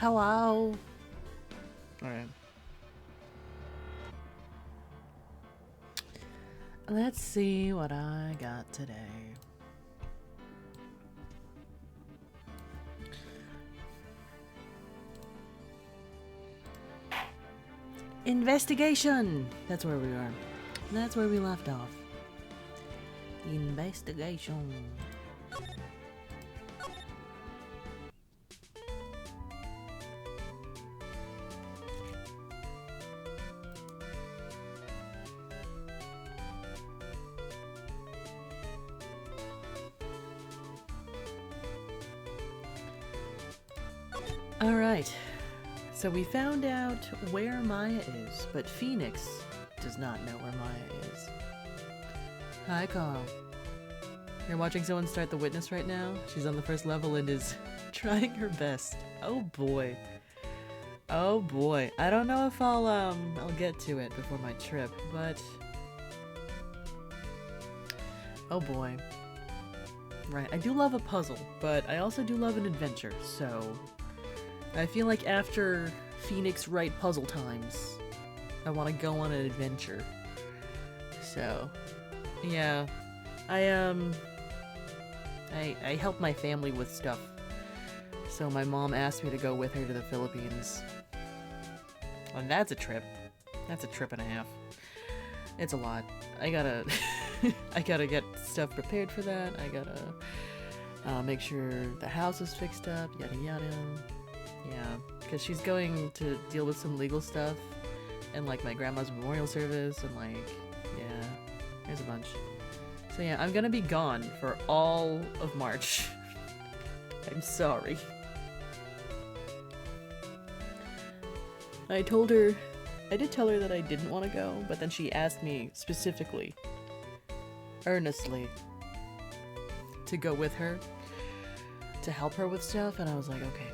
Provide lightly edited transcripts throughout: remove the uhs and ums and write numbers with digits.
Hello. Alright. Let's see what I got today. Investigation! That's where we are. That's where we left off. Investigation. Alright, so we found out where Maya is, but Phoenix does not know where Maya is. Hi, Carl. You're watching someone start the witness right now? She's on the first level and is trying her best. Oh boy. Oh boy. I don't know if I'll get to it before my trip, but... oh boy. Right, I do love a puzzle, but I also do love an adventure, so... I feel like after Phoenix Wright puzzle times, I want to go on an adventure. So, yeah. I help my family with stuff. So my mom asked me to go with her to the Philippines. And that's a trip. That's a trip and a half. It's a lot. I gotta I gotta get stuff prepared for that. I gotta make sure the house is fixed up, yada yada. Yeah, because she's going to deal with some legal stuff and like my grandma's memorial service and like, yeah, there's a bunch. So yeah, I'm gonna be gone for all of March. I'm sorry. I did tell her that I didn't want to go, but then she asked me specifically, earnestly, to go with her, to help her with stuff, and I was like, okay.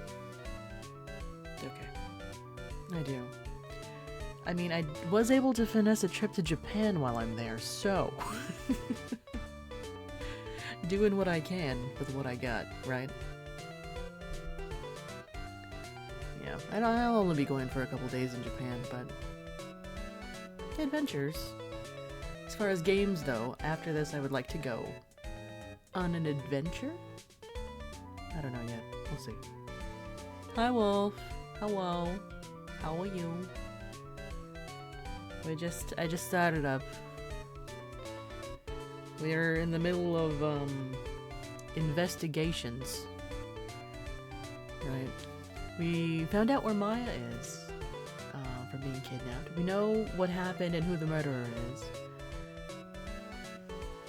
Okay. I do. I mean, I was able to finesse a trip to Japan while I'm there, so... doing what I can with what I got, right? Yeah, I'll only be going for a couple days in Japan, but... adventures. As far as games, though, after this I would like to go on an adventure? I don't know yet. We'll see. Hi, Wolf. Hello. How are you? I just started up. We're in the middle of, investigations. Right. We found out where Maya is, from being kidnapped. We know what happened and who the murderer is.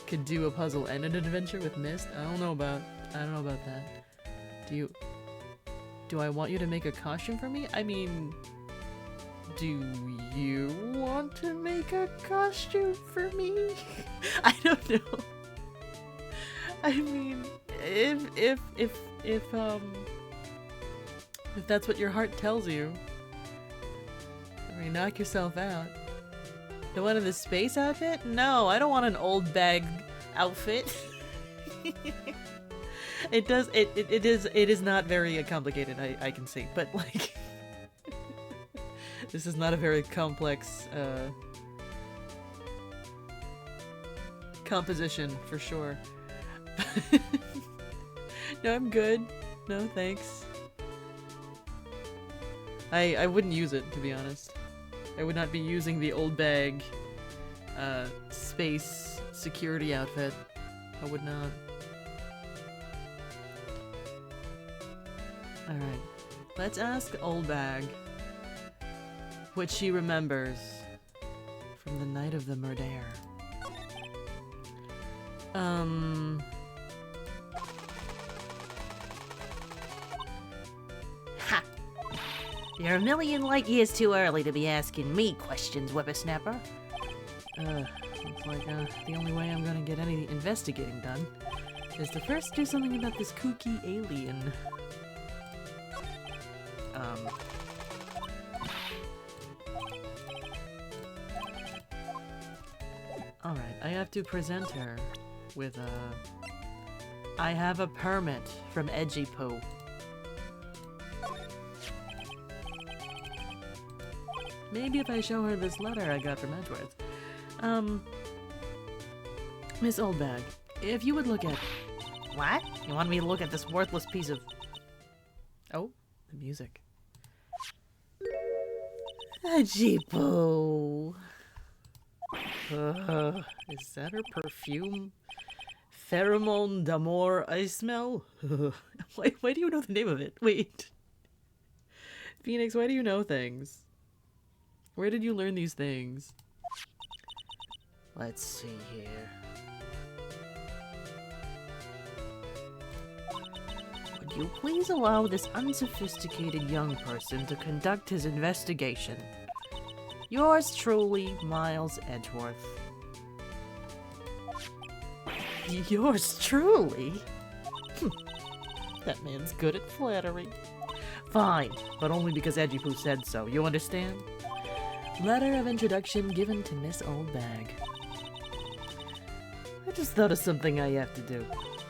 Could do a puzzle and an adventure with Mist? I don't know about that. Do I want you to make a costume for me? I mean, do you want to make a costume for me? I don't know. I mean, if that's what your heart tells you, I mean, knock yourself out. You want the space outfit? No, I don't want an old bag outfit. It is not very complicated, I can see, but like this is not a very complex composition for sure. No, I'm good. No, thanks. I wouldn't use it, to be honest. I would not be using the old bag space security outfit. I would not. Alright, let's ask Old Bag what she remembers from the night of the murder. Ha! You're a million light years too early to be asking me questions, whippersnapper. Looks like the only way I'm gonna get any investigating done is to first do something about this kooky alien. Alright, I have to present her with I have a permit from Edgy Poo. Maybe if I show her this letter I got from Edgeworth. Miss Oldbag, if you would look at... What? You want me to look at this worthless piece of... Oh, the music. Ajipo. Is that her perfume? Pheromone d'amour I smell? Why do you know the name of it? Wait. Phoenix, why do you know things? Where did you learn these things? Let's see here. Would you please allow this unsophisticated young person to conduct his investigation? Yours truly, Miles Edgeworth. Yours truly? That man's good at flattery. Fine, but only because Edgypoo said so, you understand? Letter of introduction given to Miss Oldbag. I just thought of something I have to do.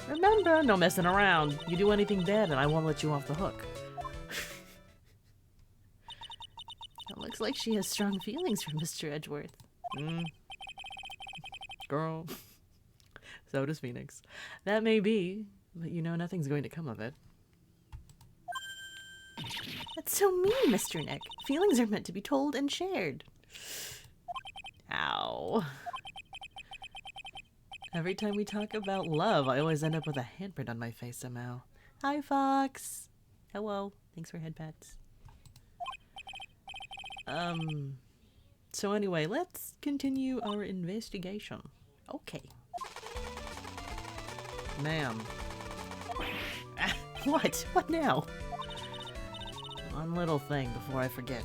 Remember, no messing around. You do anything bad and I won't let you off the hook. It looks like she has strong feelings for Mr. Edgeworth. Girl. So does Phoenix. That may be, but you know nothing's going to come of it. That's so mean, Mr. Nick. Feelings are meant to be told and shared. Ow. Every time we talk about love, I always end up with a handprint on my face somehow. Hi, Fox. Hello. Thanks for head pats. So anyway, let's continue our investigation. Okay. Ma'am. What? What now? One little thing before I forget.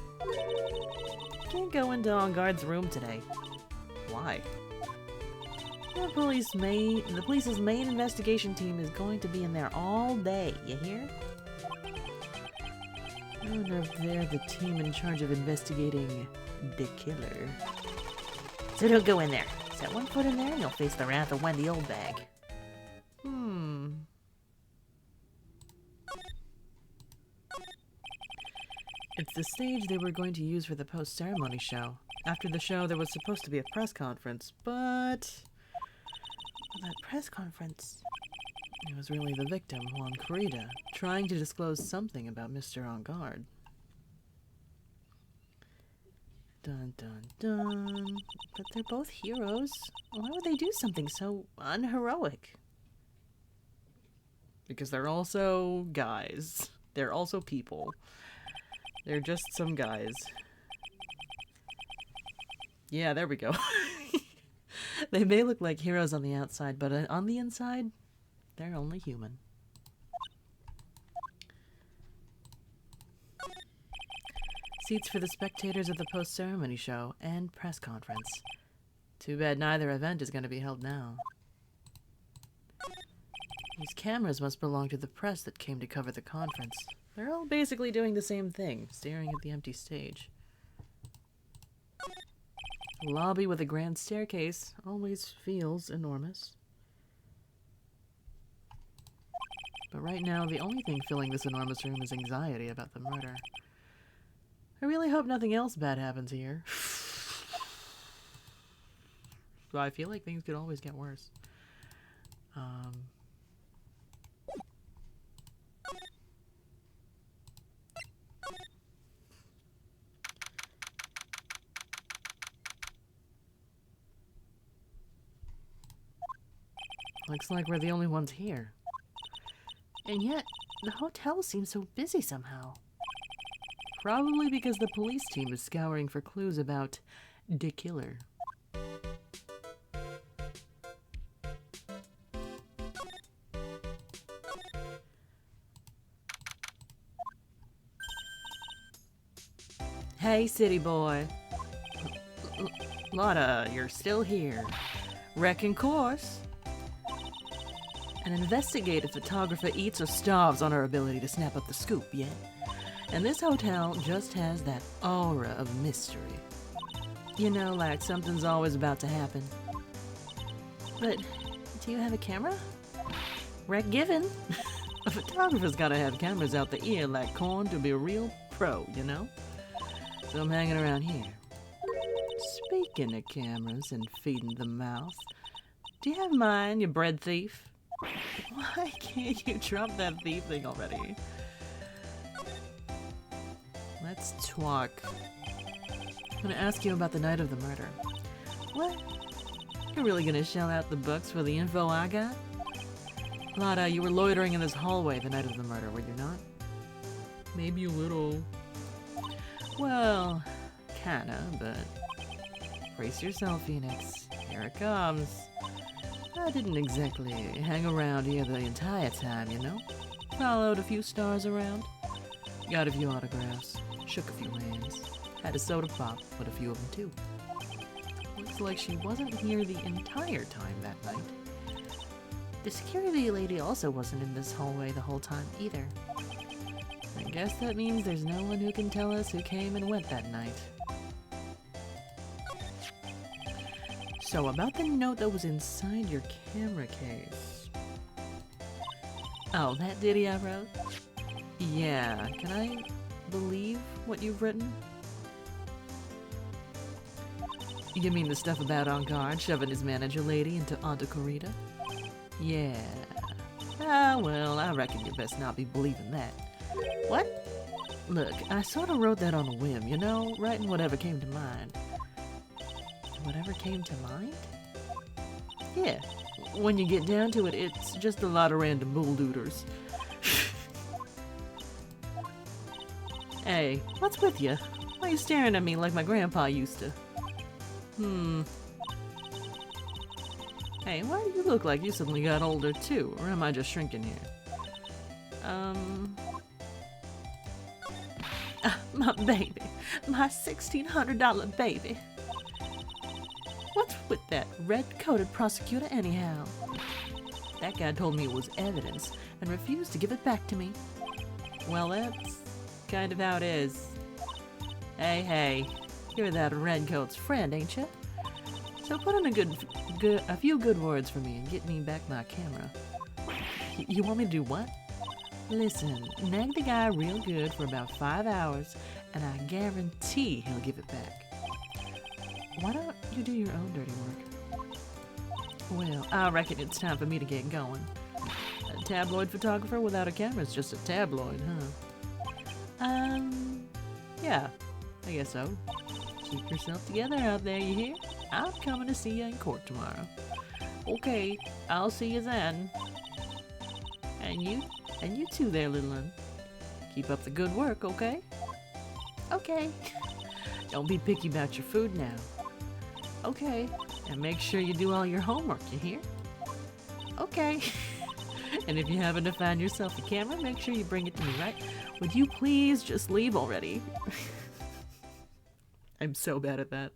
Can't go into On Guard's room today. Why? The police's main investigation team is going to be in there all day, you hear? I wonder if they're the team in charge of investigating the killer. So don't go in there. Set one foot in there and you'll face the wrath of Wendy Oldbag. It's the stage they were going to use for the post-ceremony show. After the show, there was supposed to be a press conference, but... that press conference... it was really the victim, Juan Corrida, trying to disclose something about Mr. On Guard. Dun dun dun. But they're both heroes. Why would they do something so unheroic? Because they're also guys. They're also people. They're just some guys. Yeah, there we go. They may look like heroes on the outside, but on the inside, they're only human. Seats for the spectators of the post-ceremony show and press conference. Too bad neither event is going to be held now. These cameras must belong to the press that came to cover the conference. They're all basically doing the same thing, staring at the empty stage. A lobby with a grand staircase always feels enormous. But right now, the only thing filling this enormous room is anxiety about the murder. I really hope nothing else bad happens here. But I feel like things could always get worse. Looks like we're the only ones here. And yet, the hotel seems so busy somehow. Probably because the police team is scouring for clues about the killer. Hey, city boy. Lotta, you're still here. Wrecking course. An investigative photographer eats or starves on her ability to snap up the scoop, yeah? And this hotel just has that aura of mystery. You know, like something's always about to happen. But, do you have a camera? Wreck given. A photographer's gotta have cameras out the ear like corn to be a real pro, you know? So I'm hanging around here. Speaking of cameras and feeding the mouth, do you have mine, you bread thief? Why can't you drop that thief thing already? Let's talk. I'm gonna ask you about the night of the murder. What? You're really gonna shell out the bucks for the info I got? Lada, you were loitering in this hallway the night of the murder, were you not? Maybe a little. Well, kinda, but... Brace yourself, Phoenix. Here it comes. I didn't exactly hang around here the entire time, you know? Followed a few stars around. Got a few autographs. Shook a few hands. Had a soda pop with a few of them, too. Looks like she wasn't here the entire time that night. The security lady also wasn't in this hallway the whole time, either. I guess that means there's no one who can tell us who came and went that night. So, about the note that was inside your camera case. Oh, that ditty I wrote? Yeah, can I believe what you've written? You mean the stuff about On Guard shoving his manager lady into Aunt Corita? Yeah. Ah, well, I reckon you best not be believing that. What? Look, I sort of wrote that on a whim, you know, writing whatever came to mind. Whatever came to mind? Yeah. When you get down to it, it's just a lot of random bull-dooders. Hey, what's with you? Why are you staring at me like my grandpa used to? Hey, why do you look like you suddenly got older too? Or am I just shrinking here? My baby. My $1,600 baby. What's with that red-coated prosecutor anyhow? That guy told me it was evidence and refused to give it back to me. Well, that's kind of how it is. Hey, you're that redcoat's friend, ain't you? So put in a few good words for me and get me back my camera. You want me to do what? Listen, nag the guy real good for about 5 hours, and I guarantee he'll give it back. Why don't you do your own dirty work? Well, I reckon it's time for me to get going. A tabloid photographer without a camera is just a tabloid, huh? Yeah, I guess so. Keep yourself together out there, you hear? I'm coming to see you in court tomorrow. Okay, I'll see you then. And you too there, little one. Keep up the good work, okay? Okay. Don't be picky about your food now. Okay, and make sure you do all your homework, you hear? Okay. And if you happen to find yourself a camera, make sure you bring it to me, right? Would you please just leave already? I'm so bad at that.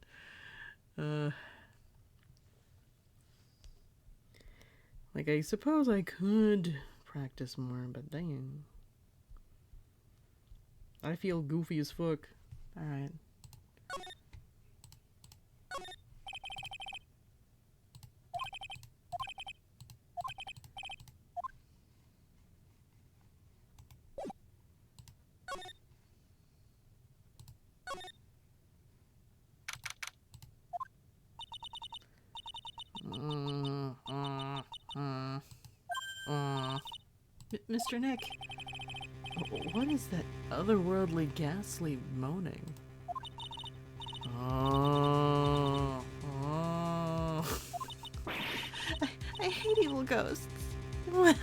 Like, I suppose I could practice more, but dang. I feel goofy as fuck. Alright. Mr. Nick, what is that otherworldly ghastly moaning? I hate evil ghosts. I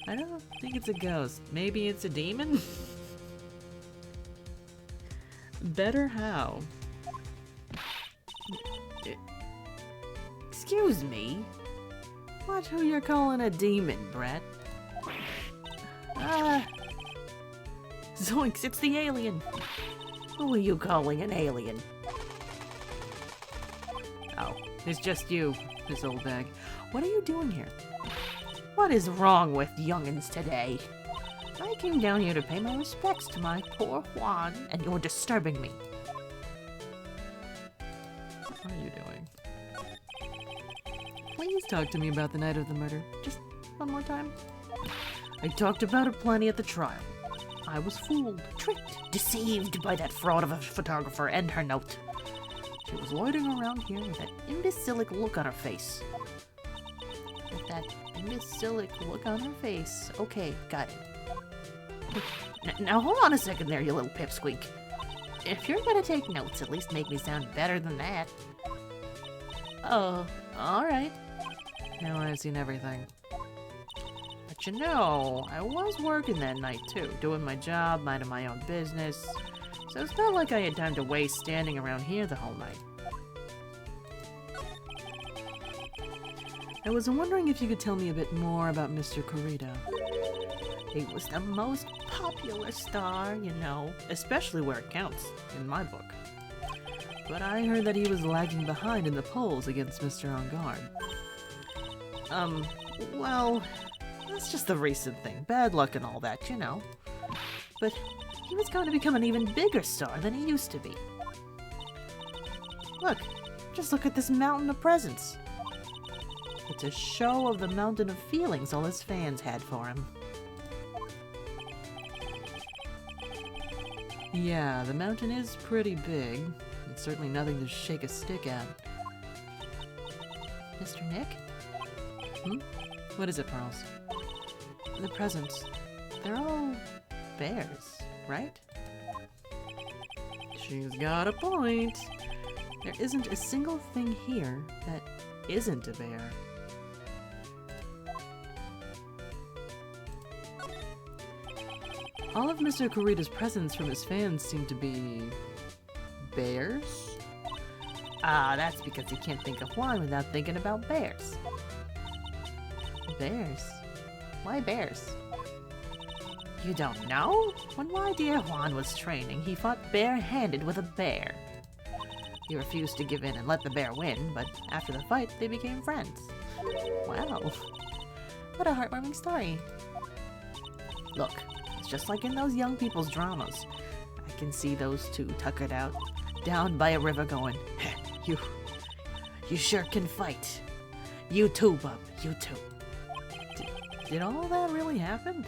don't think it's a ghost. Maybe it's a demon? Better how? Excuse me? Watch who you're calling a demon, Brett. Zoinks, it's the alien. Who are you calling an alien? Oh, it's just you, this old bag. What are you doing here? What is wrong with youngins today? I came down here to pay my respects to my poor Juan, and you're disturbing me. What are you doing? Please talk to me about the night of the murder. Just one more time. I talked about it plenty at the trial. I was fooled, tricked, deceived by that fraud of a photographer and her note. She was loitering around here with that imbecilic look on her face. With that imbecilic look on her face. Okay, got it. Now hold on a second there, you little pipsqueak. If you're gonna take notes, at least make me sound better than that. Oh, alright. Now I've seen everything. But you know, I was working that night too, doing my job, minding my own business. So it's not like I had time to waste standing around here the whole night. I was wondering if you could tell me a bit more about Mr. Corrida. He was the most popular star, you know, especially where it counts, in my book. But I heard that he was lagging behind in the polls against Mr. Engard. Well, that's just the recent thing. Bad luck and all that, you know. But he was going to become an even bigger star than he used to be. Look, just look at this mountain of presents. It's a show of the mountain of feelings all his fans had for him. Yeah, the mountain is pretty big. It's certainly nothing to shake a stick at. Mr. Nick? What is it, Pearls? The presents. They're all bears, right? She's got a point. There isn't a single thing here that isn't a bear. All of Mr. Corrida's presents from his fans seem to be bears? Ah, that's because you can't think of Juan without thinking about bears. Bears? Why bears? You don't know? When my dear Juan was training, he fought bare-handed with a bear. He refused to give in and let the bear win, but after the fight, they became friends. Wow. What a heartwarming story. Look, it's just like in those young people's dramas. I can see those two tuckered out, down by a river going, you sure can fight. You too, bub, you too. Did all that really happen?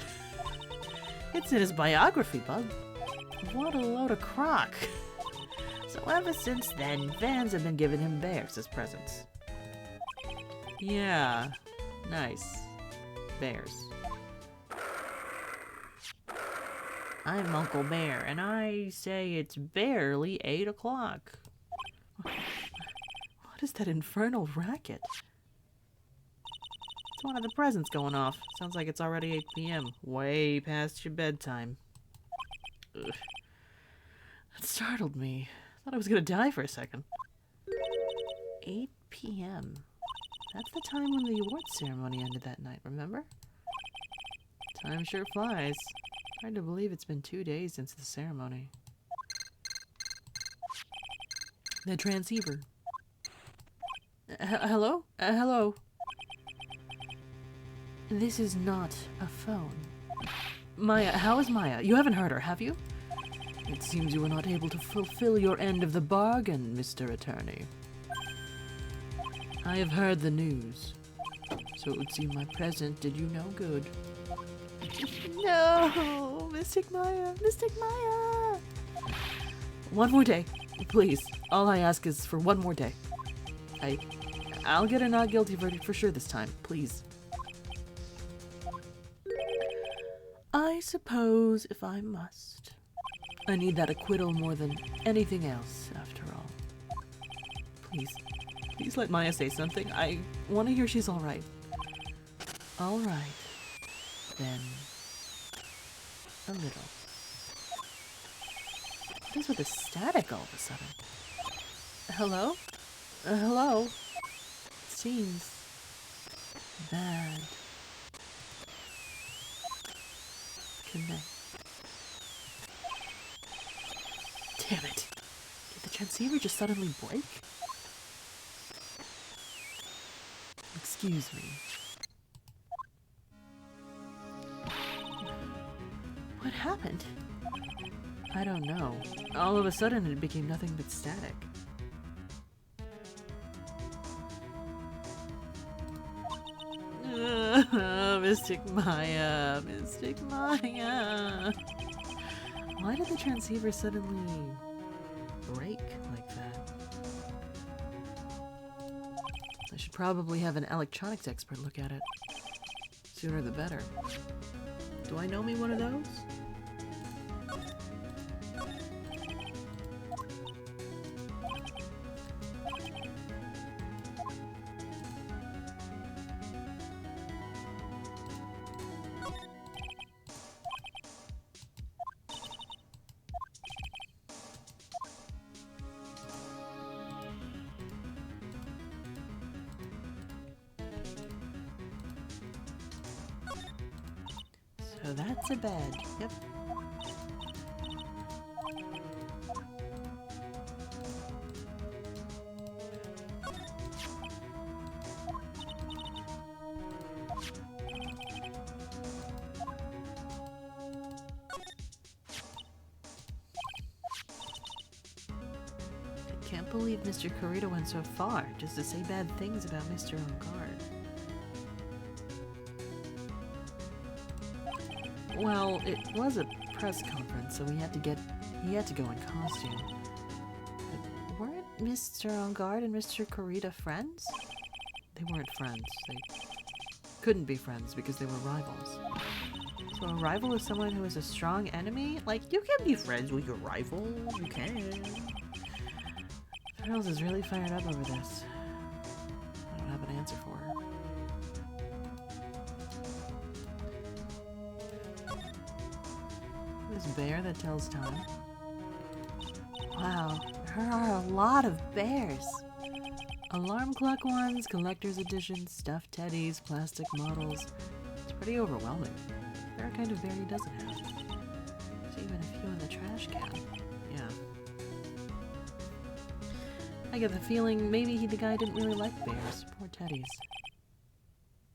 It's in his biography, bub. What a load of crock. So ever since then, fans have been giving him bears as presents. Yeah, nice. Bears. I'm Uncle Bear, and I say it's barely 8 o'clock. What is that infernal racket? It's one of the presents going off. Sounds like it's already 8 p.m. Way past your bedtime. Ugh. That startled me. I thought I was gonna die for a second. 8 p.m. That's the time when the awards ceremony ended that night, remember? Time sure flies. Hard to believe it's been 2 days since the ceremony. The transceiver. Hello? Hello? This is not a phone. Maya, how is Maya? You haven't heard her, have you? It seems you were not able to fulfill your end of the bargain, Mr. Attorney. I have heard the news, so it would seem my present did you no good. No! Mystic Maya! Mystic Maya! One more day, please. All I ask is for one more day. I'll get a not guilty verdict for sure this time, please. I suppose if I must. I need that acquittal more than anything else, after all. Please, please let Maya say something. I want to hear she's all right. All right, then. A little. What is with the static all of a sudden? Hello? Hello? It seems bad. Connect. Damn it. Did the transceiver just suddenly break? Excuse me. What happened? I don't know. All of a sudden it became nothing but static. Mystic Maya, Mystic Maya. Why did the transceiver suddenly break like that? I should probably have an electronics expert look at it. Sooner the better. Do I know me one of those? So that's a bed. Yep. I can't believe Mr. Kurita went so far just to say bad things about Mr. On Guard. Well, it was a press conference, so he had to go in costume. But weren't Mr. On Guard and Mr. Kurita friends? They weren't friends. They couldn't be friends because they were rivals. So a rival is someone who is a strong enemy? Like, you can be friends with your rival. You can. Charles is really fired up over this. I don't have an answer for her. This bear that tells time. Wow, there are a lot of bears. Alarm clock ones, collector's editions, stuffed teddies, plastic models. It's pretty overwhelming. There are kind of bear he doesn't have. There's even a few in the trash can. Yeah. I get the feeling maybe the guy didn't really like bears. Poor teddies.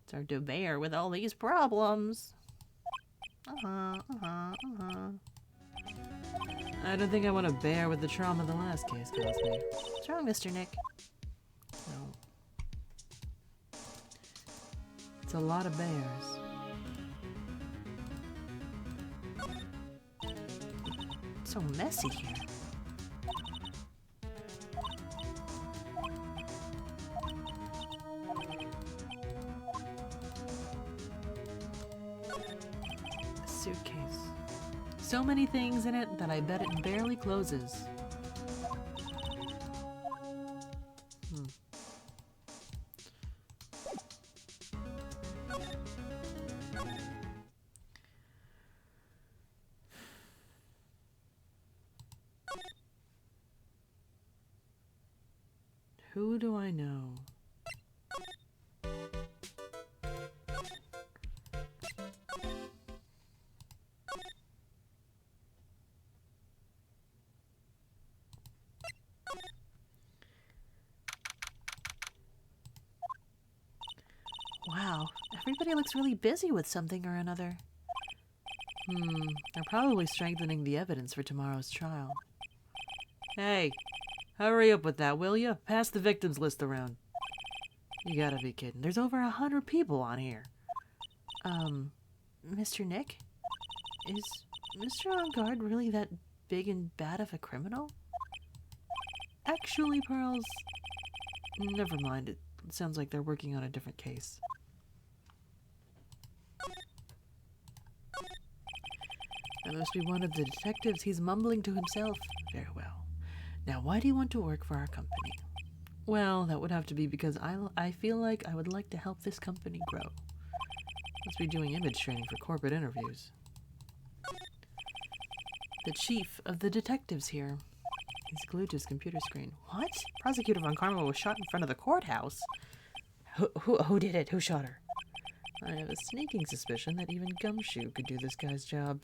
It's hard to bear with all these problems. I don't think I want to bear with the trauma the last case caused me. What's wrong, Mr. Nick? No. It's a lot of bears. It's so messy here. Suitcase. So many things in it that I bet it barely closes. Who do I know? Wow, everybody looks really busy with something or another. They're probably strengthening the evidence for tomorrow's trial. Hey, hurry up with that, will you? Pass the victims list around. You gotta be kidding. There's over 100 people on here. Mr. Nick? Is Mr. On Guard really that big and bad of a criminal? Actually, Pearls, never mind. It sounds like they're working on a different case. That must be one of the detectives. He's mumbling to himself. Very well. Now, why do you want to work for our company? Well, that would have to be because I feel like I would like to help this company grow. Must be doing image training for corporate interviews. The chief of the detectives here. He's glued to his computer screen. What? Prosecutor Von Karma was shot in front of the courthouse? Who did it? Who shot her? I have a sneaking suspicion that even Gumshoe could do this guy's job.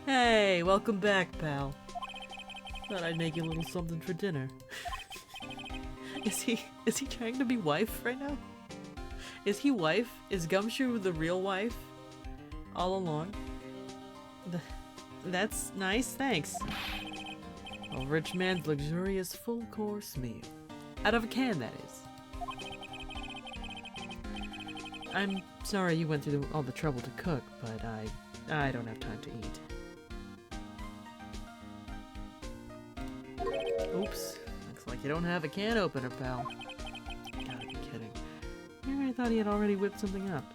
Hey, welcome back, pal. Thought I'd make you a little something for dinner. Is he trying to be wife right now? Is he wife? Is Gumshoe the real wife? All along? That's nice, thanks. A rich man's luxurious full-course meal. Out of a can, that is. I'm sorry you went through all the trouble to cook, but I don't have time to eat. Oops. Looks like you don't have a can opener, pal. Gotta be kidding. I thought he had already whipped something up.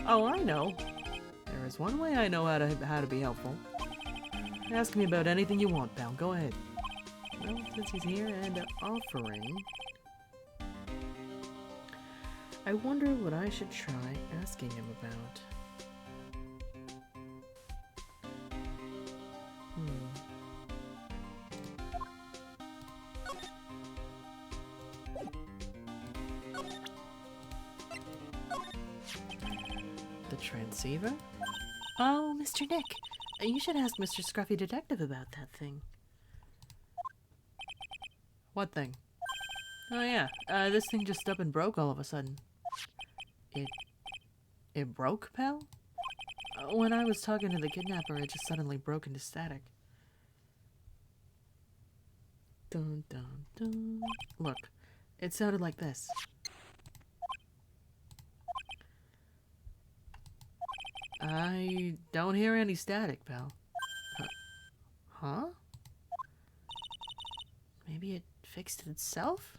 Oh, I know. There is one way I know how to be helpful. Ask me about anything you want, pal. Go ahead. Well, since he's here and offering, I wonder what I should try asking him about. The transceiver? Oh, Mr. Nick. You should ask Mr. Scruffy Detective about that thing. What thing? Oh yeah, this thing just up and broke all of a sudden. It broke, pal? When I was talking to the kidnapper, it just suddenly broke into static. Dun dun dun. Look, it sounded like this. I don't hear any static, pal. Huh? Maybe it fixed itself?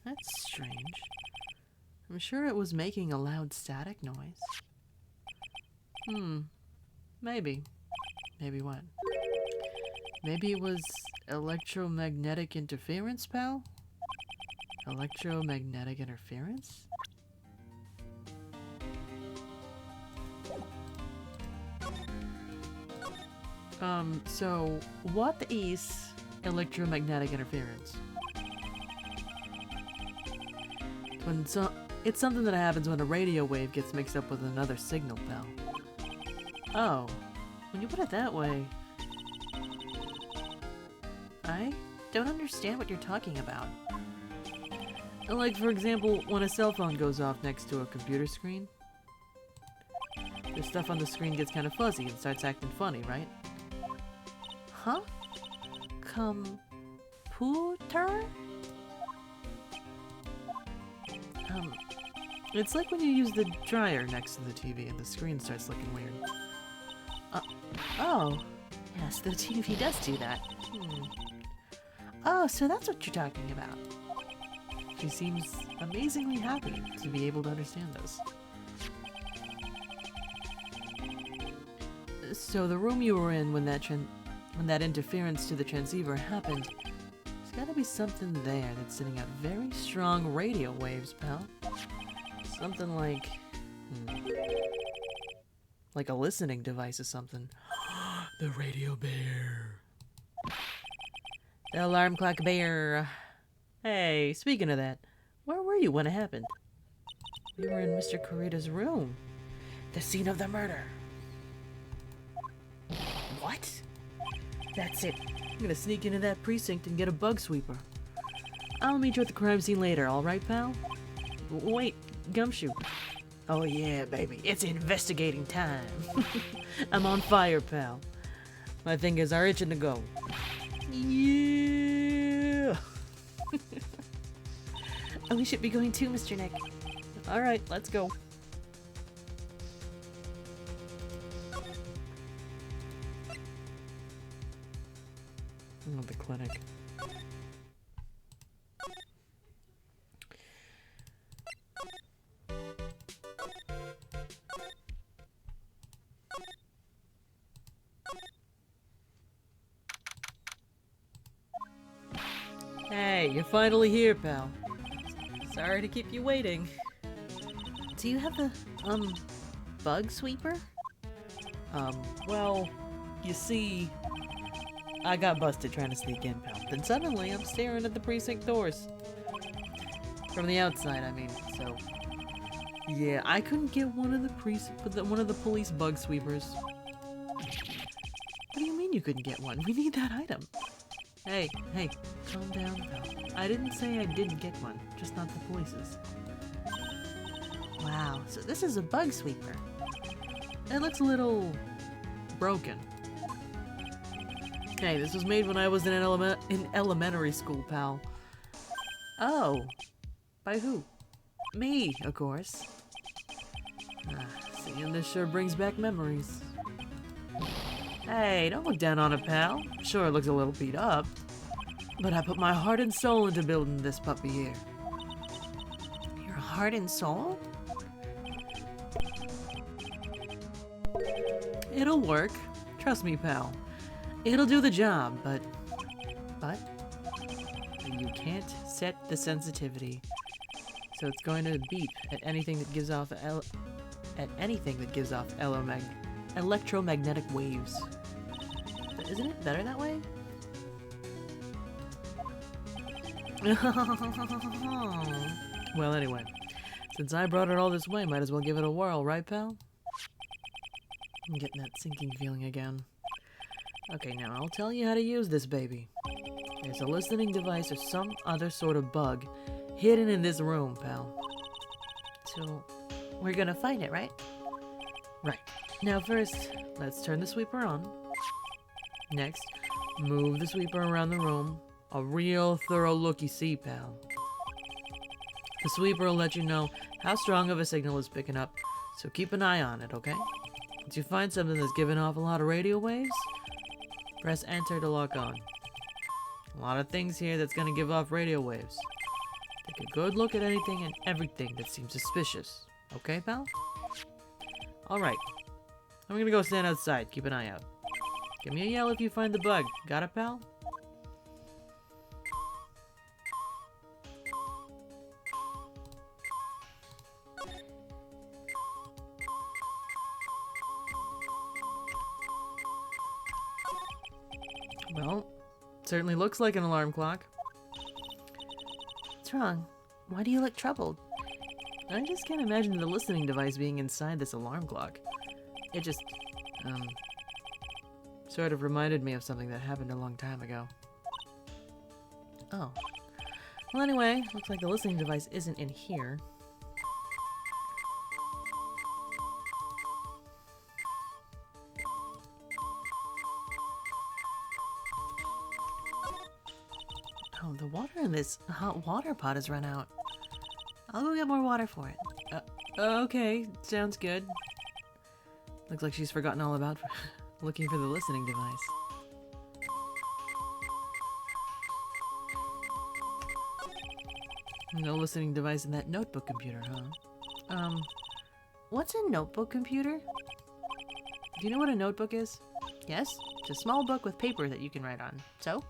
That's strange. I'm sure it was making a loud static noise. Maybe. Maybe what? Maybe it was electromagnetic interference, pal? Electromagnetic interference? So what is electromagnetic interference? It's something that happens when a radio wave gets mixed up with another signal, pal. Oh, when you put it that way, I don't understand what you're talking about. Like, for example, when a cell phone goes off next to a computer screen, the stuff on the screen gets kind of fuzzy and starts acting funny, right? Huh? Computer? It's like when you use the dryer next to the TV and the screen starts looking weird. Oh. Yes, the TV does do that. Oh, so that's what you're talking about. She seems amazingly happy to be able to understand this. So the room you were in when that interference to the transceiver happened, there's gotta be something there that's sending out very strong radio waves, pal. Something like a listening device or something. The radio bear. The alarm clock bear. Hey, speaking of that, where were you when it happened? We were in Mr. Kurita's room. The scene of the murder. What? That's it. I'm gonna sneak into that precinct and get a bug sweeper. I'll meet you at the crime scene later, alright, pal? Wait, Gumshoe. Oh yeah, baby. It's investigating time. I'm on fire, pal. My fingers are itching to go. Yeah! We should be going too, Mr. Nick. Alright, let's go. Oh, the clinic. Hey, you're finally here, pal. Sorry to keep you waiting. Do you have the, bug sweeper? Well, you see, I got busted trying to sneak in, pal. Then suddenly, I'm staring at the precinct doors. From the outside, I mean, so... Yeah, I couldn't get one of the police bug sweepers. you couldn't get one? We need that item. Hey, calm down, pal. I didn't say I didn't get one, just not the police's. Wow, so this is a bug sweeper. It looks a little broken. Hey, this was made when I was in elementary school, pal. Oh, by who? Me, of course. Seeing this sure brings back memories. Hey, don't look down on it, pal. Sure, it looks a little beat up, but I put my heart and soul into building this puppy here. Your heart and soul? It'll work. Trust me, pal. It'll do the job, but you can't set the sensitivity. So it's going to beep at anything that gives off electromagnetic waves. But isn't it better that way? Well, anyway, since I brought it all this way, might as well give it a whirl, right, pal? I'm getting that sinking feeling again. Okay, now I'll tell you how to use this baby. There's a listening device or some other sort of bug hidden in this room, pal. So, we're gonna find it, right? Right. Now first, let's turn the sweeper on. Next, move the sweeper around the room. A real thorough look-y-see, pal. The sweeper will let you know how strong of a signal it's picking up, so keep an eye on it, okay? Once you find something that's giving off a lot of radio waves, press enter to lock on. A lot of things here that's gonna give off radio waves. Take a good look at anything and everything that seems suspicious. Okay, pal? Alright. I'm gonna go stand outside. Keep an eye out. Give me a yell if you find the bug. Got it, pal? Well, certainly looks like an alarm clock. What's wrong? Why do you look troubled? I just can't imagine the listening device being inside this alarm clock. It just, sort of reminded me of something that happened a long time ago. Oh. Well, anyway, looks like the listening device isn't in here. Oh, the water in this hot water pot has run out. I'll go get more water for it. Okay, sounds good. Looks like she's forgotten all about looking for the listening device. No listening device in that notebook computer, huh? What's a notebook computer? Do you know what a notebook is? Yes, it's a small book with paper that you can write on. So?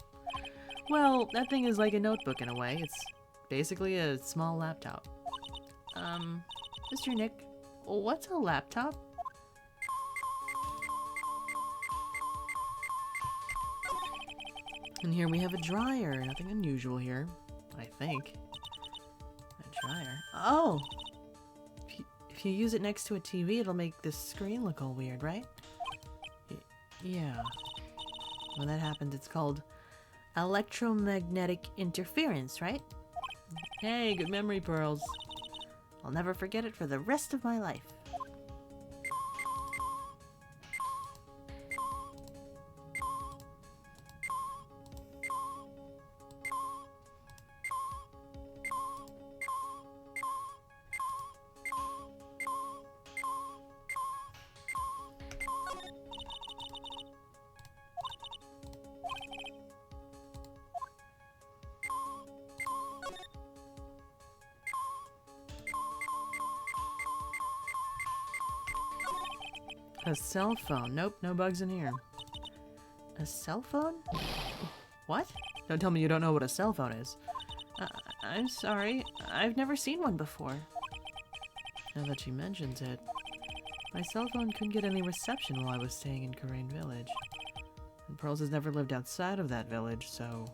Well, that thing is like a notebook in a way. It's basically a small laptop. Mr. Nick, what's a laptop? And here we have a dryer. Nothing unusual here, I think. A dryer. Oh! If you use it next to a TV, it'll make the screen look all weird, right? Yeah. When that happens, it's called electromagnetic interference, right? Hey, good memory, Pearls. I'll never forget it for the rest of my life. A cell phone. Nope, no bugs in here. A cell phone? What? Don't tell me you don't know what a cell phone is. I'm sorry. I've never seen one before. Now that she mentions it, my cell phone couldn't get any reception while I was staying in Karain Village. And Pearls has never lived outside of that village, so...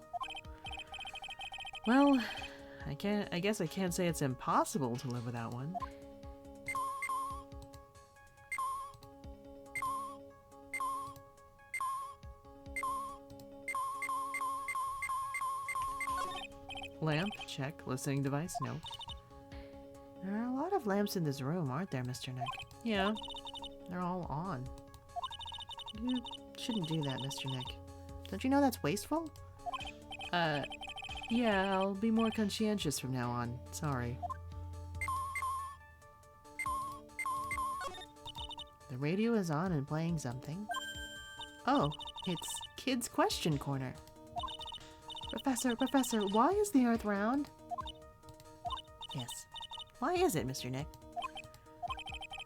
Well, I guess I can't say it's impossible to live without one. Lamp, check. Listening device, no. There are a lot of lamps in this room, aren't there, Mr. Nick? Yeah, they're all on. You shouldn't do that, Mr. Nick. Don't you know that's wasteful? Yeah, I'll be more conscientious from now on. Sorry. The radio is on and playing something. Oh, it's Kids Question Corner. Professor, why is the Earth round? Yes. Why is it, Mr. Nick?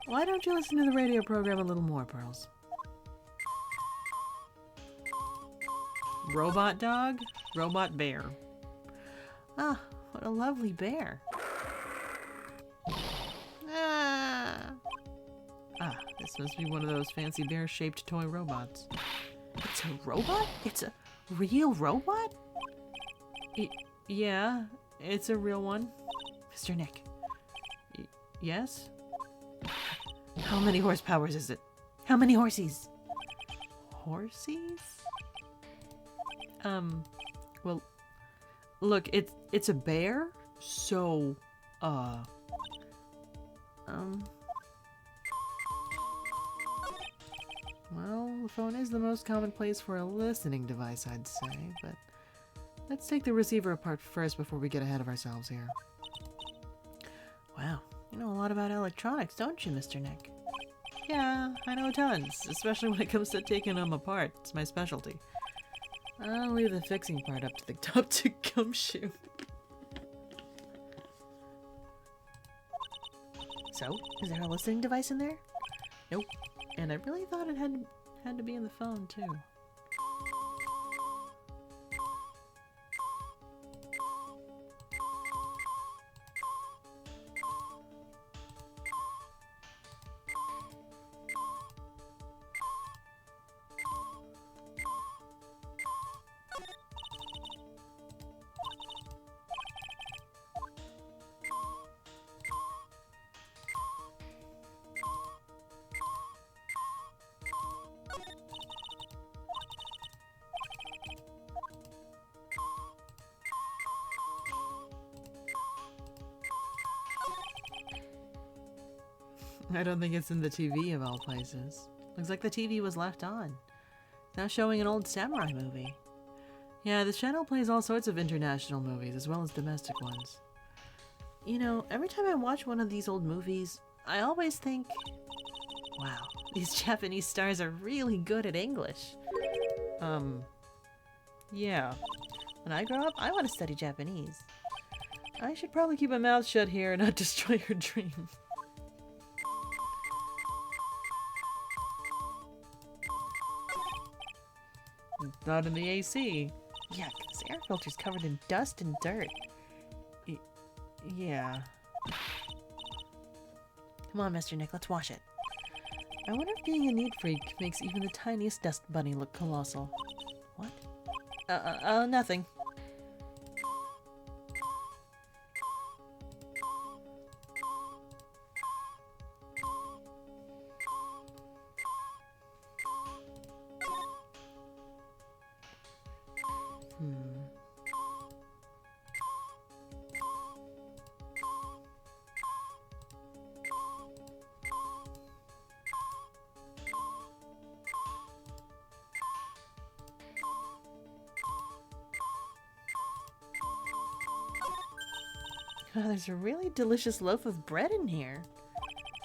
Why don't you listen to the radio program a little more, Pearls? Robot dog? Robot bear. Ah, what a lovely bear. Ah, this must be one of those fancy bear-shaped toy robots. It's a robot? It's a real robot? Yeah, it's a real one. Mr. Nick. Yes? How many horsepowers is it? How many horsies? Horsies? Well, look, it's a bear, so, well, the phone is the most common place for a listening device, I'd say, but let's take the receiver apart first before we get ahead of ourselves here. Wow, you know a lot about electronics, don't you, Mr. Nick? Yeah, I know tons, especially when it comes to taking them apart. It's my specialty. I'll leave the fixing part up to Gumshoe. So, is there a listening device in there? Nope. And I really thought it had to be in the phone too. I don't think it's in the TV of all places. Looks like the TV was left on. It's now showing an old samurai movie. Yeah, this channel plays all sorts of international movies as well as domestic ones. You know, every time I watch one of these old movies, I always think, wow, these Japanese stars are really good at English. Yeah. When I grow up, I want to study Japanese. I should probably keep my mouth shut here and not destroy your dream. Not in the AC. Yeah, this air filter's covered in dust and dirt. Yeah. Come on, Mr. Nick, let's wash it. I wonder if being a neat freak makes even the tiniest dust bunny look colossal. What? Nothing. Oh, there's a really delicious loaf of bread in here.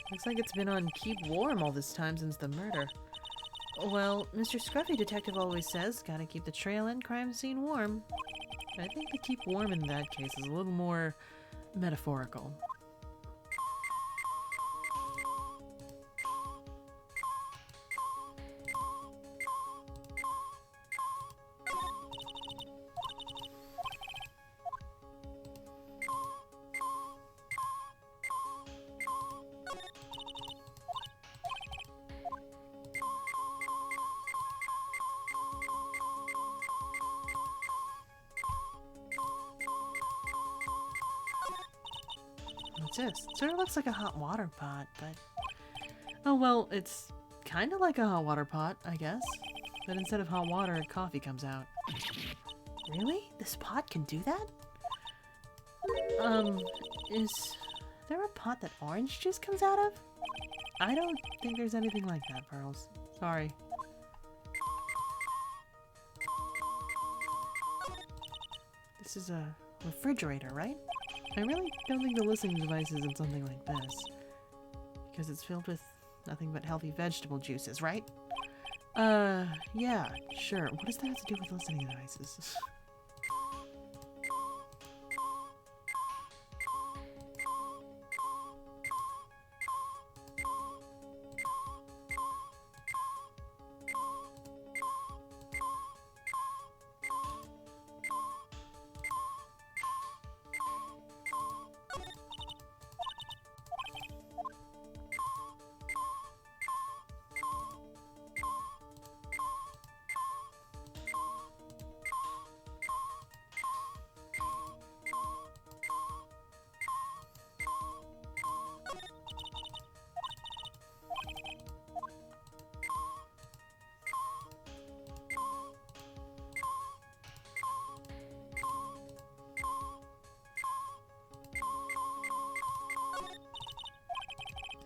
Looks like it's been on keep warm all this time since the murder. Well, Mr. Scruffy Detective always says, gotta keep the trail and crime scene warm. I think the keep warm in that case is a little more metaphorical. What's this? It sort of looks like a hot water pot, but... Oh, well, it's kind of like a hot water pot, I guess. But instead of hot water, coffee comes out. Really? This pot can do that? Is there a pot that orange juice comes out of? I don't think there's anything like that, Pearls. Sorry. This is a refrigerator, right? I really don't think the listening device is in something like this. Because it's filled with nothing but healthy vegetable juices, right? Yeah, sure. What does that have to do with listening devices?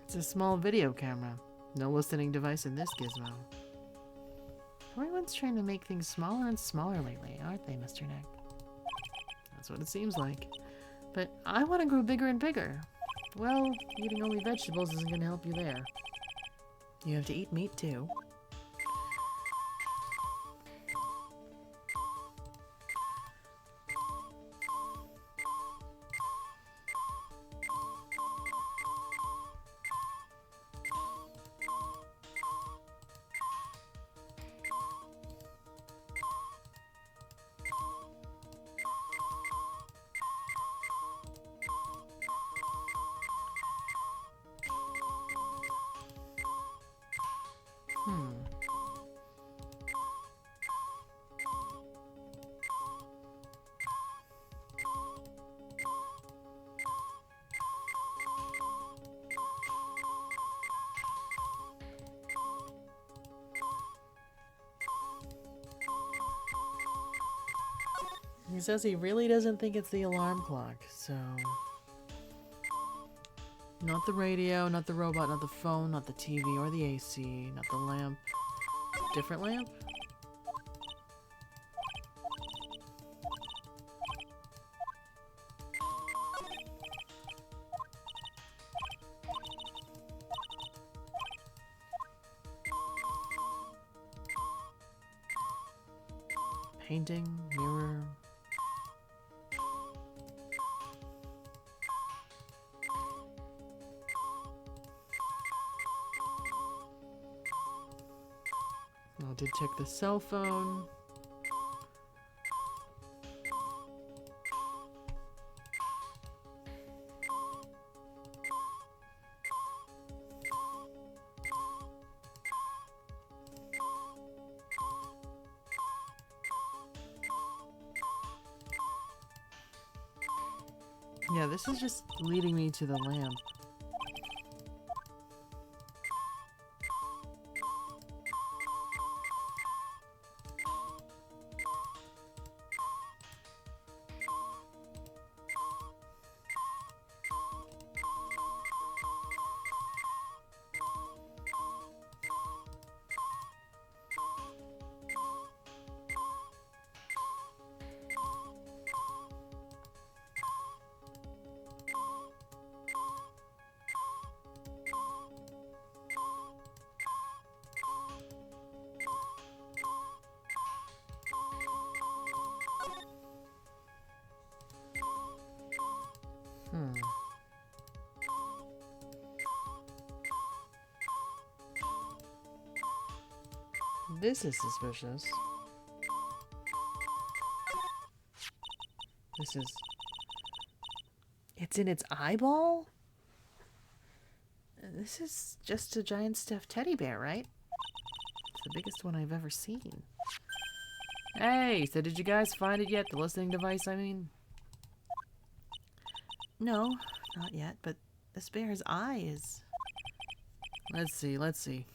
It's a small video camera. No listening device in this gizmo. Everyone's trying to make things smaller and smaller lately, aren't they, Mr. Nick? That's what it seems like. But I want to grow bigger and bigger. Well, eating only vegetables isn't going to help you there. You have to eat meat too. He says he really doesn't think it's the alarm clock, so... Not the radio, not the robot, not the phone, not the TV or the AC, not the lamp. Different lamp? Painting, mirror... I did check the cell phone. Yeah, this is just leading me to the lamp. This is suspicious. This is... It's in its eyeball? This is just a giant stuffed teddy bear, right? It's the biggest one I've ever seen. Hey, so did you guys find it yet? The listening device, I mean? No, not yet, but this bear's eye is... Let's see.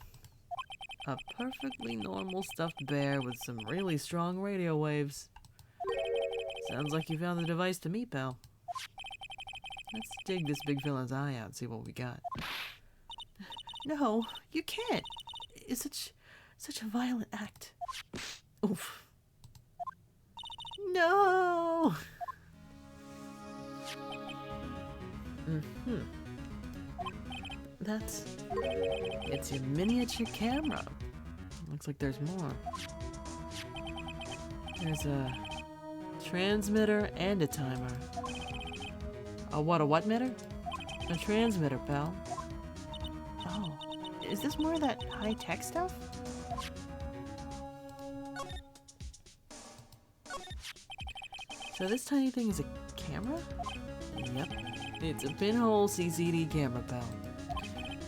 A perfectly normal stuffed bear with some really strong radio waves. Sounds like you found the device to meet, pal. Let's dig this big fella's eye out and see what we got. No, you can't. It's such a violent act. Oof. No! Mm-hmm. It's your miniature camera. Looks like there's more. There's a transmitter and a timer. A what mitter? A transmitter, pal. Oh, is this more of that high-tech stuff? So this tiny thing is a camera? Yep. It's a pinhole CCD camera, pal.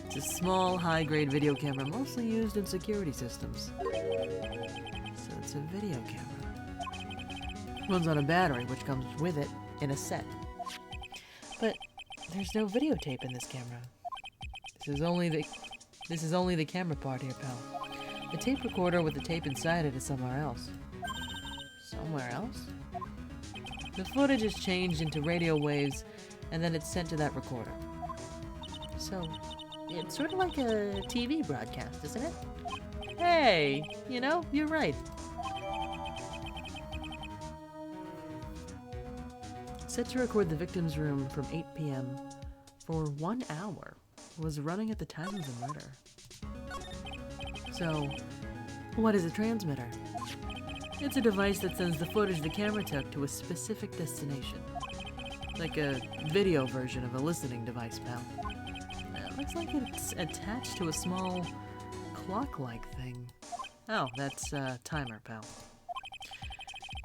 It's a small, high-grade video camera mostly used in security systems. So it's a video camera. Runs on a battery, which comes with it in a set. But there's no videotape in this camera. This is only the camera part here, pal. The tape recorder with the tape inside it is somewhere else. Somewhere else? The footage is changed into radio waves, and then it's sent to that recorder. So, it's sort of like a TV broadcast, isn't it? Hey, you know, you're right. Set to record the victim's room from 8 p.m. for 1 hour. Was running at the time of the murder. So, what is a transmitter? It's a device that sends the footage the camera took to a specific destination. Like a video version of a listening device, pal. It looks like it's attached to a small clock-like thing. Oh, that's a timer, pal.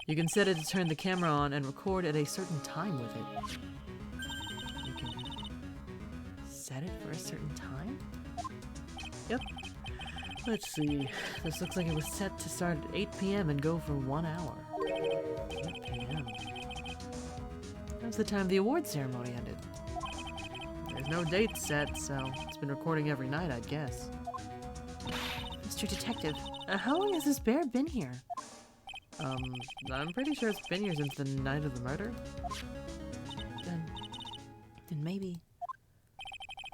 You can set it to turn the camera on and record at a certain time with it. You can set it for a certain time? Yep. Let's see. This looks like it was set to start at 8 p.m. and go for 1 hour. 8 p.m. That was the time the award ceremony ended. There's no date set, so it's been recording every night, I'd guess. Mr. Detective, how long has this bear been here? I'm pretty sure it's been here since the night of the murder. Then maybe...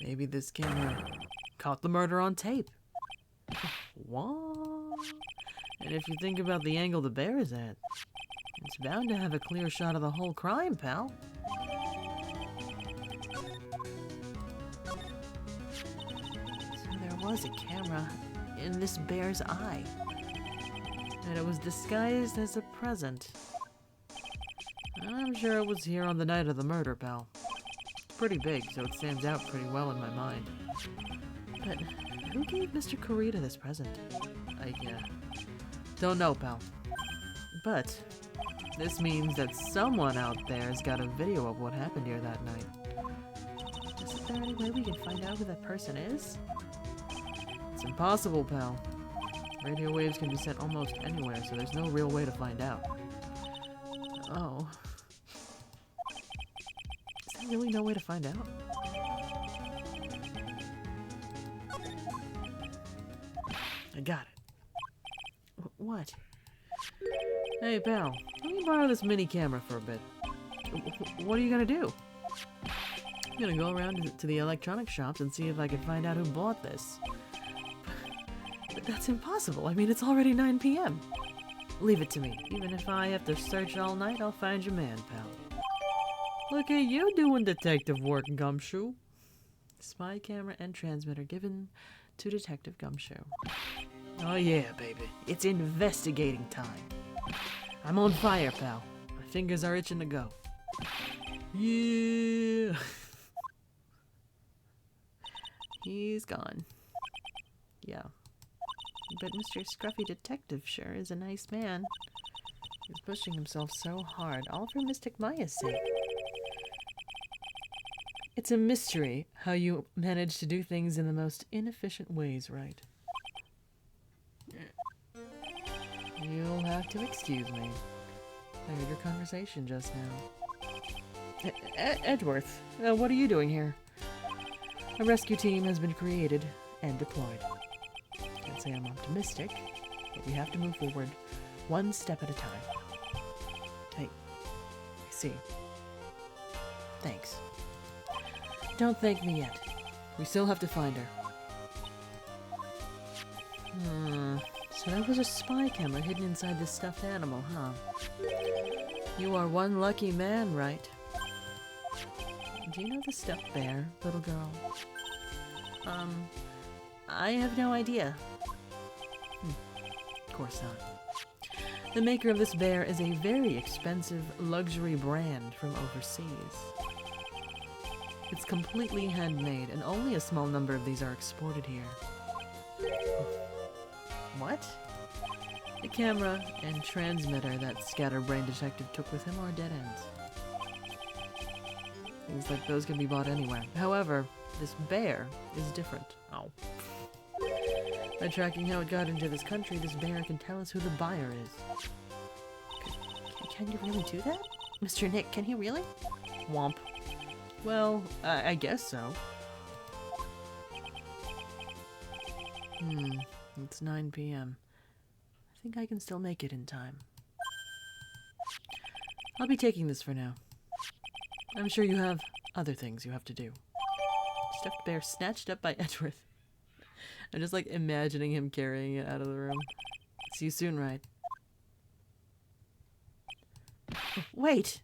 Maybe this camera caught the murder on tape. What? And if you think about the angle the bear is at, it's bound to have a clear shot of the whole crime, pal. So there was a camera in this bear's eye. And it was disguised as a present. I'm sure it was here on the night of the murder, pal. It's pretty big, so it stands out pretty well in my mind. But who gave Mr. Kurita this present? I don't know, pal. But this means that someone out there has got a video of what happened here that night. Isn't there any way we can find out who that person is? It's impossible, pal. Radio waves can be sent almost anywhere, so there's no real way to find out. Oh. Is there really no way to find out? I got it. What? Hey, pal. Let me borrow this mini camera for a bit. What are you gonna do? I'm gonna go around to the electronic shops and see if I can find out who bought this. But that's impossible. I mean, it's already 9 p.m. Leave it to me. Even if I have to search all night, I'll find your man, pal. Look at you doing detective work, Gumshoe. Spy camera and transmitter given to Detective Gumshoe. Oh yeah, baby. It's investigating time. I'm on fire, pal. My fingers are itching to go. Yeah. He's gone. Yeah. But Mr. Scruffy Detective sure is a nice man. He's pushing himself so hard, all for Mystic Maya's sake. It's a mystery how you manage to do things in the most inefficient ways, Wright. You'll have to excuse me. I heard your conversation just now. Edgeworth, what are you doing here? A rescue team has been created and deployed. Can't say I'm optimistic, but we have to move forward one step at a time. I see. Thanks. Don't thank me yet. We still have to find her. So that was a spy camera hidden inside this stuffed animal, huh? You are one lucky man, Wright. Do you know the stuffed bear, little girl? I have no idea. Of course not. The maker of this bear is a very expensive luxury brand from overseas. It's completely handmade, and only a small number of these are exported here. What? The camera and transmitter that Scatterbrain Detective took with him are dead ends. Things like those can be bought anywhere. However, this bear is different. Oh. By tracking how it got into this country, this bear can tell us who the buyer is. Can you really do that? Mr. Nick, can he really? Womp. Well, I guess so. It's 9 p.m. I think I can still make it in time. I'll be taking this for now. I'm sure you have other things you have to do. Stuffed bear snatched up by Edgeworth. I'm just like imagining him carrying it out of the room. See you soon, Wright. Wait!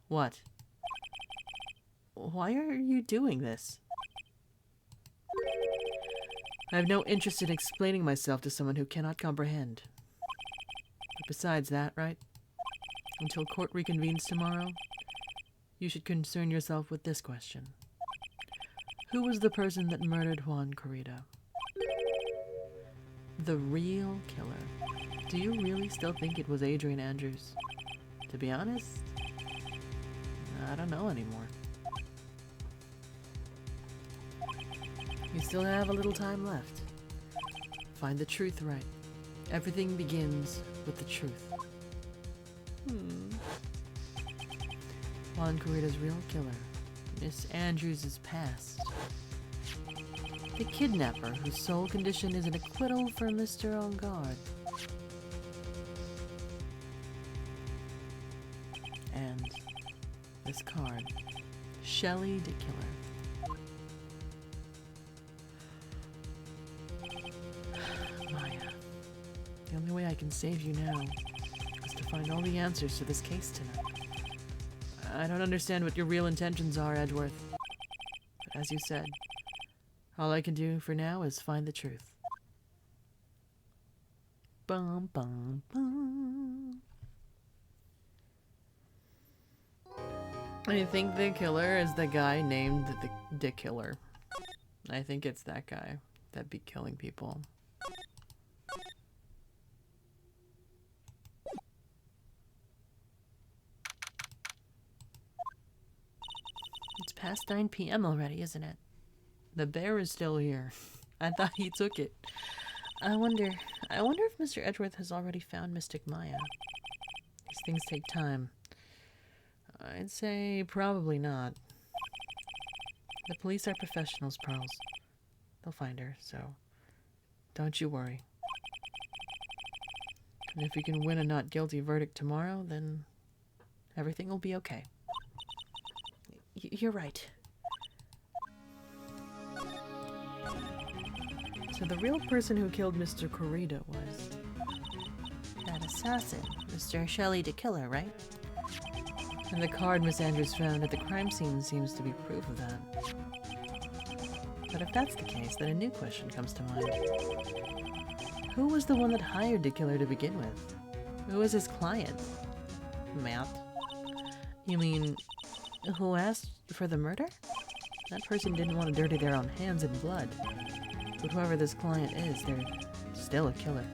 What? Why are you doing this? I have no interest in explaining myself to someone who cannot comprehend. But besides that, Wright, until court reconvenes tomorrow, you should concern yourself with this question. Who was the person that murdered Juan Corrida? The real killer. Do you really still think it was Adrian Andrews? To be honest, I don't know anymore. You still have a little time left. Find the truth, Wright. Everything begins with the truth. Juan Corrida's real killer, Miss Andrews' past. The kidnapper whose sole condition is an acquittal for Mr. Ongard. And this card, Shelley the Killer. Maya, the only way I can save you now is to find all the answers to this case tonight. I don't understand what your real intentions are, Edgeworth. But as you said, all I can do for now is find the truth. Bum, bum, bum. I think the killer is the guy named the Killer. I think it's that guy that'd be killing people. It's past 9 p.m. already, isn't it? The bear is still here. I thought he took it. I wonder if Mr. Edgeworth has already found Mystic Maya. These things take time. I'd say probably not. The police are professionals, Pearls. They'll find her, so don't you worry. And if we can win a not guilty verdict tomorrow, then everything will be okay. You're right. So the real person who killed Mr. Corrida was that assassin, Mr. Shelley the Killer, right? And the card Miss Andrews found at the crime scene seems to be proof of that. But if that's the case, then a new question comes to mind. Who was the one that hired the killer to begin with? Who was his client? Matt? You mean, who asked for the murder? That person didn't want to dirty their own hands in blood. But whoever this client is, they're still a killer.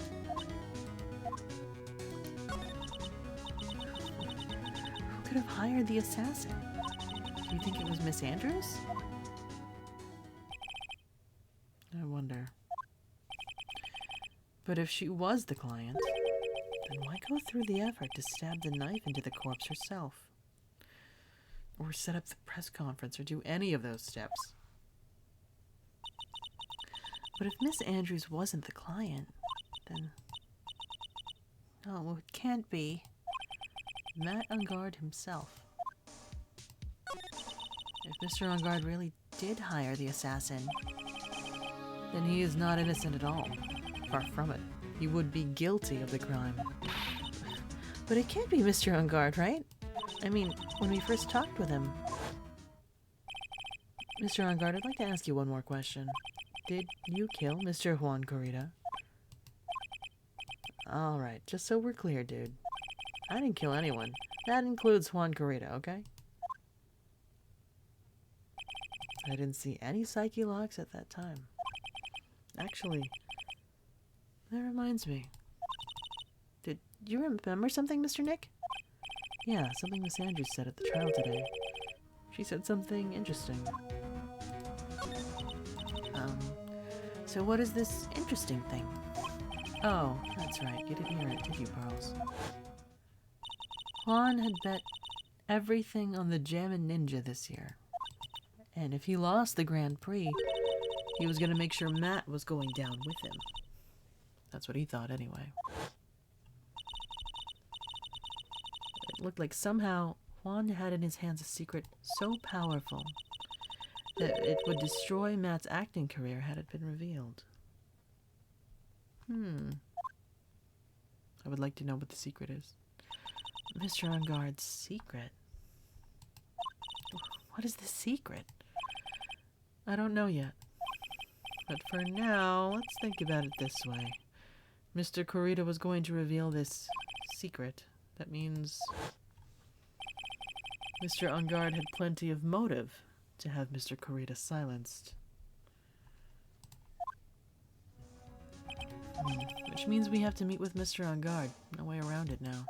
Who could have hired the assassin? Do you think it was Miss Andrews? I wonder. But if she was the client, then why go through the effort to stab the knife into the corpse herself? Or set up the press conference, or do any of those steps? But if Miss Andrews wasn't the client, then... No, it can't be Matt Ongard himself. If Mr. On Guard really did hire the assassin, then he is not innocent at all. Far from it. He would be guilty of the crime. But it can't be Mr. On Guard, right? I mean, when we first talked with him. Mr. On Guard, I'd like to ask you one more question. Did you kill Mr. Juan Corrida? Alright, just so we're clear, dude. I didn't kill anyone. That includes Juan Corrida, okay? I didn't see any psyche locks at that time. Actually, that reminds me. Did you remember something, Mr. Nick? Yeah, something Miss Andrews said at the trial today. She said something interesting. So what is this interesting thing? Oh, that's right. You didn't hear it, did you, Pearls? Juan had bet everything on the Jammin' Ninja this year. And if he lost the Grand Prix, he was going to make sure Matt was going down with him. That's what he thought, anyway. It looked like somehow Juan had in his hands a secret so powerful that it would destroy Matt's acting career had it been revealed. I would like to know what the secret is. Mr. On Guard's secret? What is the secret? I don't know yet. But for now, let's think about it this way. Mr. Corrida was going to reveal this secret. That means Mr. On Guard had plenty of motive to have Mr. Corrida silenced. Which means we have to meet with Mr. On Guard. No way around it now.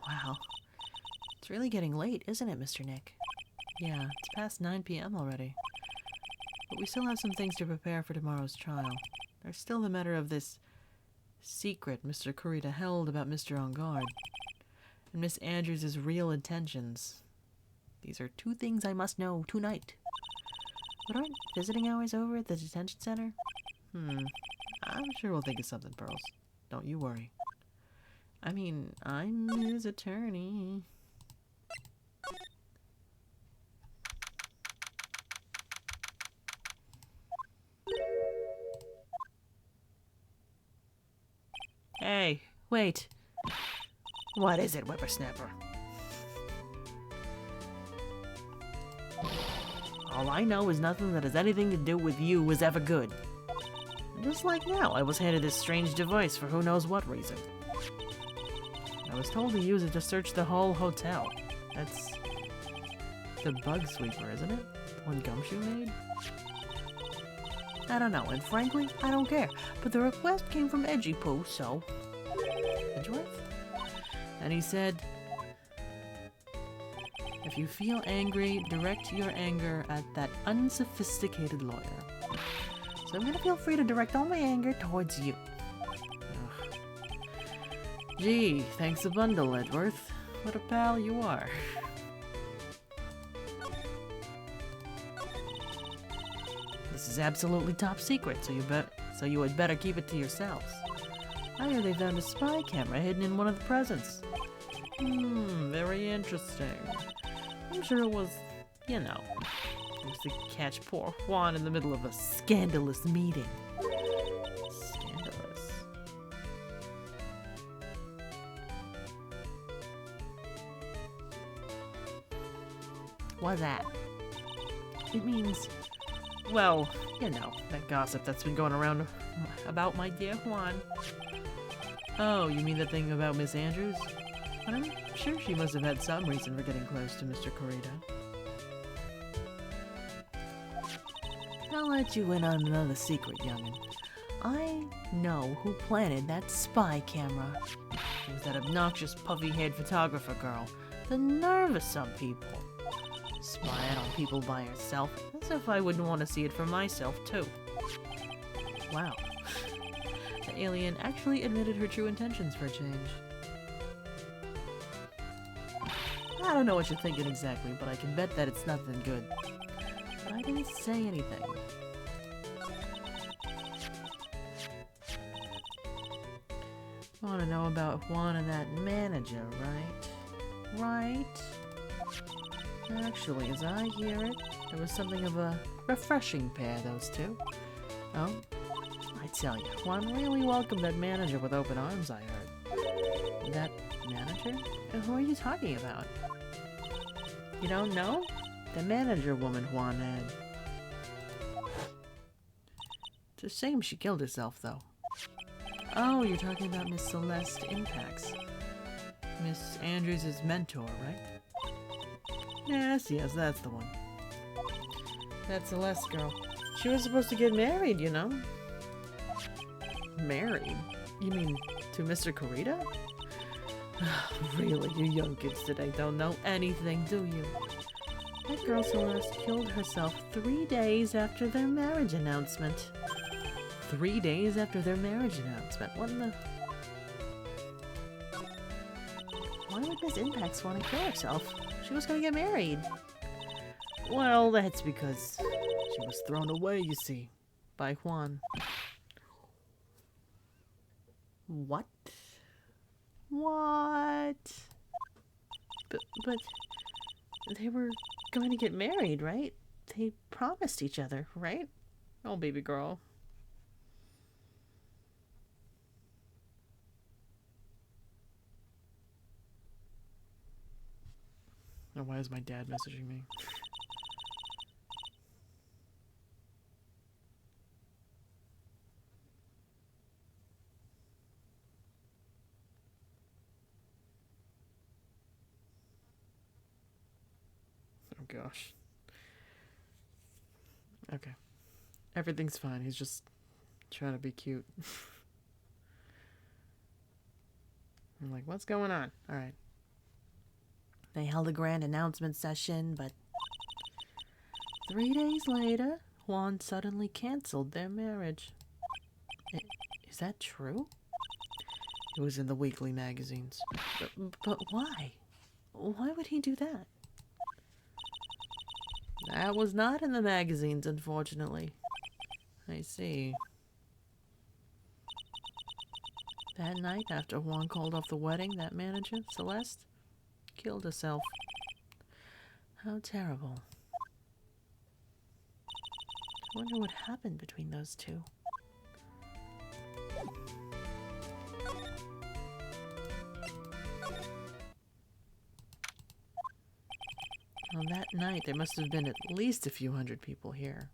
Wow. It's really getting late, isn't it, Mr. Nick? Yeah, it's past 9 p.m. already. But we still have some things to prepare for tomorrow's trial. There's still the matter of this secret Mr. Corrida held about Mr. On Guard, and Miss Andrews' real intentions. These are two things I must know tonight. But aren't visiting hours over at the detention center? I'm sure we'll think of something, Pearls. Don't you worry. I mean, I'm his attorney. Hey, wait. What is it, whippersnapper? All I know is nothing that has anything to do with you was ever good. Just like now, I was handed this strange device for who knows what reason. I was told to use it to search the whole hotel. That's the bug sweeper, isn't it? The one Gumshoe made? I don't know, and frankly, I don't care. But the request came from Edgy Poo, so... Edgeworth? And he said, if you feel angry, direct your anger at that unsophisticated lawyer. So I'm gonna feel free to direct all my anger towards you. Ugh. Gee, thanks a bundle, Edgeworth. What a pal you are. This is absolutely top secret, so you had better keep it to yourselves. I hear they found a spy camera hidden in one of the presents. Very interesting. I'm sure it was, you know, it was to catch poor Juan in the middle of a scandalous meeting. Scandalous. What's that? It means, well, you know, that gossip that's been going around about my dear Juan. Oh, you mean the thing about Miss Andrews? I'm sure she must have had some reason for getting close to Mr. Corrida. I'll let you in on another secret, young'un. I know who planted that spy camera. It was that obnoxious, puffy-haired photographer girl. The nerve of some people. Spying on people by herself, as if I wouldn't want to see it for myself, too. Wow. The alien actually admitted her true intentions for a change. I don't know what you're thinking exactly, but I can bet that it's nothing good. But I didn't say anything. Want to know about Juan and that manager, right? Right? Actually, as I hear it, there was something of a refreshing pair, those two. Oh? I tell you, Juan really welcomed that manager with open arms, I heard. That manager? Who are you talking about? You don't know? The manager woman Juan had. It's a shame she killed herself, though. Oh, you're talking about Miss Celeste Impacts. Miss Andrews' mentor, right? Yes, that's the one. That Celeste girl. She was supposed to get married, you know? Married? You mean to Mr. Corita? Really, you young kids today don't know anything, do you? That girl Celeste killed herself 3 days after their marriage announcement. 3 days after their marriage announcement? What in the... Why would Miss Impacts want to kill herself? She was gonna get married. Well, that's because she was thrown away, you see, by Juan. What? What? But they were going to get married, right? They promised each other, right? Oh, baby girl. Oh, why is my dad messaging me? Oh gosh. Okay. Everything's fine. He's just trying to be cute. I'm like, what's going on? Alright. They held a grand announcement session, but 3 days later, Juan suddenly canceled their marriage. Is that true? It was in the weekly magazines. But why? Why would he do that? That was not in the magazines, unfortunately. I see. That night, after Juan called off the wedding, that manager, Celeste, killed herself. How terrible. I wonder what happened between those two. On that night, there must have been at least a few hundred people here.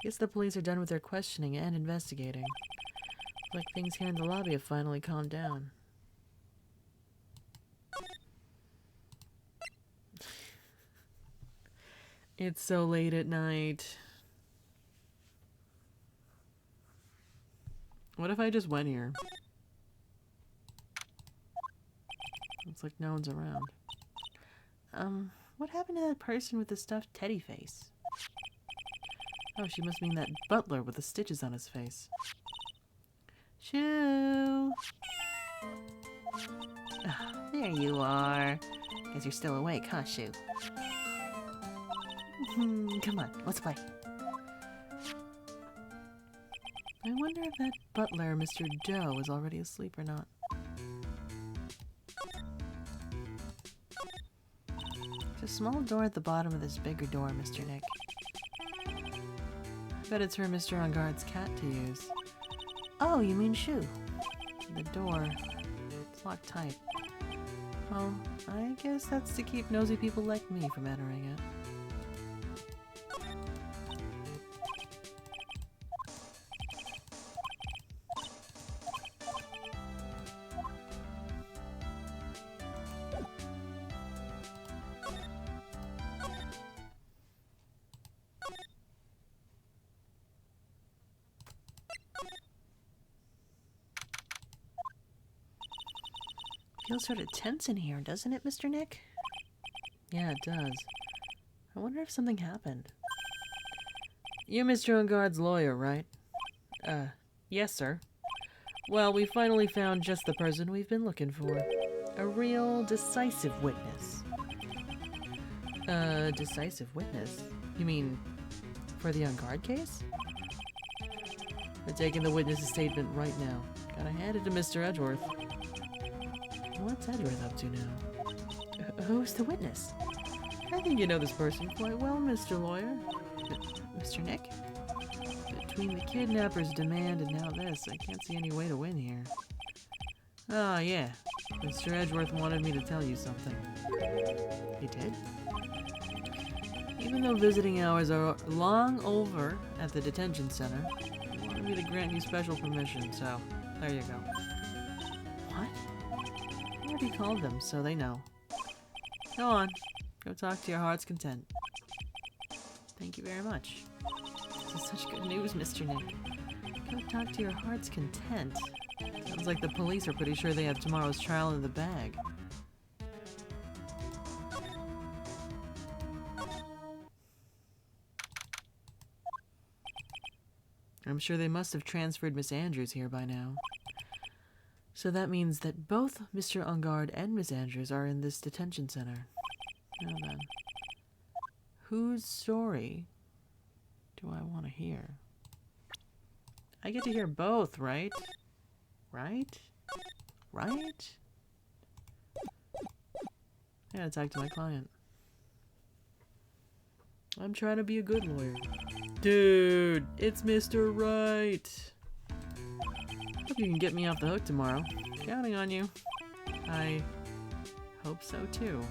Guess the police are done with their questioning and investigating. Like things here in the lobby have finally calmed down. It's so late at night. What if I just went here? It's like no one's around. What happened to that person with the stuffed teddy face? Oh, she must mean that butler with the stitches on his face. Shoo! Oh, there you are. Guess you're still awake, huh, Shoo? Come on, let's play. I wonder if that butler, Mr. Doe, is already asleep or not. There's a small door at the bottom of this bigger door, Mr. Nick. I bet it's for Mr. On Guard's cat to use. Oh, you mean Shoo? The door. It's locked tight. Oh, I guess that's to keep nosy people like me from entering it. Feels sort of tense in here, doesn't it, Mr. Nick? Yeah, it does. I wonder if something happened. You're Mr. On Guard's lawyer, right? Yes, sir. Well, we finally found just the person we've been looking for. A real decisive witness. Decisive witness? You mean for the On Guard case? We're taking the witness's statement right now. Gotta hand it to Mr. Edgeworth. What's Edgeworth up to now? Who's the witness? I think you know this person quite well, Mr. Lawyer. Mr. Nick? Between the kidnapper's demand and now this, I can't see any way to win here. Oh, yeah. Mr. Edgeworth wanted me to tell you something. He did? Even though visiting hours are long over at the detention center, he wanted me to grant you special permission, so there you go. What? I already called them, so they know. Go on. Go talk to your heart's content. Thank you very much. This is such good news, Mr. Nick. Go talk to your heart's content. Sounds like the police are pretty sure they have tomorrow's trial in the bag. I'm sure they must have transferred Miss Andrews here by now. So that means that both Mr. Ungard and Miss Andrews are in this detention center. Now then, whose story do I want to hear? I get to hear both, right? Right? Right? I gotta talk to my client. I'm trying to be a good lawyer. Dude, it's Mr. Wright. Hope you can get me off the hook tomorrow. Counting on you. I hope so too.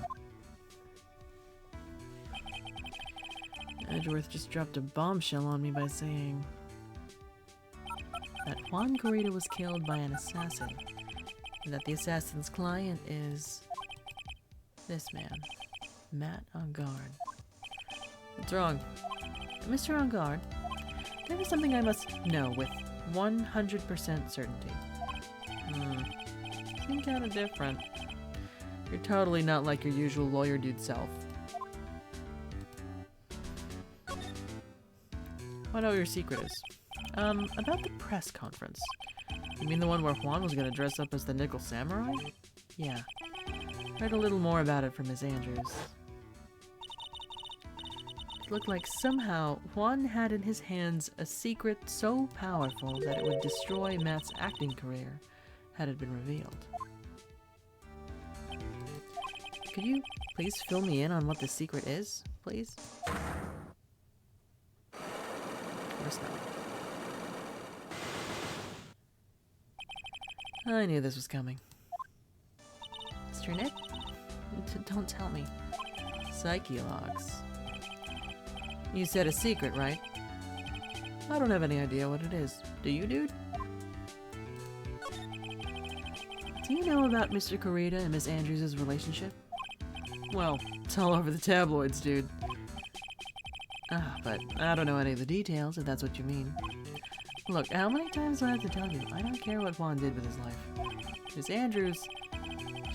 Edgeworth just dropped a bombshell on me by saying that Juan Corrida was killed by an assassin, and that the assassin's client is this man, Matt Ungard. What's wrong? Mr. Ungard, there is something I must know with 100% certainty. Seem kinda different. You're totally not like your usual lawyer dude self. I know what your secret is. About the press conference. You mean the one where Juan was gonna dress up as the Nickel Samurai? Yeah. Heard a little more about it from Miss Andrews. It looked like somehow Juan had in his hands a secret so powerful that it would destroy Matt's acting career had it been revealed. Could you please fill me in on what the secret is, please? Of course not. I knew this was coming. Mr. Nick? Don't tell me. Psyche logs. You said a secret, right? I don't have any idea what it is. Do you, dude? Do you know about Mr. Corrida and Miss Andrews' relationship? Well, it's all over the tabloids, dude. But I don't know any of the details, if that's what you mean. Look, how many times do I have to tell you? I don't care what Juan did with his life. Miss Andrews,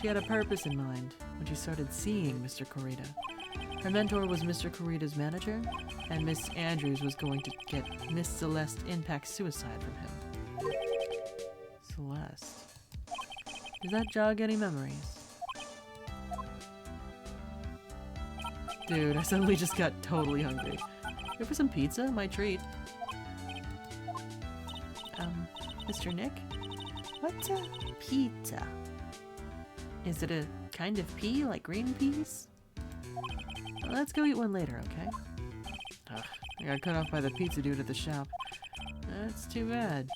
she had a purpose in mind when she started seeing Mr. Corrida. Her mentor was Mr. Corrida's manager, and Miss Andrews was going to get Miss Celeste impact suicide from him. Celeste. Does that jog any memories? Dude, I suddenly just got totally hungry. Go for some pizza? My treat. Mr. Nick? What's a pizza? Is it a kind of pea, like green peas? Well, let's go eat one later, okay? Ugh, I got cut off by the pizza dude at the shop. That's too bad.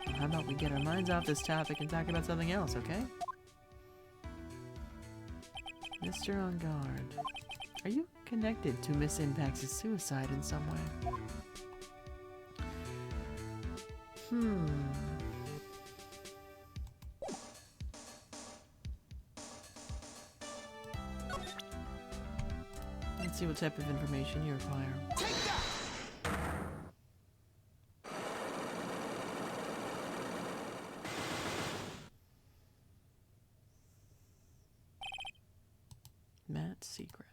Well, how about we get our minds off this topic and talk about something else, okay? Mr. On Guard. Are you connected to Miss Impact's suicide in some way? Let's see what type of information you require. Matt's secret.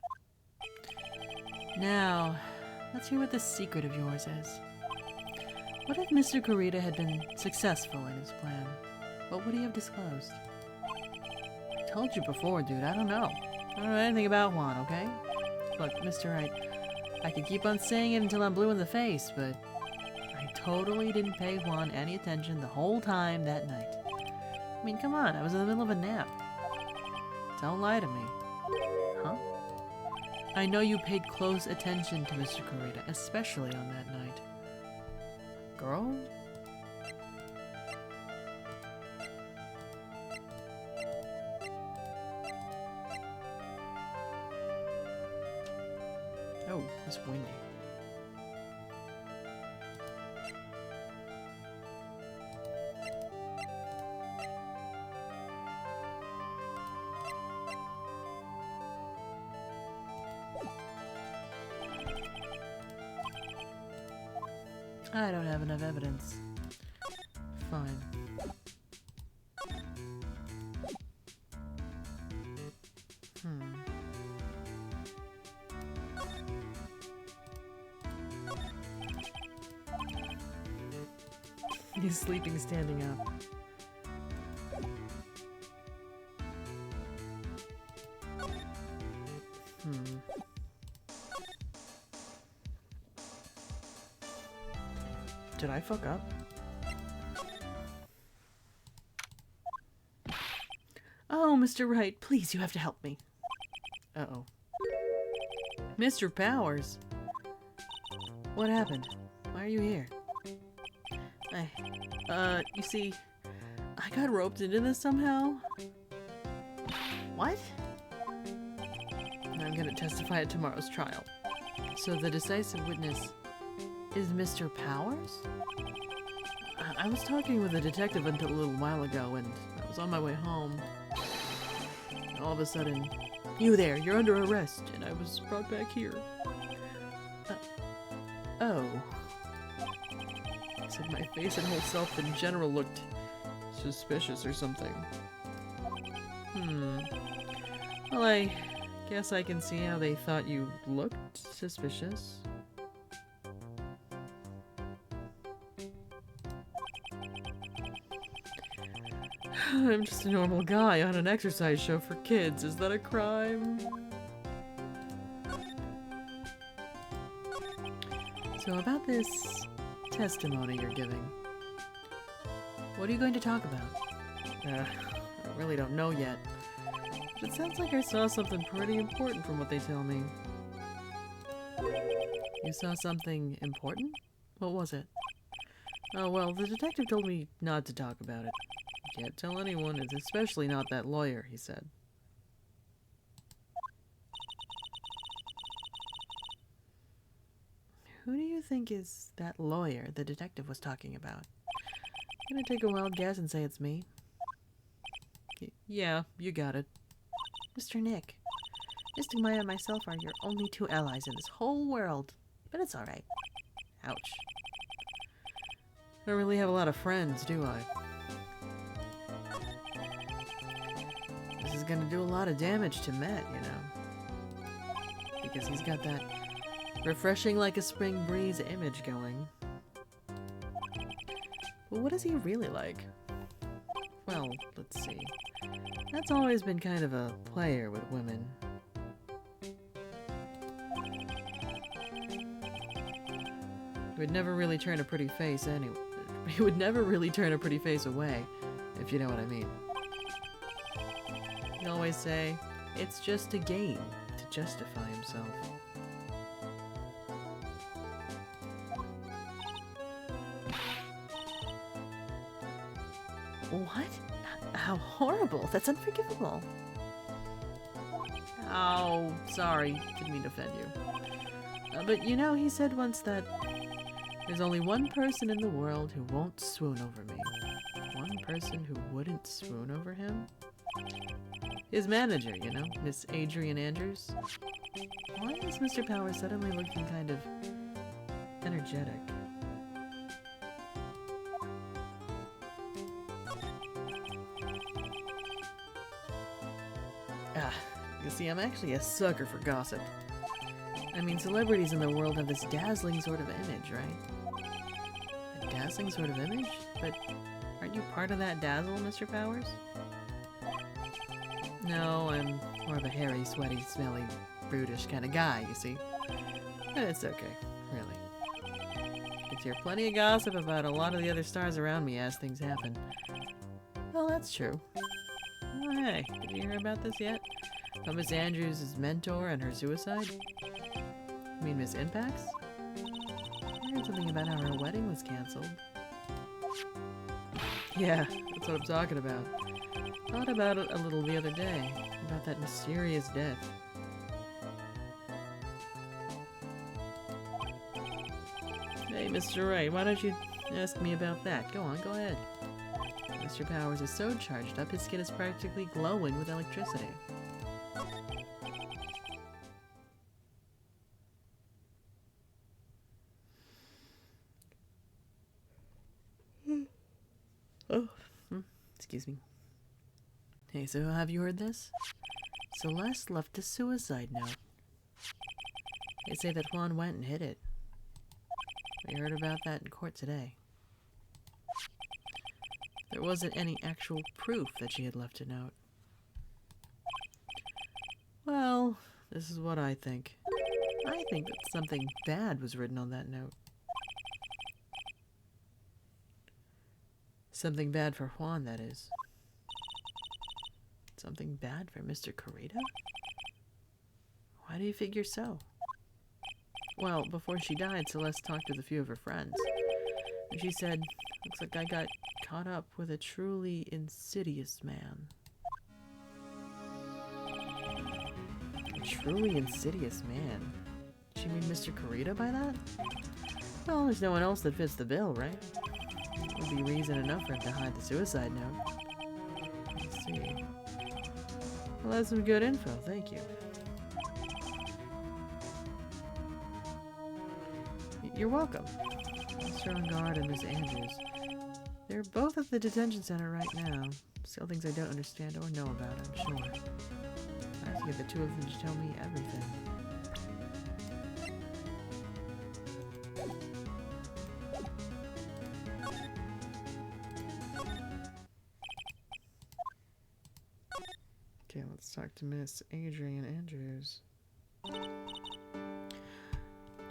Now, let's hear what this secret of yours is. What if Mr. Corrida had been successful in his plan? What would he have disclosed? I told you before, dude, I don't know. I don't know anything about Juan, okay? Look, Mr. Wright, I could keep on saying it until I'm blue in the face, but I I totally didn't pay Juan any attention the whole time that night. I mean, come on, I was in the middle of a nap. Don't lie to me. Huh? I know you paid close attention to Mr. Kurita, especially on that night. Girl? Oh, it's windy. I don't have enough evidence. Fine. He's sleeping standing up. Did I fuck up? Oh, Mr. Wright, please, you have to help me. Uh-oh. Mr. Powers! What happened? Why are you here? You see, I got roped into this somehow. What? I'm gonna testify at tomorrow's trial. So the decisive witness is Mr. Powers? I was talking with a detective until a little while ago, and I was on my way home. All of a sudden, you there, you're under arrest, and I was brought back here. Oh. I said my face and whole self in general looked suspicious or something. Well, I guess I can see how they thought you looked suspicious. I'm just a normal guy on an exercise show for kids. Is that a crime? So about this testimony you're giving, what are you going to talk about? I really don't know yet. But it sounds like I saw something pretty important from what they tell me. You saw something important? What was it? Oh, well, the detective told me not to talk about it. Can't tell anyone, and especially not that lawyer, he said. Who do you think is that lawyer the detective was talking about? I'm gonna take a wild guess and say it's me. Yeah, you got it. Mr. Nick, Mr. Maya and myself are your only two allies in this whole world. But it's alright. Ouch. I don't really have a lot of friends, do I? This is gonna do a lot of damage to Matt, you know. Because he's got that refreshing like a spring breeze image going. But what is he really like? Well, let's see. Matt's always been kind of a player with women. He would never really turn a pretty face anyway. He would never really turn a pretty face away, if you know what I mean. He'd always say, it's just a game to justify himself. What? How horrible. That's unforgivable. Oh, sorry. Didn't mean to offend you. But you know, he said once that there's only one person in the world who won't swoon over me. One person who wouldn't swoon over him? His manager, you know, Miss Adrian Andrews. Why is Mr. Powers suddenly looking kind of energetic? You see, I'm actually a sucker for gossip. I mean, celebrities in the world have this dazzling sort of image, right? A dazzling sort of image? But aren't you part of that dazzle, Mr. Powers? No, I'm more of a hairy, sweaty, smelly, brutish kind of guy, you see. And it's okay, really. hear plenty of gossip about a lot of the other stars around me as things happen. Well, that's true. Oh, hey, did you hear about this yet? About Miss Andrews' mentor and her suicide? You mean Miss Impax? I heard something about how her wedding was cancelled. Yeah, that's what I'm talking about. Thought about it a little the other day, about that mysterious death. Hey, Mr. Wright, why don't you ask me about that? Go on, go ahead. Mr. Powers is so charged up, his skin is practically glowing with electricity. Oh, excuse me. Hey, so have you heard this? Celeste left a suicide note. They say that Juan went and hid it. We heard about that in court today. There wasn't any actual proof that she had left a note. Well, this is what I think. I think that something bad was written on that note. Something bad for Juan, that is. Something bad for Mr. Kurita? Why do you figure so? Well, before she died, Celeste talked with a few of her friends. And she said, looks like I got caught up with a truly insidious man. A truly insidious man? Did she mean Mr. Kurita by that? Well, there's no one else that fits the bill, right? Would be reason enough for him to hide the suicide note. Let's see. Well, that's some good info, thank you. You're welcome. Mr. Ungard and Miss Andrews. They're both at the detention center right now. Still things I don't understand or know about, I'm sure. I have to get the two of them to tell me everything. Okay, let's talk to Miss Adrian Andrews.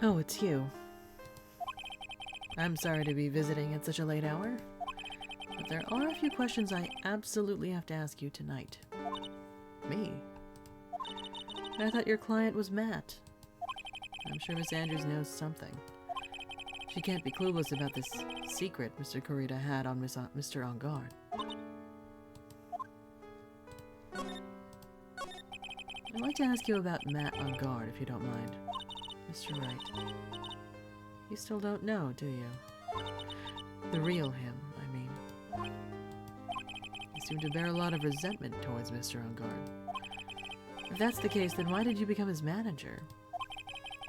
Oh, it's you. I'm sorry to be visiting at such a late hour, but there are a few questions I absolutely have to ask you tonight. Me? I thought your client was Matt. I'm sure Miss Andrews knows something. She can't be clueless about this secret Mr. Kurita had on Mr. Ungard. I'd like to ask you about Matt Ungard, if you don't mind. Mr. Wright. You still don't know, do you? The real him, I mean. You seem to bear a lot of resentment towards Mr. Ungard. If that's the case, then why did you become his manager?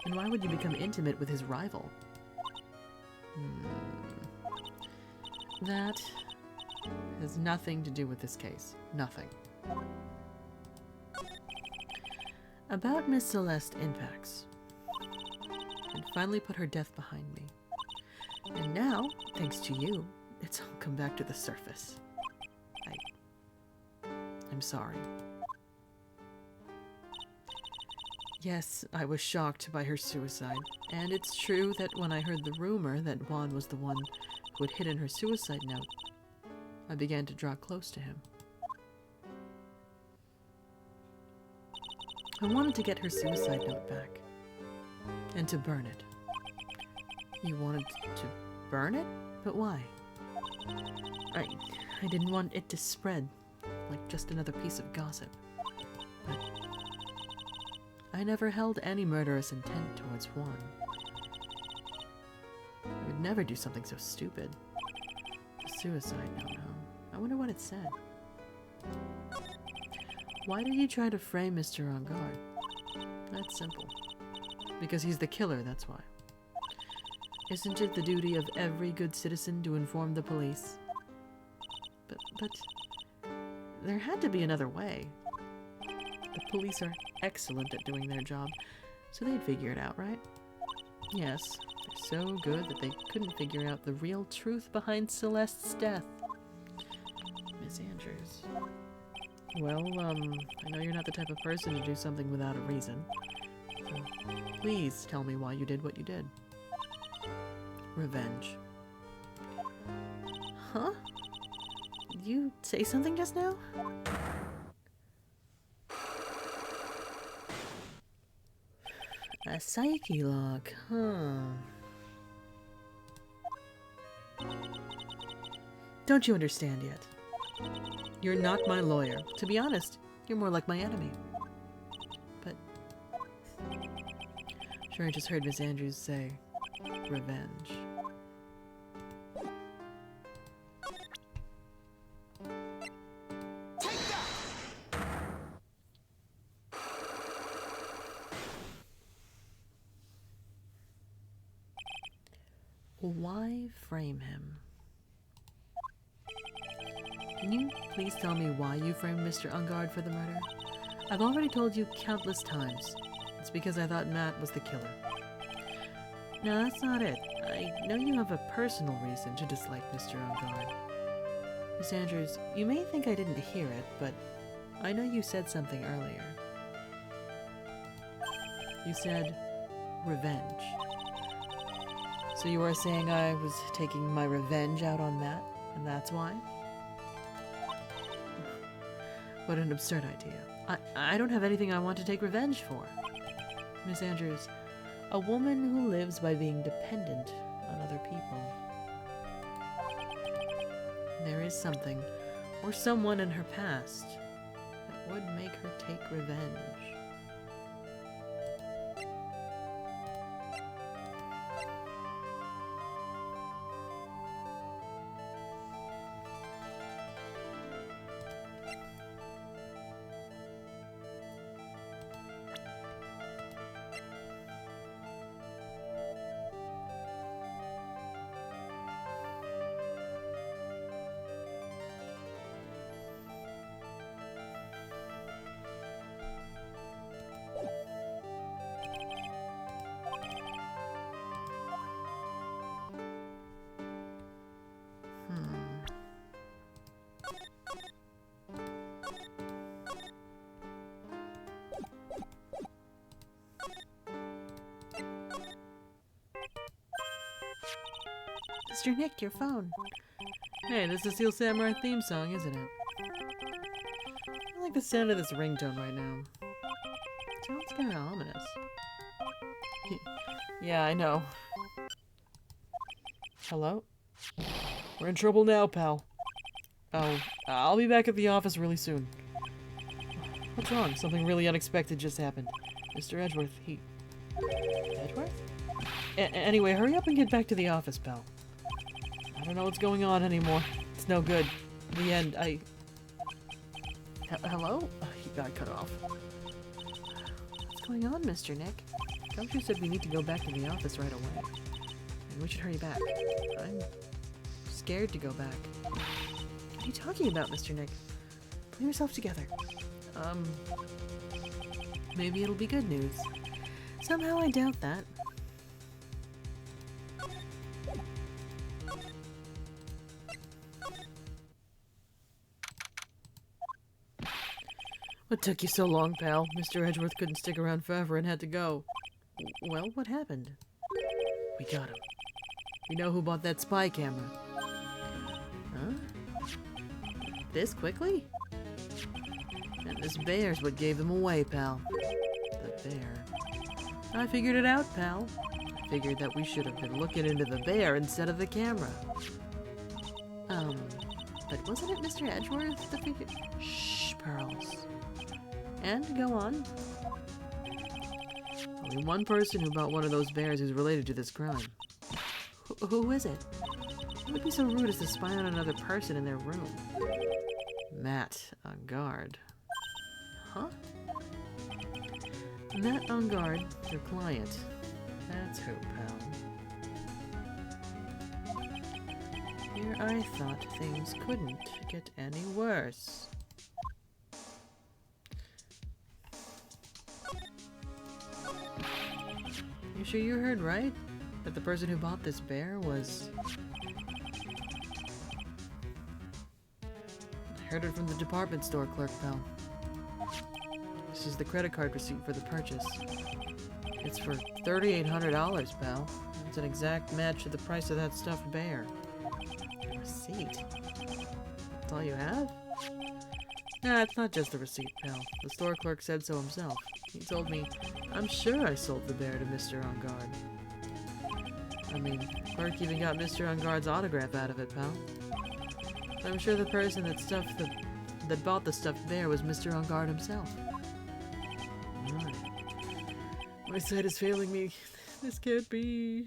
And why would you become intimate with his rival? That has nothing to do with this case. Nothing. About Miss Celeste Impax. And finally put her death behind me. And now, thanks to you, it's all come back to the surface. I'm sorry. Yes, I was shocked by her suicide, and it's true that when I heard the rumor that Juan was the one who had hidden her suicide note, I began to draw close to him. I wanted to get her suicide note back, and to burn it. You wanted to burn it? But why? I didn't want it to spread like just another piece of gossip. But I never held any murderous intent towards Juan. I would never do something so stupid. A suicide note, huh? I wonder what it said. Why did you try to frame Mr. Ungard? That's simple. Because he's the killer, that's why. Isn't it the duty of every good citizen to inform the police? But there had to be another way. The police are excellent at doing their job, so they'd figure it out, right? Yes, they're so good that they couldn't figure out the real truth behind Celeste's death. Miss Andrews. Well, I know you're not the type of person to do something without a reason. So please tell me why you did what you did. Revenge. Huh? Did you say something just now? A psyche log, huh? Don't you understand yet? You're not my lawyer. To be honest, you're more like my enemy. But... Sure, I just heard Miss Andrews say, revenge. Why frame him? Can you please tell me why you framed Mr. Ungard for the murder? I've already told you countless times. It's because I thought Matt was the killer. No, that's not it. I know you have a personal reason to dislike Mr. Ungard. Miss Andrews, you may think I didn't hear it, but I know you said something earlier. You said, revenge. So you are saying I was taking my revenge out on Matt, and that's why? What an absurd idea. I don't have anything I want to take revenge for. Miss Andrews, a woman who lives by being dependent on other people. There is something, or someone in her past, that would make her take revenge. Mr. Nick, your phone. Hey, this is the Steel Samurai theme song, isn't it? I like the sound of this ringtone right now. It sounds kind of ominous. Yeah, I know. Hello? We're in trouble now, pal. Oh, I'll be back at the office really soon. What's wrong? Something really unexpected just happened. Mr. Edgeworth, Edgeworth? Anyway, hurry up and get back to the office, pal. I don't know what's going on anymore. It's no good. In the end, Hello? Oh, he got cut off. What's going on, Mr. Nick? Doctor said we need to go back to the office right away. And we should hurry back. I'm scared to go back. What are you talking about, Mr. Nick? Pull yourself together. Maybe it'll be good news. Somehow I doubt that. What took you so long, pal? Mr. Edgeworth couldn't stick around forever and had to go. Well, what happened? We got him. We know who bought that spy camera. Huh? This quickly? And this bear's what gave them away, pal. The bear. I figured it out, pal. I figured that we should have been looking into the bear instead of the camera. But wasn't it Mr. Edgeworth that figured... Shh, Pearls. And go on. Only one person who bought one of those bears is related to this crime. Who is it? Who would be so rude as to spy on another person in their room? Matt on guard. Huh? Matt on guard, your client. That's who, pal. Here I thought things couldn't get any worse. You sure you heard right? That the person who bought this bear was... I heard it from the department store clerk, pal. This is the credit card receipt for the purchase. It's for $3,800, pal. It's an exact match to the price of that stuffed bear. A receipt? That's all you have? Nah, it's not just a receipt, pal. The store clerk said so himself. He told me, I'm sure I sold the bear to Mr. On Guard. I mean, the clerk even got Mr. On Guard's autograph out of it, pal. I'm sure the person that bought the stuffed bear was Mr. On Guard himself. Right. My sight is failing me. This can't be.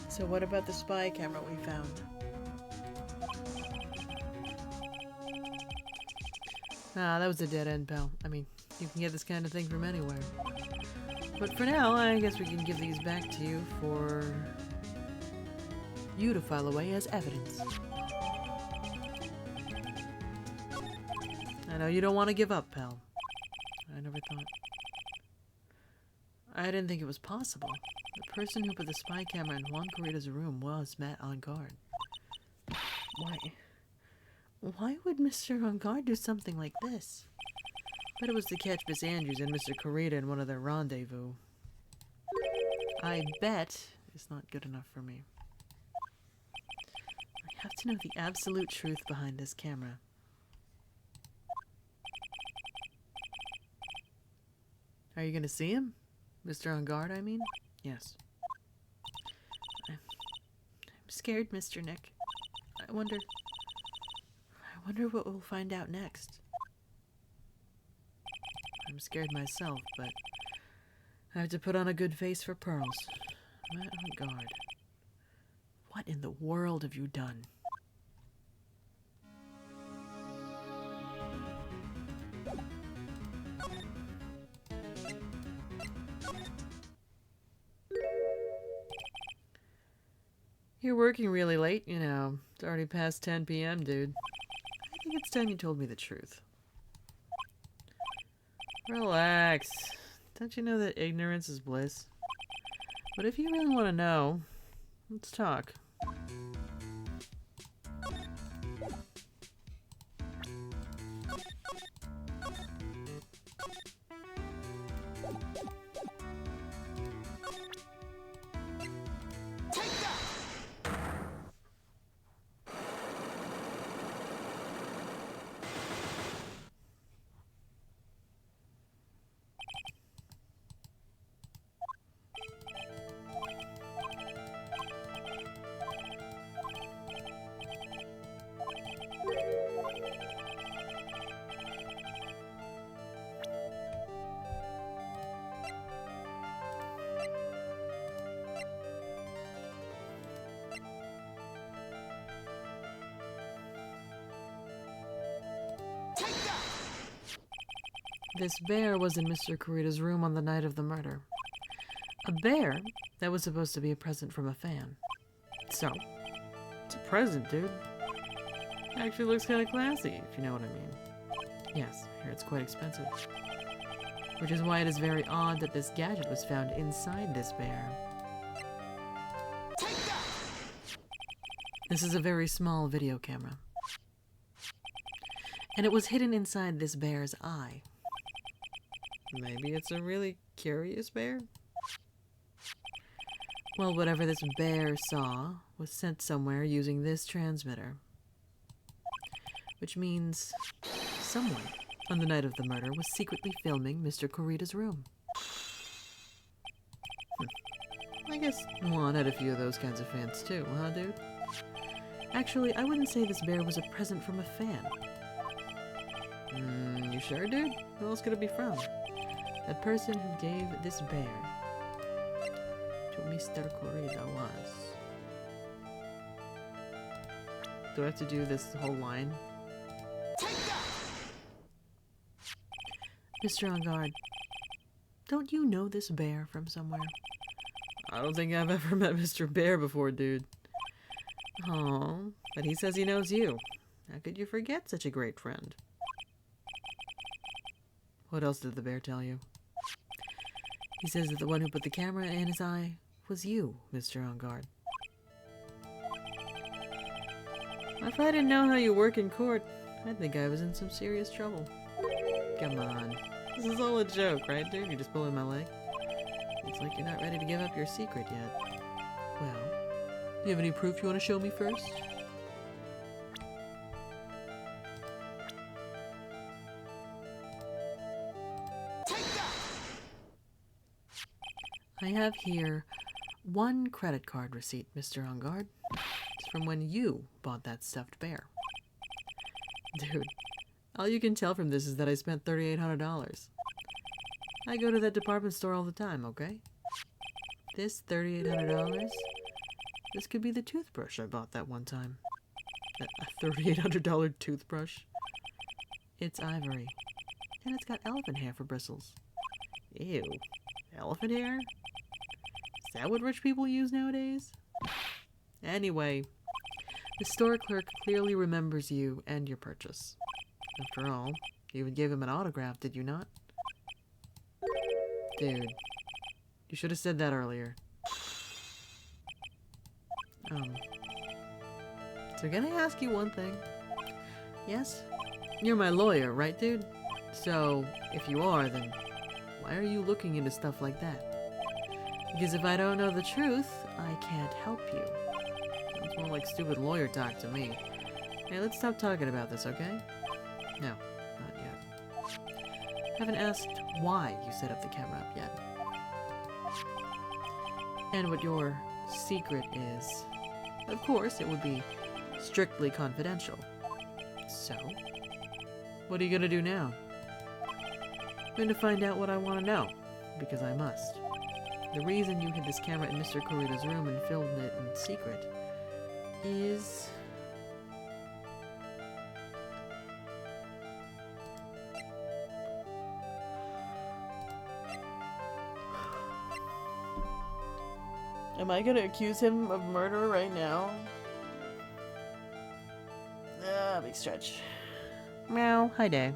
So what about the spy camera we found? Ah, that was a dead end, pal. I mean, you can get this kind of thing from anywhere. But for now, I guess we can give these back to you for you to file away as evidence. I know you don't want to give up, pal. I never thought. I didn't think it was possible. The person who put the spy camera in Juan Corrida's room was Matt On Guard. Why? Why would Mr. On Guard do something like this? But it was to catch Miss Andrews and Mr. Corrida in one of their rendezvous. I bet it's not good enough for me. I have to know the absolute truth behind this camera. Are you gonna see him? Mr. On Guard, I mean? Yes. I'm scared, Mr. Nick. I wonder what we'll find out next. I'm scared myself, but I have to put on a good face for pearls. Matt On Guard. What in the world have you done? You're working really late, you know. It's already past 10 p.m., dude. I think it's time you told me the truth. Relax. Don't you know that ignorance is bliss? But if you really want to know, let's talk. This bear was in Mr. Corrida's room on the night of the murder. A bear that was supposed to be a present from a fan. So, it's a present, dude. Actually looks kind of classy, if you know what I mean. Yes, I hear it's quite expensive. Which is why it is very odd that this gadget was found inside this bear. This is a very small video camera. And it was hidden inside this bear's eye. Maybe it's a really curious bear? Well, whatever this bear saw was sent somewhere using this transmitter. Which means someone, on the night of the murder, was secretly filming Mr. Corrida's room. I guess Juan had a few of those kinds of fans too, huh, dude? Actually, I wouldn't say this bear was a present from a fan. You sure, dude? Who else could it be from? The person who gave this bear to Mr. Corrida was... Do I have to do this whole line? Mr. On Guard, don't you know this bear from somewhere? I don't think I've ever met Mr. Bear before, dude. Oh, but he says he knows you. How could you forget such a great friend? What else did the bear tell you? He says that the one who put the camera in his eye was you, Mr. On Guard. If I didn't know how you work in court, I'd think I was in some serious trouble. Come on. This is all a joke, right, dude? You're just pulling my leg? Looks like you're not ready to give up your secret yet. Well, do you have any proof you want to show me first? I have here one credit card receipt, Mr. On Guard. It's from when you bought that stuffed bear. Dude, all you can tell from this is that I spent $3,800. I go to that department store all the time, okay? This $3,800, this could be the toothbrush I bought that one time. A $3,800 toothbrush. It's ivory, and it's got elephant hair for bristles. Ew, elephant hair? Is that what rich people use nowadays? Anyway, the store clerk clearly remembers you and your purchase. After all, you even gave him an autograph, did you not? Dude, you should have said that earlier. So can I ask you one thing? Yes? You're my lawyer, right, dude? So, if you are, then why are you looking into stuff like that? Because if I don't know the truth, I can't help you. Sounds more like stupid lawyer talk to me. Hey, let's stop talking about this, okay? No, not yet. Haven't asked why you set up the camera up yet. And what your secret is. Of course, it would be strictly confidential. So, what are you gonna do now? I'm going to find out what I want to know, because I must. The reason you hid this camera in Mr. Kurita's room and filmed it in secret is... Am I gonna accuse him of murder right now? Big stretch. Meow. Hi, Day.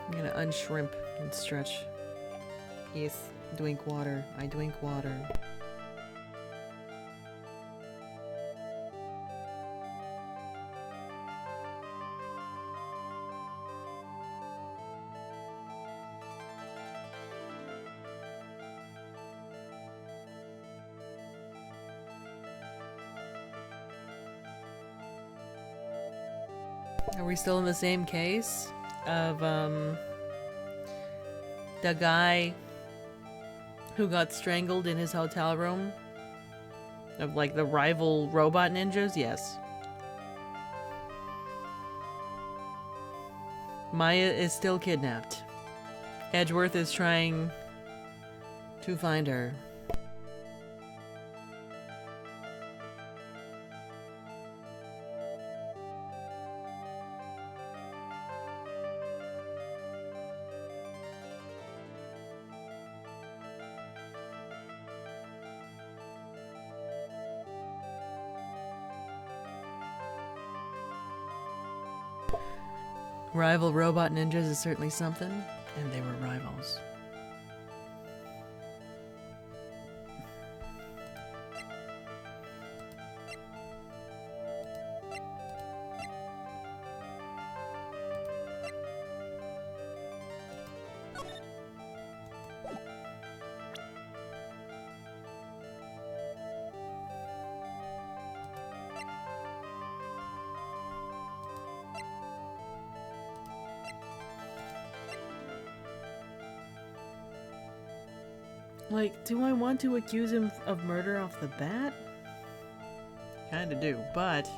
I'm gonna unshrimp and stretch. Yes, drink water. I drink water. Are we still in the same case of the guy who got strangled in his hotel room? Of like the rival robot ninjas? Yes. Maya is still kidnapped. Edgeworth is trying to find her. Rival robot ninjas is certainly something, and they were rivals. Like, do I want to accuse him of murder off the bat? Kinda do, but...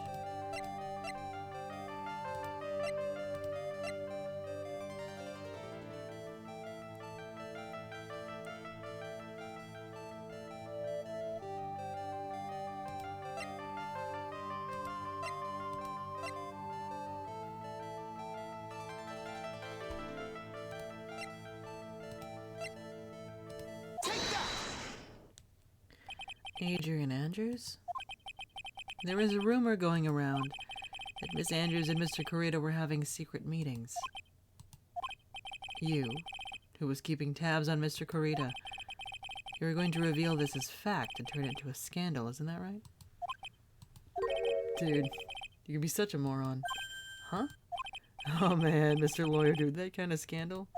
Adrian Andrews? There is a rumor going around that Miss Andrews and Mr. Corito were having secret meetings. You, who was keeping tabs on Mr. Corito, you're going to reveal this as fact and turn it into a scandal, isn't that right? Dude, you can be such a moron. Huh? Oh man, Mr. Lawyer Dude, that kind of scandal?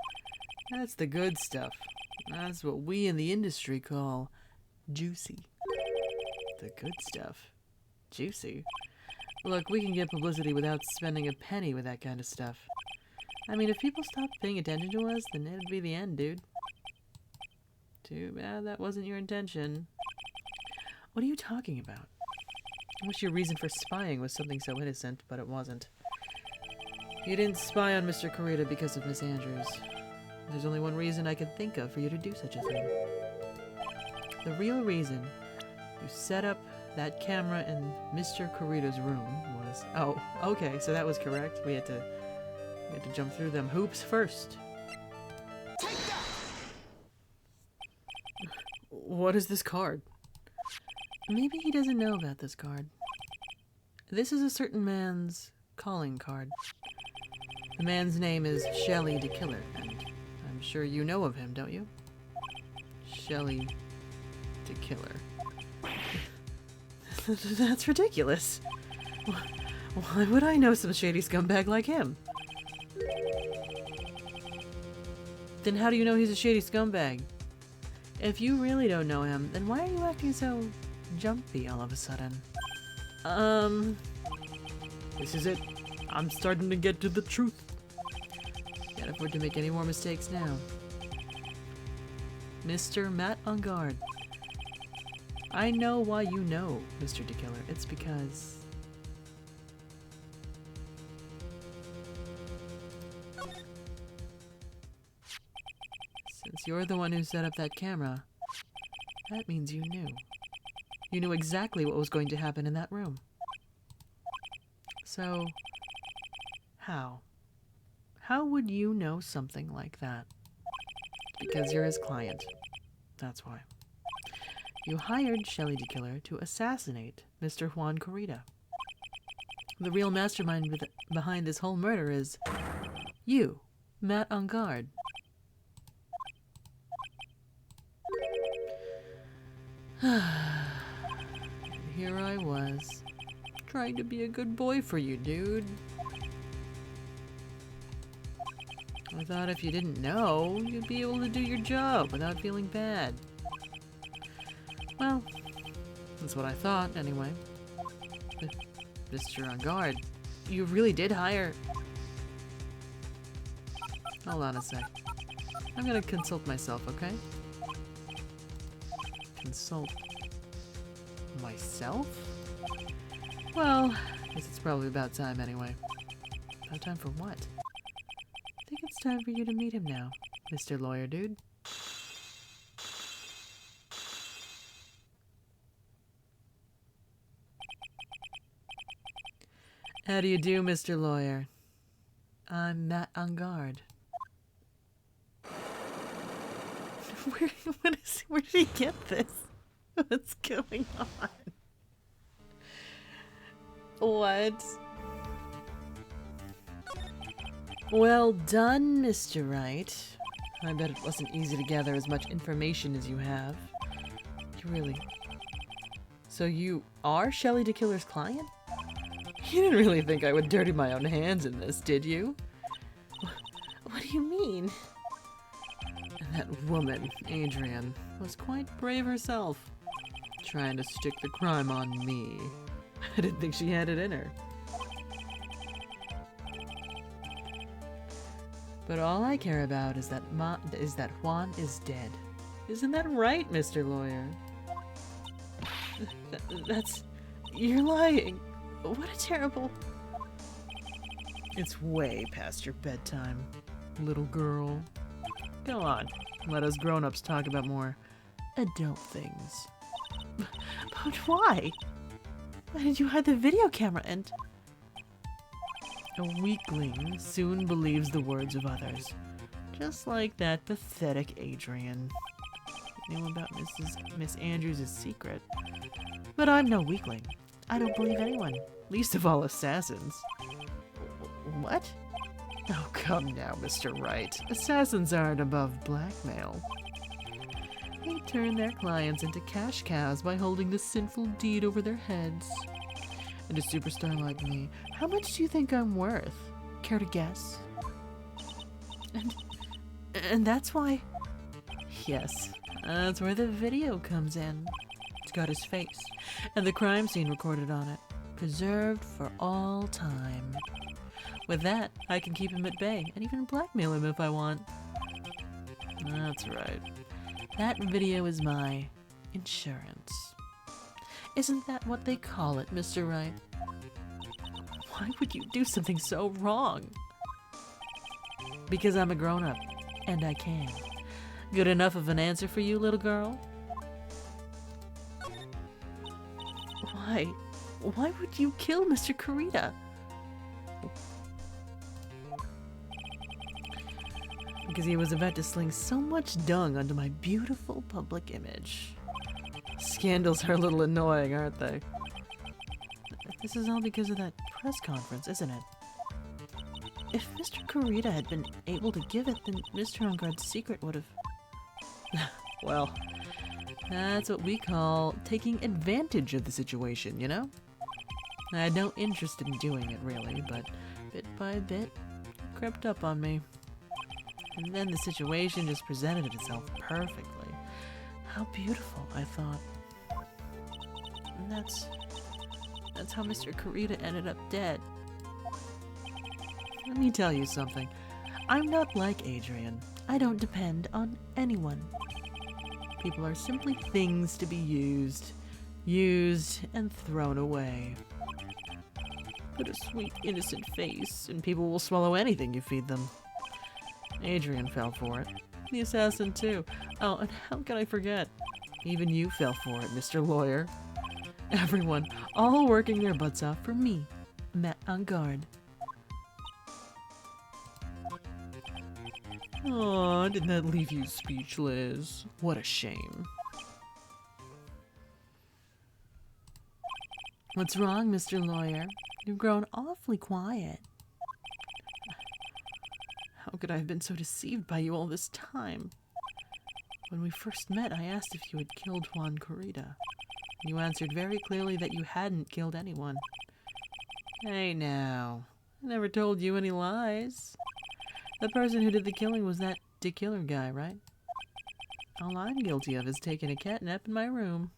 That's the good stuff. That's what we in the industry call juicy. The good stuff. Juicy? Look, we can get publicity without spending a penny with that kind of stuff. I mean, if people stopped paying attention to us, then it'd be the end, dude. Too bad that wasn't your intention. What are you talking about? I wish your reason for spying was something so innocent, but it wasn't. You didn't spy on Mr. Corito because of Miss Andrews. There's only one reason I could think of for you to do such a thing. The real reason you set up that camera in Mr. Corito's room was... Oh, okay, so that was correct. We had to jump through them hoops first. Take that! What is this card? Maybe he doesn't know about this card. This is a certain man's calling card. The man's name is Shelly the Killer, and I'm sure you know of him, don't you? Shelly the Killer. That's ridiculous. Why would I know some shady scumbag like him? Then how do you know he's a shady scumbag? If you really don't know him, then why are you acting so jumpy all of a sudden? This is it. I'm starting to get to the truth. Can't afford to make any more mistakes now. Mr. Matt on guard. I know why you know, Mr. DeKiller. It's because... since you're the one who set up that camera, that means you knew. You knew exactly what was going to happen in that room. So, how? How would you know something like that? Because you're his client. That's why. You hired Shelly DeKiller to assassinate Mr. Juan Corrida. The real mastermind behind this whole murder is you, Matt on guard. And here I was, trying to be a good boy for you, dude. I thought if you didn't know, you'd be able to do your job without feeling bad. Well, that's what I thought, anyway. Mr. On guard, you really did hire... Hold on a sec. I'm gonna consult myself, okay? Consult... myself? Well, I guess it's probably about time anyway. About time for what? I think it's time for you to meet him now, Mr. Lawyer Dude. How do you do, Mr. Lawyer? I'm Matt on guard. Where did he get this? What's going on? What? Well done, Mr. Wright. I bet it wasn't easy to gather as much information as you have. You really... So you are Shelly DeKiller's client? You didn't really think I would dirty my own hands in this, did you? What do you mean? And that woman, Adrian, was quite brave herself, trying to stick the crime on me. I didn't think she had it in her. But all I care about is that Juan is dead. Isn't that right, Mr. Lawyer? That's... You're lying. What a terrible... It's way past your bedtime, little girl. Go on, let us grown-ups talk about more adult things. But why? Why did you hide the video camera and... A weakling soon believes the words of others. Just like that pathetic Adrian. He knew about Miss Andrews' secret. But I'm no weakling. I don't believe anyone. Least of all assassins. What? Oh, come now, Mr. Wright. Assassins aren't above blackmail. They turn their clients into cash cows by holding the sinful deed over their heads. And a superstar like me, how much do you think I'm worth? Care to guess? And that's why... Yes, that's where the video comes in. It's got his face, and the crime scene recorded on it. Preserved for all time. With that, I can keep him at bay, and even blackmail him if I want. That's right. That video is my insurance. Isn't that what they call it, Mr. Wright? Why would you do something so wrong? Because I'm a grown-up, and I can. Good enough of an answer for you, little girl? Why? Why would you kill Mr. Kurita? Because he was about to sling so much dung onto my beautiful public image. Scandals are a little annoying, aren't they? This is all because of that press conference, isn't it? If Mr. Kurita had been able to give it, then Mr. Engarde's secret would have... Well, that's what we call taking advantage of the situation, you know? I had no interest in doing it, really, but bit by bit, it crept up on me. And then the situation just presented itself perfectly. How beautiful, I thought. And that's how Mr. Kurita ended up dead. Let me tell you something. I'm not like Adrian. I don't depend on anyone. People are simply things to be used and thrown away. Put a sweet, innocent face, and people will swallow anything you feed them. Adrian fell for it. The assassin, too. Oh, and how could I forget? Even you fell for it, Mr. Lawyer. Everyone, all working their butts off for me, Matt Engarde. Aw, didn't that leave you speechless? What a shame. What's wrong, Mr. Lawyer? You've grown awfully quiet. How could I have been so deceived by you all this time? When we first met, I asked if you had killed Juan Kurita. You answered very clearly that you hadn't killed anyone. Hey now, I never told you any lies. The person who did the killing was that killer guy, right? All I'm guilty of is taking a catnap in my room.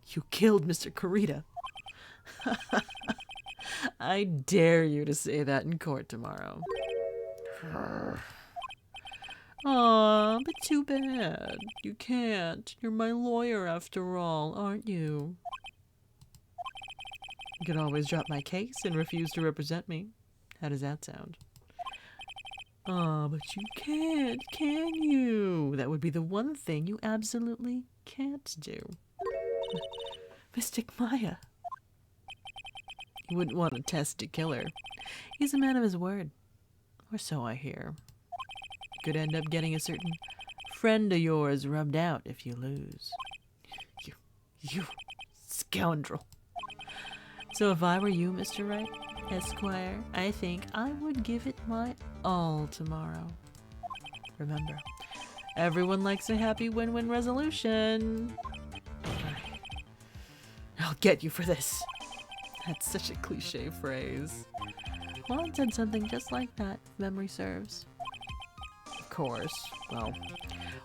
You killed Mr. Kurita. I dare you to say that in court tomorrow. Aw, but too bad. You can't. You're my lawyer after all, aren't you? You could always drop my case and refuse to represent me. How does that sound? Aw, but you can't, can you? That would be the one thing you absolutely can't do. Mystic Maya. You wouldn't want to test a killer. He's a man of his word. Or so I hear. You could end up getting a certain friend of yours rubbed out if you lose. You scoundrel. So if I were you, Mr. Wright, Esquire, I think I would give it my all tomorrow. Remember, everyone likes a happy win-win resolution. I'll get you for this. That's such a cliche phrase. Juan said something just like that, if memory serves. Of course. Well,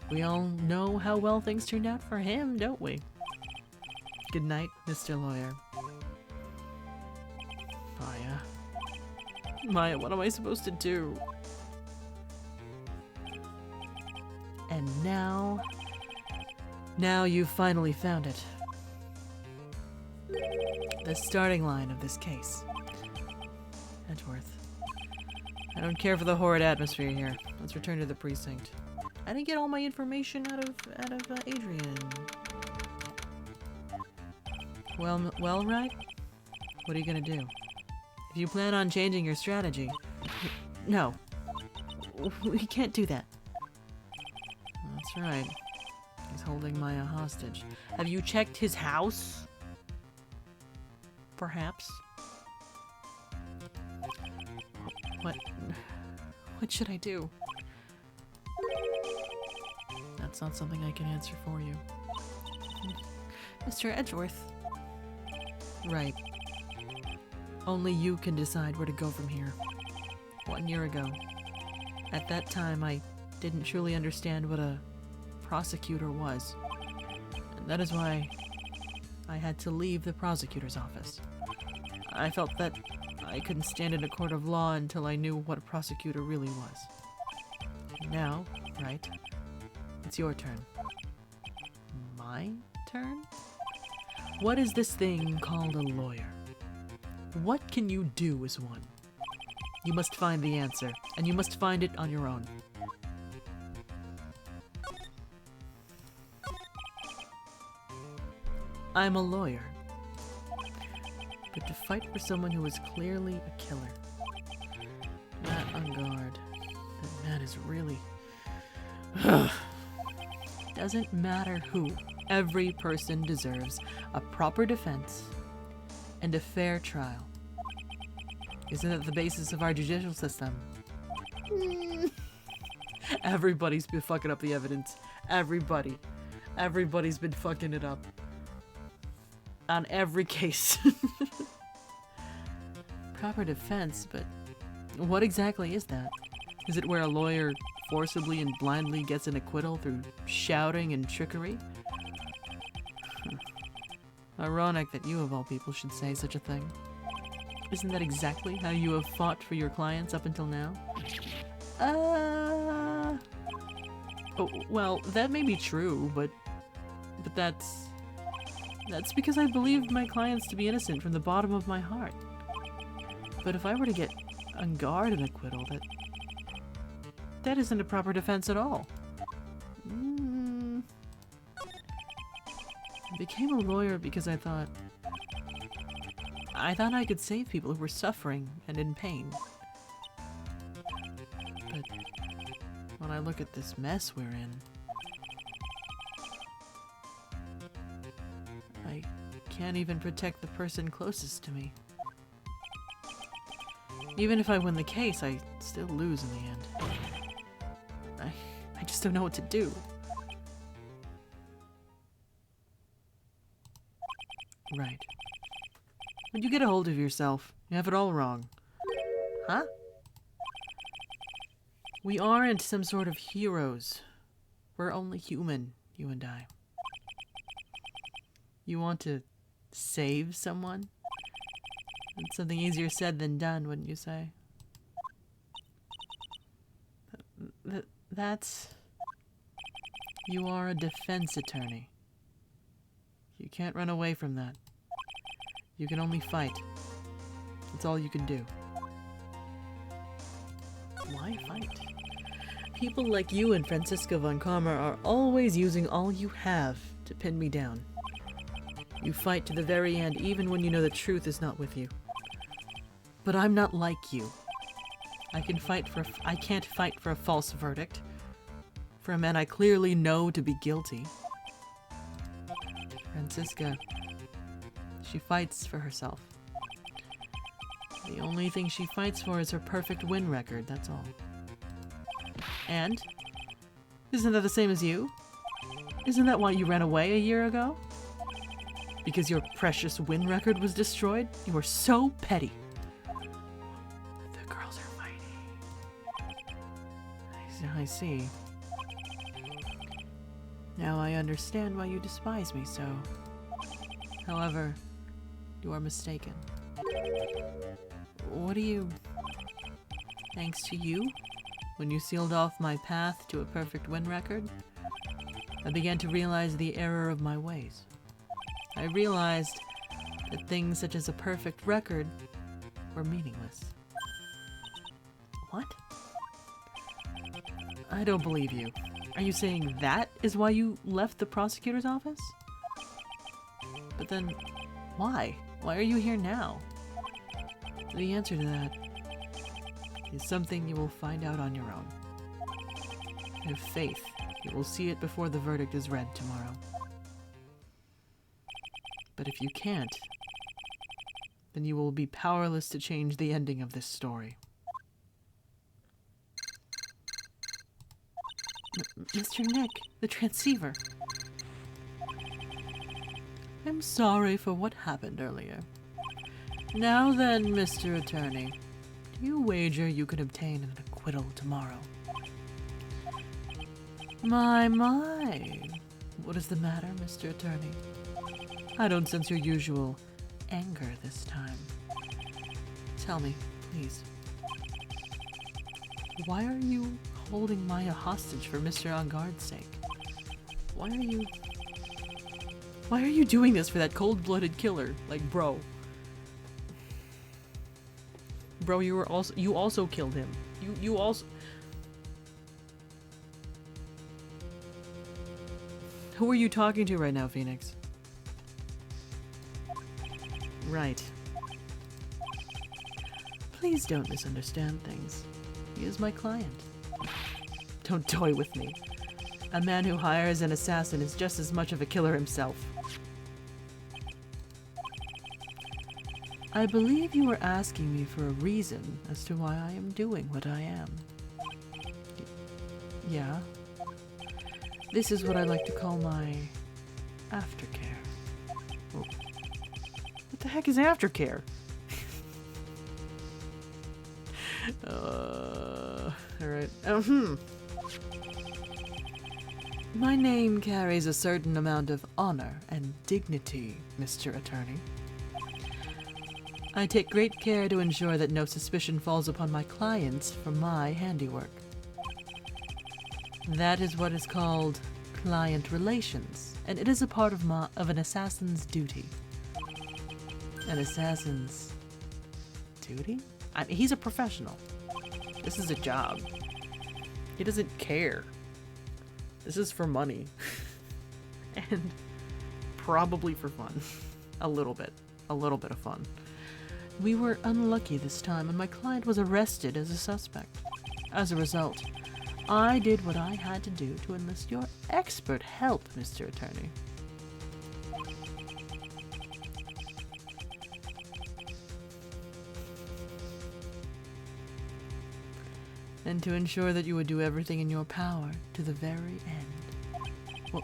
we all know how well things turned out for him, don't we? Good night, Mr. Lawyer. Maya, what am I supposed to do? And now you've finally found it. The starting line of this case. Edgeworth. I don't care for the horrid atmosphere here. Let's return to the precinct. I didn't get all my information out of Adrian. Well, Wright? What are you gonna do? If you plan on changing your strategy... No. We can't do that. That's right. He's holding Maya hostage. Have you checked his house? Perhaps? What should I do? That's not something I can answer for you. Mr. Edgeworth. Right. Only you can decide where to go from here. 1 year ago. At that time, I didn't truly understand what a prosecutor was. And that is why I had to leave the prosecutor's office. I felt that I couldn't stand in a court of law until I knew what a prosecutor really was. Now, right? It's your turn. My turn? What is this thing called a lawyer? What can you do as one? You must find the answer, and you must find it on your own. I'm a lawyer. But to fight for someone who is clearly a killer. Not on guard. That man is really... Doesn't matter who. Every person deserves a proper defense and a fair trial. Isn't that the basis of our judicial system? Everybody's been fucking up the evidence. Everybody. Everybody's been fucking it up. On every case. Proper defense, but what exactly is that? Is it where a lawyer forcibly and blindly gets an acquittal through shouting and trickery? Ironic that you of all people should say such a thing. Isn't that exactly how you have fought for your clients up until now? Oh, well, that may be true, but that's because I believe my clients to be innocent from the bottom of my heart. But if I were to get on guard an acquittal, that isn't a proper defense at all. I became a lawyer because I thought I could save people who were suffering and in pain. But when I look at this mess we're in, I can't even protect the person closest to me. Even if I win the case, I still lose in the end. I just don't know what to do. Right. But you get a hold of yourself. You have it all wrong. Huh? We aren't some sort of heroes. We're only human, you and I. You want to save someone? It's something easier said than done, wouldn't you say? That's... You are a defense attorney. You can't run away from that. You can only fight. That's all you can do. Why fight? People like you and Francisca von Karma are always using all you have to pin me down. You fight to the very end, even when you know the truth is not with you. But I'm not like you. I can't fight for a false verdict. For a man I clearly know to be guilty. Francisca, she fights for herself. The only thing she fights for is her perfect win record, that's all. And? Isn't that the same as you? Isn't that why you ran away a year ago? Because your precious win record was destroyed? You were so petty. The girls are fighting. I see. Now I understand why you despise me so. However, you are mistaken. What do you... Thanks to you, when you sealed off my path to a perfect win record, I began to realize the error of my ways. I realized that things such as a perfect record were meaningless. What? I don't believe you. Are you saying that is why you left the prosecutor's office? But then, why? Why are you here now? The answer to that is something you will find out on your own. Have faith You will see it before the verdict is read tomorrow. But if you can't, then you will be powerless to change the ending of this story. Mr. Nick, the transceiver. I'm sorry for what happened earlier. Now then, Mr. Attorney, do you wager you can obtain an acquittal tomorrow? My. What is the matter, Mr. Attorney? I don't sense your usual anger this time. Tell me, please. Why are you holding Maya hostage for Mr. Engarde's sake? Why are you doing this for that cold-blooded killer? Like, bro. Bro, you also killed him. You also... Who are you talking to right now, Phoenix? Right. Please don't misunderstand things. He is my client. Don't toy with me. A man who hires an assassin is just as much of a killer himself. I believe you were asking me for a reason as to why I am doing what I am. Yeah. This is what I like to call my aftercare. Oh. What the heck is aftercare? Alright. My name carries a certain amount of honor and dignity, Mr. Attorney. I take great care to ensure that no suspicion falls upon my clients for my handiwork. That is what is called client relations, and it is a part of an assassin's duty. An assassin's duty? I mean, he's a professional. This is a job. He doesn't care. This is for money. And probably for fun. A little bit of fun. We were unlucky this time, and my client was arrested as a suspect. As a result, I did what I had to do to enlist your expert help, Mr. Attorney. And to ensure that you would do everything in your power to the very end.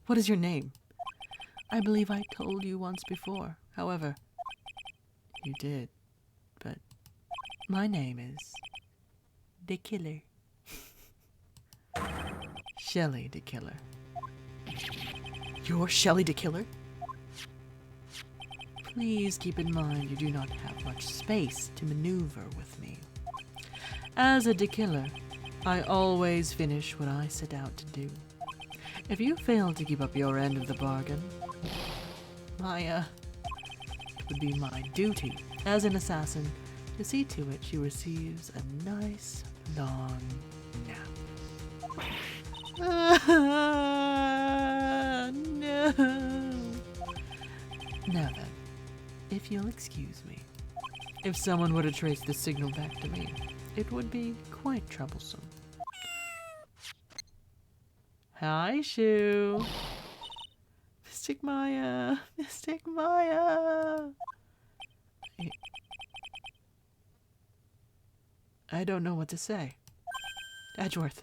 What is your name? I believe I told you once before. However, you did, but my name is the Killer. Shelly the Killer. You're Shelly the Killer? Please keep in mind you do not have much space to maneuver with me. As a Killer, I always finish what I set out to do. If you fail to keep up your end of the bargain, it would be my duty as an assassin to see to it she receives a nice long nap. No. Now then, if you'll excuse me, if someone were to trace the signal back to me, it would be quite troublesome. Hi, Shu. Mystic Maya. Mystic Maya. I don't know what to say. Edgeworth.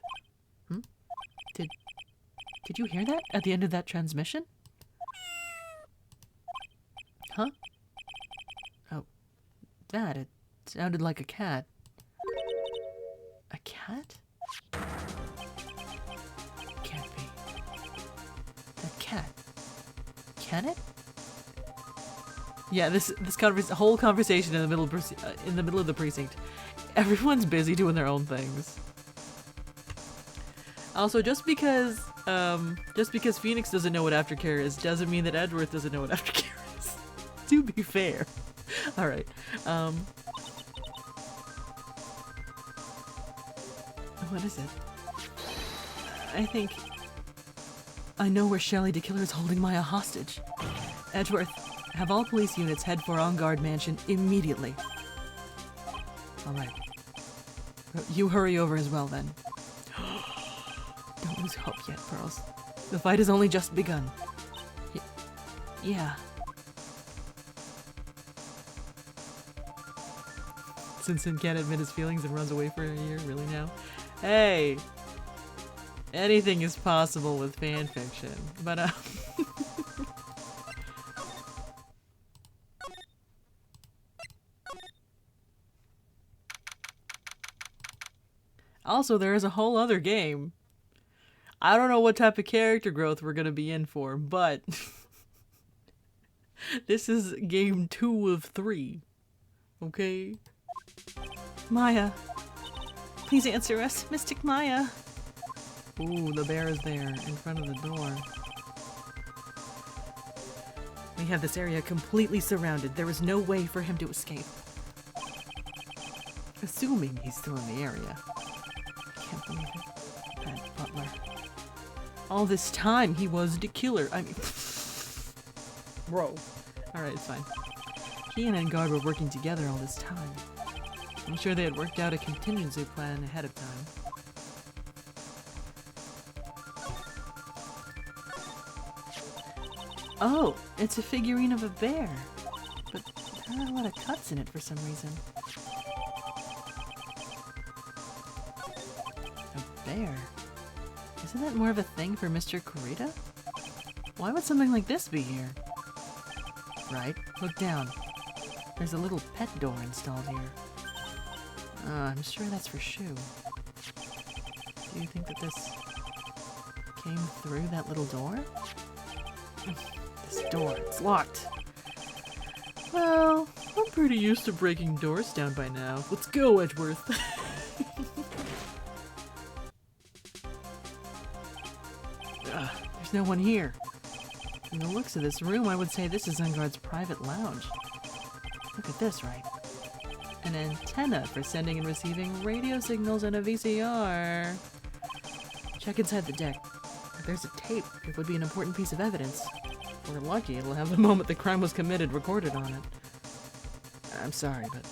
Did you hear that at the end of that transmission? Huh? Oh, it sounded like a cat. A cat? Can't be. A cat. Can it? Yeah, this whole conversation in the middle of the precinct. Everyone's busy doing their own things. Also, just because Phoenix doesn't know what aftercare is, doesn't mean that Edgeworth doesn't know what aftercare is. To be fair. Alright. What is it? I think I know where Shelly the Killer is holding Maya hostage. Edgeworth, have all police units head for Engarde Mansion immediately. Alright. You hurry over as well, then. Don't lose hope yet, Pearls. The fight has only just begun. Yeah. Sinsin can't admit his feelings and runs away for a year? Really now? Hey! Anything is possible with fanfiction. But, also, there is a whole other game. I don't know what type of character growth we're gonna be in for, but this is game 2 of 3. Okay? Maya, please answer us, Mystic Maya. Ooh, the bear is there in front of the door. We have this area completely surrounded. There is no way for him to escape. Assuming he's still in the area. Can't believe it. That butler. All this time he was the killer. I mean, bro. Alright, it's fine. He and Engard were working together all this time. I'm sure they had worked out a contingency plan ahead of time. Oh, it's a figurine of a bear. But there are a lot of cuts in it for some reason. A bear? Isn't that more of a thing for Mr. Kurita? Why would something like this be here? Right, look down. There's a little pet door installed here. I'm sure that's for Shu. Do you think that this came through that little door? This door, it's locked. Well, I'm pretty used to breaking doors down by now. Let's go, Edgeworth. There's no one here. From the looks of this room, I would say this is Engard's private lounge. Look at this, right? An antenna for sending and receiving radio signals and a VCR. Check inside the deck. If there's a tape, it would be an important piece of evidence. If we're lucky, it'll have the moment the crime was committed recorded on it. I'm sorry, but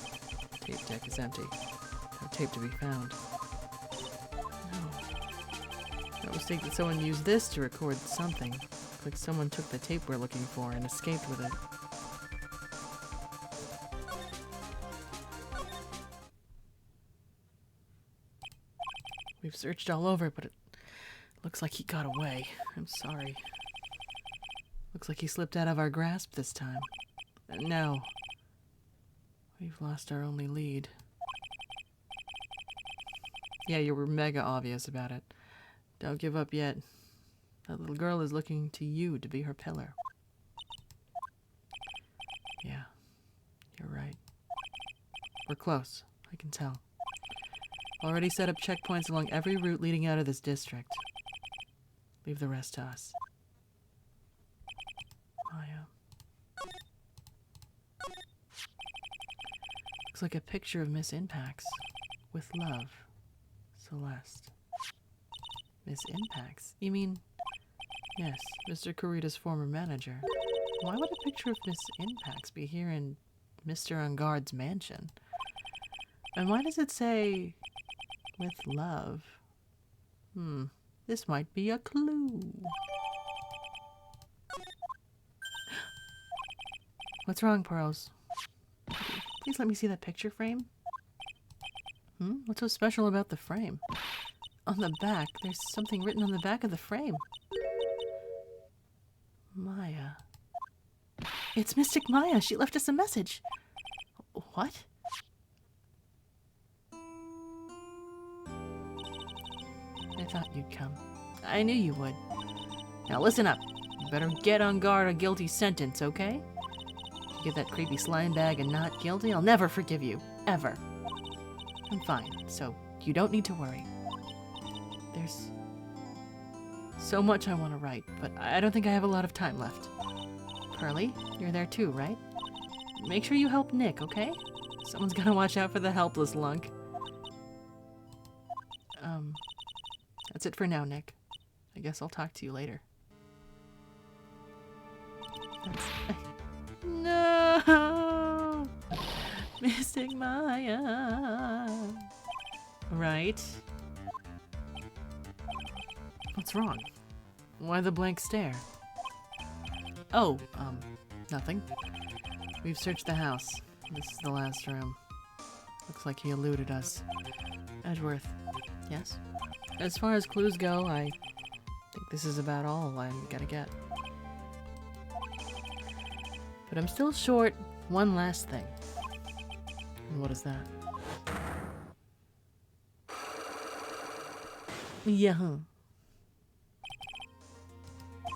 the tape deck is empty. No tape to be found. No. No mistake that someone used this to record something. Looks like someone took the tape we're looking for and escaped with it. We've searched all over, but it looks like he got away. I'm sorry. Looks like he slipped out of our grasp this time. No. We've lost our only lead. Yeah, you were mega obvious about it. Don't give up yet. That little girl is looking to you to be her pillar. Yeah, you're right. We're close, I can tell. Already set up checkpoints along every route leading out of this district. Leave the rest to us. Maya. Looks like a picture of Miss Impax. With love, Celeste. Miss Impax? You mean... Yes, Mr. Kurita's former manager. Why would a picture of Miss Impax be here in Mr. Engard's mansion? And why does it say... with love? This might be a clue. What's wrong, Pearls? Please let me see that picture frame. What's so special about the frame? On the back, there's something written on the back of the frame. Maya. It's Mystic Maya. She left us a message. What? I thought you'd come. I knew you would. Now listen up. You better get on guard a guilty sentence, okay? If you get that creepy slime bag and not guilty, I'll never forgive you. Ever. I'm fine, so you don't need to worry. There's so much I want to write, but I don't think I have a lot of time left. Pearly, you're there too, right? Make sure you help Nick, okay? Someone's gotta watch out for the helpless lunk. That's it for now, Nick. I guess I'll talk to you later. No! Mystic Maya! Right? What's wrong? Why the blank stare? Oh, nothing. We've searched the house. This is the last room. Looks like he eluded us. Edgeworth. Yes? As far as clues go, I think this is about all I'm gonna get. But I'm still short one last thing. And what is that? Yeah.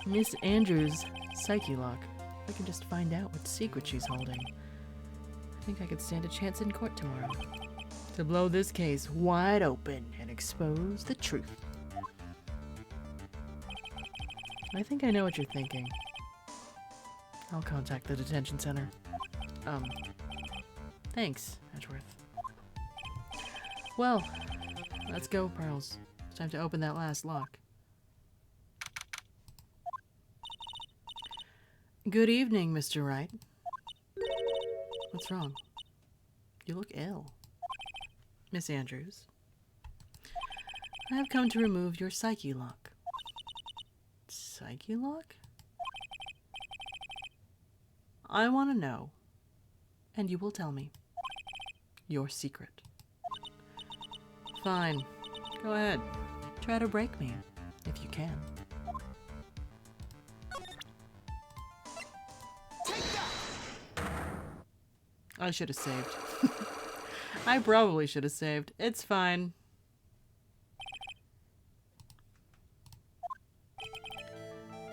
Miss Andrews' psyche lock. If I can just find out what secret she's holding, I think I could stand a chance in court tomorrow to blow this case wide open and expose the truth. I think I know what you're thinking. I'll contact the detention center. Thanks, Edgeworth. Well, let's go, Pearls. It's time to open that last lock. Good evening, Mr. Wright. What's wrong? You look ill. Miss Andrews, I have come to remove your psyche lock. Psyche lock? I want to know, and you will tell me your secret. Fine. Go ahead. Try to break me, if you can. I should have saved. I probably should have saved. It's fine.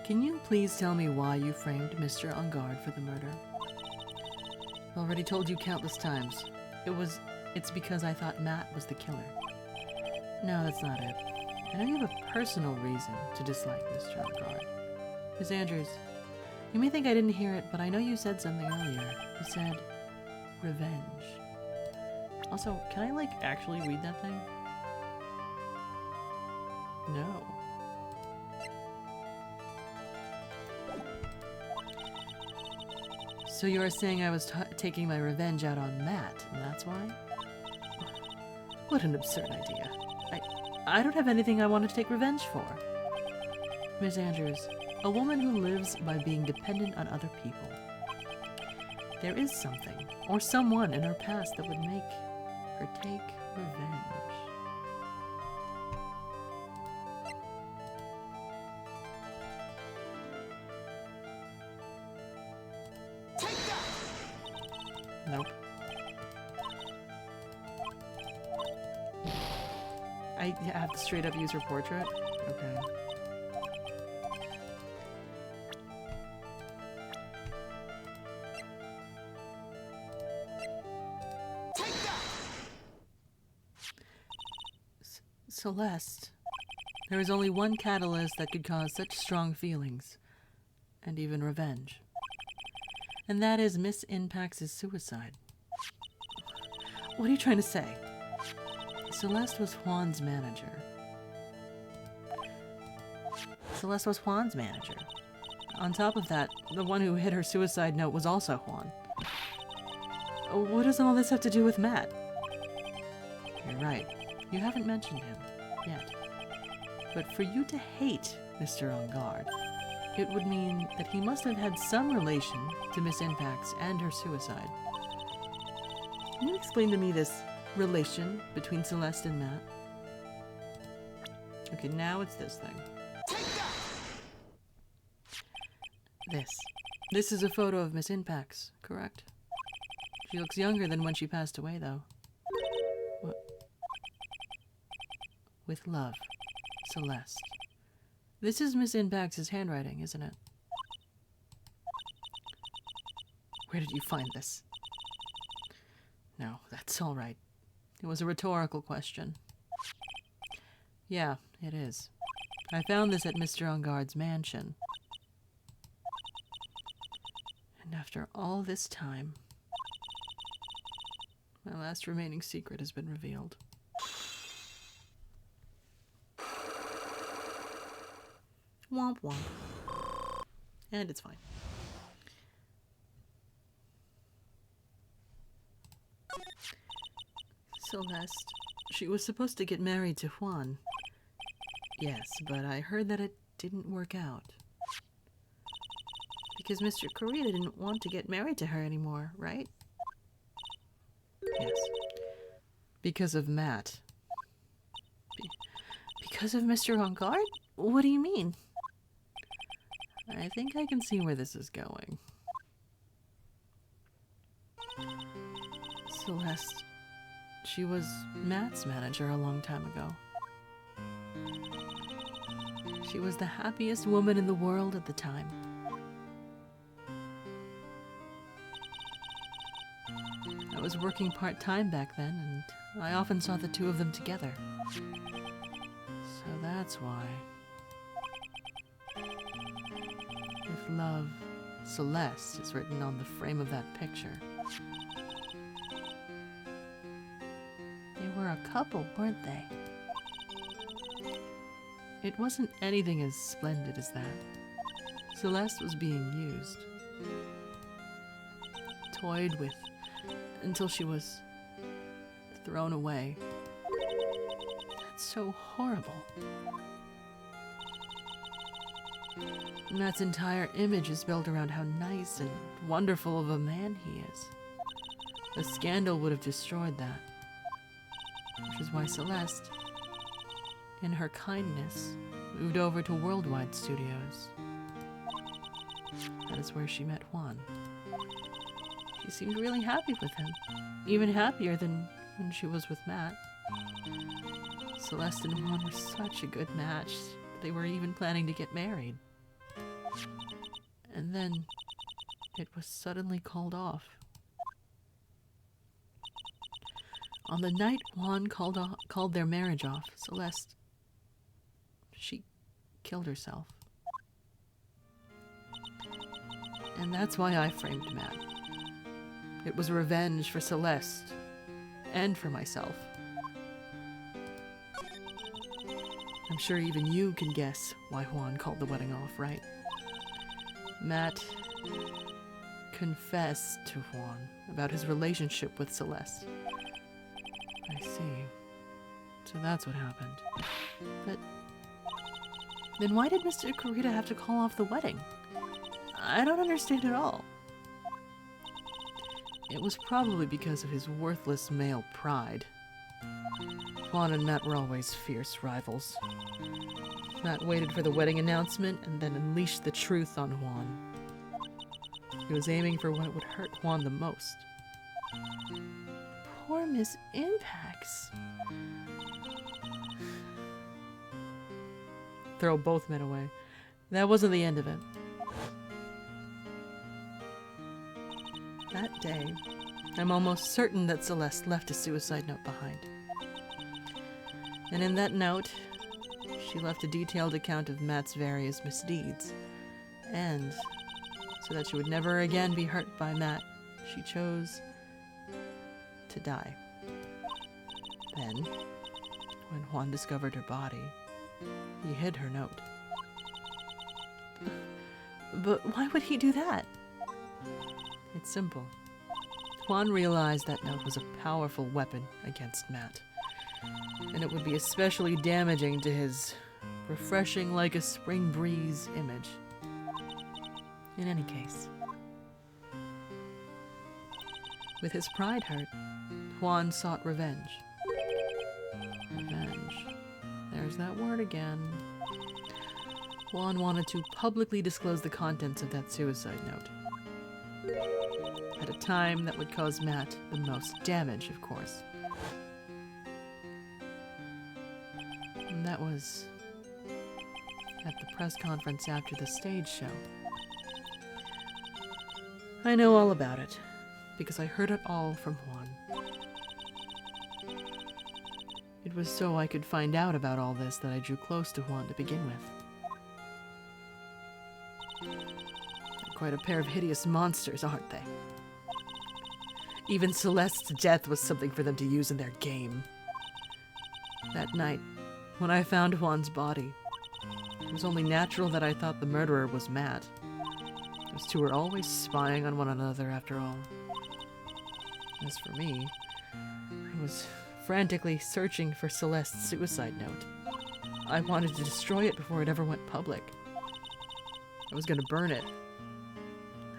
Can you please tell me why you framed Mr. Ungard for the murder? I've already told you countless times. It's because I thought Matt was the killer. No, that's not it. I know you have a personal reason to dislike Mr. Ungard. Miss Andrews, you may think I didn't hear it, but I know you said something earlier. You said revenge. Also, can I, like, actually read that thing? No. So you're saying I was taking my revenge out on Matt, and that's why? What an absurd idea. I don't have anything I wanted to take revenge for. Miss Andrews, a woman who lives by being dependent on other people. There is something, or someone in her past that would make her take revenge. Nope. I have to straight up use her portrait? Okay. Celeste. There is only one catalyst that could cause such strong feelings, and even revenge. And that is Miss Inpax's suicide. What are you trying to say? Celeste was Juan's manager. Celeste was Juan's manager. On top of that, the one who hid her suicide note was also Juan. What does all this have to do with Matt? You're right. You haven't mentioned him yet. But for you to hate Mr. Ungard, it would mean that he must have had some relation to Miss Inpax and her suicide. Can you explain to me this relation between Celeste and Matt? Okay, now it's this thing. This is a photo of Miss Inpax, correct? She looks younger than when she passed away, though. What? With love, Celeste. This is Miss Inpax's handwriting, isn't it? Where did you find this? No, that's all right. It was a rhetorical question. Yeah, it is. I found this at Mr. Ungard's mansion. And after all this time, my last remaining secret has been revealed. Womp womp. And it's fine. Celeste, she was supposed to get married to Juan. Yes, but I heard that it didn't work out. Because Mr. Kurita didn't want to get married to her anymore, right? Yes. Because of Matt. Because of Mr. On Guard? What do you mean? I think I can see where this is going. Celeste. She was Matt's manager a long time ago. She was the happiest woman in the world at the time. I was working part-time back then, and I often saw the two of them together. So that's why. With love, Celeste is written on the frame of that picture. They were a couple, weren't they? It wasn't anything as splendid as that. Celeste was being used. Toyed with until she was thrown away. That's so horrible. Matt's entire image is built around how nice and wonderful of a man he is. A scandal would have destroyed that. Which is why Celeste, in her kindness, moved over to Worldwide Studios. That is where she met Juan. She seemed really happy with him, even happier than when she was with Matt. Celeste and Juan were such a good match, they were even planning to get married. And then, it was suddenly called off. On the night Juan called their marriage off, Celeste, she killed herself. And that's why I framed Matt. It was revenge for Celeste, and for myself. I'm sure even you can guess why Juan called the wedding off, right? Matt confessed to Juan about his relationship with Celeste. I see. So that's what happened. But then why did Mr. Kurita have to call off the wedding? I don't understand at all. It was probably because of his worthless male pride. Juan and Matt were always fierce rivals. Matt waited for the wedding announcement and then unleashed the truth on Juan. He was aiming for what would hurt Juan the most. Poor Miss Impax. Throw both men away. That wasn't the end of it. That day, I'm almost certain that Celeste left a suicide note behind. And in that note, she left a detailed account of Matt's various misdeeds. And, so that she would never again be hurt by Matt, she chose to die. Then, when Juan discovered her body, he hid her note. But why would he do that? It's simple. Juan realized that note was a powerful weapon against Matt, and it would be especially damaging to his refreshing like a spring breeze image. In any case, with his pride hurt, Juan sought revenge. Revenge. There's that word again. Juan wanted to publicly disclose the contents of that suicide note. At a time that would cause Matt the most damage, of course. And that was at the press conference after the stage show. I know all about it, because I heard it all from Juan. It was so I could find out about all this that I drew close to Juan to begin with. They're quite a pair of hideous monsters, aren't they? Even Celeste's death was something for them to use in their game. That night, when I found Juan's body, it was only natural that I thought the murderer was Matt. Those two were always spying on one another, after all. As for me, I was frantically searching for Celeste's suicide note. I wanted to destroy it before it ever went public. I was gonna burn it.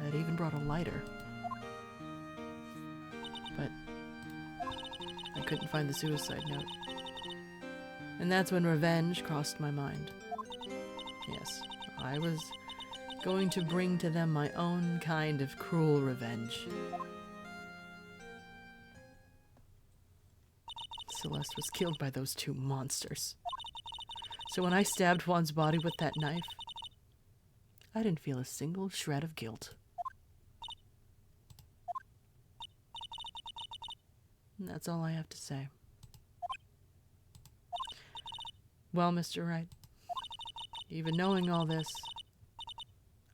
I had even brought a lighter. But I couldn't find the suicide note. And that's when revenge crossed my mind. Yes, I was going to bring to them my own kind of cruel revenge. Celeste was killed by those two monsters. So when I stabbed Juan's body with that knife, I didn't feel a single shred of guilt. And that's all I have to say. Well, Mr. Wright, even knowing all this,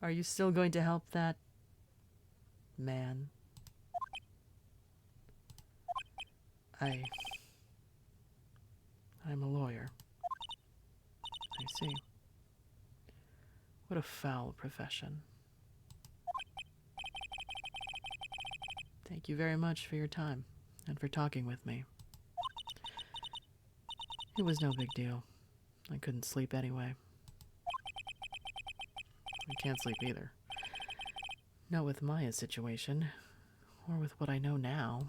are you still going to help that man? I'm a lawyer. I see. What a foul profession. Thank you very much for your time and for talking with me. It was no big deal. I couldn't sleep anyway. I can't sleep either. Not with Maya's situation, or with what I know now.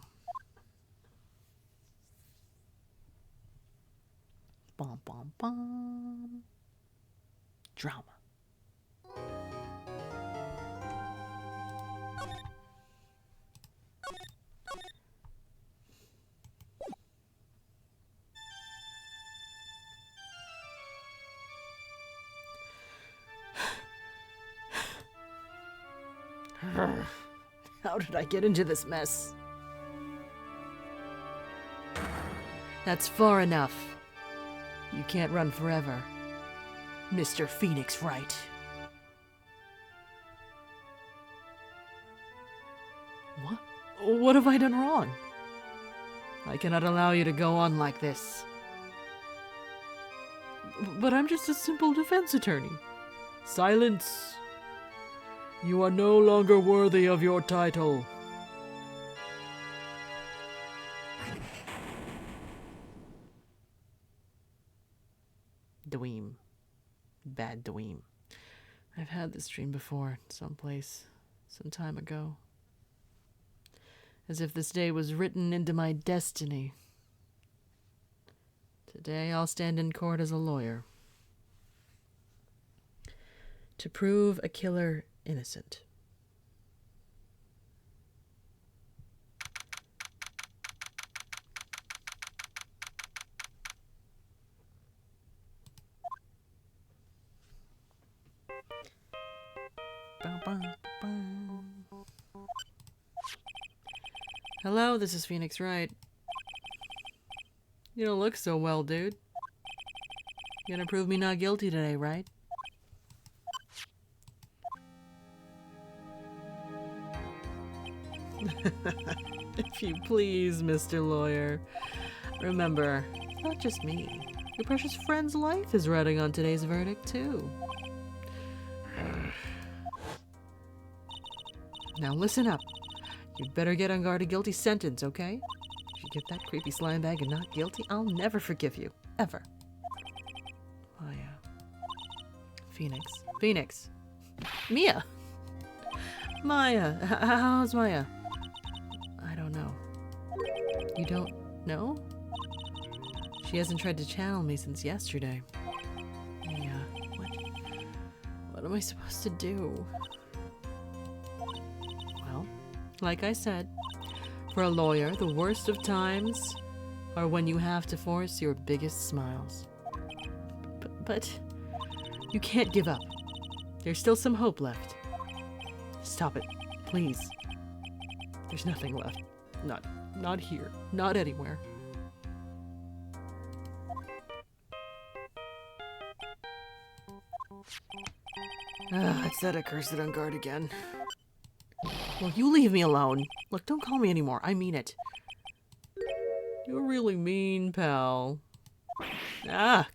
Bom bom bom. Drama. How did I get into this mess? That's far enough. You can't run forever, Mr. Phoenix Wright. What? What have I done wrong? I cannot allow you to go on like this. But I'm just a simple defense attorney. Silence. You are no longer worthy of your title. Dweem. Bad dweem. I've had this dream before, someplace, some time ago. As if this day was written into my destiny. Today I'll stand in court as a lawyer. To prove a killer innocent. Hello, this is Phoenix Wright. You don't look so well, dude. You gonna prove me not guilty today, right? If you please, Mr. Lawyer. Remember, it's not just me. Your precious friend's life is riding on today's verdict, too. Now listen up. You'd better get on guard a guilty sentence, okay? If you get that creepy slime bag and not guilty, I'll never forgive you. Ever. Maya. Phoenix. Phoenix. Mia! Maya. How's Maya? I don't know. You don't know? She hasn't tried to channel me since yesterday. Yeah. What am I supposed to do? Well, like I said, for a lawyer, the worst of times are when you have to force your biggest smiles. But you can't give up. There's still some hope left. Stop it, please. There's nothing left. Not here. Not anywhere. It's that accursed on guard again. Well, you leave me alone. Look, don't call me anymore. I mean it. You're really mean, pal.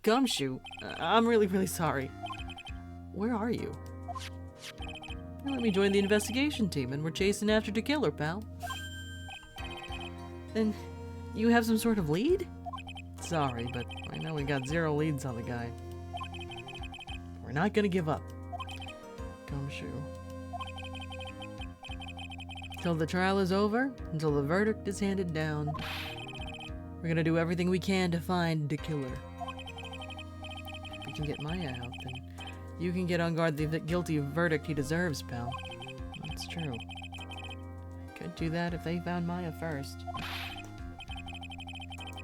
Gumshoe. I'm really sorry. Where are you? Let me join the investigation team, and we're chasing after the killer, pal. Then, you have some sort of lead? Sorry, but I know we got 0 leads on the guy. We're not gonna give up. Gumshoe. Till the trial is over, until the verdict is handed down. We're gonna do everything we can to find the killer. If we can get Maya out, then you can get on guard the guilty verdict he deserves, pal. That's true. Could do that if they found Maya first.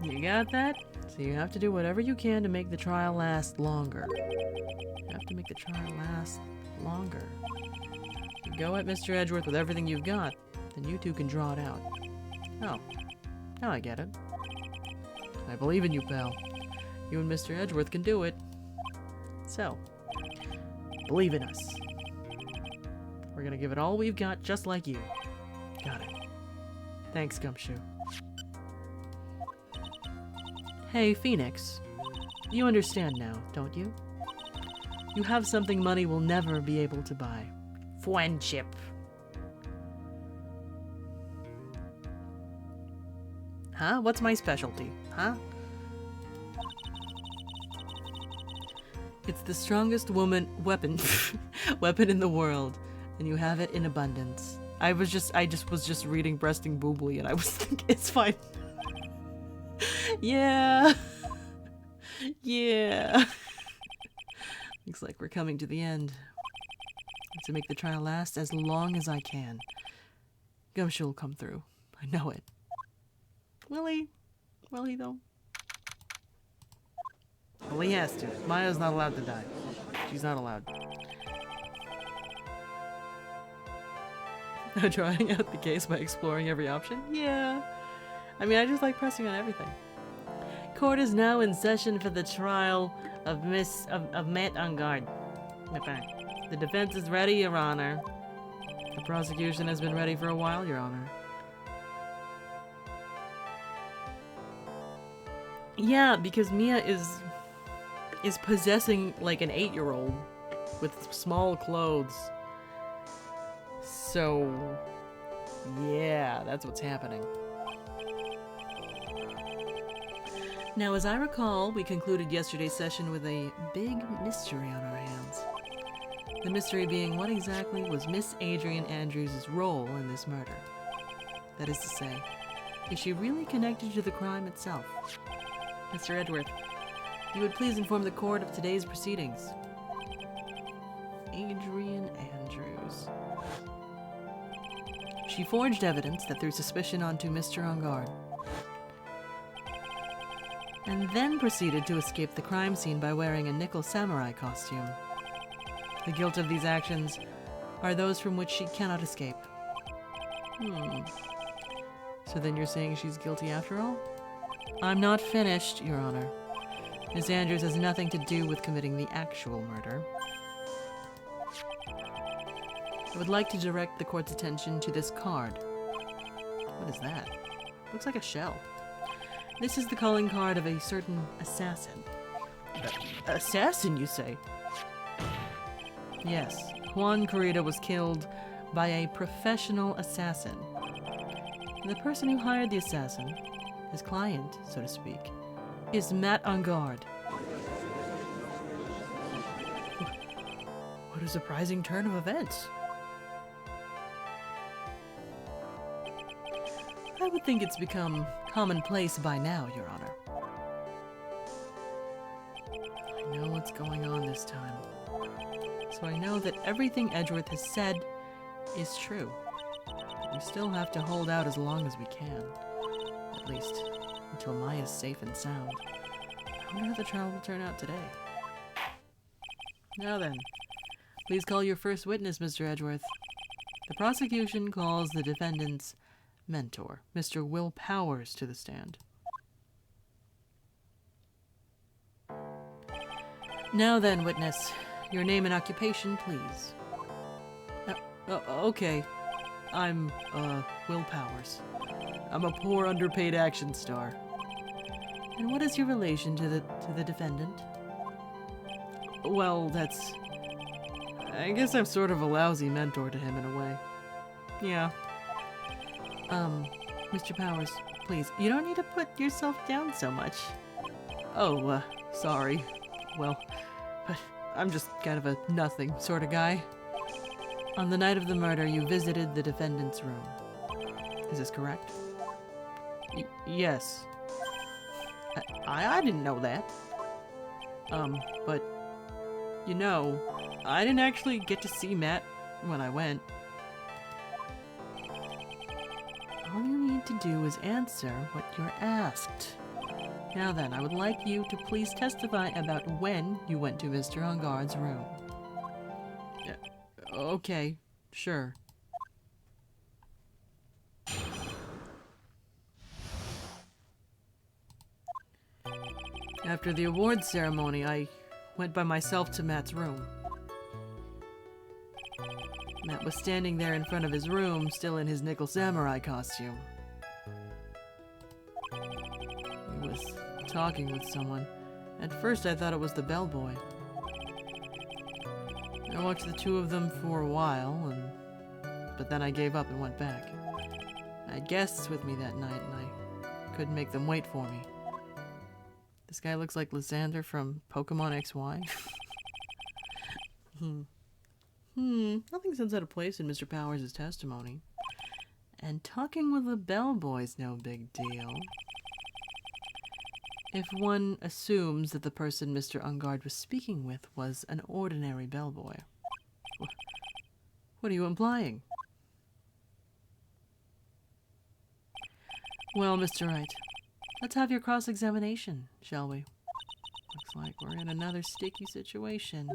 You got that? So you have to do whatever you can to make the trial last longer. You have to make the trial last longer. You go at Mr. Edgeworth with everything you've got, then you two can draw it out. Oh. Now I get it. I believe in you, pal. You and Mr. Edgeworth can do it. So, believe in us. We're gonna give it all we've got, just like you. Got it. Thanks, Gumshoe. Hey, Phoenix. You understand now, don't you? You have something money will never be able to buy. Friendship. Huh? What's my specialty? Huh? It's the strongest weapon weapon in the world, and you have it in abundance. I was just reading Breasting Boobly, and I was thinking, it's fine. Yeah. Yeah. Looks like we're coming to the end. I have to make the trial last as long as I can. Gumshoe will come through. I know it. Will he? Will he, though? Well, he has to. Maya's not allowed to die. She's not allowed. Trying out the case by exploring every option? Yeah. I mean, I just like pressing on everything. Court is now in session for the trial of Matt on guard. The defense is ready, Your Honor. The prosecution has been ready for a while, Your Honor. Yeah, because Mia is possessing like an 8-year-old with small clothes. So, yeah, that's what's happening. Now, as I recall, we concluded yesterday's session with a big mystery on our hands. The mystery being what exactly was Miss Adrian Andrews' role in this murder? That is to say, is she really connected to the crime itself? Mr. Edgeworth, if you would please inform the court of today's proceedings. Adrian Andrews. She forged evidence that threw suspicion onto Mr. Ongard, and then proceeded to escape the crime scene by wearing a nickel samurai costume. The guilt of these actions are those from which she cannot escape. So then you're saying she's guilty after all? I'm not finished, Your Honor. Miss Andrews has nothing to do with committing the actual murder. I would like to direct the court's attention to this card. What is that? Looks like a shell. This is the calling card of a certain assassin. Assassin, you say? Yes, Juan Corrida was killed by a professional assassin. And the person who hired the assassin, his client, so to speak, is Matt Ongard. What a surprising turn of events. I would think it's become commonplace by now, Your Honor. I know what's going on this time. So I know that everything Edgeworth has said is true. But we still have to hold out as long as we can. At least, until Maya's safe and sound. I wonder how the trial will turn out today. Now then, please call your first witness, Mr. Edgeworth. The prosecution calls the defendant's mentor, Mr. Will Powers, to the stand. Now then, witness, your name and occupation, please. Okay. I'm, Will Powers. I'm a poor, underpaid action star. And what is your relation to the defendant? Well, I guess I'm sort of a lousy mentor to him in a way. Yeah. Mr. Powers, please, you don't need to put yourself down so much. Oh, sorry. Well, but I'm just kind of a nothing sort of guy. On the night of the murder, you visited the defendant's room. Is this correct? Yes. I didn't know that. But, you know, I didn't actually get to see Matt when I went. All you need to do is answer what you're asked. Now then, I would like you to please testify about when you went to Mr. Ungard's room. Okay, sure. After the awards ceremony, I went by myself to Matt's room. Matt was standing there in front of his room, still in his nickel samurai costume. He was talking with someone. At first I thought it was the bellboy. I watched the two of them for a while, but then I gave up and went back. I had guests with me that night, and I couldn't make them wait for me. This guy looks like Lysander from Pokemon XY. Nothing sounds out of place in Mr. Powers' testimony. And talking with a bellboy's no big deal. If one assumes that the person Mr. Ungard was speaking with was an ordinary bellboy. What are you implying? Well, Mr. Wright, let's have your cross-examination, shall we? Looks like we're in another sticky situation.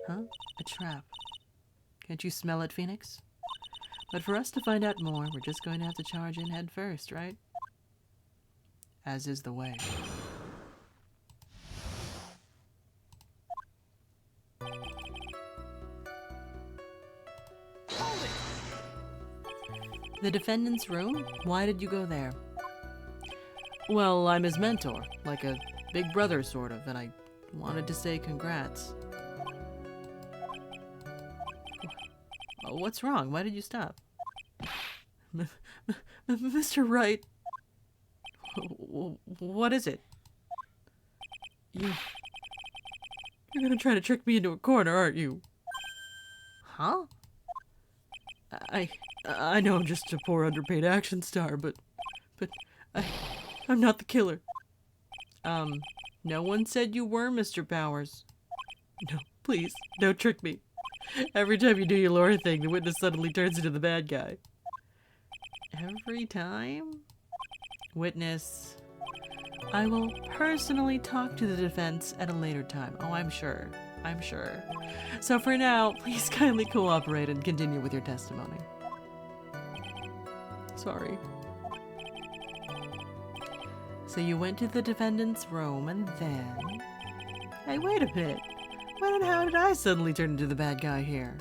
Huh? A trap. Can't you smell it, Phoenix? But for us to find out more, we're just going to have to charge in head first, right? As is the way. The defendant's room? Why did you go there? Well, I'm his mentor, like a big brother sort of, and I wanted to say congrats. What's wrong? Why did you stop? Mr. Wright. What is it? You're gonna try to trick me into a corner, aren't you? Huh? I know I'm just a poor underpaid action star, but I'm not the killer. No one said you were, Mr. Powers. No, please, don't trick me. Every time you do your lore thing, the witness suddenly turns into the bad guy. Every time? Witness, I will personally talk to the defense at a later time. Oh, I'm sure. I'm sure. So for now, please kindly cooperate and continue with your testimony. Sorry. So you went to the defendant's room and then... Hey, wait a bit. When and how did I suddenly turn into the bad guy here?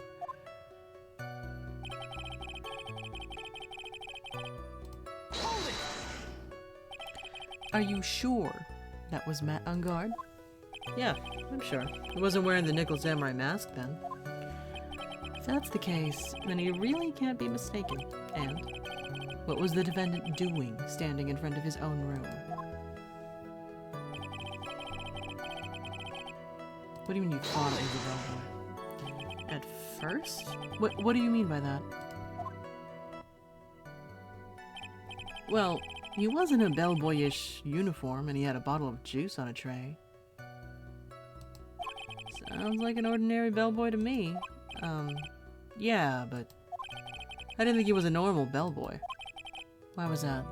Are you sure that was Matt Ungard? Yeah, I'm sure. He wasn't wearing the Nickel Samurai mask then. If that's the case, then he really can't be mistaken. And what was the defendant doing standing in front of his own room? What do you mean you thought it was a bellboy? At first? What do you mean by that? Well, he was in a bellboyish uniform and he had a bottle of juice on a tray. Sounds like an ordinary bellboy to me. Yeah, but I didn't think he was a normal bellboy. Why was that?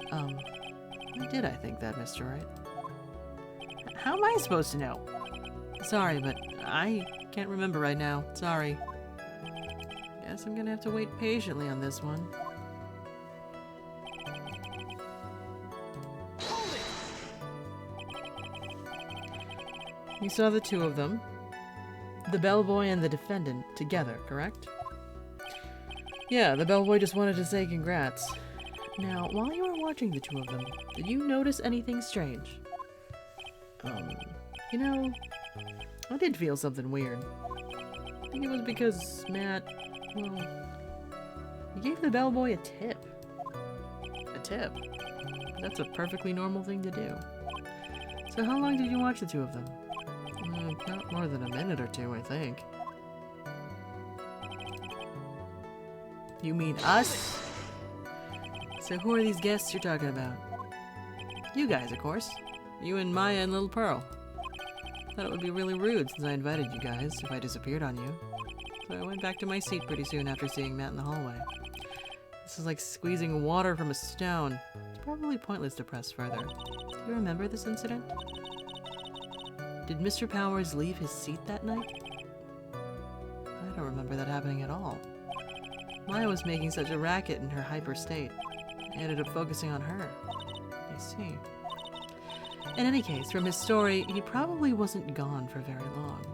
Why did I think that, Mr. Wright? How am I supposed to know? Sorry, but I can't remember right now. Sorry. Guess I'm gonna have to wait patiently on this one. You saw the two of them, the bellboy and the defendant, together, correct? Yeah, the bellboy just wanted to say congrats. Now, while you were watching the two of them, did you notice anything strange? You know, I did feel something weird. I think it was because Matt, well, he gave the bellboy a tip. A tip? That's a perfectly normal thing to do. So how long did you watch the two of them? Not more than a minute or two, I think. You mean us? So who are these guests you're talking about? You guys, of course. You and Maya and Little Pearl. Thought it would be really rude since I invited you guys if I disappeared on you. So I went back to my seat pretty soon after seeing Matt in the hallway. This is like squeezing water from a stone. It's probably pointless to press further. Do you remember this incident? Did Mr. Powers leave his seat that night? I don't remember that happening at all. Maya was making such a racket in her hyper state. I ended up focusing on her. I see. In any case, from his story, he probably wasn't gone for very long.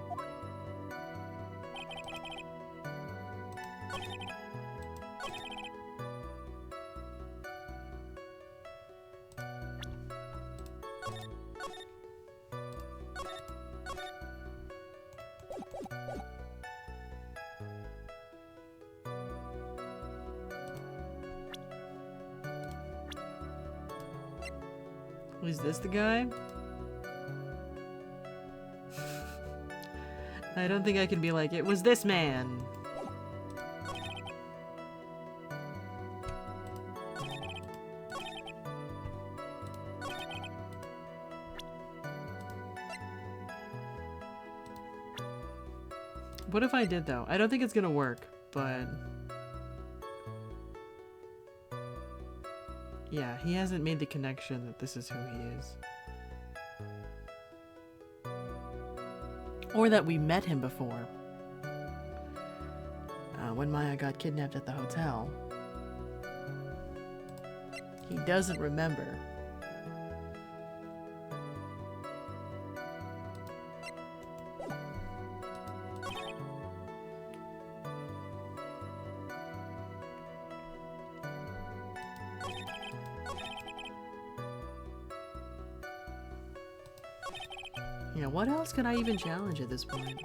Is this the guy? I don't think I can be like, it was this man. What if I did though? I don't think it's gonna work, but... yeah, he hasn't made the connection that this is who he is. Or that we met him before. When Maya got kidnapped at the hotel. He doesn't remember. Yeah, what else could I even challenge at this point?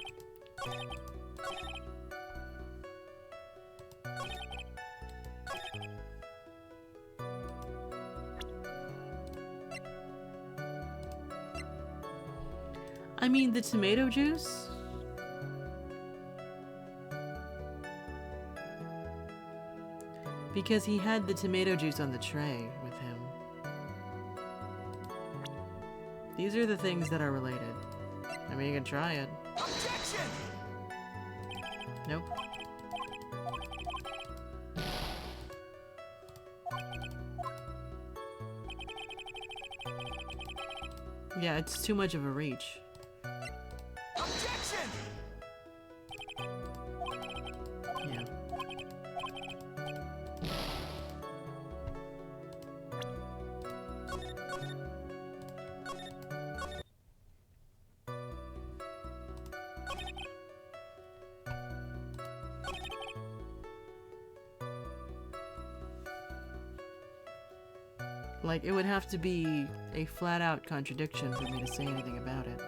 I mean, the tomato juice? Because he had the tomato juice on the tray with him. These are the things that are related. I mean, you can try it. Objection! Nope. Yeah, it's too much of a reach. Objection! Yeah. Like, it would have to be a flat-out contradiction for me to say anything about it.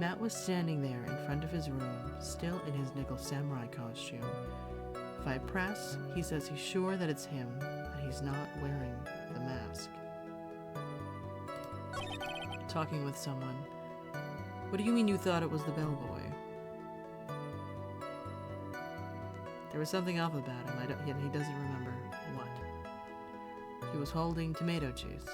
Matt was standing there in front of his room, still in his nickel samurai costume. If I press, he says he's sure that it's him, and he's not wearing the mask. Talking with someone. What do you mean you thought it was the bellboy? There was something off about him, he doesn't remember what. He was holding tomato juice.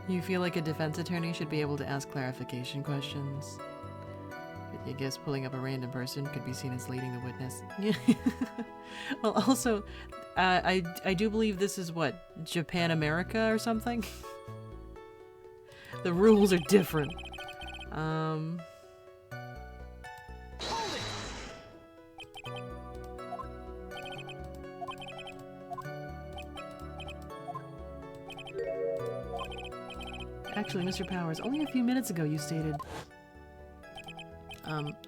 You feel like a defense attorney should be able to ask clarification questions. I guess pulling up a random person could be seen as leading the witness. Well, also, I do believe this is what, Japan America or something? The rules are different. Actually, Mr. Powers, only a few minutes ago you stated...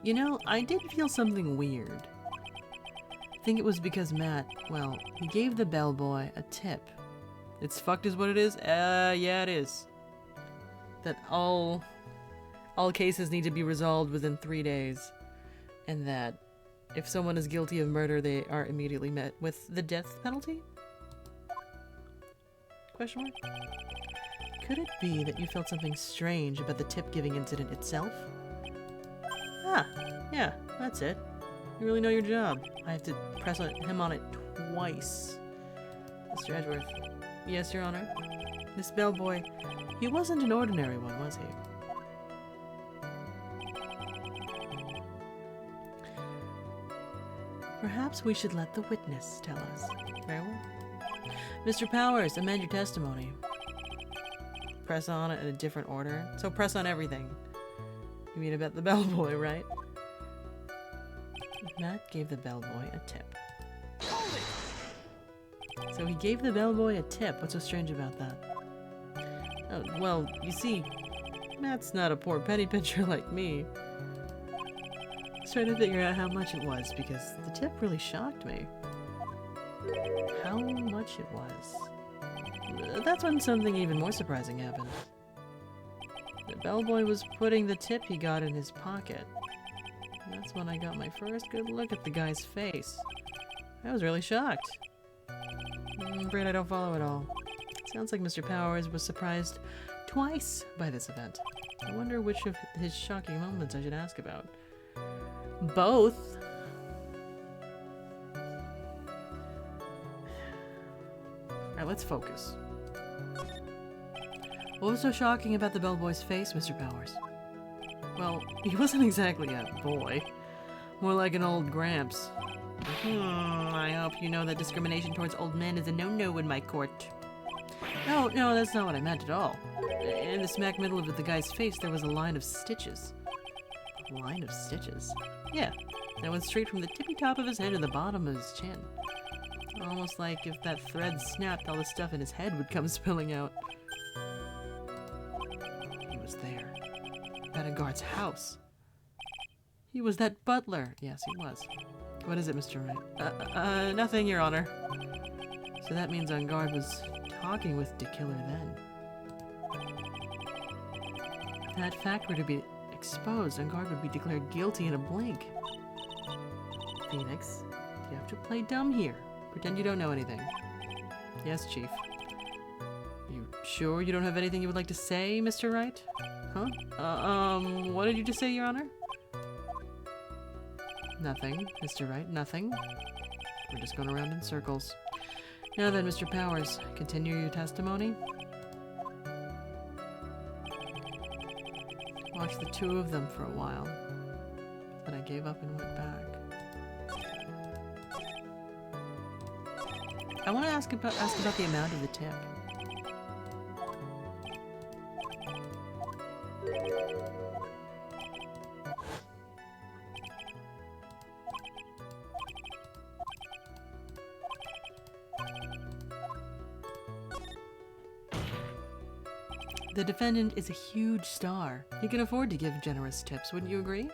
you know, I did feel something weird. I think it was because Matt, well, he gave the bellboy a tip. It's fucked is what it is? Yeah it is. That all cases need to be resolved within 3 days. And that if someone is guilty of murder, they are immediately met with the death penalty? Question mark? Could it be that you felt something strange about the tip-giving incident itself? Ah, yeah, that's it. You really know your job. I have to press him on it twice. Mr. Edgeworth. Yes, Your Honor. This bellboy, he wasn't an ordinary one, was he? Perhaps we should let the witness tell us. Very well. Mr. Powers, amend your testimony. Press on it in a different order. So press on everything. You mean about the bellboy, right? Matt gave the bellboy a tip. So he gave the bellboy a tip. What's so strange about that? Oh, well, you see, Matt's not a poor penny pincher like me. I was trying to figure out how much it was because the tip really shocked me. How much it was. That's when something even more surprising happened. The bellboy was putting the tip he got in his pocket. That's when I got my first good look at the guy's face. I was really shocked. I'm afraid I don't follow it all. Sounds like Mr. Powers was surprised twice by this event. I wonder which of his shocking moments I should ask about. Both. Alright, let's focus. What was so shocking about the bellboy's face, Mr. Powers? Well, he wasn't exactly a boy. More like an old gramps. I hope you know that discrimination towards old men is a no-no in my court. No, that's not what I meant at all. In the smack middle of the guy's face, there was a line of stitches. A line of stitches? Yeah, that went straight from the tippy top of his head to the bottom of his chin. Almost like if that thread snapped, all the stuff in his head would come spilling out. He was there. At a guard's house. He was that butler. Yes, he was. What is it, Mr. Wright? Nothing, Your Honor. So that means On Guard was talking with the killer then. If that fact were to be exposed, On Guard would be declared guilty in a blink. Phoenix, you have to play dumb here. Pretend you don't know anything. Yes, Chief. You sure you don't have anything you would like to say, Mr. Wright? Huh? What did you just say, Your Honor? Nothing, Mr. Wright, nothing. We're just going around in circles. Now then, Mr. Powers, continue your testimony. Watched the two of them for a while. Then I gave up and went back. I want to ask about the amount of the tip. The defendant is a huge star. He can afford to give generous tips, wouldn't you agree?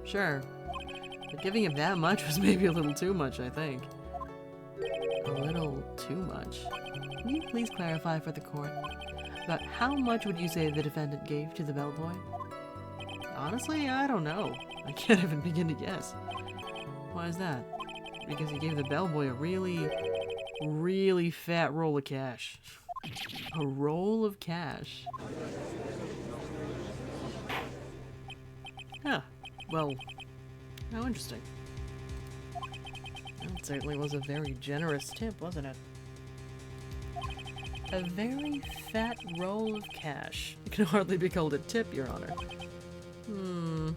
Sure. But giving him that much was maybe a little too much, I think. A little too much. Can you please clarify for the court about how much would you say the defendant gave to the bellboy? Honestly, I don't know. I can't even begin to guess. Why is that? Because he gave the bellboy a really, really fat roll of cash. A roll of cash. Huh. Well, how interesting. That certainly was a very generous tip, wasn't it? A very fat roll of cash. It can hardly be called a tip, Your Honor. The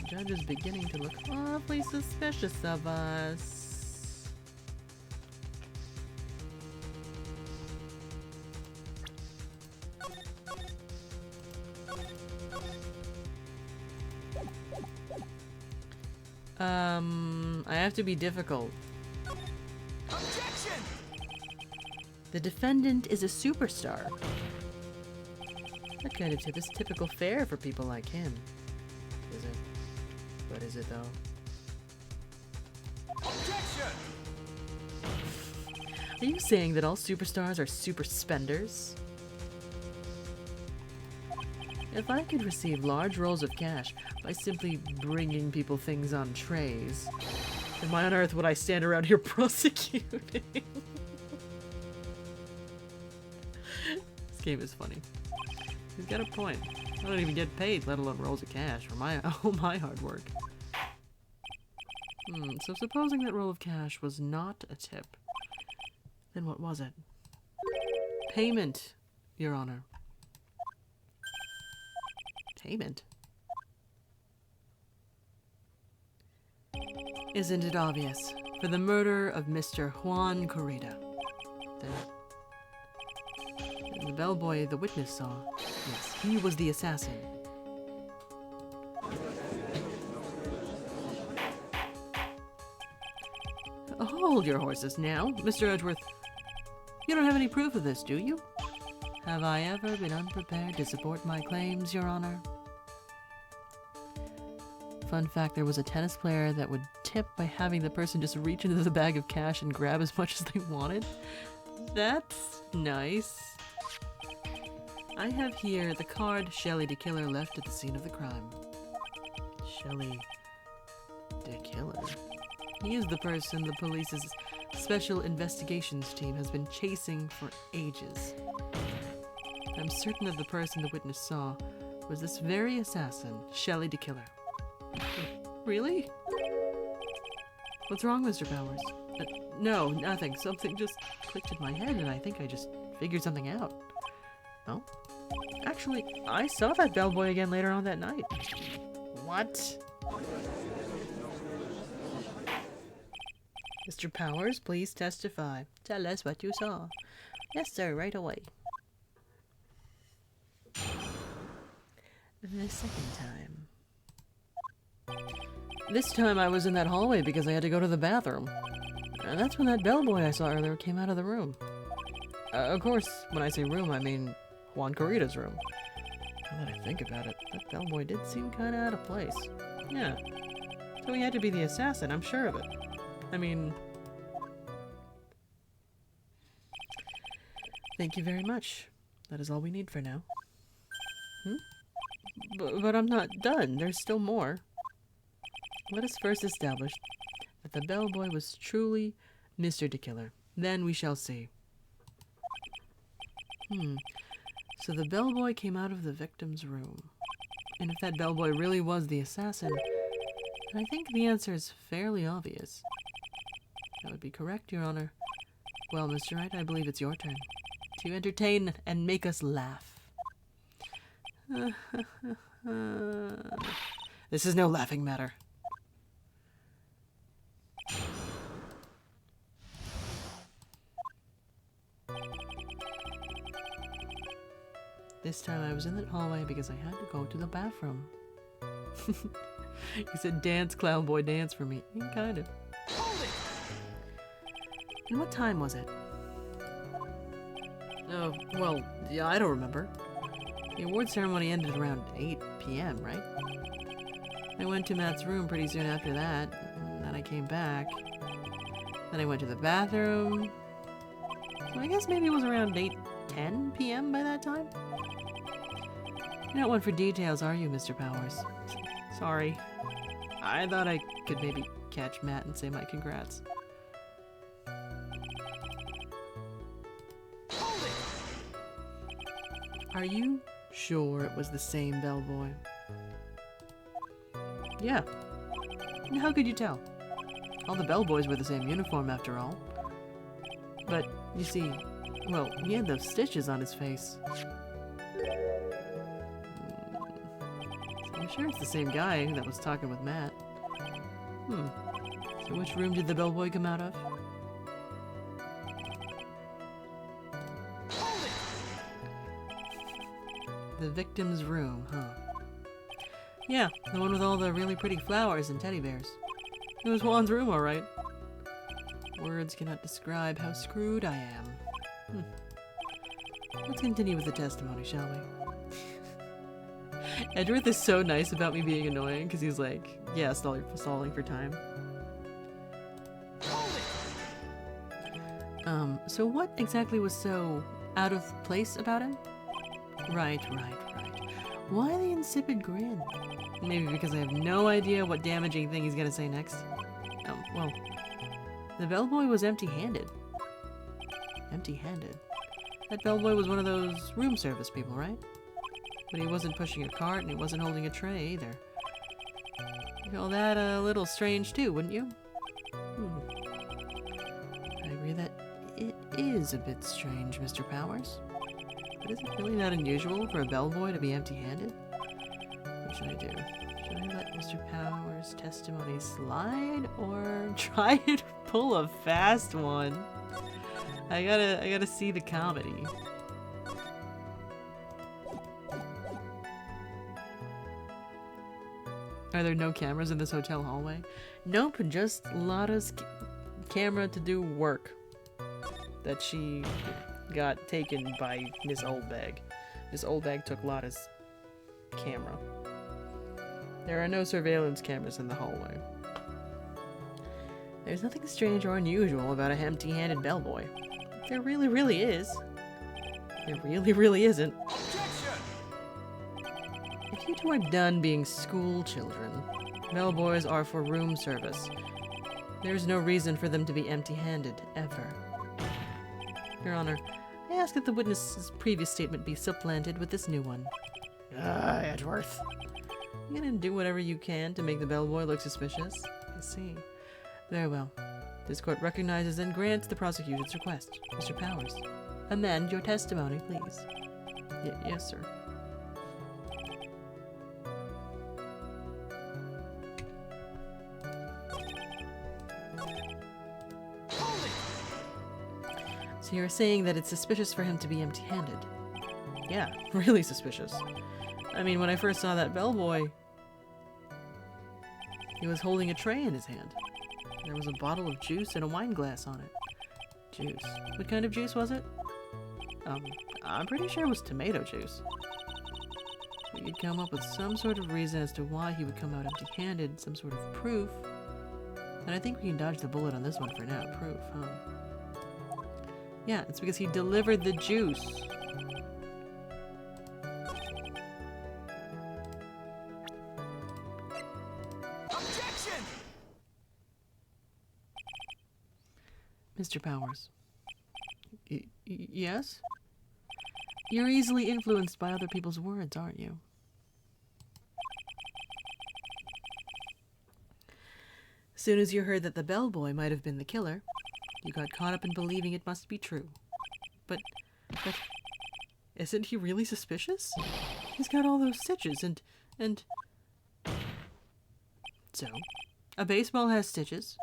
judge is beginning to look awfully suspicious of us. I have to be difficult. Objection! The defendant is a superstar. That kind of tip is typical fare for people like him. Is it? What is it, though? Objection! Are you saying that all superstars are super spenders? If I could receive large rolls of cash by simply bringing people things on trays, then why on earth would I stand around here prosecuting? This game is funny. He's got a point. I don't even get paid, let alone rolls of cash for all my hard work. So supposing that roll of cash was not a tip, then what was it? Payment, Your Honor. Payment? Isn't it obvious? For the murder of Mr. Juan Corrida. The bellboy the witness saw. Yes, he was the assassin. Hold your horses now, Mr. Edgeworth. You don't have any proof of this, do you? Have I ever been unprepared to support my claims, Your Honor? Fun fact, there was a tennis player that would tip by having the person just reach into the bag of cash and grab as much as they wanted. That's nice. I have here the card Shelley the Killer left at the scene of the crime. Shelley the Killer? He is the person the police's special investigations team has been chasing for ages. I'm certain that the person the witness saw was this very assassin, Shelley the Killer. Really? What's wrong, Mr. Powers? No, nothing. Something just clicked in my head and I think I just figured something out. Oh? Actually, I saw that bellboy again later on that night. What? Mr. Powers, please testify. Tell us what you saw. Yes, sir, right away. The second time. This time I was in that hallway because I had to go to the bathroom. And that's when that bellboy I saw earlier came out of the room. Of course, when I say room, I mean Juan Corrida's room. Now that I think about it, that bellboy did seem kinda out of place. Yeah. So he had to be the assassin, I'm sure of it. I mean... Thank you very much. That is all we need for now. But I'm not done. There's still more. Let us first establish that the bellboy was truly Mr. the Killer. Then we shall see. So the bellboy came out of the victim's room. And if that bellboy really was the assassin, then I think the answer is fairly obvious. That would be correct, Your Honor. Well, Mr. Wright, I believe it's your turn to entertain and make us laugh. This is no laughing matter. This time I was in that hallway because I had to go to the bathroom. He said, dance, clown boy, dance for me. Kind of. And what time was it? Oh, well, yeah, I don't remember. The award ceremony ended around 8 p.m., right? I went to Matt's room pretty soon after that, and then I came back. Then I went to the bathroom. So I guess maybe it was around 8:10 p.m. by that time? You're not one for details, are you, Mr. Powers? Sorry. I thought I could maybe catch Matt and say my congrats. Are you sure it was the same bellboy? Yeah. And how could you tell? All the bellboys wear the same uniform after all. But, you see, Well, he had those stitches on his face. So I'm sure it's the same guy that was talking with Matt. So which room did the bellboy come out of? The victim's room, huh? Yeah, the one with all the really pretty flowers and teddy bears. It was Juan's room, alright. Words cannot describe how screwed I am. Let's continue with the testimony, shall we? Edgeworth is so nice about me being annoying, because he's like, yeah, stalling for time. So what exactly was so out of place about him? Right. Why the insipid grin? Maybe because I have no idea what damaging thing he's gonna say next. Well, the bellboy was empty-handed. Empty-handed? That bellboy was one of those room service people, right? But he wasn't pushing a cart and he wasn't holding a tray either. You call that a little strange too, wouldn't you? I agree that it is a bit strange, Mr. Powers. But is it really not unusual for a bellboy to be empty-handed? What should I do? Should I let Mr. Powers' testimony slide or try and pull a fast one? I gotta see the comedy. Are there no cameras in this hotel hallway? Nope, just Lotta's camera to do work that she got taken by Miss Oldbag. Miss Oldbag took Lotta's camera. There are no surveillance cameras in the hallway. There's nothing strange or unusual about a empty-handed bellboy. There really is. There really isn't. If you two are done being school children, bellboys are for room service. There's no reason for them to be empty-handed, ever. Your Honor, I ask that the witness's previous statement be supplanted with this new one. Edgeworth. You gonna do whatever you can to make the bellboy look suspicious? I see. Very well. This court recognizes and grants the prosecution's request. Mr. Powers, amend your testimony, please. Yes, sir. So you're saying that it's suspicious for him to be empty-handed? Yeah, really suspicious. I mean, when I first saw that bellboy, he was holding a tray in his hand. There was a bottle of juice and a wine glass on it. Juice. What kind of juice was it? I'm pretty sure it was tomato juice. We could come up with some sort of reason as to why he would come out empty-handed, some sort of proof. And I think we can dodge the bullet on this one for now. Proof, huh? Yeah, it's because he delivered the juice. Objection! Mr. Powers. Yes? You're easily influenced by other people's words, aren't you? As soon as you heard that the bellboy might have been the killer, you got caught up in believing it must be true. But isn't he really suspicious? He's got all those stitches and... So, a baseball has stitches.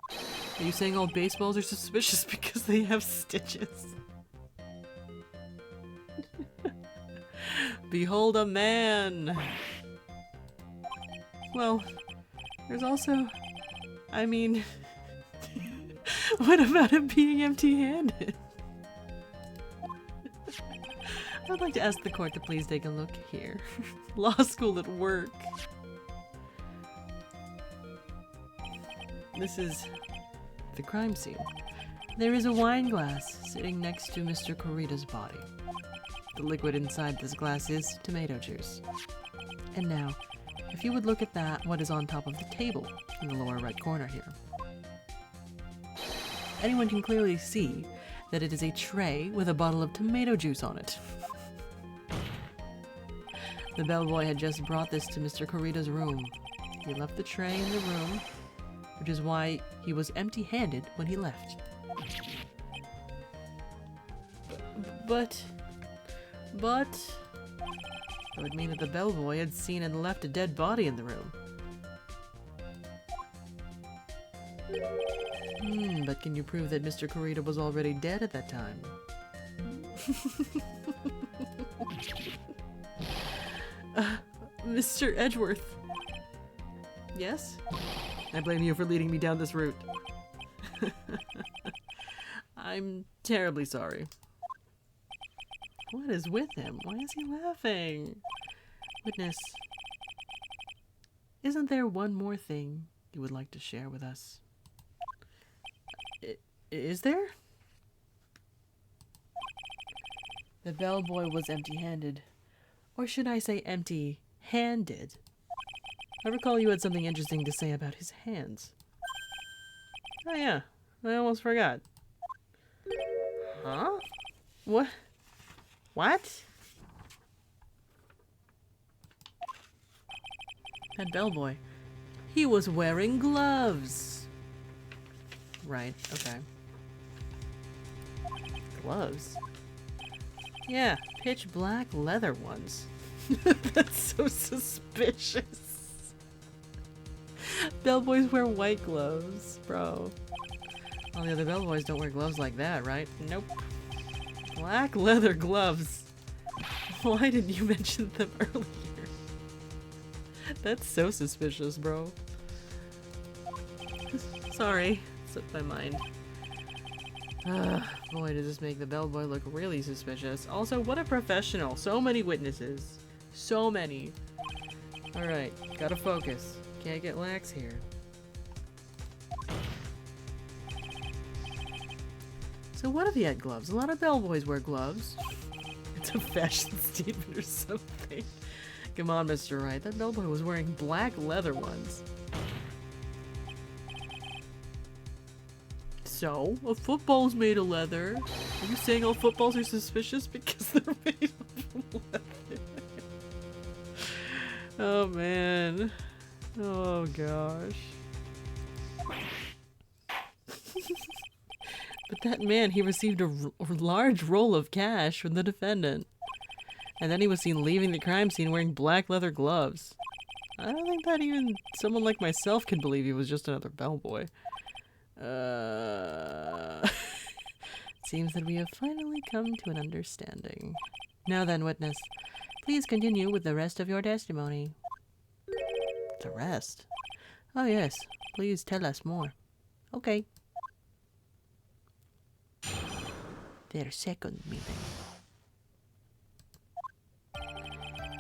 Are you saying all baseballs are suspicious because they have stitches? Behold a man! Well, there's also... I mean... What about him being empty-handed? I'd like to ask the court to please take a look here. Law school at work. This is the crime scene. There is a wine glass sitting next to Mr. Corrida's body. The liquid inside this glass is tomato juice. And now, if you would look at that, what is on top of the table in the lower right corner here. Anyone can clearly see that it is a tray with a bottle of tomato juice on it. The bellboy had just brought this to Mr. Corrida's room. He left the tray in the room, which is why he was empty-handed when he left. But... It would mean that the bellboy had seen and left a dead body in the room. But can you prove that Mr. Kurita was already dead at that time? Mr. Edgeworth. Yes? I blame you for leading me down this route. I'm terribly sorry. What is with him? Why is he laughing? Witness, isn't there one more thing you would like to share with us? Is there? The bellboy was empty-handed. Or should I say empty-handed? I recall you had something interesting to say about his hands. Oh yeah, I almost forgot. Huh? What? What? That bellboy. He was wearing gloves. Right, okay. Gloves? Yeah, pitch black leather ones. That's so suspicious. Bellboys wear white gloves, bro. All the other bellboys don't wear gloves like that, right? Nope. Black leather gloves. Why didn't you mention them earlier? That's so suspicious, bro. Sorry, slipped my mind. Boy, does this make the bellboy look really suspicious. Also, what a professional. So many witnesses. So many. Alright, gotta focus. Can't get lax here. So what if he had gloves? A lot of bellboys wear gloves. It's a fashion statement or something. Come on, Mr. Wright. That bellboy was wearing black leather ones. So, a football's made of leather. Are you saying all footballs are suspicious because they're made of leather? Oh man. Oh gosh. But that man, he received a large roll of cash from the defendant. And then he was seen leaving the crime scene wearing black leather gloves. I don't think that even someone like myself can believe he was just another bellboy. Seems that we have finally come to an understanding. Now then, witness, please continue with the rest of your testimony. The rest? Oh yes, please tell us more. Okay. Their second meeting.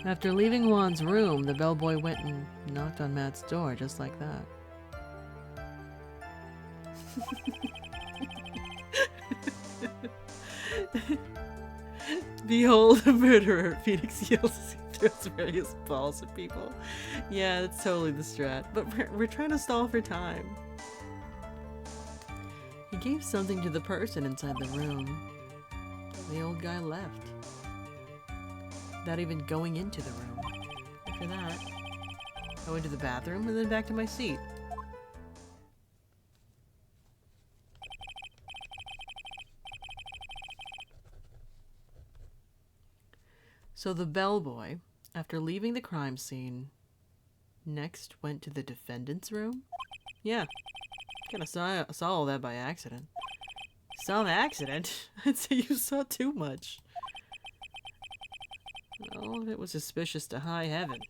After leaving Juan's room, the bellboy went and knocked on Matt's door just like that. Behold a murderer, Phoenix yells as he throws various balls at people. Yeah, that's totally the strat. But we're trying to stall for time. He gave something to the person inside the room. The old guy left. Without even going into the room. After that, I went to the bathroom and then back to my seat. So the bellboy, after leaving the crime scene, next went to the defendant's room? Yeah, kinda saw all that by accident. Some accident? I'd say you saw too much. Well, it was suspicious to high heaven.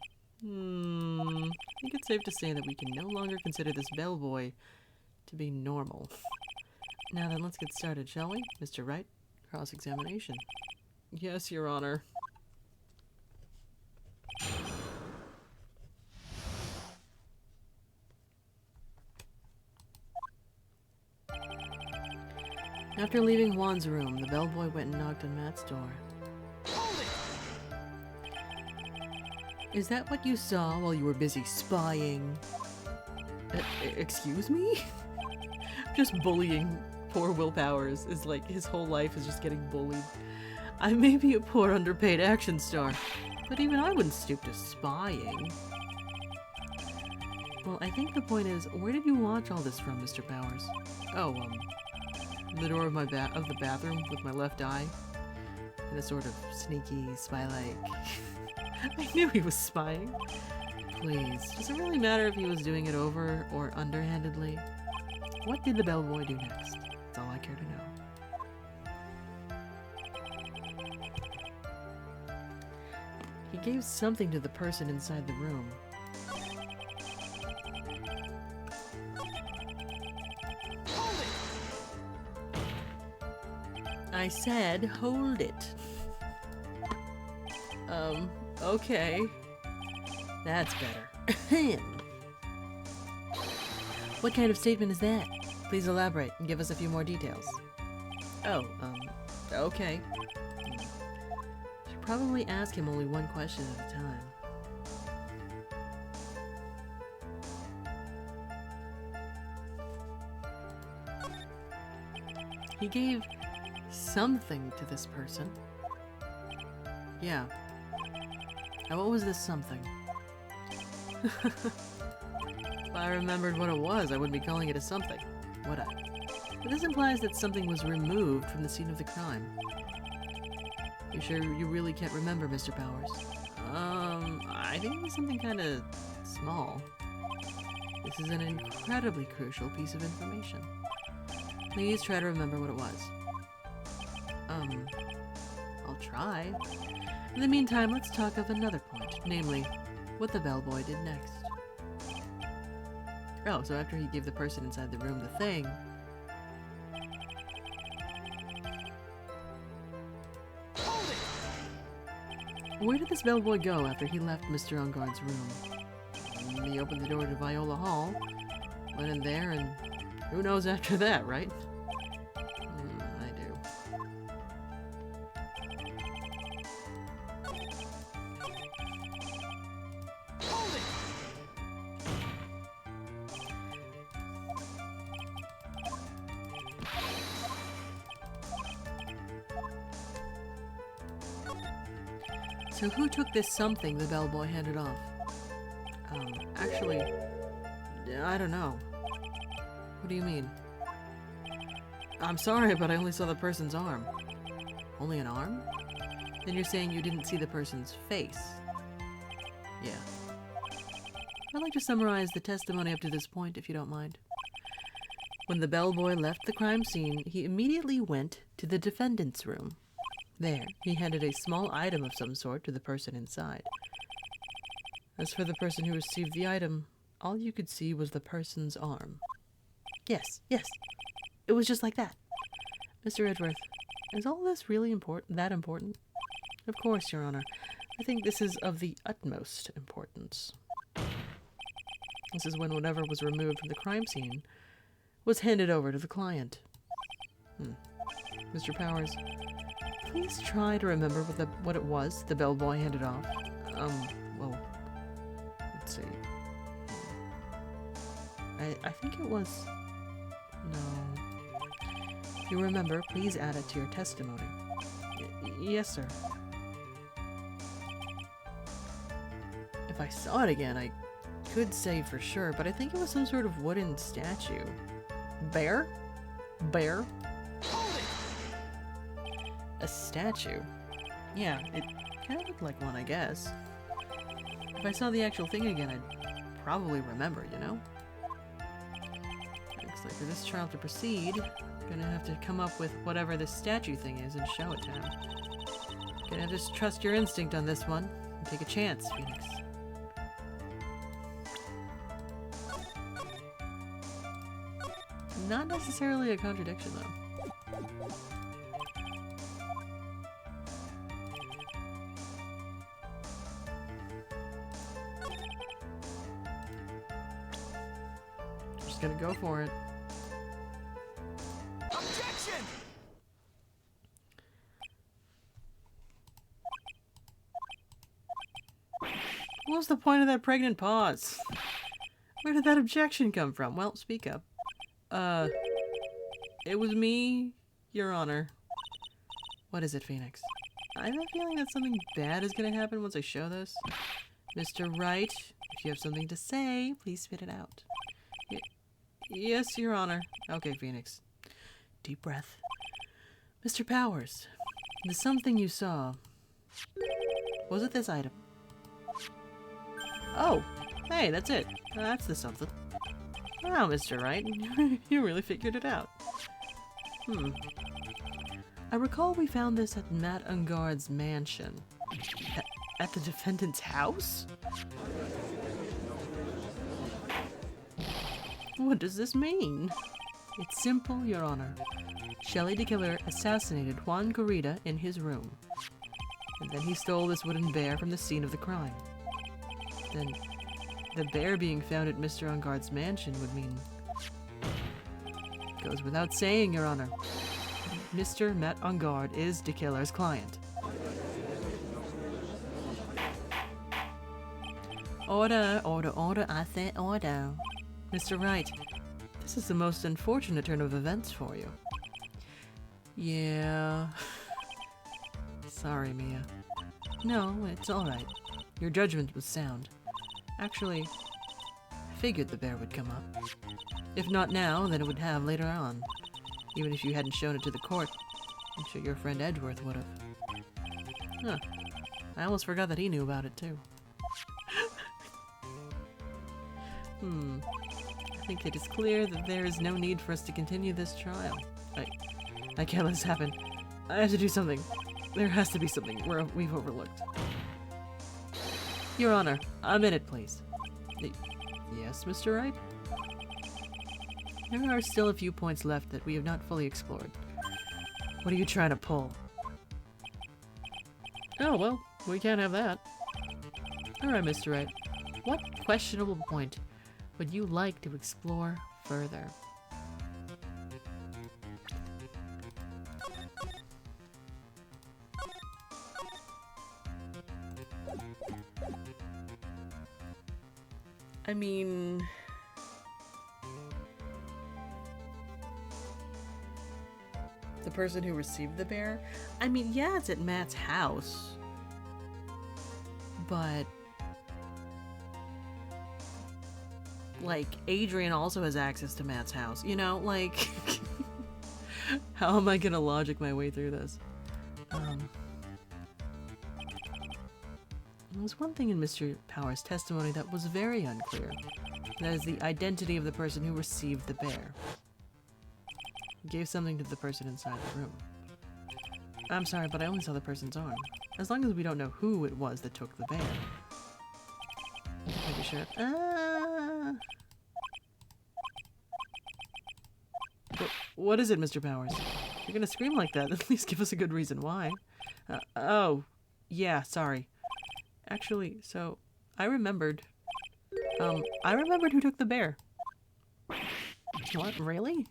I think it's safe to say that we can no longer consider this bellboy to be normal. Now then, let's get started, shall we? Mr. Wright, cross-examination. Yes, Your Honor. After leaving Juan's room, the bellboy went and knocked on Matt's door. Hold it! Is that what you saw while you were busy spying? Excuse me? Just bullying poor Will Powers is like his whole life is just getting bullied. I may be a poor underpaid action star, but even I wouldn't stoop to spying. Well, I think the point is, where did you watch all this from, Mr. Powers? Oh, the door of the bathroom with my left eye. in a sort of sneaky, spy-like... I knew he was spying. Please, does it really matter if he was doing it over or underhandedly? What did the bellboy do next? That's all I care to know. He gave something to the person inside the room. I said, hold it. Okay. That's better. What kind of statement is that? Please elaborate and give us a few more details. Oh, okay. Should probably ask him only one question at a time. He gave something to this person. Yeah. Now what was this something? If I remembered what it was, I wouldn't be calling it a something, would I? But this implies that something was removed from the scene of the crime. You sure you really can't remember, Mr. Powers? I think it was something kind of small. This is an incredibly crucial piece of information. Please try to remember what it was. I'll try. In the meantime, let's talk of another point, namely, what the bellboy did next. Oh, so after he gave the person inside the room the thing... Where did this bellboy go after he left Mr. Unguard's room? He opened the door to Viola Hall, went in there, and who knows after that, right? I do. So who took this something the bellboy handed off? Actually, I don't know. What do you mean? I'm sorry, but I only saw the person's arm. Only an arm? Then you're saying you didn't see the person's face? Yeah. I'd like to summarize the testimony up to this point, if you don't mind. When the bellboy left the crime scene, he immediately went to the defendant's room. There, he handed a small item of some sort to the person inside. As for the person who received the item, all you could see was the person's arm. Yes, it was just like that. Mr. Edgeworth, is all this really that important? Of course, Your Honor. I think this is of the utmost importance. This is when whatever was removed from the crime scene was handed over to the client. Mr. Powers, please try to remember what it was the bellboy handed off. Well, let's see. I think it was... No. If you remember, please add it to your testimony. Yes, sir. If I saw it again, I could say for sure, but I think it was some sort of wooden statue. Bear? Bear? A statue? Yeah, it kind of looked like one, I guess. If I saw the actual thing again, I'd probably remember, you know? Looks like for this trial to proceed, I'm gonna have to come up with whatever this statue thing is and show it to him. Gonna have to trust your instinct on this one and take a chance, Phoenix. Not necessarily a contradiction, though. Just gonna go for it. Objection! What was the point of that pregnant pause? Where did that objection come from? Well, speak up. It was me, Your Honor. What is it, Phoenix? I have a feeling that something bad is gonna happen once I show this. Mr. Wright, if you have something to say, please spit it out. Yes, Your Honor. Okay, Phoenix. Deep breath. Mr. Powers, The something you saw. Was it this item? Oh, hey, that's it. That's the something. Wow, Mr. Wright, you really figured it out. I recall we found this at Matt Ungard's mansion. At the defendant's house? What does this mean? It's simple, Your Honor. Shelley the Killer assassinated Juan Corrida in his room. And then he stole this wooden bear from the scene of the crime. Then, the bear being found at Mr. Ungard's mansion would mean... Goes without saying, Your Honor. Mr. Matt Ungard is the killer's client. Order, order, order, I say order. Mr. Wright, this is the most unfortunate turn of events for you. Yeah. Sorry, Mia. No, it's alright. Your judgment was sound. Actually, I figured the bear would come up. If not now, then it would have later on. Even if you hadn't shown it to the court, I'm sure your friend Edgeworth would have. Huh. I almost forgot that he knew about it, too. I think it is clear that there is no need for us to continue this trial. I can't let this happen. I have to do something. There has to be something we've overlooked. Your Honor, a minute, please. Yes, Mr. Wright? There are still a few points left that we have not fully explored. What are you trying to pull? Oh, well, we can't have that. Alright, Mr. Wright. What questionable point would you like to explore further? I mean... the person who received the bear? I mean, yeah, it's at Matt's house. But... like, Adrian also has access to Matt's house, you know? Like... how am I gonna logic my way through this? There was one thing in Mr. Power's testimony that was very unclear. That is the identity of the person who received the bear. He gave something to the person inside the room. I'm sorry, but I only saw the person's arm. As long as we don't know who it was that took the bear. Maybe sure. What is it, Mr. Powers? If you're gonna scream like that, at least give us a good reason why. Oh, yeah, sorry. Actually, so, I remembered who took the bear. What, really?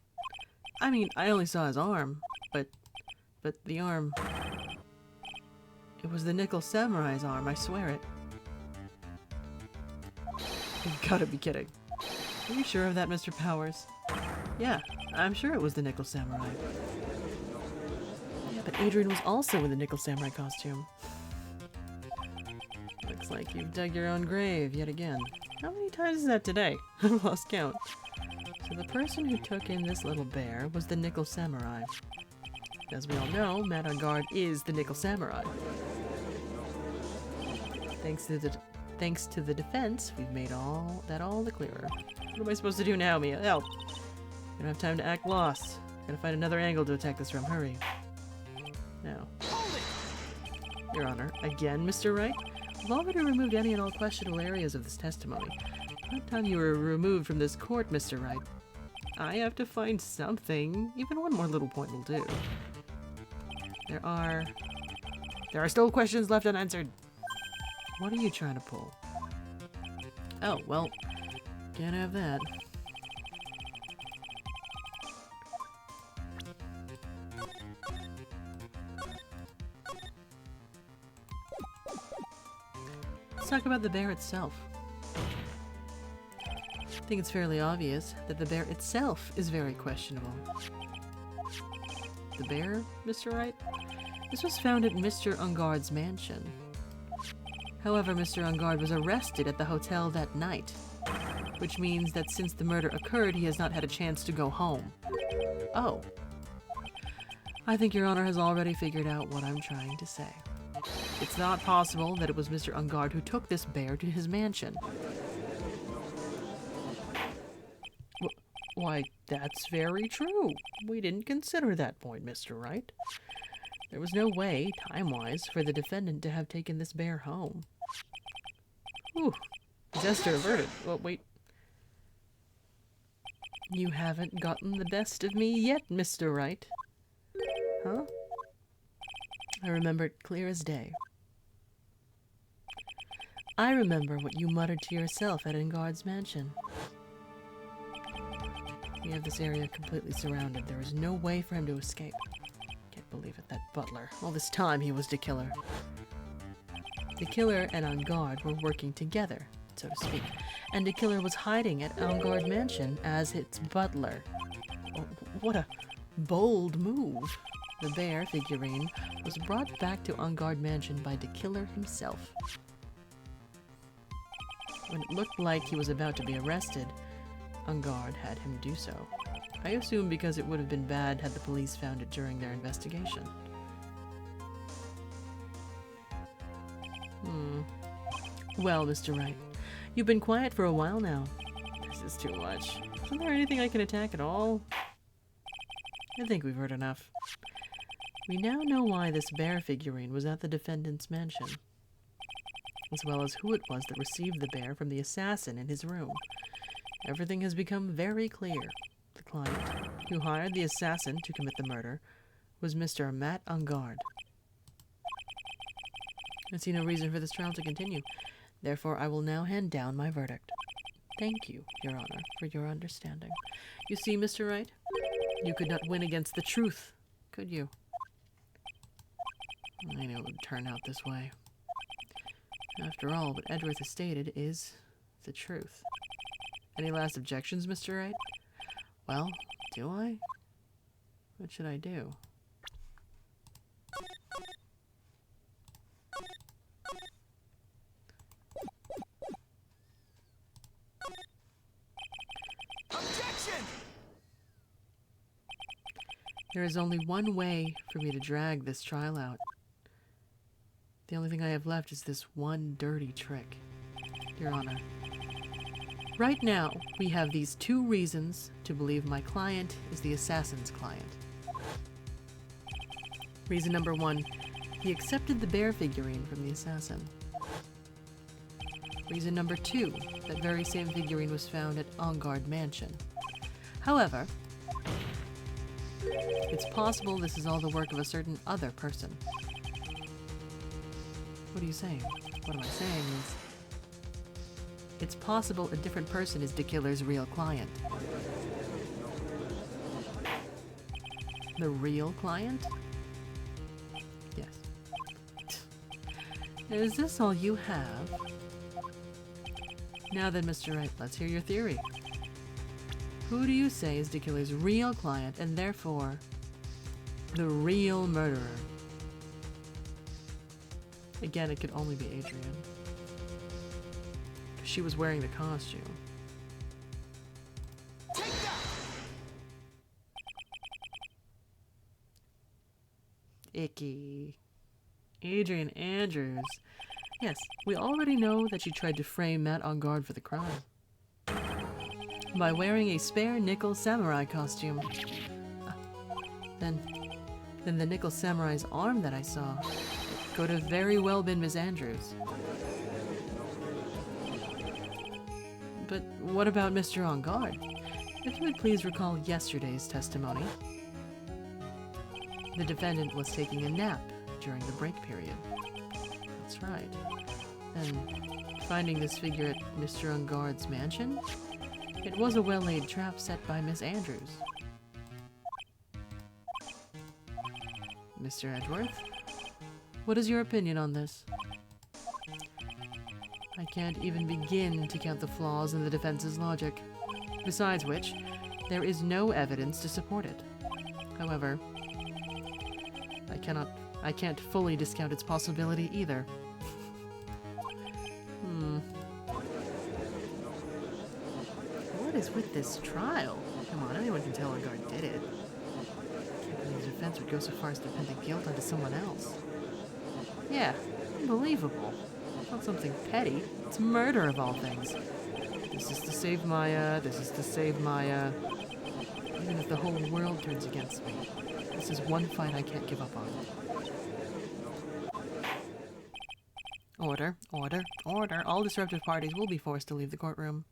I mean, I only saw his arm, but the arm... it was the Nickel Samurai's arm, I swear it. You've gotta be kidding. Are you sure of that, Mr. Powers? Yeah, I'm sure it was the Nickel Samurai. Yeah, but Adrian was also in the Nickel Samurai costume. Looks like you've dug your own grave yet again. How many times is that today? I've lost count. So the person who took in this little bear was the Nickel Samurai. As we all know, Matt Ungard is the Nickel Samurai. Thanks to the defense, we've made all the clearer. What am I supposed to do now, Mia? Help! I don't have time to act lost. Gotta find another angle to attack this from. Hurry. Now. Your Honor, again, Mr. Wright? We've already removed any and all questionable areas of this testimony. By the time you were removed from this court, Mr. Wright, I have to find something. Even one more little point will do. There are still questions left unanswered. What are you trying to pull? Oh, well, can't have that. Let's talk about the bear itself. I think it's fairly obvious that the bear itself is very questionable. The bear, Mr. Wright? This was found at Mr. Ungard's mansion. However, Mr. Ungard was arrested at the hotel that night, which means that since the murder occurred, he has not had a chance to go home. Oh. I think Your Honor has already figured out what I'm trying to say. It's not possible that it was Mr. Ungard who took this bear to his mansion. Why, that's very true. We didn't consider that point, Mr. Wright. There was no way, time-wise, for the defendant to have taken this bear home. Whew. Disaster averted. Well, wait. You haven't gotten the best of me yet, Mr. Wright. Huh? I remember it clear as day. I remember what you muttered to yourself at Engard's mansion. We have this area completely surrounded. There is no way for him to escape. Can't believe it, that butler. All this time he was the killer. The killer and Engard were working together, so to speak. And the killer was hiding at Engard Mansion as its butler. Oh, what a bold move. The bear figurine was brought back to Engard Mansion by the killer himself. When it looked like he was about to be arrested, Engard had him do so. I assume because it would have been bad had the police found it during their investigation. Well, Mr. Wright, you've been quiet for a while now. This is too much. Isn't there anything I can attack at all? I think we've heard enough. We now know why this bear figurine was at the defendant's mansion, as well as who it was that received the bear from the assassin in his room. Everything has become very clear. The client, who hired the assassin to commit the murder, was Mr. Matt Engard. I see no reason for this trial to continue. Therefore, I will now hand down my verdict. Thank you, Your Honor, for your understanding. You see, Mr. Wright, you could not win against the truth, could you? I knew it would turn out this way. After all, what Edgeworth has stated is the truth. Any last objections, Mr. Wright? Well, do I? What should I do? Objection! There is only one way for me to drag this trial out. The only thing I have left is this one dirty trick, Your Honor. Right now, we have these two reasons to believe my client is the assassin's client. Reason number one, he accepted the bear figurine from the assassin. Reason number two, that very same figurine was found at Engard Mansion. However, it's possible this is all the work of a certain other person. What are you saying? What am I saying is, it's possible a different person is the killer's real client. The real client? Yes. Is this all you have? Now then, Mr. Wright, let's hear your theory. Who do you say is the killer's real client and therefore the real murderer? Again, it could only be Adrian. She was wearing the costume. Take that! Icky. Adrian Andrews. Yes, we already know that she tried to frame Matt Engard for the crime by wearing a spare nickel samurai costume. Then the nickel samurai's arm that I saw could have very well been Miss Andrews. But what about Mr. Engard? If you would please recall yesterday's testimony. The defendant was taking a nap during the break period. That's right. And finding this figure at Mr. Engard's mansion? It was a well-laid trap set by Miss Andrews. Mr. Edgeworth, what is your opinion on this? I can't even begin to count the flaws in the defense's logic. Besides which, there is no evidence to support it. However, I can't fully discount its possibility either. What is with this trial? Come on, anyone can tell Engard did it. Can't believe the defense would go so far as to pin the guilt onto someone else. Yeah, unbelievable. It's not something petty. It's murder of all things. This is to save Maya. This is to save Maya. Even if the whole world turns against me, this is one fight I can't give up on. Order, order, order. All disruptive parties will be forced to leave the courtroom.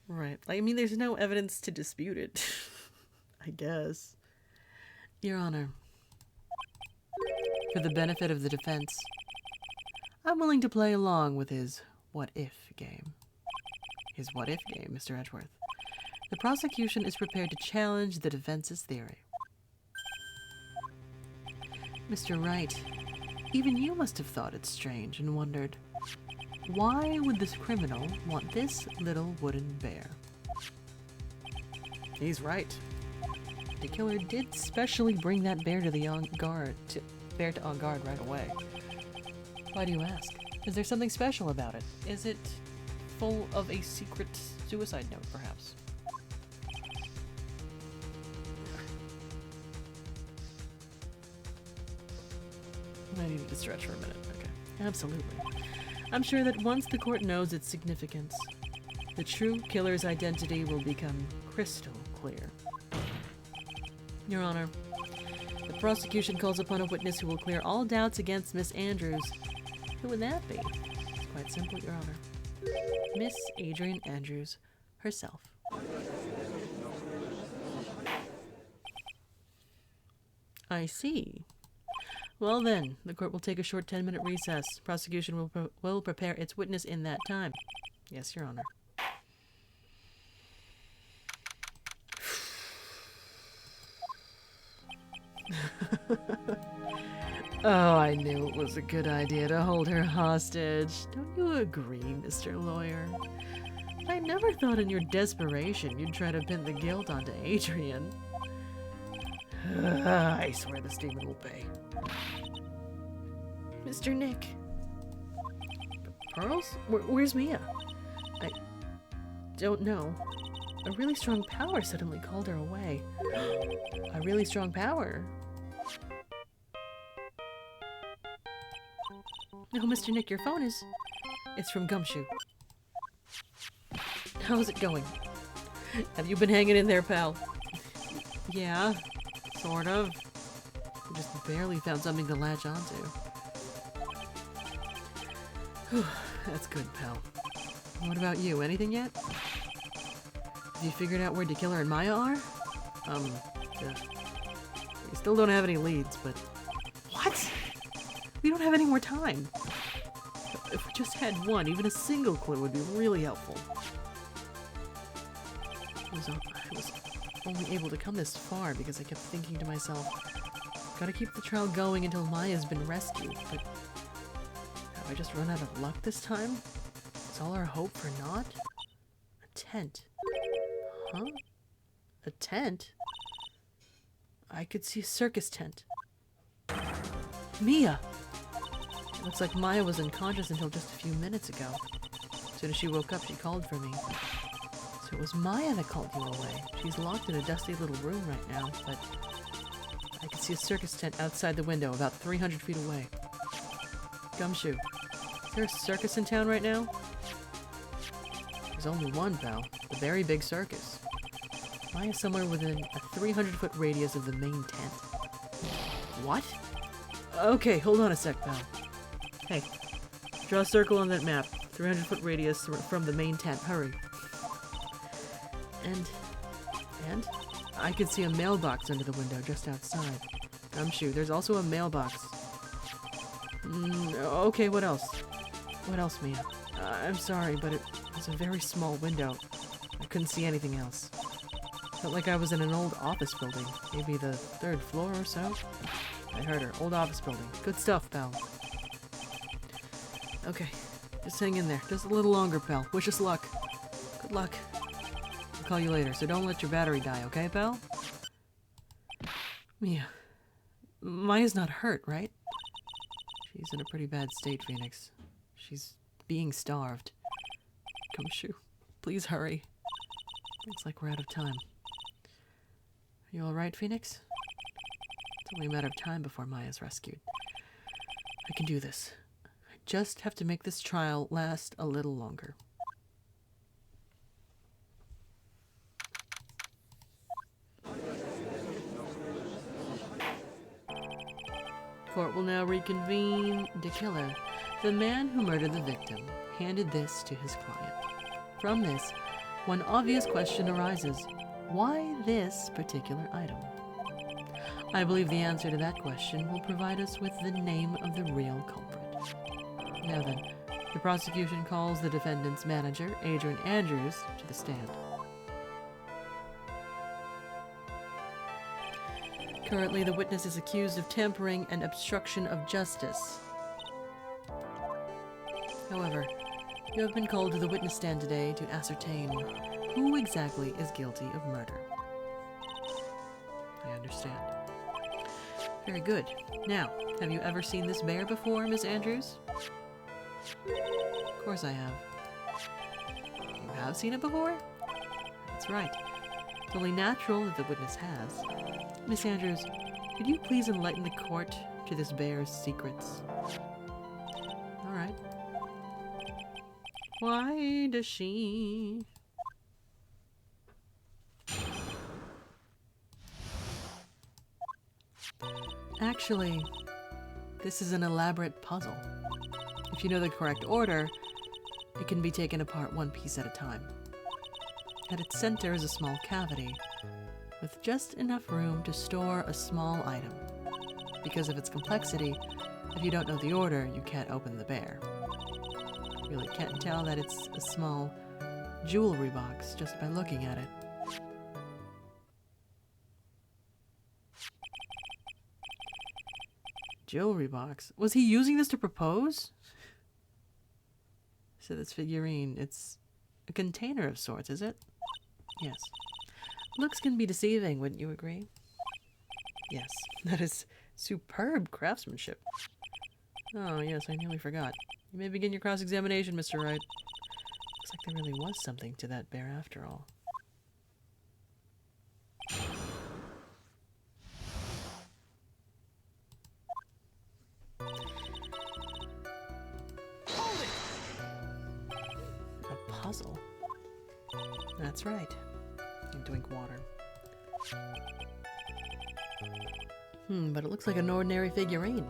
Right. I mean, there's no evidence to dispute it. I guess. Your Honor, for the benefit of the defense, I'm willing to play along with his what-if game. His what-if game, Mr. Edgeworth. The prosecution is prepared to challenge the defense's theory. Mr. Wright, even you must have thought it strange and wondered, why would this criminal want this little wooden bear? He's right. The killer did specially bring that bear to the on guard right away. Why do you ask? Is there something special about it? Is it full of a secret suicide note, perhaps? I needed to stretch for a minute. Okay. Absolutely. I'm sure that once the court knows its significance, the true killer's identity will become crystal clear. Your Honor, the prosecution calls upon a witness who will clear all doubts against Miss Andrews. Who would that be? It's quite simple, Your Honor. Miss Adrian Andrews herself. I see. Well then, the court will take a short 10-minute recess. Prosecution will prepare its witness in that time. Yes, Your Honor. Oh, I knew it was a good idea to hold her hostage. Don't you agree, Mr. Lawyer? I never thought in your desperation you'd try to pin the guilt onto Adrian. I swear this demon will pay. Mr. Nick. Pearls? Where's Mia? I don't know. A really strong power suddenly called her away. A really strong power? Oh, Mr. Nick, your phone is... It's from Gumshoe. How's it going? Have you been hanging in there, pal? Yeah, sort of. I just barely found something to latch onto. Whew, that's good, pal. What about you? Anything yet? Have you figured out where the killer and Maya are? Yeah. We still don't have any leads, but... What? We don't have any more time. If we just had one, even a single clue would be really helpful. I was only able to come this far because I kept thinking to myself, gotta keep the trial going until Maya's been rescued, but have I just run out of luck this time? Is all our hope for naught? A tent. Huh? A tent? I could see a circus tent. Mia! It looks like Maya was unconscious until just a few minutes ago. As soon as she woke up, she called for me. So it was Maya that called you away. She's locked in a dusty little room right now, but I could see a circus tent outside the window, about 300 feet away. Gumshoe, is there a circus in town right now? There's only one, pal. The very big circus. Maya's somewhere within a 300-foot radius of the main tent. What? Okay, hold on a sec, pal. Hey, draw a circle on that map. 300-foot radius from the main tent. Hurry. And? I could see a mailbox under the window just outside. Gumshoe, there's also a mailbox. Okay, what else? What else, Mia? I'm sorry, but it was a very small window. I couldn't see anything else. Felt like I was in an old office building. Maybe the 3rd floor or so? I heard her. Old office building. Good stuff, pal. Okay. Just hang in there. Just a little longer, pal. Wish us luck. Good luck. I'll call you later, so don't let your battery die, okay, pal? Mia. Maya's not hurt, right? She's in a pretty bad state, Phoenix. She's being starved. Gumshoe, please hurry. Looks like we're out of time. Are you alright, Phoenix? It's only a matter of time before Maya's rescued. I can do this. I just have to make this trial last a little longer. Court will now reconvene. The killer, the man who murdered the victim, handed this to his client. From this, one obvious question arises. Why this particular item? I believe the answer to that question will provide us with the name of the real culprit. Now then, the prosecution calls the defendant's manager, Adrian Andrews, to the stand. Currently, the witness is accused of tampering and obstruction of justice. However, you have been called to the witness stand today to ascertain who exactly is guilty of murder. I understand. Very good. Now, have you ever seen this bear before, Miss Andrews? Of course I have. You have seen it before? That's right. It's only natural that the witness has. Miss Andrews, could you please enlighten the court to this bear's secrets? All right. Why does she... Actually, this is an elaborate puzzle. If you know the correct order, it can be taken apart one piece at a time. At its center is a small cavity, with just enough room to store a small item. Because of its complexity, if you don't know the order, you can't open the bear. You really can't tell that it's a small jewelry box just by looking at it. Jewelry box? Was he using this to propose? So this figurine, it's a container of sorts, is it? Yes. Looks can be deceiving, wouldn't you agree? Yes, that is superb craftsmanship. Oh, yes, I nearly forgot. You may begin your cross-examination, Mr. Wright. Looks like there really was something to that bear after all. A puzzle? That's right. And drink water. But it looks like an ordinary figurine.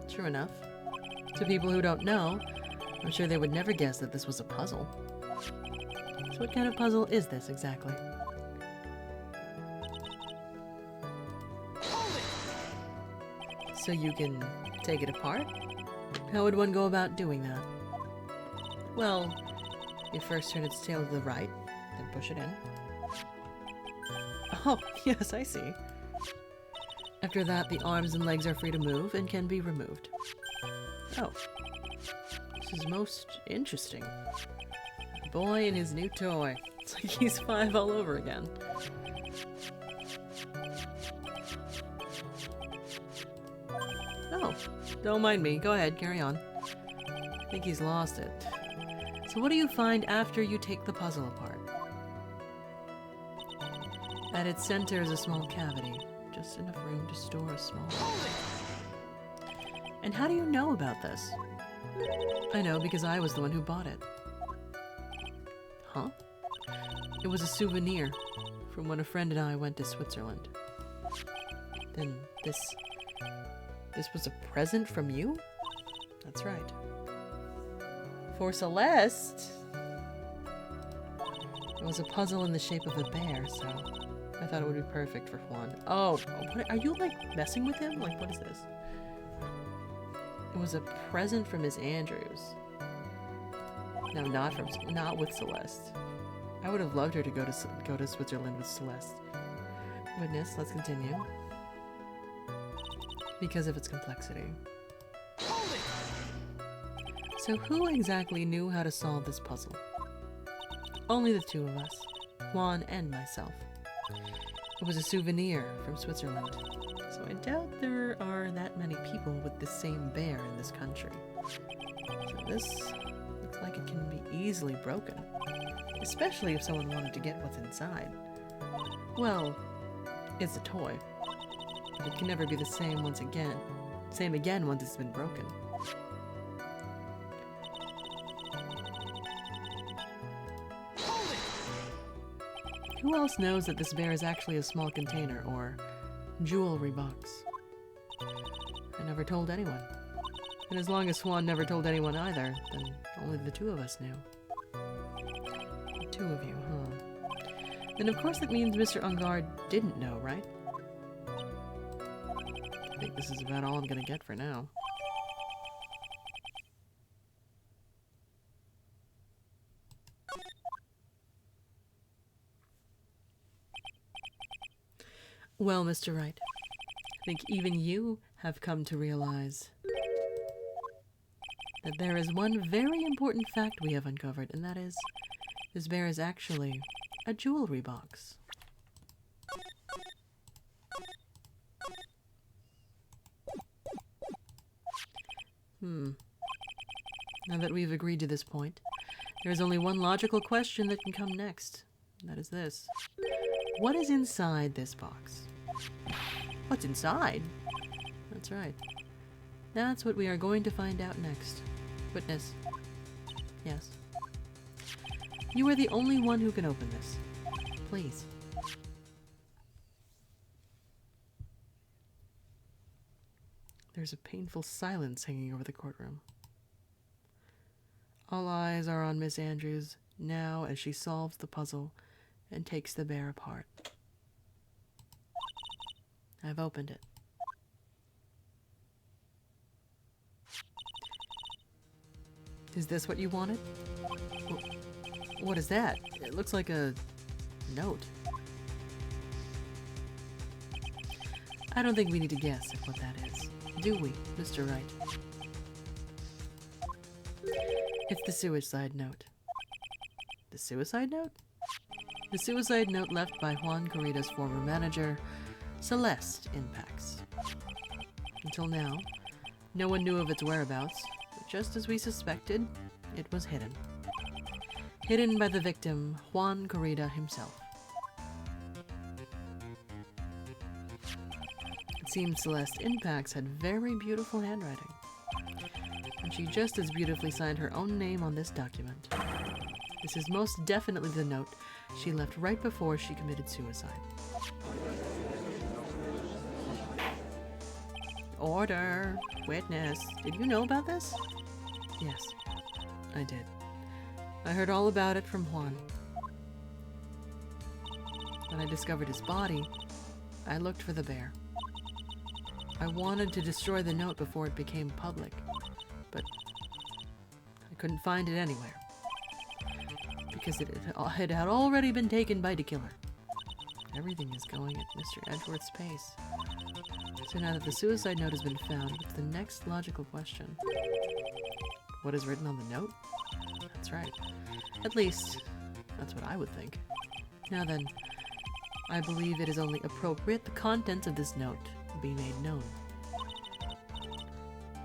True enough. To people who don't know, I'm sure they would never guess that this was a puzzle. So what kind of puzzle is this exactly? So you can take it apart? How would one go about doing that? Well, you first turn its tail to the right, then push it in. Oh, yes, I see. After that, the arms and legs are free to move and can be removed. Oh. This is most interesting. A boy and his new toy. It's like he's 5 all over again. Oh, don't mind me. Go ahead, carry on. I think he's lost it. So what do you find after you take the puzzle apart? At its center is a small cavity. Just enough room to store a small... And how do you know about this? I know because I was the one who bought it. Huh? It was a souvenir from when a friend and I went to Switzerland. Then this was a present from you? That's right. For Celeste? It was a puzzle in the shape of a bear, so I thought it would be perfect for Juan. Oh, what, are you like messing with him? Like, what is this? It was a present from Miss Andrews. No, not with Celeste. I would have loved her to go to Switzerland with Celeste. Witness, let's continue. Because of its complexity. So who exactly knew how to solve this puzzle? Only the two of us, Juan and myself. It was a souvenir from Switzerland, so I doubt there are that many people with the same bear in this country. So this looks like it can be easily broken, especially if someone wanted to get what's inside. Well, it's a toy. But it can never be the same once again. Same again once it's been broken. Hold it! Who else knows that this bear is actually a small container or jewelry box? I never told anyone. And as long as Swan never told anyone either, then only the two of us knew. The two of you, huh? Then of course that means Mr. Ungard didn't know, right? I think this is about all I'm gonna get for now. Well, Mr. Wright, I think even you have come to realize that there is one very important fact we have uncovered, and that is, this bear is actually a jewelry box. Now that we've agreed to this point, there is only one logical question that can come next. And that is this. What is inside this box? What's inside? That's right. That's what we are going to find out next. Witness. Yes. You are the only one who can open this. Please. There's a painful silence hanging over the courtroom. All eyes are on Miss Andrews now as she solves the puzzle and takes the bear apart. I've opened it. Is this what you wanted? What is that? It looks like a note. I don't think we need to guess at what that is, do we, Mr. Wright? It's the suicide note. The suicide note? The suicide note left by Juan Corrida's former manager, Celeste Impax. Until now, no one knew of its whereabouts, but just as we suspected, it was hidden. Hidden by the victim, Juan Corrida himself. It seems Celeste Impax had very beautiful handwriting, and she just as beautifully signed her own name on this document. This is most definitely the note she left right before she committed suicide. Order! Witness! Did you know about this? Yes, I did. I heard all about it from Juan. When I discovered his body, I looked for the bear. I wanted to destroy the note before it became public, but I couldn't find it anywhere. Because it had already been taken by the killer. Everything is going at Mr. Edgeworth's pace. So now that the suicide note has been found, what's the next logical question? What is written on the note? That's right. At least, that's what I would think. Now then, I believe it is only appropriate the contents of this note be made known.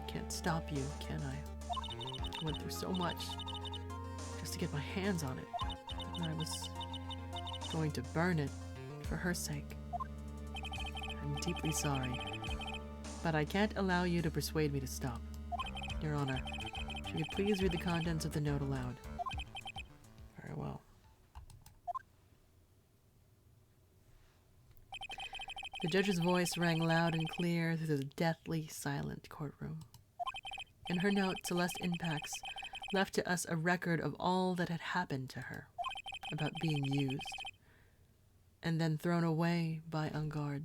Can't stop you, can I? I went through so much just to get my hands on it. And I was going to burn it for her sake. I'm deeply sorry, but I can't allow you to persuade me to stop. Your Honor, if you could please read the contents of the note aloud. Very well. The judge's voice rang loud and clear through the deathly silent courtroom. In her note, Celeste Impax left to us a record of all that had happened to her, about being used, and then thrown away by Ungard,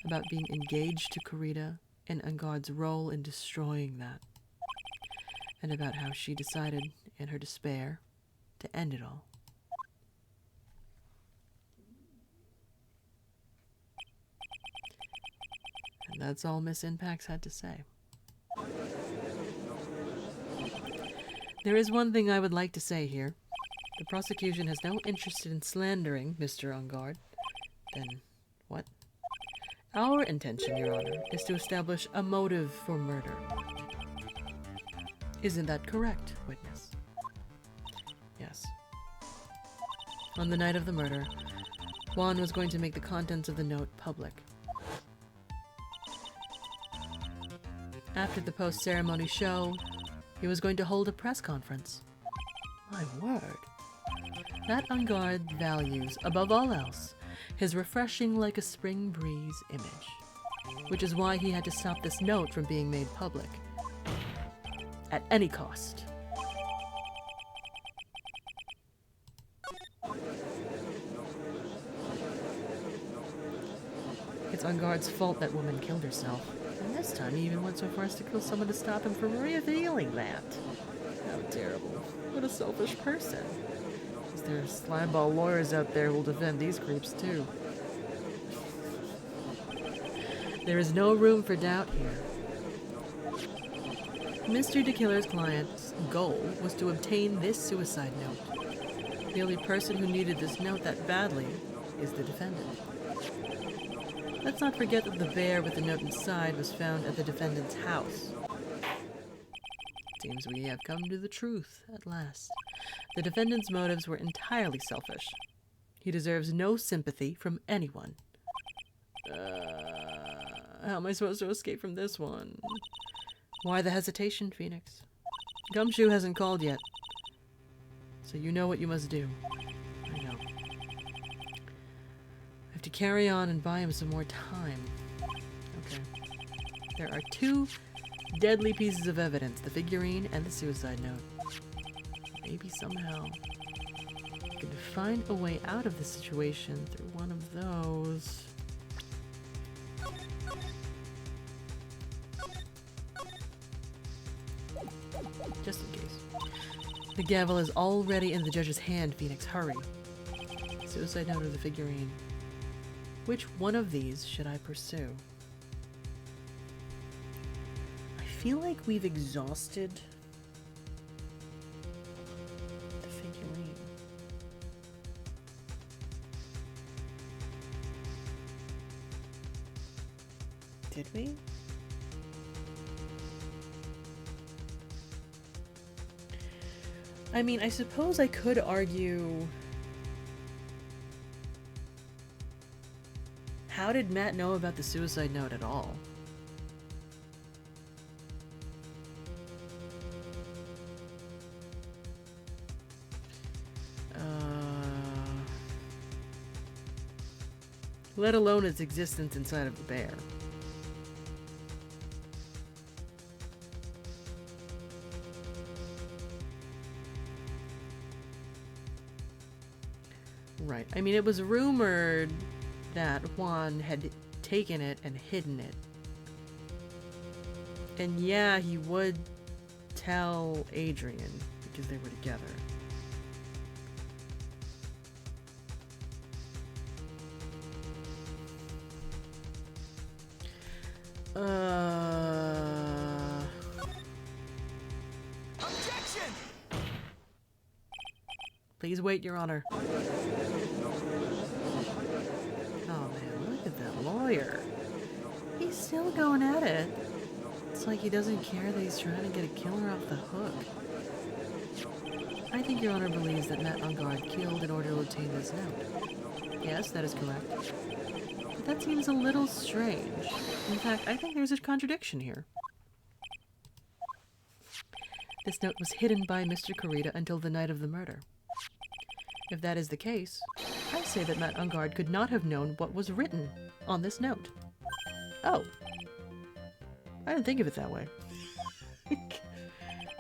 about being engaged to Corrida and Ungard's role in destroying that, and about how she decided, in her despair, to end it all. And that's all Miss Impax had to say. There is one thing I would like to say here. The prosecution has no interest in slandering Mr. Ungard. Then, what? Our intention, Your Honor, is to establish a motive for murder. Isn't that correct, witness? Yes. On the night of the murder, Juan was going to make the contents of the note public. After the post-ceremony show, he was going to hold a press conference. My word. That Ungard values, above all else, his refreshing like a spring breeze image, which is why he had to stop this note from being made public. At any cost. It's Ungard's fault that woman killed herself. And this time he even went so far as to kill someone to stop him from revealing that. How terrible. What a selfish person. There are slimeball lawyers out there who will defend these creeps too. There is no room for doubt here. Mr. DeKiller's client's goal was to obtain this suicide note. The only person who needed this note that badly is the defendant. Let's not forget that the bear with the note inside was found at the defendant's house. Seems we have come to the truth at last. The defendant's motives were entirely selfish. He deserves no sympathy from anyone. How am I supposed to escape from this one? Why the hesitation, Phoenix? Gumshoe hasn't called yet. So you know what you must do. I know. I have to carry on and buy him some more time. Okay. There are two deadly pieces of evidence, the figurine and the suicide note. Maybe somehow I could find a way out of the situation through one of those. Just in case. The gavel is already in the judge's hand, Phoenix. Hurry. Suicide note or the figurine. Which one of these should I pursue? I feel like we've exhausted the figurine. Did we? I mean, I suppose I could argue... How did Matt know about the suicide note at all? Let alone its existence inside of the bear. Right. I mean, it was rumored that Juan had taken it and hidden it. And yeah, he would tell Adrian because they were together. Objection! Please wait, Your Honor. Oh man, look at that lawyer. He's still going at it. It's like he doesn't care that he's trying to get a killer off the hook. I think Your Honor believes that Matt Ungard killed in order to obtain this note. Yes, that is correct. But that seems a little strange. In fact, I think there's a contradiction here. This note was hidden by Mr. Kurita until the night of the murder. If that is the case, I say that Matt Ungard could not have known what was written on this note. Oh. I didn't think of it that way.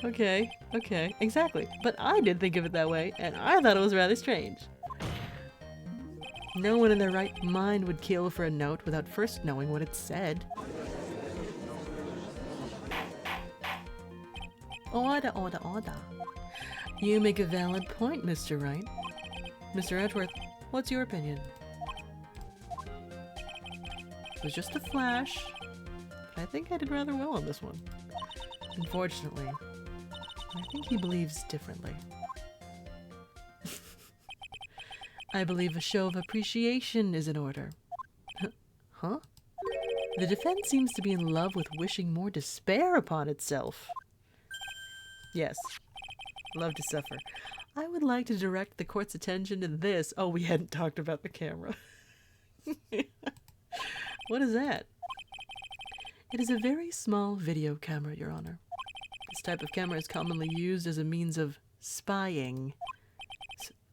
Okay, exactly. But I did think of it that way, and I thought it was rather strange. No one in their right mind would kill for a note without first knowing what it said. Order, order, order. You make a valid point, Mr. Wright. Mr. Edgeworth, what's your opinion? It was just a flash, but I think I did rather well on this one. Unfortunately, I think he believes differently. I believe a show of appreciation is in order. Huh? The defense seems to be in love with wishing more despair upon itself. Yes. Love to suffer. I would like to direct the court's attention to this. Oh, we hadn't talked about the camera. What is that? It is a very small video camera, Your Honor. This type of camera is commonly used as a means of spying.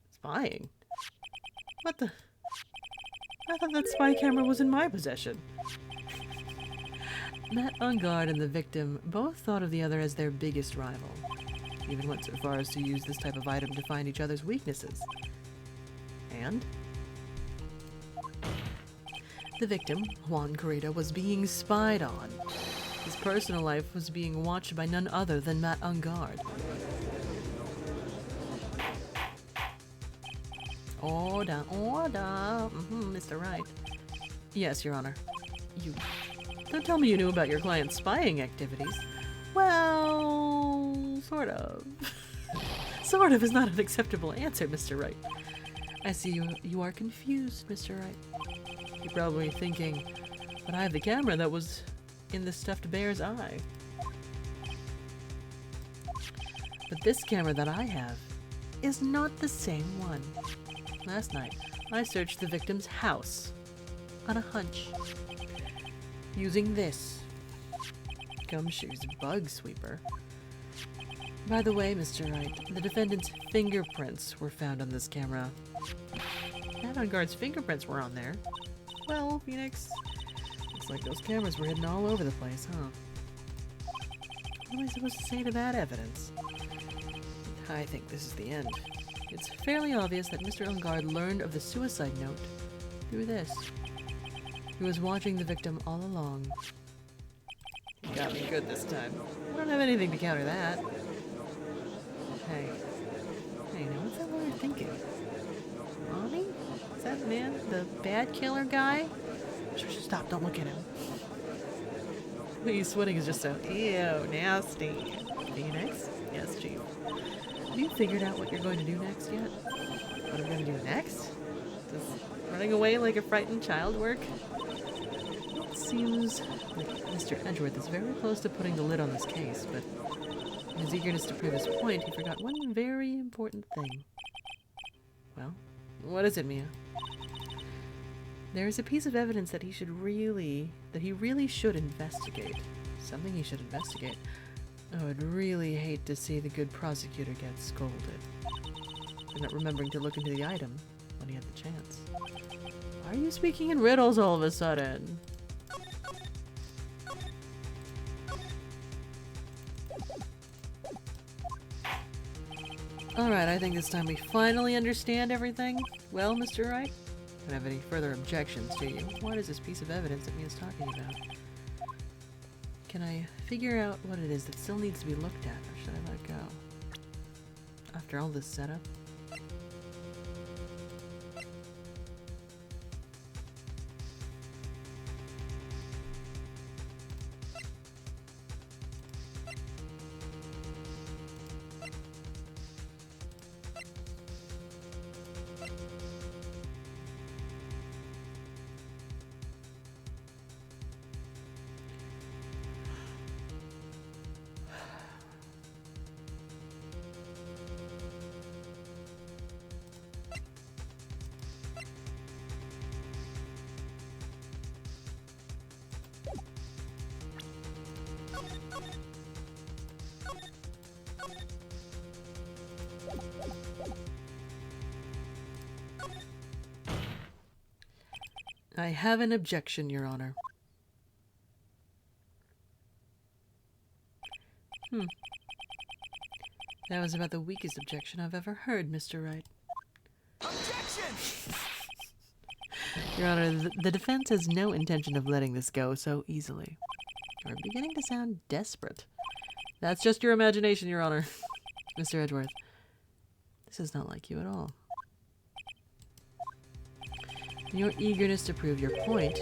Spying? What the? I thought that spy camera was in my possession. Matt Ungard and the victim both thought of the other as their biggest rival. Even went so far as to use this type of item to find each other's weaknesses. And the victim, Juan Corrida, was being spied on. His personal life was being watched by none other than Matt Ungard. Order, order. Mr. Wright. Yes, Your Honor. You don't tell me you knew about your client's spying activities. Well, sort of. Sort of is not an acceptable answer, Mr. Wright. I see you are confused, Mr. Wright. You're probably thinking, but I have the camera that was in the stuffed bear's eye. But this camera that I have is not the same one. Last night, I searched the victim's house on a hunch using this gumshoes bug sweeper. By the way, Mr. Wright, the defendant's fingerprints were found on this camera. Matt Ungard's fingerprints were on there. Well, Phoenix, looks like those cameras were hidden all over the place, huh? What am I supposed to say to that evidence? I think this is the end. It's fairly obvious that Mr. Ungard learned of the suicide note through this. He was watching the victim all along. You got me good this time. I don't have anything to counter that. Hey, now what's that lawyer thinking? Mommy? Is that man the bad killer guy? Stop, don't look at him. He's sweating is just so, ew, nasty. Phoenix? Yes, Chief. Have you figured out what you're going to do next yet? What I'm going to do next? Does running away like a frightened child work? It seems like Mr. Edgeworth is very close to putting the lid on this case, but in his eagerness to prove his point, he forgot one very important thing. Well, what is it, Mia? There is a piece of evidence that he really should investigate. Something he should investigate. I would really hate to see the good prosecutor get scolded for not remembering to look into the item when he had the chance. Why are you speaking in riddles all of a sudden? Alright, I think this time we finally understand everything. Well, Mr. Wright? Don't have any further objections to you. What is this piece of evidence that Mia's talking about? Can I figure out what it is that still needs to be looked at, or should I let it go? After all this setup? I have an objection, Your Honor. That was about the weakest objection I've ever heard, Mr. Wright. Objection! Your Honor, the defense has no intention of letting this go so easily. You're beginning to sound desperate. That's just your imagination, Your Honor. Mr. Edgeworth, this is not like you at all. In your eagerness to prove your point,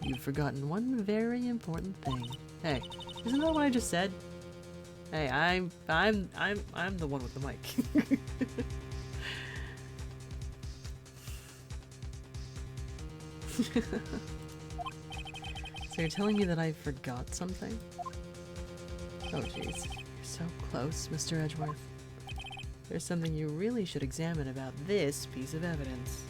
you've forgotten one very important thing. Hey, isn't that what I just said? Hey, I'm the one with the mic. So you're telling me that I forgot something? Oh jeez, you're so close, Mr. Edgeworth. There's something you really should examine about this piece of evidence.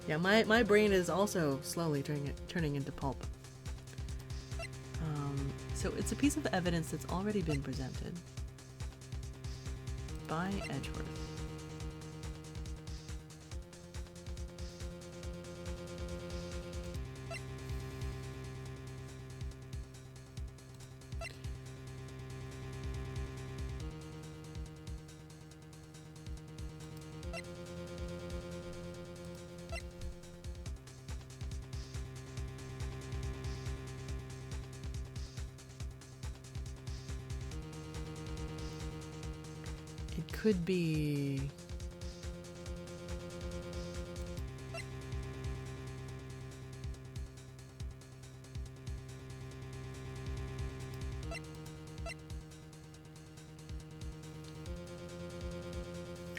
Yeah, my brain is also slowly turning into pulp. So it's a piece of evidence that's already been presented by Edgeworth. It could be...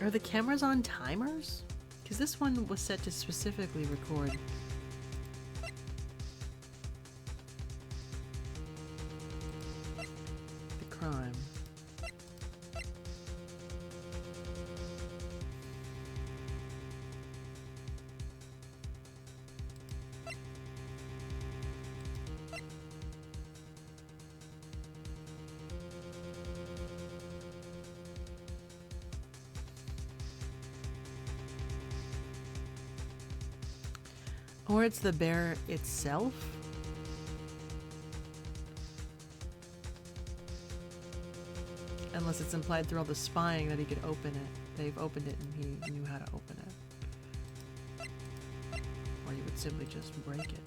Are the cameras on timers? Because this one was set to specifically record the crime. Or it's the bear itself? Unless it's implied through all the spying that he could open it. They've opened it and he knew how to open it. Or you would simply just break it.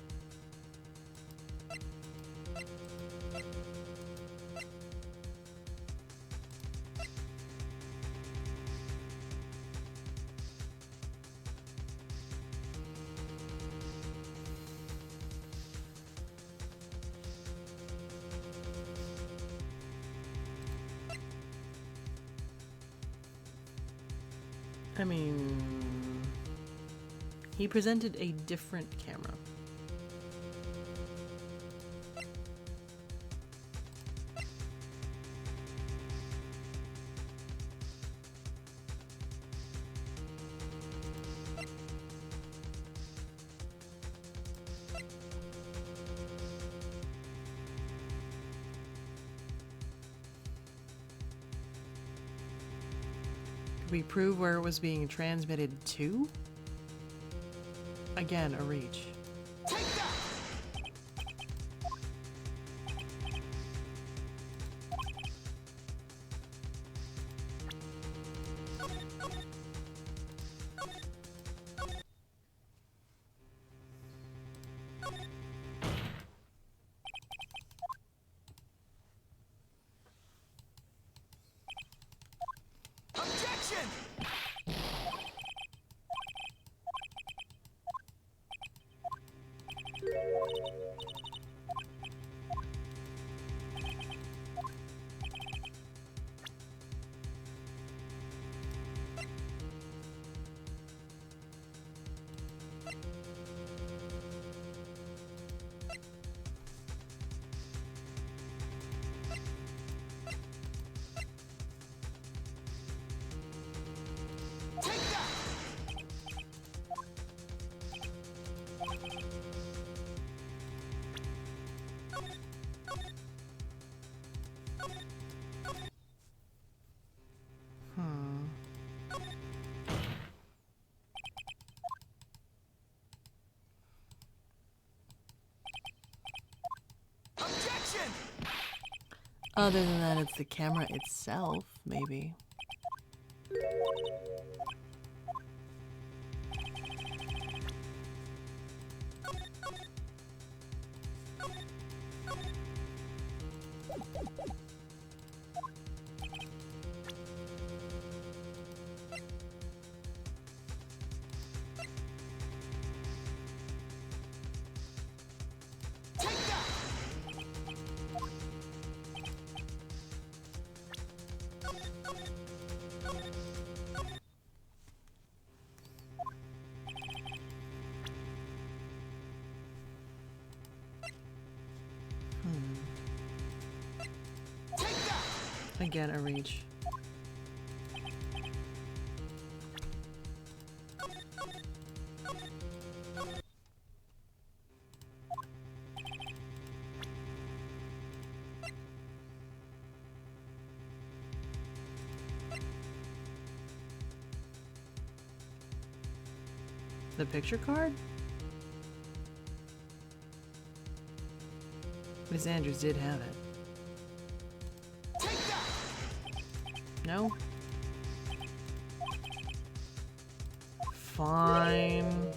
I mean, he presented a different camera. Could we prove where it was being transmitted to? Again, a reach. Take that! Objection! Take that! Hmm. Objection! Other than that, it's the camera itself, maybe. Take that! Take that! Again, a reach. The picture card? Miss Andrews did have it. Take that! No? Fine.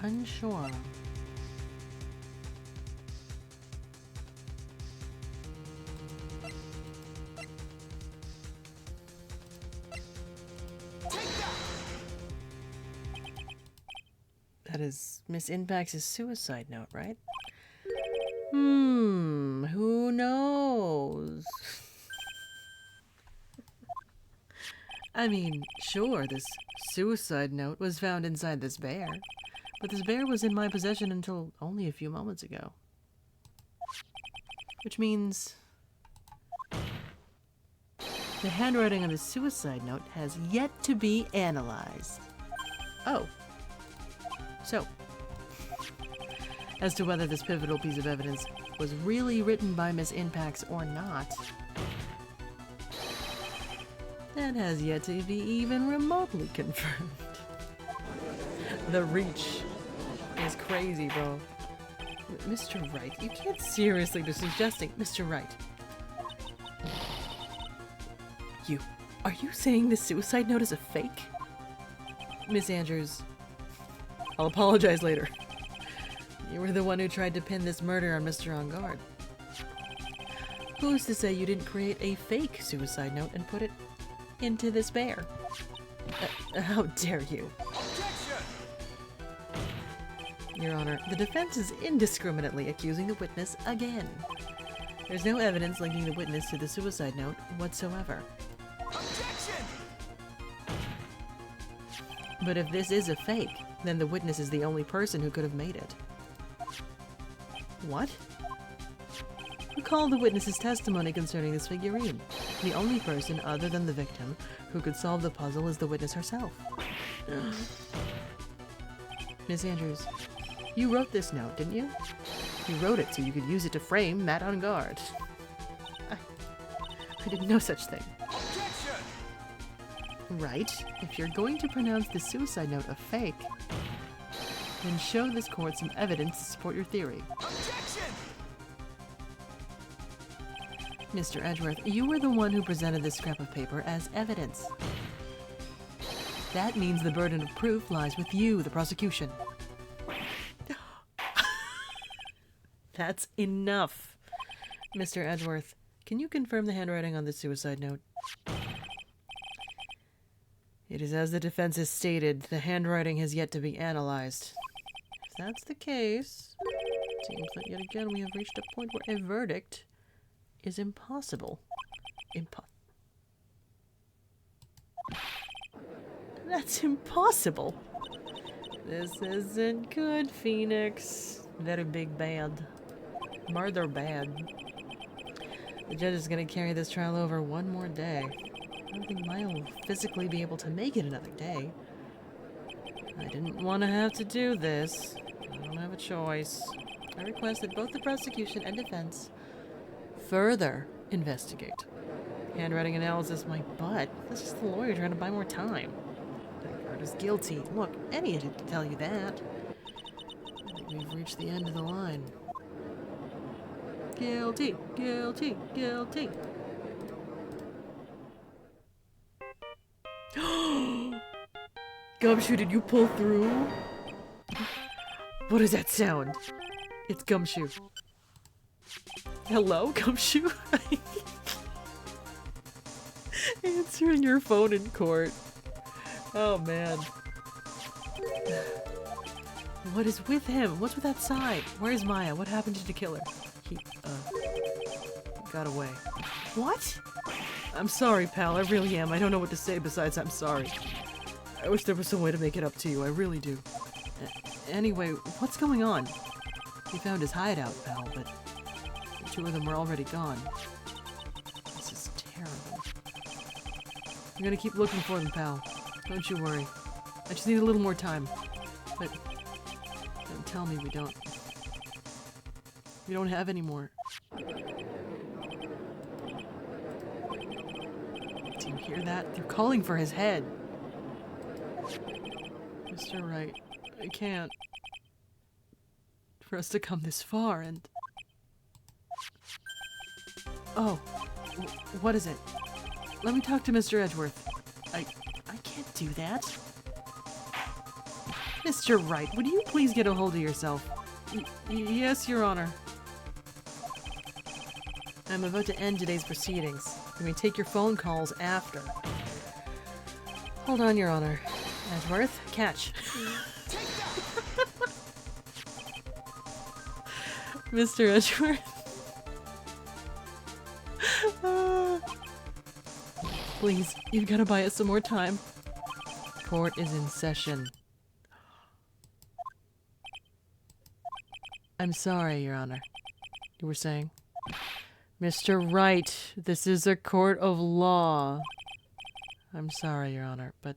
Unsure. Take that! That is Miss Inpax's suicide note, right? Who knows? I mean, sure, this suicide note was found inside this bear, but this bear was in my possession until only a few moments ago. Which means the handwriting on the suicide note has yet to be analyzed. Oh. So, as to whether this pivotal piece of evidence was really written by Miss Inpax or not, that has yet to be even remotely confirmed. The reach is crazy, bro. Mr. Wright, you can't seriously be suggesting... Mr. Wright. Are you saying this suicide note is a fake? Miss Andrews, I'll apologize later. You were the one who tried to pin this murder on Mr. On Guard. Who's to say you didn't create a fake suicide note and put it into this bear? How dare you? Objection! Your Honor, the defense is indiscriminately accusing the witness again. There's no evidence linking the witness to the suicide note whatsoever. Objection! But if this is a fake, then the witness is the only person who could have made it. What? Recall the witness's testimony concerning this figurine. The only person other than the victim who could solve the puzzle is the witness herself. Miss Andrews, you wrote this note, didn't you? You wrote it so you could use it to frame Matt on Guard. I did no such thing. Objection! Right. If you're going to pronounce the suicide note a fake, then show this court some evidence to support your theory. Objection! Mr. Edgeworth, you were the one who presented this scrap of paper as evidence. That means the burden of proof lies with you, the prosecution. That's enough. Mr. Edgeworth, can you confirm the handwriting on the suicide note? It is as the defense has stated, the handwriting has yet to be analyzed. If that's the case, it seems that yet again we have reached a point where a verdict is impossible. That's impossible. This isn't good, Phoenix. Very big bad. Murder bad. The judge is going to carry this trial over one more day. I don't think Maya will physically be able to make it another day. I didn't want to have to do this. I don't have a choice. I request that both the prosecution and defense further investigate. Handwriting analysis, my butt. That's just the lawyer trying to buy more time. That is guilty. Look, any idiot can tell you that. I think we've reached the end of the line. Guilty, guilty, guilty. Gumshoe, did you pull through? What does that sound? It's Gumshoe. Hello, Gumshoe? Answering your phone in court. Oh, man. What is with him? What's with that sign? Where's Maya? What happened to the killer? He, got away. What? I'm sorry, pal. I really am. I don't know what to say besides I'm sorry. I wish there was some way to make it up to you. I really do. Anyway, what's going on? He found his hideout, pal, but the two of them were already gone. This is terrible. I'm gonna keep looking for them, pal. Don't you worry. I just need a little more time. But don't tell me we don't have any more. Do you hear that? They're calling for his head. Mr. Wright, I can't. For us to come this far and... Oh, what is it? Let me talk to Mr. Edgeworth. I can't do that. Mr. Wright, would you please get a hold of yourself? Yes, Your Honor. I'm about to end today's proceedings. You may take your phone calls after. Hold on, Your Honor. Edgeworth, catch. Mr. Edgeworth. Please, you've got to buy us some more time. Court is in session. I'm sorry, Your Honor. You were saying? Mr. Wright, this is a court of law. I'm sorry, Your Honor, but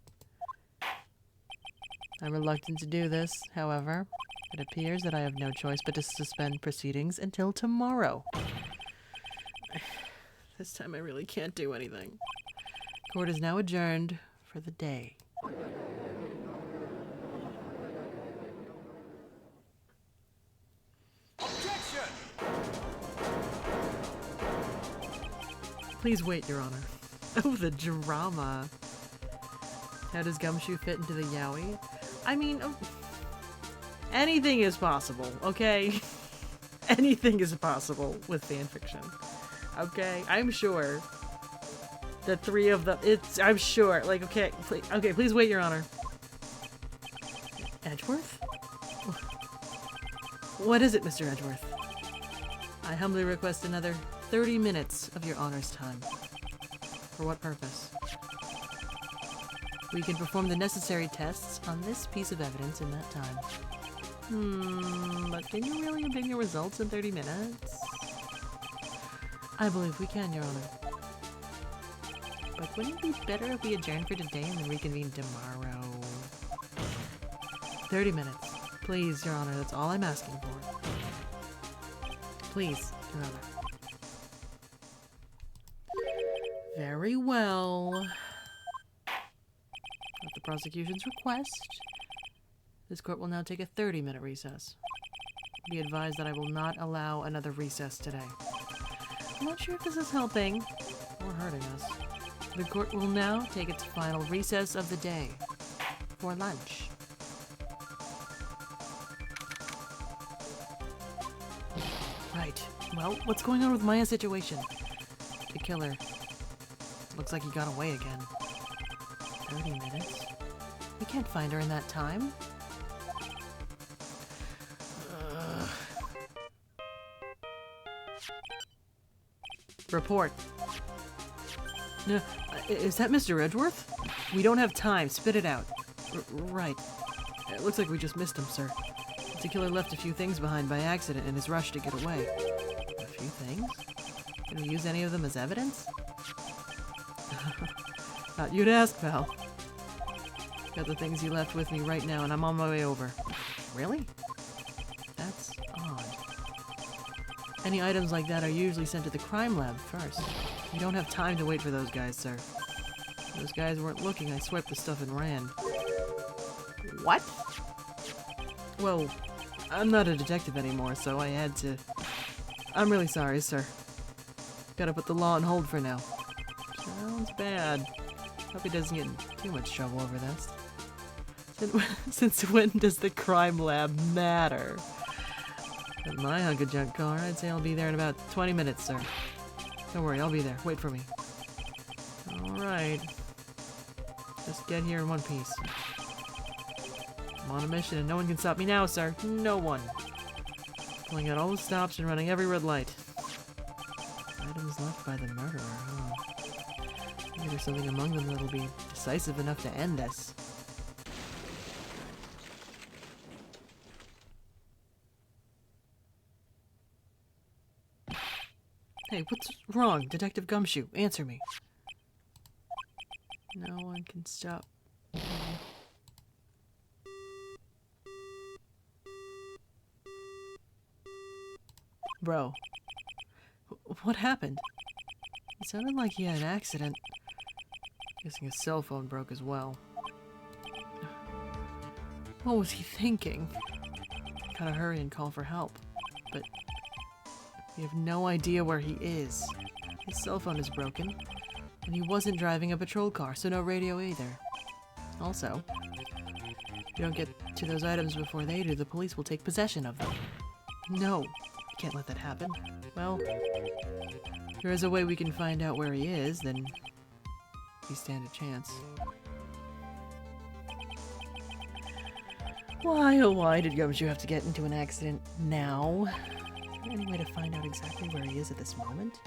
I'm reluctant to do this. However, it appears that I have no choice but to suspend proceedings until tomorrow. This time I really can't do anything. Court is now adjourned for the day. Objection! Please wait, Your Honor. Oh, the drama. How does Gumshoe fit into the Yowie? I mean, anything is possible, okay? Anything is possible with fanfiction. Okay? I'm sure. The three of them, I'm sure. Like, okay, please wait, Your Honor. Edgeworth? What is it, Mr. Edgeworth? I humbly request another 30 minutes of Your Honor's time. For what purpose? We can perform the necessary tests on this piece of evidence in that time. But can you really obtain your results in 30 minutes? I believe we can, Your Honor. But wouldn't it be better if we adjourn for today and then reconvene tomorrow? 30 minutes. Please, Your Honor, that's all I'm asking for. Please, Your Honor. Very well. At the prosecution's request, this court will now take a 30-minute recess. Be advised that I will not allow another recess today. I'm not sure if this is helping or hurting us. The court will now take its final recess of the day for lunch. Right. Well, what's going on with Maya's situation? The killer. Looks like he got away again. 30 minutes? We can't find her in that time. Report. No, is that Mr. Edgeworth? We don't have time. Spit it out. Right. It looks like we just missed him, sir. The killer left a few things behind by accident in his rush to get away. A few things? Can we use any of them as evidence? Not you to ask, pal. Got the things you left with me right now, and I'm on my way over. Really? That's odd. Any items like that are usually sent to the crime lab first. You don't have time to wait for those guys, sir. Those guys weren't looking. I swiped the stuff and ran. What? Well, I'm not a detective anymore, so I had to... I'm really sorry, sir. Gotta put the law on hold for now. Sounds bad. Hope he doesn't get in too much trouble over this. Since when does the crime lab matter? With my hunk of junk car, I'd say I'll be there in about 20 minutes, sir. Don't worry, I'll be there. Wait for me. Alright. Just get here in one piece. I'm on a mission and no one can stop me now, sir. No one. Pulling out all the stops and running every red light. Items left by the murderer, huh? Maybe there's something among them that'll be decisive enough to end this. Hey, what's wrong? Detective Gumshoe, answer me. No one can stop. Bro, what happened? It sounded like he had an accident. Guessing his cell phone broke as well. What was he thinking? Gotta hurry and call for help. But we have no idea where he is. His cell phone is broken, and he wasn't driving a patrol car, so no radio either. Also, if you don't get to those items before they do, the police will take possession of them. No, can't let that happen. Well, if there is a way we can find out where he is, then we stand a chance. Why, oh why did Gumshoe have to get into an accident now? Is there any way to find out exactly where he is at this moment?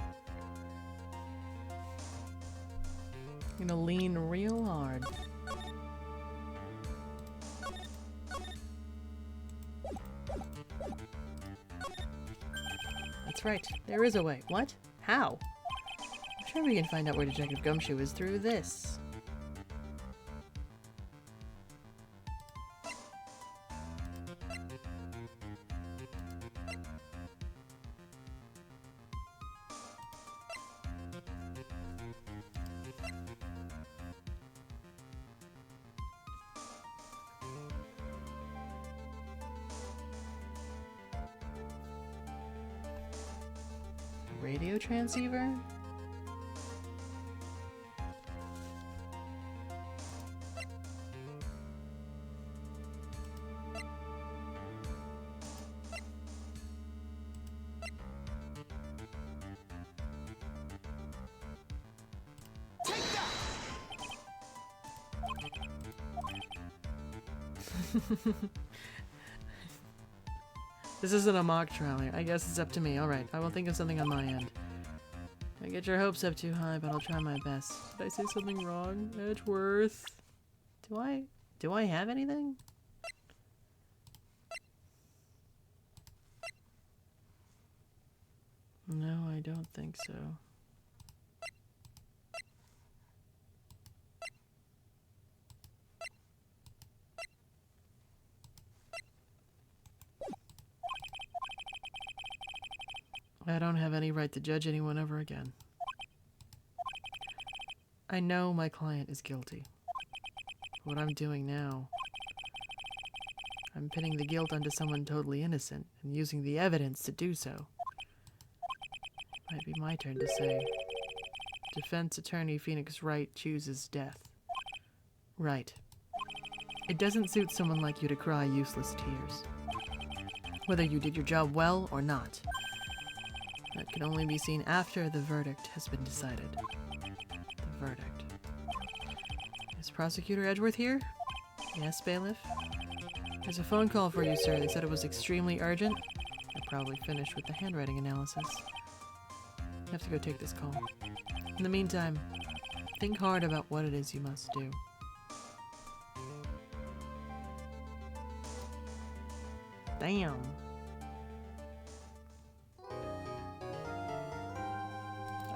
I'm gonna lean real hard. That's right, there is a way. What? How? I'm sure we can find out where Detective Gumshoe is through this. Radio transceiver? Take that! This isn't a mock trial here. I guess it's up to me. Alright, I will think of something on my end. I get your hopes up too high, but I'll try my best. Did I say something wrong? Edgeworth? Do I have anything? No, I don't think so. I don't have any right to judge anyone ever again. I know my client is guilty. What I'm doing now, I'm pinning the guilt onto someone totally innocent and using the evidence to do so. It might be my turn to say, defense attorney Phoenix Wright chooses death. Right. It doesn't suit someone like you to cry useless tears, whether you did your job well or not. That can only be seen after the verdict has been decided. The verdict. Is Prosecutor Edgeworth here? Yes, bailiff? There's a phone call for you, sir. They said it was extremely urgent. They're probably finished with the handwriting analysis. You have to go take this call. In the meantime, think hard about what it is you must do. Damn.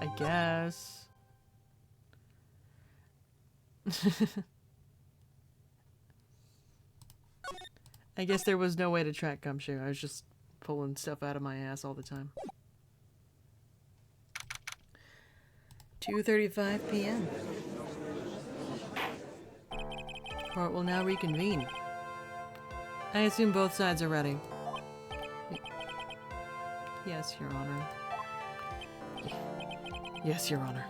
I guess. I guess there was no way to track Gumshoe. I was just pulling stuff out of my ass all the time. 2:35 p.m. Court will now reconvene. I assume both sides are ready. Yes, Your Honor. Yes, Your Honor.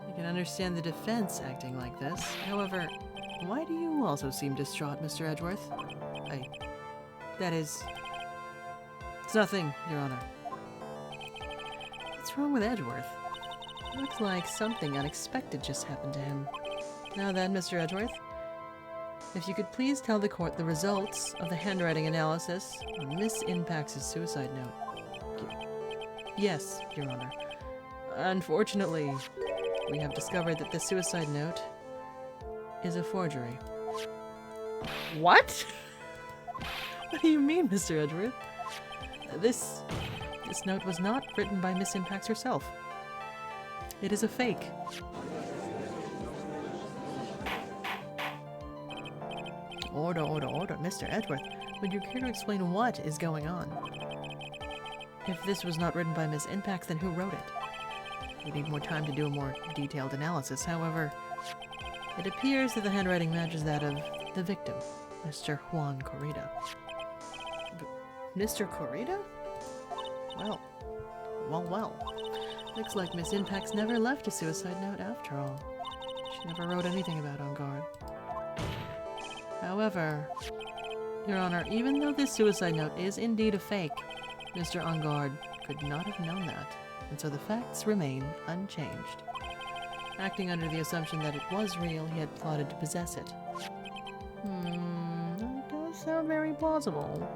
I can understand the defense acting like this. However, why do you also seem distraught, Mr. Edgeworth? That is... It's nothing, Your Honor. What's wrong with Edgeworth? Looks like something unexpected just happened to him. Now then, Mr. Edgeworth, if you could please tell the court the results of the handwriting analysis on Miss Impax's suicide note. Yes, Your Honor. Unfortunately, we have discovered that the suicide note is a forgery. What? What do you mean, Mr. Edgeworth? This note was not written by Miss Impax herself. It is a fake. Order, Mr. Edgeworth. Would you care to explain what is going on? If this was not written by Miss Impax, then who wrote it? We need more time to do a more detailed analysis. However, it appears that the handwriting matches that of the victim, Mr. Juan Corrida. Mr. Corrida? Well. Looks like Miss Impax never left a suicide note after all. She never wrote anything about On Guard. However, Your Honor, even though this suicide note is indeed a fake, Mr. On Guard could not have known that, and so the facts remain unchanged. Acting under the assumption that it was real, he had plotted to possess it. That does sound very plausible.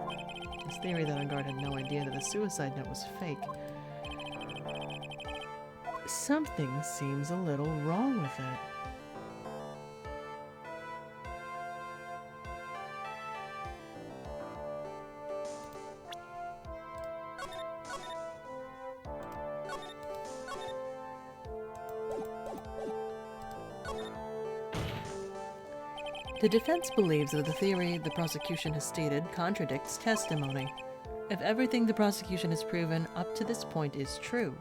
His theory that On Guard had no idea that the suicide note was fake. Something seems a little wrong with it. The defense believes that the theory the prosecution has stated contradicts testimony. If everything the prosecution has proven up to this point is true,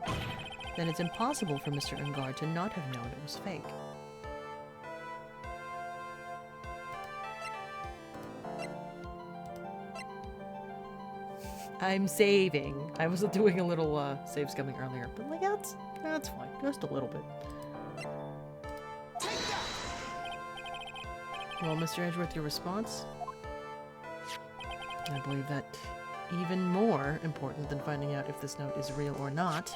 then it's impossible for Mr. Ungard to not have known it was fake. I'm saving. I was doing a little save scumming earlier, but like that's fine. Just a little bit. Well, Mr. Edgeworth, your response? I believe that even more important than finding out if this note is real or not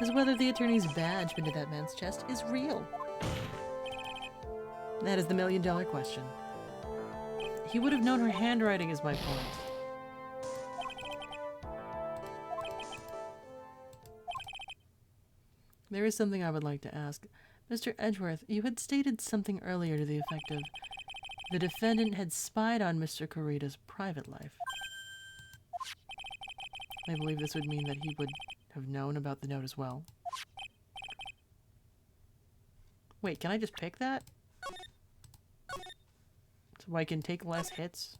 is whether the attorney's badge pinned to that man's chest is real. That is the million-dollar question. He would have known her handwriting is my point. There is something I would like to ask. Mr. Edgeworth, you had stated something earlier to the effect of the defendant had spied on Mr. Corrida's private life. I believe this would mean that he would have known about the note as well. Wait, can I just pick that? So I can take less hits?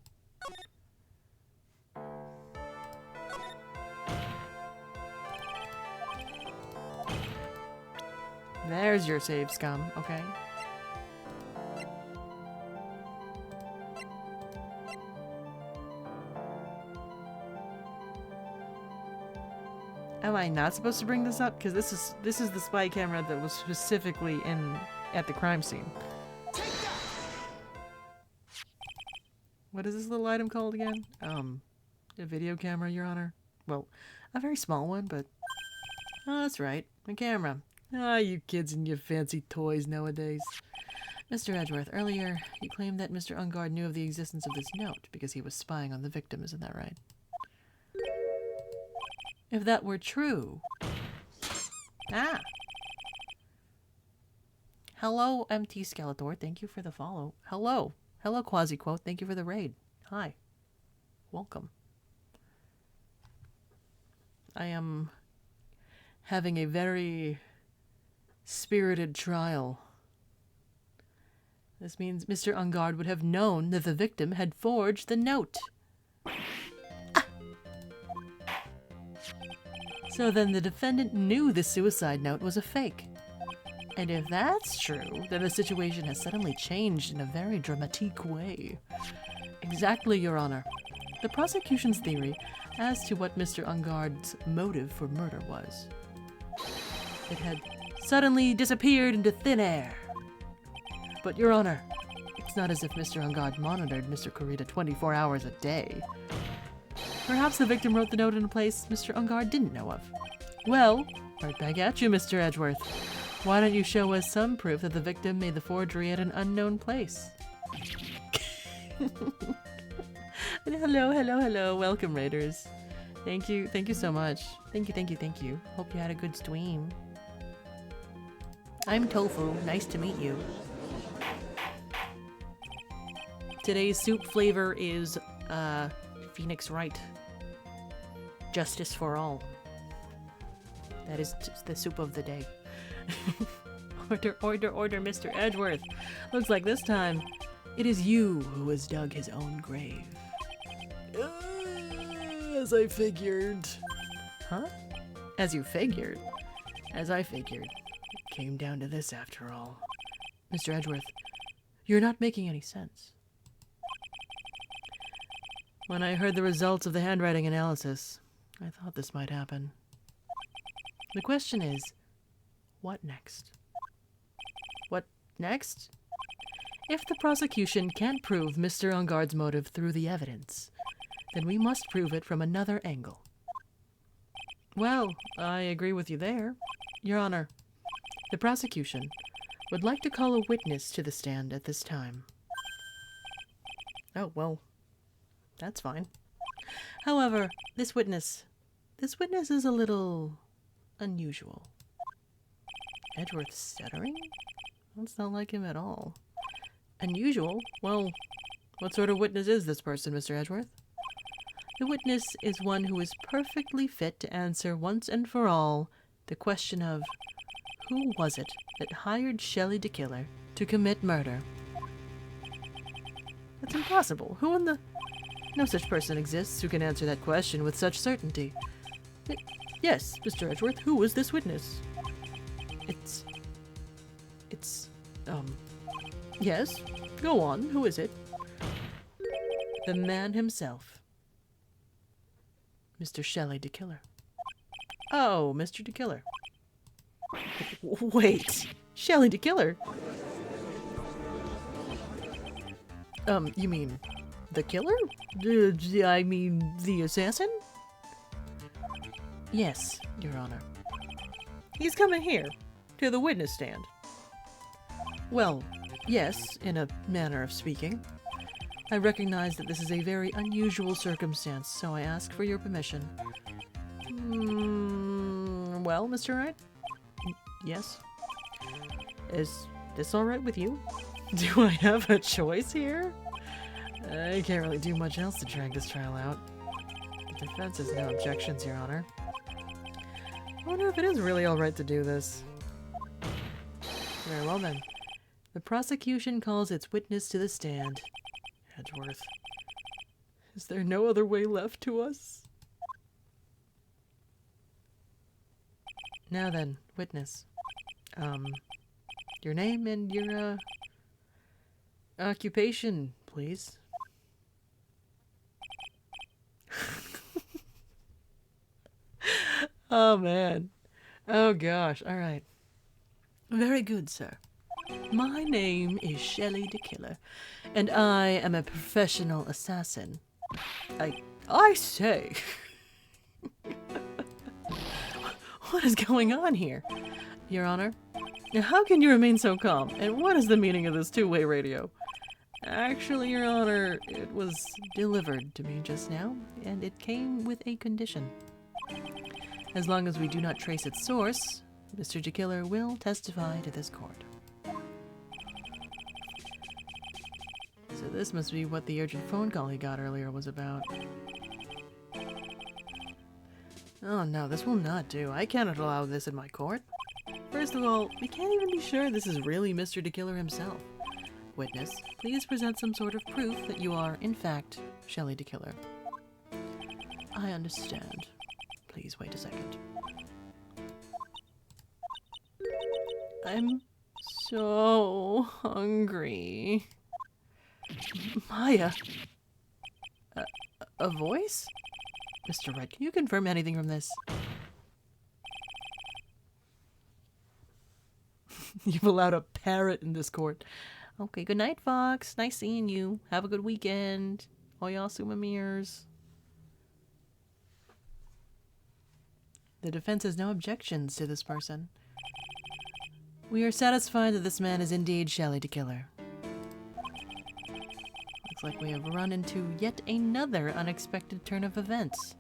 There's your save, scum. Okay. Am I not supposed to bring this up? Because this is the spy camera that was specifically at the crime scene. What is this little item called again? A video camera, Your Honor. Well, a very small one, but oh, that's right, a camera. Ah, you kids and your fancy toys nowadays. Mr. Edgeworth, earlier you claimed that Mr. Ungard knew of the existence of this note because he was spying on the victim, isn't that right? If that were true... Ah! Hello, MT Skeletor, thank you for the follow. Hello. Hello, Quasi-Quote, thank you for the raid. Hi. Welcome. I am having a very spirited trial. This means Mr. Ungard would have known that the victim had forged the note. Ah. So then the defendant knew the suicide note was a fake. And if that's true, then the situation has suddenly changed in a very dramatic way. Exactly, Your Honor. The prosecution's theory as to what Mr. Ungard's motive for murder was. It had suddenly disappeared into thin air. But, Your Honor, it's not as if Mr. Ungard monitored Mr. Corrida 24 hours a day. Perhaps the victim wrote the note in a place Mr. Ungard didn't know of. Well, right back at you, Mr. Edgeworth. Why don't you show us some proof that the victim made the forgery at an unknown place? Hello, hello, hello. Welcome, Raiders. Thank you so much. Thank you. Hope you had a good stream. I'm Tofu. Nice to meet you. Today's soup flavor is, Phoenix Wright. Justice for all. That is the soup of the day. Order, Mr. Edgeworth. Looks like this time it is you who has dug his own grave. As I figured. Huh? As you figured? As I figured. It came down to this after all. Mr. Edgeworth, you're not making any sense. When I heard the results of the handwriting analysis, I thought this might happen. The question is, what next? What next? If the prosecution can't prove Mr. Engard's motive through the evidence, then we must prove it from another angle. Well, I agree with you there. Your Honor, the prosecution would like to call a witness to the stand at this time. Oh, well, that's fine. However, this witness is a little unusual. Edgeworth stuttering? That's not like him at all. Unusual? Well, what sort of witness is this person, Mr. Edgeworth? The witness is one who is perfectly fit to answer once and for all the question of who was it that hired Shelley the Killer to commit murder? That's impossible. Who in the... No such person exists who can answer that question with such certainty. Yes, Mr. Edgeworth, who was this witness? Yes, go on, who is it? The man himself. Mr. Shelley the Killer. Oh, Mr. the Killer. Wait, Shelley the Killer? You mean the killer? I mean the assassin? Yes, Your Honor. He's coming here, to the witness stand. Well, yes, in a manner of speaking. I recognize that this is a very unusual circumstance, so I ask for your permission. Well, Mr. Wright? Yes? Is this alright with you? Do I have a choice here? I can't really do much else to drag this trial out. The defense has no objections, Your Honor. I wonder if it is really alright to do this. Very well then. The prosecution calls its witness to the stand. Edgeworth. Is there no other way left to us? Now then, witness. Your name and your, occupation, please. Oh, man. Oh, gosh. All right. Very good, sir. My name is Shelley the Killer, and I am a professional assassin. I say. What is going on here? Your Honor? Now, how can you remain so calm? And what is the meaning of this two-way radio? Actually, Your Honor, it was delivered to me just now, and it came with a condition. As long as we do not trace its source, Mr. the Killer will testify to this court. So this must be what the urgent phone call he got earlier was about. Oh no, this will not do. I cannot allow this in my court. First of all, we can't even be sure this is really Mr. the Killer himself. Witness, please present some sort of proof that you are, in fact, Shelley the Killer. I understand. Please wait a second. I'm so hungry. Maya. A voice? Mr. Wright, can you confirm anything from this? You've allowed a parrot in this court. Okay, good night, Fox. Nice seeing you. Have a good weekend. Oyasumamirs. The defense has no objections to this person. We are satisfied that this man is indeed Shelley the Killer. Looks like we have run into yet another unexpected turn of events.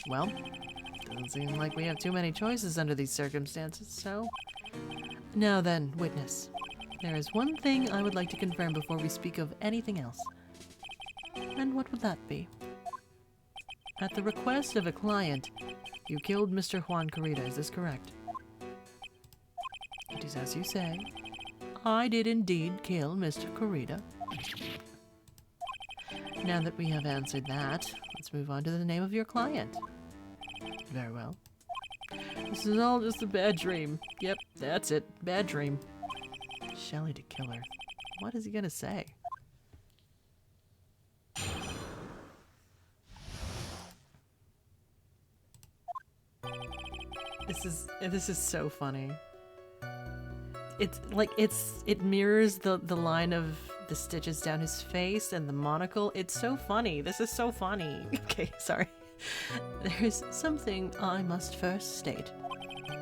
Well, doesn't seem like we have too many choices under these circumstances, so... Now then, witness. There is one thing I would like to confirm before we speak of anything else. And what would that be? At the request of a client, you killed Mr. Juan Corrida, is this correct? It is as you say. I did indeed kill Mr. Corrida. Now that we have answered that, let's move on to the name of your client. Very well. This is all just a bad dream. Yep, that's it. Bad dream. Shelley the Killer. What is he gonna say? This is so funny. It's like it mirrors the line of the stitches down his face and the monocle. It's so funny. This is so funny. Okay, sorry. There's something I must first state.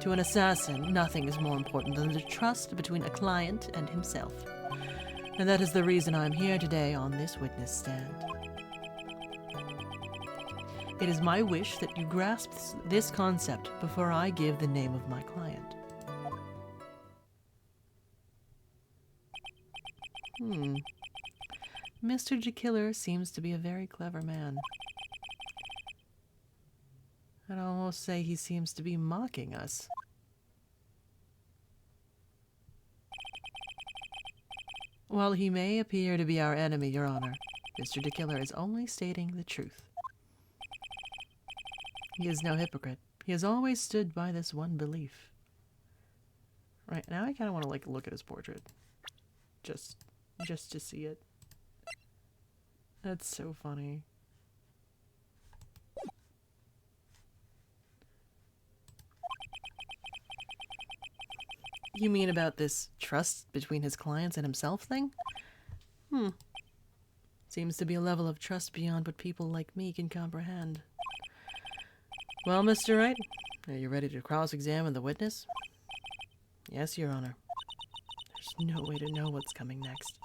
To an assassin, nothing is more important than the trust between a client and himself. And that is the reason I'm here today on this witness stand. It is my wish that you grasp this concept before I give the name of my client. Mr. J. Killer seems to be a very clever man. I'd almost say he seems to be mocking us. While he may appear to be our enemy, Your Honor, Mr. J. Killer is only stating the truth. He is no hypocrite. He has always stood by this one belief. Right, now I kind of want to like look at his portrait. Just to see it. That's so funny. You mean about this trust between his clients and himself thing? Seems to be a level of trust beyond what people like me can comprehend. Well, Mr. Wright, are you ready to cross-examine the witness? Yes, Your Honor. There's no way to know what's coming next.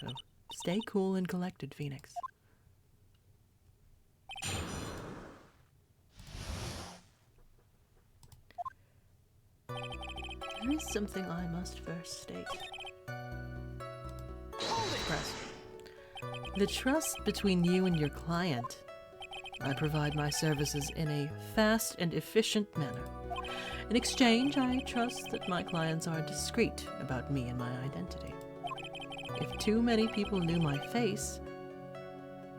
So, stay cool and collected, Phoenix. There is something I must first state. Press. The trust between you and your client. I provide my services in a fast and efficient manner. In exchange, I trust that my clients are discreet about me and my identity. If too many people knew my face,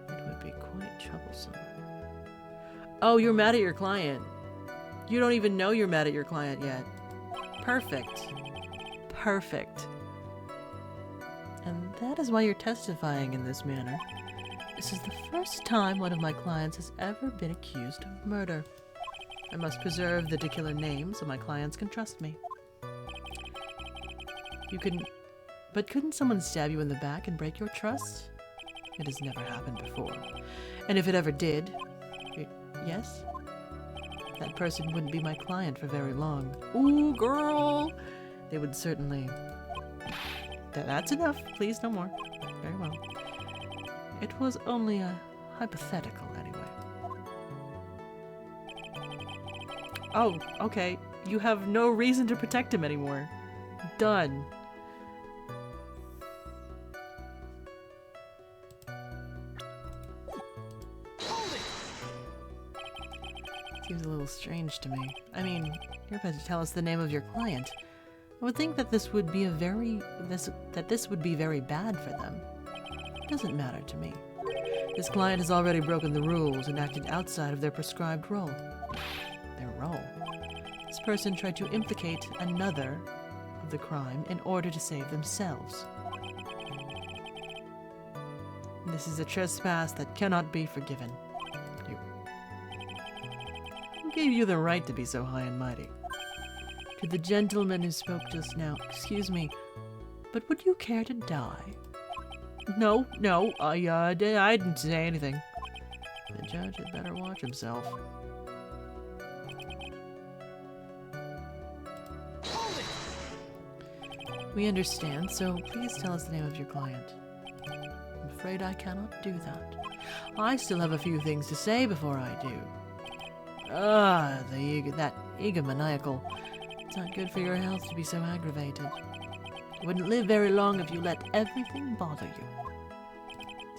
it would be quite troublesome. Oh, you're mad at your client. You don't even know you're mad at your client yet. Perfect. Perfect. And that is why you're testifying in this manner. This is the first time one of my clients has ever been accused of murder. I must preserve the particular name so my clients can trust me. But couldn't someone stab you in the back and break your trust? It has never happened before. And if it ever did, yes? That person wouldn't be my client for very long. Ooh, girl! They would certainly... That's enough. Please, no more. Very well. It was only a hypothetical, anyway. Oh, okay. You have no reason to protect him anymore. Done. Seems a little strange to me. I mean, you're about to tell us the name of your client. I would think that this would be very bad for them. It doesn't matter to me. This client has already broken the rules and acted outside of their prescribed role. Their role? This person tried to implicate another of the crime in order to save themselves. This is a trespass that cannot be forgiven. Who gave you the right to be so high and mighty? To the gentleman who spoke just now, excuse me, but would you care to die? No, I didn't say anything. The judge had better watch himself. We understand, so please tell us the name of your client. I'm afraid I cannot do that. I still have a few things to say before I do. That egomaniacal. It's not good for your health to be so aggravated. You wouldn't live very long if you let everything bother you.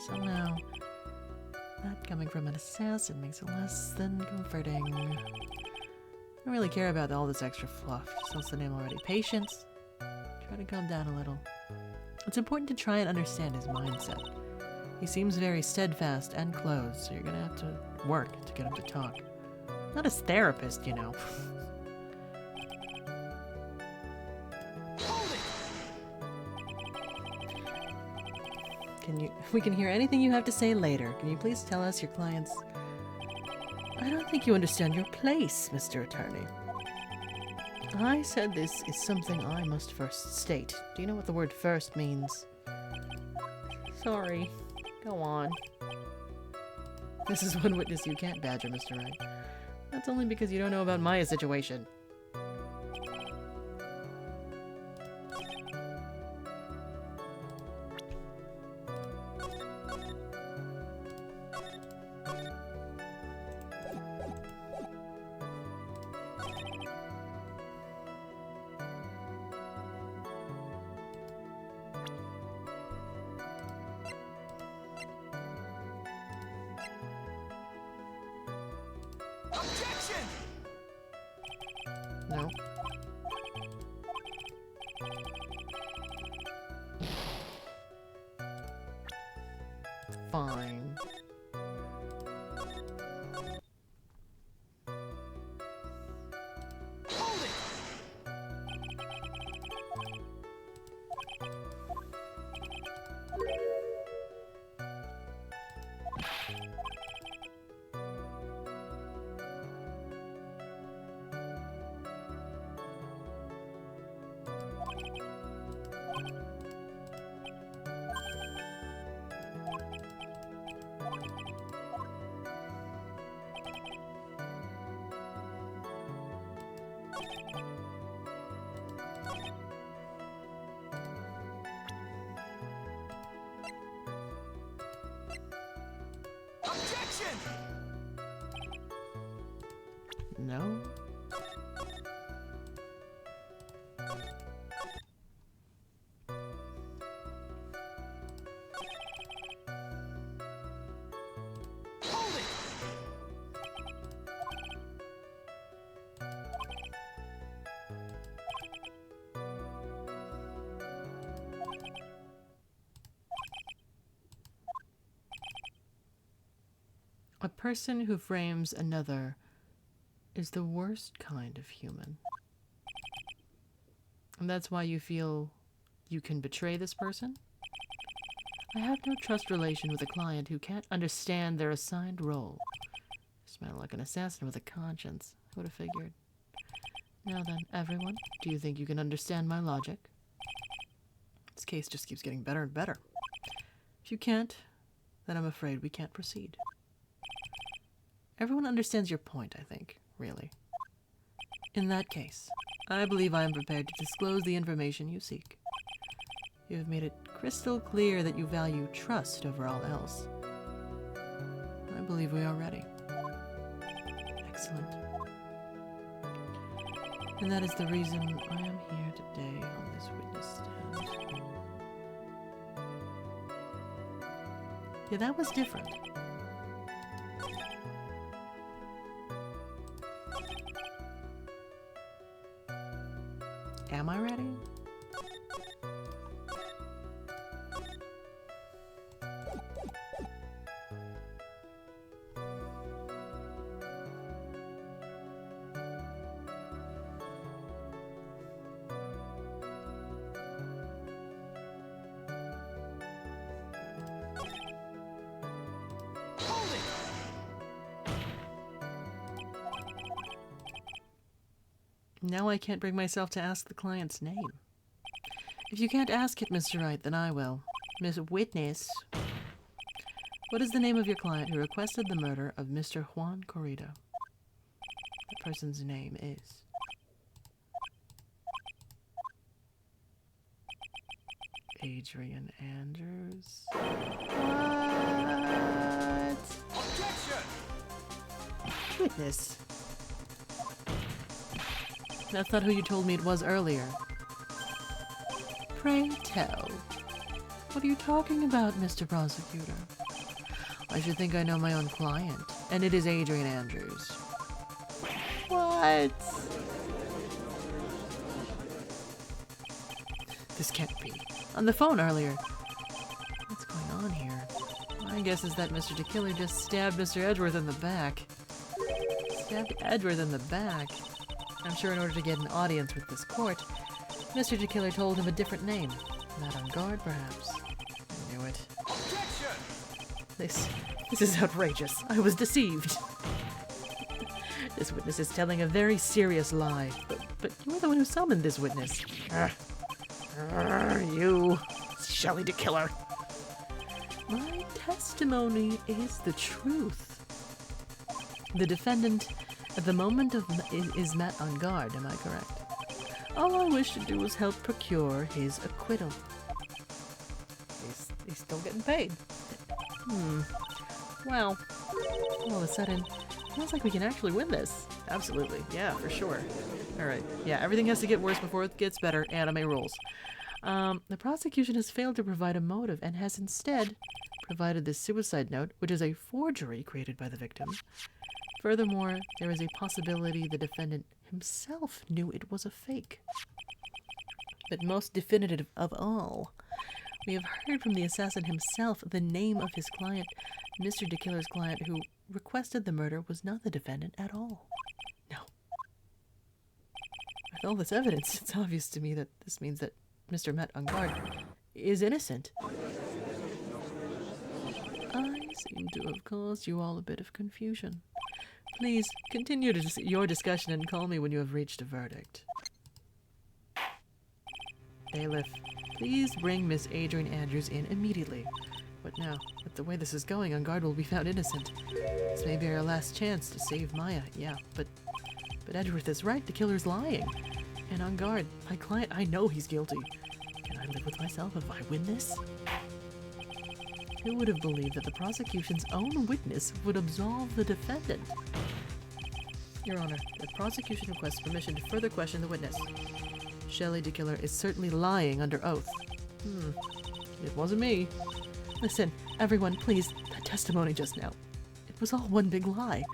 Somehow, that coming from an assassin makes it less than comforting. I don't really care about all this extra fluff. Just wants the name already. Patience. Try to calm down a little. It's important to try and understand his mindset. He seems very steadfast and closed, so you're gonna have to work to get him to talk. Not his therapist, you know. We can hear anything you have to say later. Can you please tell us your client's... I don't think you understand your place, Mr. Attorney. I said this is something I must first state. Do you know what the word first means? Sorry. Go on. This is one witness you can't badger, Mr. Wright. That's only because you don't know about Maya's situation. Objection! No. Fine. Hold it! Objection! No? Hold it! A person who frames another is the worst kind of human. And that's why you feel you can betray this person? I have no trust relation with a client who can't understand their assigned role. Smell like an assassin with a conscience. Who would have figured? Now then, everyone, do you think you can understand my logic? This case just keeps getting better and better. If you can't, then I'm afraid we can't proceed. Everyone understands your point, I think, really. In that case, I believe I am prepared to disclose the information you seek. You have made it crystal clear that you value trust over all else. I believe we are ready. Excellent. And that is the reason I am here today on this witness stand. Yeah, that was different. Am I ready? Hold it! Now I can't bring myself to ask the client's name. If you can't ask it, Mr. Wright, then I will. Miss Witness, what is the name of your client who requested the murder of Mr. Juan Corrido? That person's name is... Adrian Andrews. What? Objection! Witness. That's not who you told me it was earlier. Pray tell. What are you talking about, Mr. Prosecutor? I should think I know my own client, and it is Adrian Andrews. What? This can't be. On the phone earlier. What's going on here? My guess is that Mr. DeKiller just stabbed Mr. Edgeworth in the back. Stabbed Edgeworth in the back? I'm sure in order to get an audience with this court, Mr. DeKiller told him a different name. Not on guard, perhaps. I knew it. Objection! This is outrageous. I was deceived. This witness is telling a very serious lie. But you're the one who summoned this witness. You, Shelley DeKiller. My testimony is the truth. The defendant, at the moment is met on guard, am I correct? All I wish to do is help procure his acquittal. He's still getting paid. Well, all of a sudden, feels like we can actually win this. Absolutely. Yeah, for sure. Alright. Yeah, everything has to get worse before it gets better. Anime rules. The prosecution has failed to provide a motive and has instead provided this suicide note, which is a forgery created by the victim. Furthermore, there is a possibility the defendant himself knew it was a fake. But most definitive of all, we have heard from the assassin himself the name of his client. Mr. DeKiller's client who requested the murder was not the defendant at all. No. With all this evidence, it's obvious to me that this means that Mr. Met on guard is innocent. I seem to have caused you all a bit of confusion. Please continue your discussion and call me when you have reached a verdict. Bailiff, please bring Miss Adrian Andrews in immediately. But now, with the way this is going, on guard will be found innocent. This may be our last chance to save Maya. Yeah, but Edgeworth is right. The killer's lying. And on guard, my client, I know he's guilty. Can I live with myself if I win this? Who would have believed that the prosecution's own witness would absolve the defendant? Your Honor, the prosecution requests permission to further question the witness. Shelley DeKiller is certainly lying under oath. It wasn't me. Listen, everyone, please, that testimony just now. It was all one big lie.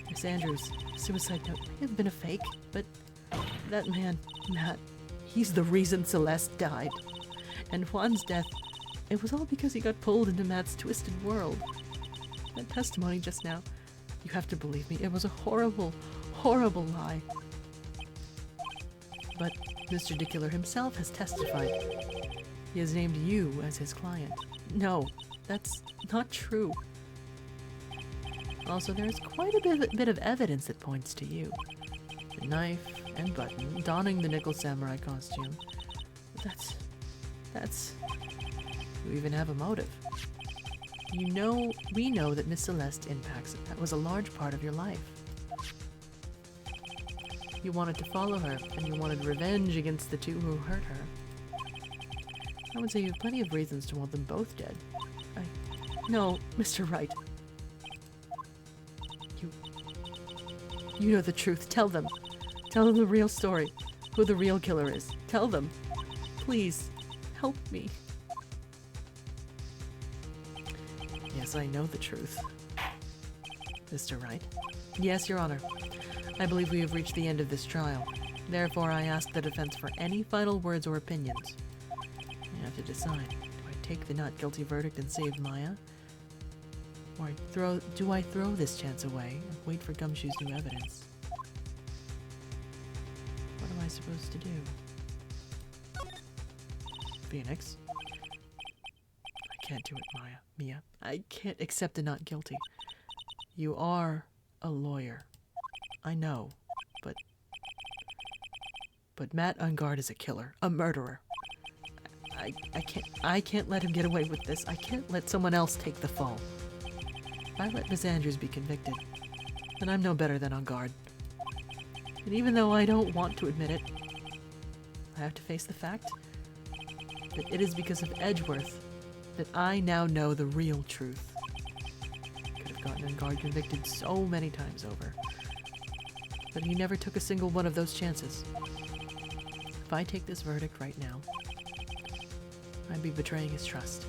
Miss Andrews' suicide note may have been a fake, but that man, Matt, he's the reason Celeste died. And Juan's death, it was all because he got pulled into Matt's twisted world. That testimony just now, you have to believe me, it was a horrible, horrible lie. But Mr. DeKiller himself has testified. He has named you as his client. No, that's not true. Also, there is quite a bit of evidence that points to you. The knife and button, donning the nickel samurai costume. That's... You even have a motive. We know that Miss Celeste impacts it. That was a large part of your life. You wanted to follow her, and you wanted revenge against the two who hurt her. I would say you have plenty of reasons to want them both dead. No, Mr. Wright. You know the truth. Tell them. Tell them the real story. Who the real killer is. Tell them. Please, help me. Yes, I know the truth. Mr. Wright? Yes, Your Honor. I believe we have reached the end of this trial. Therefore, I ask the defense for any final words or opinions. You have to decide. Do I take the not guilty verdict and save Maya? Or do I throw this chance away and wait for Gumshoe's new evidence? What am I supposed to do? Phoenix? I can't do it, Mia. I can't accept a not guilty. You are a lawyer. I know, but Matt Ungard is a killer, a murderer. I can't let him get away with this. I can't let someone else take the fall. If I let Miss Andrews be convicted, then I'm no better than Ungard. And even though I don't want to admit it, I have to face the fact. that it is because of Edgeworth that I now know the real truth. Could have gotten Engard convicted so many times over, but he never took a single one of those chances. If I take this verdict right now, I'd be betraying his trust.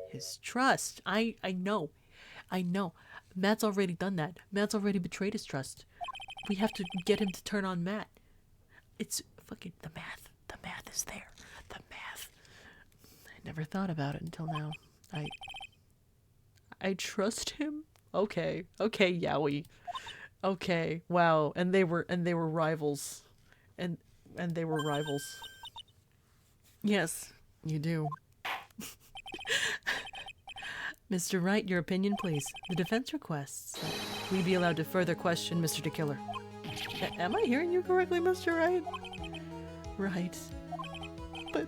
His trust? I know. I know. Matt's already done that. Matt's already betrayed his trust. We have to get him to turn on Matt. It's fucking the math. The math is there. The math. I never thought about it until now. I trust him? Okay. Okay, Yowie. Okay. Wow. And they were rivals. And they were rivals. Yes, you do. Mr. Wright, your opinion, please. The defense requests that we be allowed to further question Mr. DeKiller. Am I hearing you correctly, Mr. Wright? Right. But...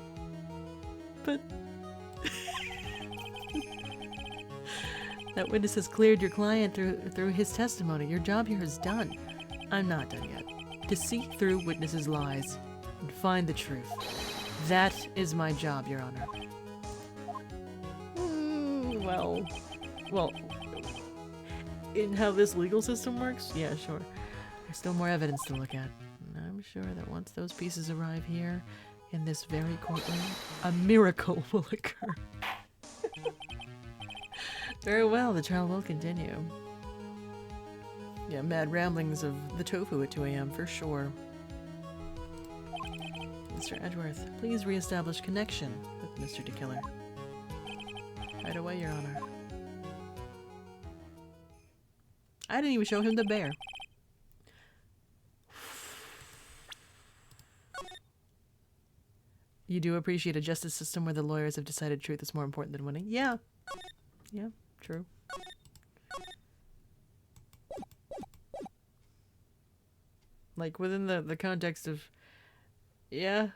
That witness has cleared your client through his testimony. Your job here is done. I'm not done yet. To see through witnesses' lies and find the truth. That is my job, Your Honor. Well, in how this legal system works? Yeah, sure. There's still more evidence to look at. And I'm sure that once those pieces arrive here, in this very courtroom, a miracle will occur. Very well, the trial will continue. Yeah, mad ramblings of the Tofu at 2 a.m. for sure. Mr. Edgeworth, please reestablish connection with Mr. DeKiller. Right away, Your Honor. I didn't even show him the bear. You do appreciate a justice system where the lawyers have decided truth is more important than winning? Yeah. Yeah, true. Like, within the context of... Yeah.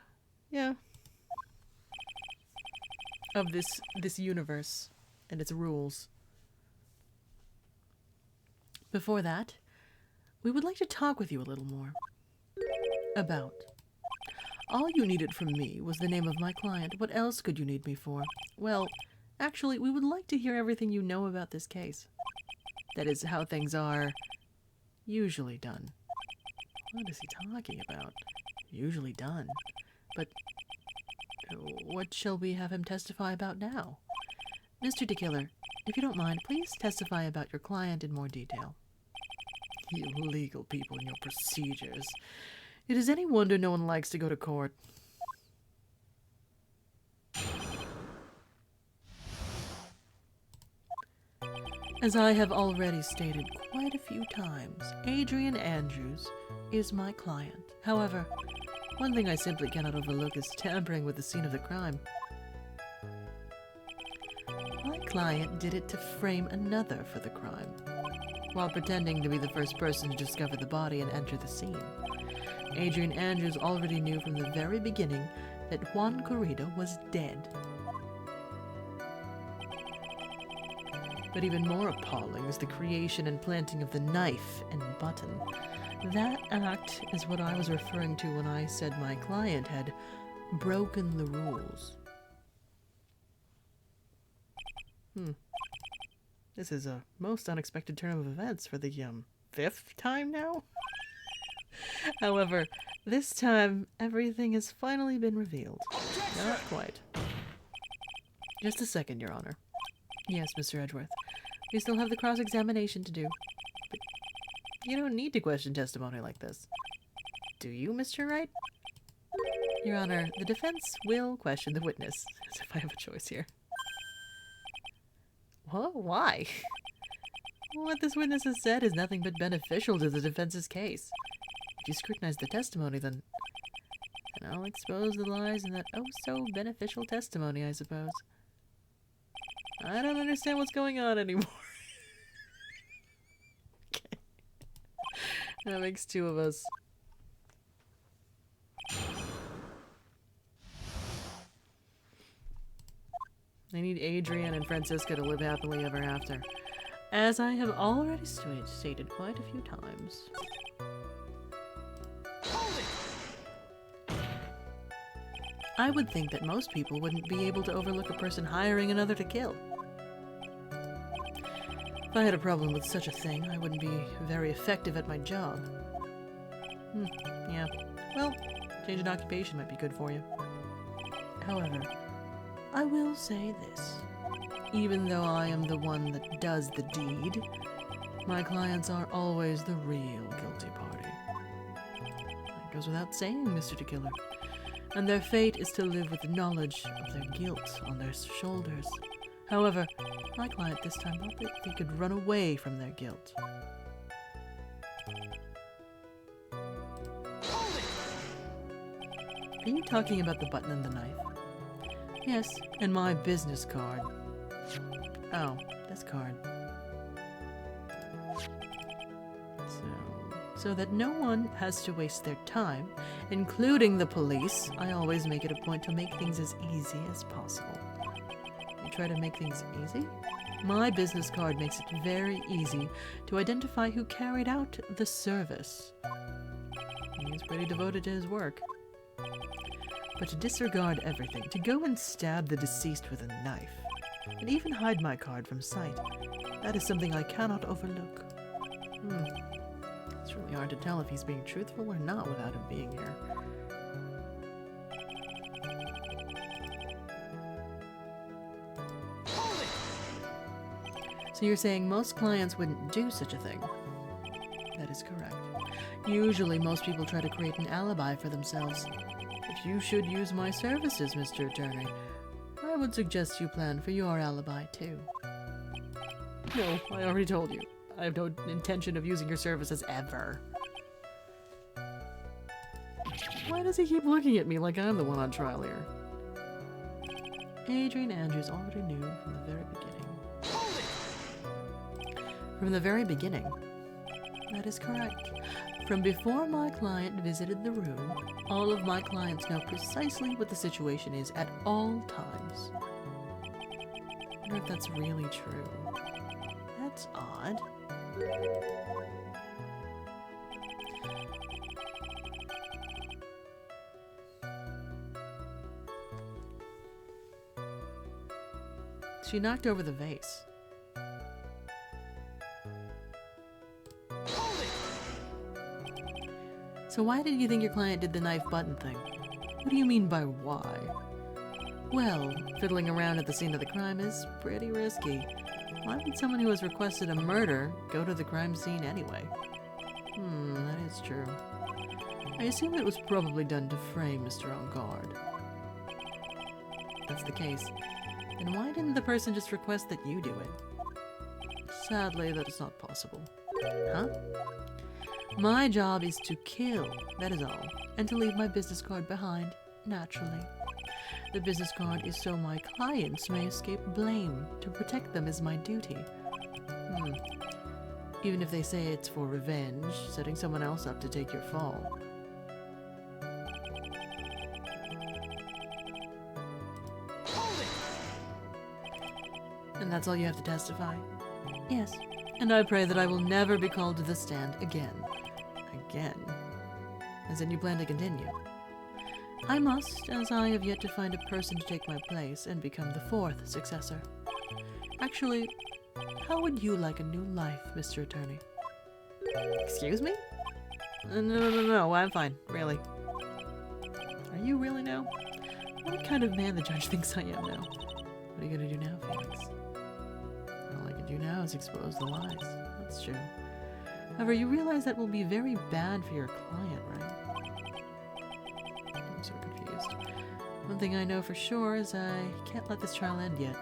Of this universe and its rules. Before that, we would like to talk with you a little more. About. All you needed from me was the name of my client. What else could you need me for? Well, actually, we would like to hear everything you know about this case. That is how things are usually done. What is he talking about? Usually done. But what shall we have him testify about now? Mr. DeKiller, if you don't mind, please testify about your client in more detail. You legal people and your procedures. It is any wonder no one likes to go to court. As I have already stated quite a few times, Adrian Andrews is my client. However, one thing I simply cannot overlook is tampering with the scene of the crime. My client did it to frame another for the crime, while pretending to be the first person to discover the body and enter the scene. Adrian Andrews already knew from the very beginning that Juan Corrida was dead. But even more appalling is the creation and planting of the knife and button. That act is what I was referring to when I said my client had broken the rules. This is a most unexpected turn of events for the, 5th time now? However, this time, everything has finally been revealed. Not quite. Just a second, Your Honor. Yes, Mr. Edgeworth. We still have the cross-examination to do. But you don't need to question testimony like this. Do you, Mr. Wright? Your Honor, the defense will question the witness, as if I have a choice here. What? Why? What this witness has said is nothing but beneficial to the defense's case. If you scrutinize the testimony, then I'll expose the lies in that oh-so-beneficial testimony, I suppose. I don't understand what's going on anymore. Okay. That makes 2 of us. I need Adrian and Francisca to live happily ever after, as I have already stated quite a few times. I would think that most people wouldn't be able to overlook a person hiring another to kill. If I had a problem with such a thing, I wouldn't be very effective at my job. Yeah. Well, change in occupation might be good for you. However, I will say this. Even though I am the one that does the deed, my clients are always the real guilty party. That goes without saying, Mr. DeKiller. And their fate is to live with the knowledge of their guilt on their shoulders. However, my client this time thought that they could run away from their guilt. Are you talking about the button and the knife? Yes, and my business card. Oh, this card. So that no one has to waste their time, including the police, I always make it a point to make things as easy as possible. You try to make things easy? My business card makes it very easy to identify who carried out the service. He's pretty devoted to his work. But to disregard everything, to go and stab the deceased with a knife, and even hide my card from sight, that is something I cannot overlook. It's really hard to tell if he's being truthful or not without him being here. So you're saying most clients wouldn't do such a thing? That is correct. Usually most people try to create an alibi for themselves. But you should use my services, Mr. Attorney. I would suggest you plan for your alibi, too. No, I already told you. I have no intention of using your services ever. Why does he keep looking at me like I'm the one on trial here? Adrian Andrews already knew from the very beginning. From the very beginning? That is correct. From before my client visited the room, all of my clients know precisely what the situation is at all times. I wonder if that's really true. That's odd. She knocked over the vase. So why did you think your client did the knife button thing? What do you mean by why? Well, fiddling around at the scene of the crime is pretty risky. Why would someone who has requested a murder go to the crime scene anyway? That is true. I assume it was probably done to frame Mr. On Guard. If that's the case, then why didn't the person just request that you do it? Sadly, that is not possible. Huh? My job is to kill, that is all, and to leave my business card behind, naturally. The business card is so my clients may escape blame. To protect them is my duty. Even if they say it's for revenge, setting someone else up to take your fall. And that's all you have to testify? Yes. And I pray that I will never be called to the stand again. Again? As in you plan to continue? I must, as I have yet to find a person to take my place and become the fourth successor. Actually, how would you like a new life, Mr. Attorney? Excuse me? No, I'm fine, really. Are you really now? What kind of man the judge thinks I am now? What are you gonna do now, Felix? All I can do now is expose the lies. That's true. However, you realize that will be very bad for your client, right? I'm so confused. One thing I know for sure is I can't let this trial end yet.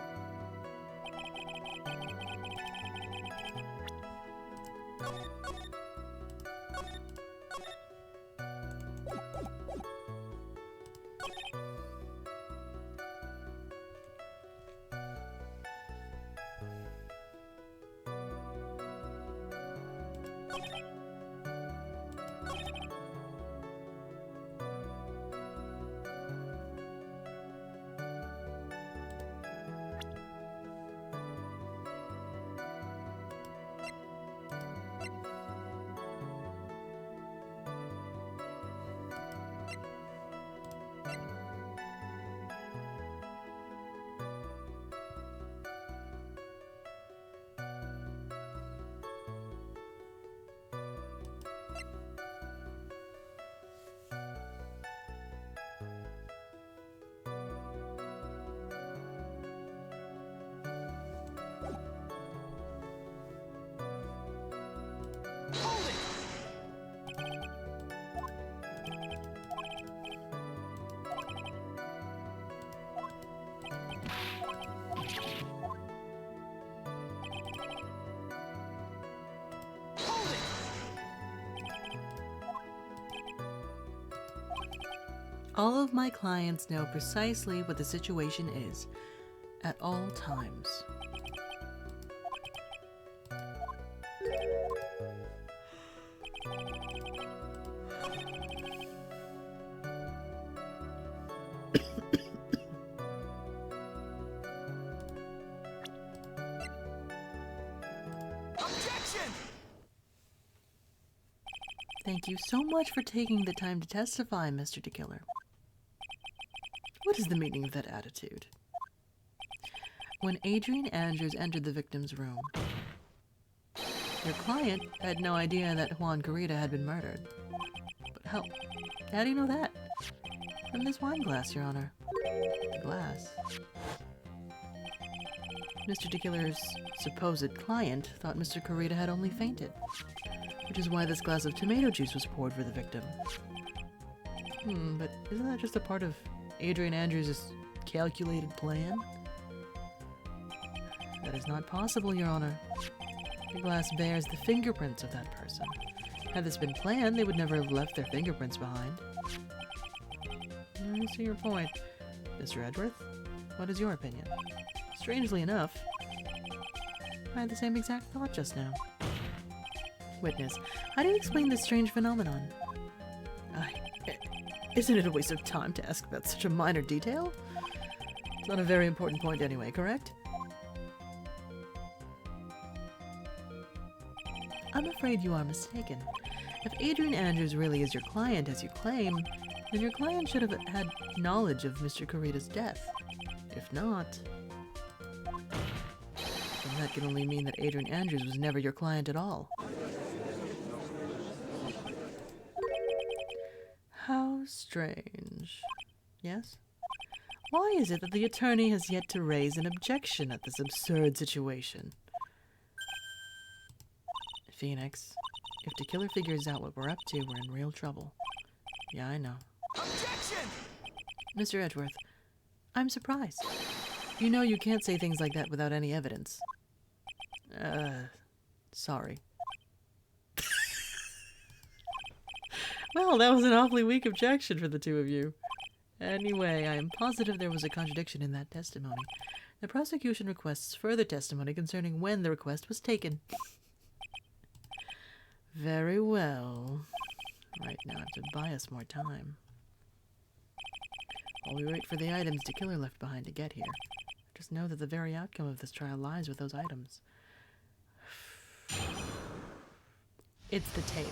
All of my clients know precisely what the situation is at all times. Objection! Thank you so much for taking the time to testify, Mr. DeKiller. What is the meaning of that attitude? When Adrian Andrews entered the victim's room, your client had no idea that Juan Garita had been murdered. But how do you know that? From this wine glass, Your Honor. The glass. Mr. DeKiller's supposed client thought Mr. Garita had only fainted, which is why this glass of tomato juice was poured for the victim. But isn't that just a part of Adrian Andrews' calculated plan? That is not possible, Your Honor. The glass bears the fingerprints of that person. Had this been planned, they would never have left their fingerprints behind. I see your point. Mr. Edgeworth, what is your opinion? Strangely enough, I had the same exact thought just now. Witness, how do you explain this strange phenomenon? Isn't it a waste of time to ask about such a minor detail? It's not a very important point anyway, correct? I'm afraid you are mistaken. If Adrian Andrews really is your client, as you claim, then your client should have had knowledge of Mr. Garita's death. If not, then that can only mean that Adrian Andrews was never your client at all. How strange. Yes? Why is it that the attorney has yet to raise an objection at this absurd situation? Phoenix, if the killer figures out what we're up to, we're in real trouble. Yeah, I know. Objection! Mr. Edgeworth, I'm surprised. You know you can't say things like that without any evidence. Sorry. Well, that was an awfully weak objection for the two of you. Anyway, I am positive there was a contradiction in that testimony. The prosecution requests further testimony concerning when the request was taken. Very well. Right now I have to buy us more time. While we wait for the items the killer left behind to get here, just know that the very outcome of this trial lies with those items. It's the tape.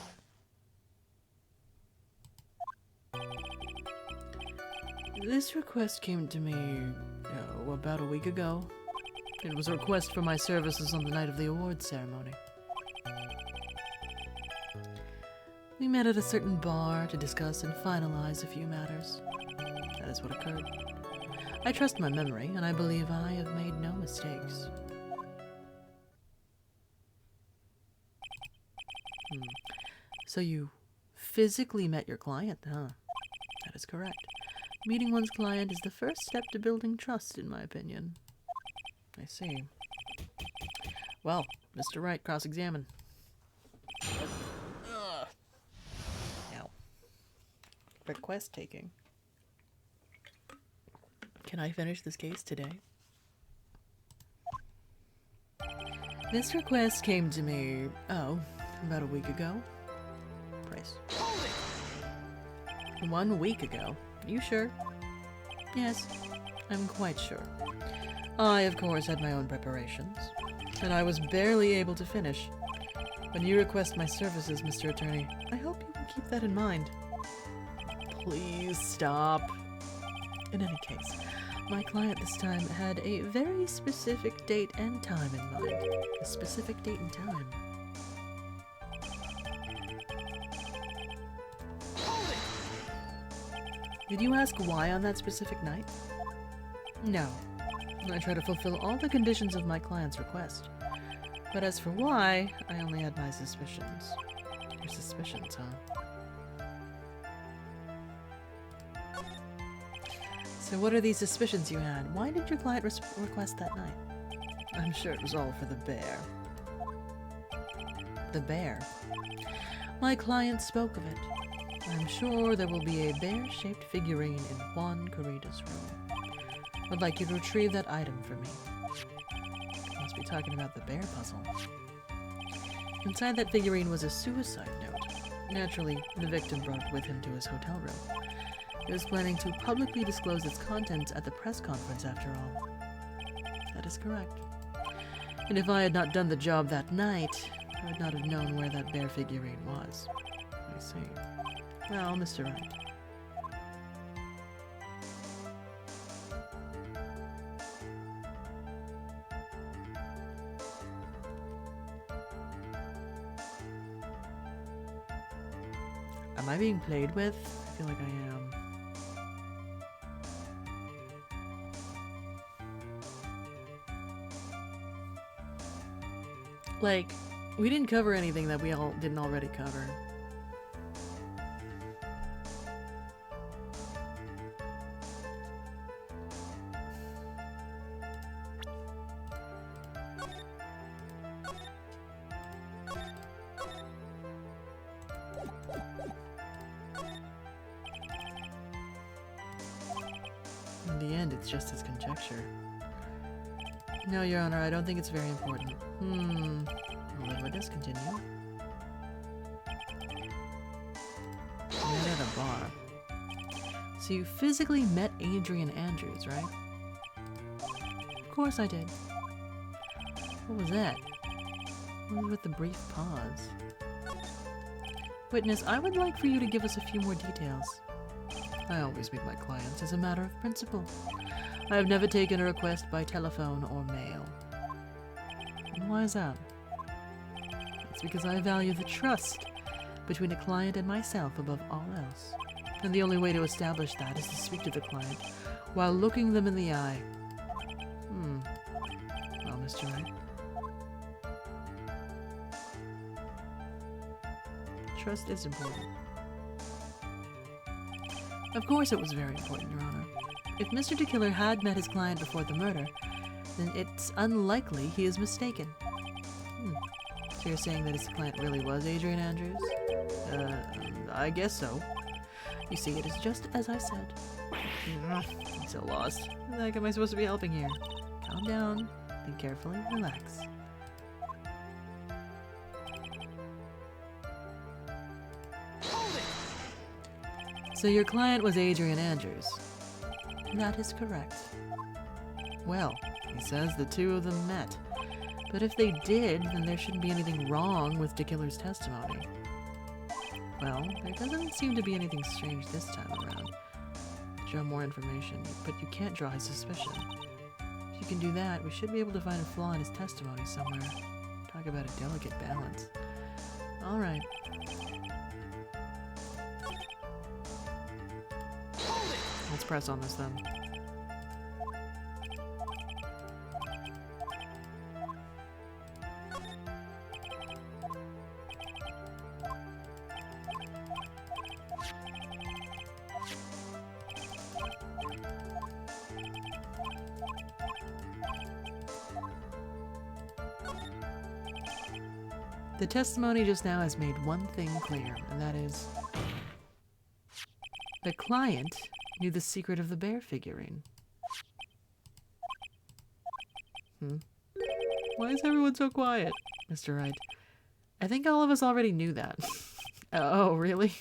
This request came to me, about a week ago. It was a request for my services on the night of the awards ceremony. We met at a certain bar to discuss and finalize a few matters. That is what occurred. I trust my memory, and I believe I have made no mistakes. So you physically met your client, huh? That is correct. Meeting one's client is the first step to building trust, in my opinion. I see. Well, Mr. Wright, cross-examine. Now, request taking. Can I finish this case today? This request came to me, about a week ago. Price. 1 week ago. You sure? Yes, I'm quite sure. I, of course, had my own preparations, and I was barely able to finish. When you request my services, Mr. Attorney, I hope you will keep that in mind. Please stop. In any case, my client this time had a very specific date and time in mind. A specific date and time. Did you ask why on that specific night? No. I try to fulfill all the conditions of my client's request. But as for why, I only had my suspicions. Your suspicions, huh? So what are these suspicions you had? Why did your client request that night? I'm sure it was all for the bear. The bear? My client spoke of it. I'm sure there will be a bear-shaped figurine in Juan Corrida's room. Would like you to retrieve that item for me. Must be talking about the bear puzzle. Inside that figurine was a suicide note. Naturally, the victim brought it with him to his hotel room. He was planning to publicly disclose its contents at the press conference after all. That is correct. And if I had not done the job that night, I would not have known where that bear figurine was. I see. Well, Mr. Wright. Am I being played with? I feel like I am. Like, we didn't cover anything that we all didn't already cover. In the end, it's just his conjecture. No, Your Honor, I don't think it's very important. Well, then let us continue. Met at a bar. So you physically met Adrian Andrews, right? Of course I did. What was that? What was with the brief pause? Witness, I would like for you to give us a few more details. I always meet my clients as a matter of principle. I have never taken a request by telephone or mail. And why is that? It's because I value the trust between a client and myself above all else. And the only way to establish that is to speak to the client while looking them in the eye. Well, Mr. Wright. Trust is important. Of course it was very important, Your Honor. If Mr. DeKiller had met his client before the murder, then it's unlikely he is mistaken. So you're saying that his client really was Adrian Andrews? I guess so. You see, it is just as I said. I'm so lost. What the heck am I supposed to be helping here? Calm down. Think carefully. Relax. So your client was Adrian Andrews? That is correct. Well, he says the two of them met. But if they did, then there shouldn't be anything wrong with DeKiller's testimony. Well, there doesn't seem to be anything strange this time around. Draw more information, but you can't draw his suspicion. If you can do that, we should be able to find a flaw in his testimony somewhere. Talk about a delicate balance. Alright. Let's press on this then. The testimony just now has made one thing clear, and that is the client knew the secret of the bear figurine. Why is everyone so quiet, Mr. Wright? I think all of us already knew that. Oh, really?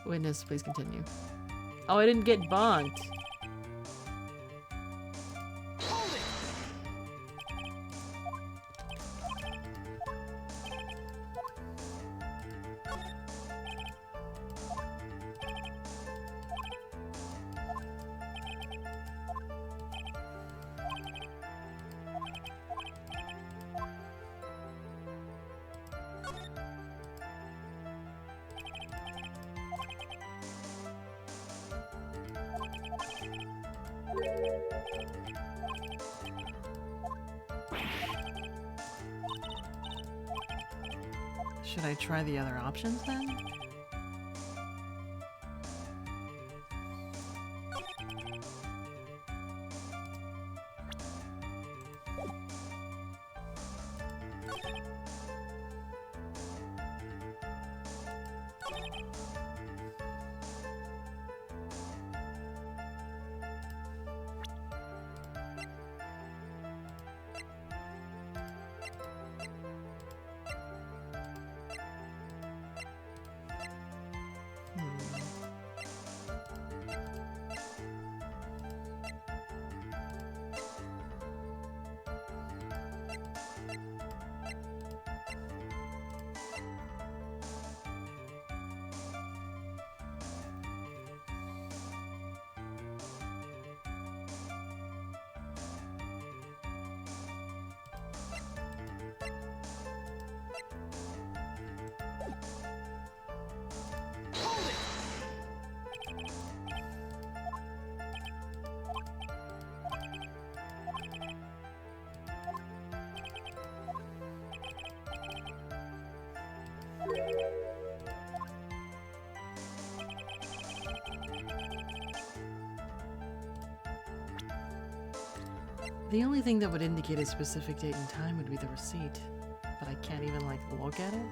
Witness, please continue. Oh, I didn't get bonked. Should I try the other options then? The only thing that would indicate a specific date and time would be the receipt. But I can't even, like, look at it?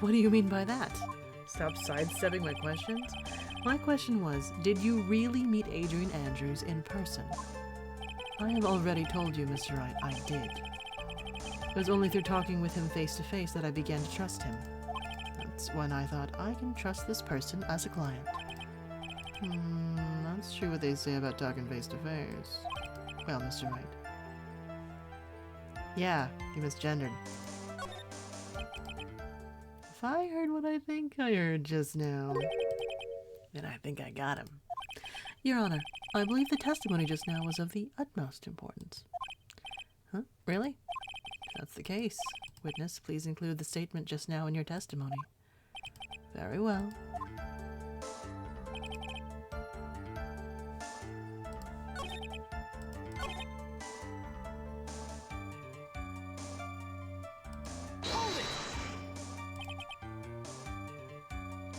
What do you mean by that? Stop sidestepping my questions? My question was, did you really meet Adrian Andrews in person? I have already told you, Mr. Wright, I did. It was only through talking with him face to face that I began to trust him. That's when I thought, I can trust this person as a client. That's true what they say about talking face to face. Well, Mr. Wright. Yeah, he misgendered. If I heard what I think I heard just now, then I think I got him. Your Honor, I believe the testimony just now was of the utmost importance. Huh? Really? If that's the case. Witness, please include the statement just now in your testimony. Very well.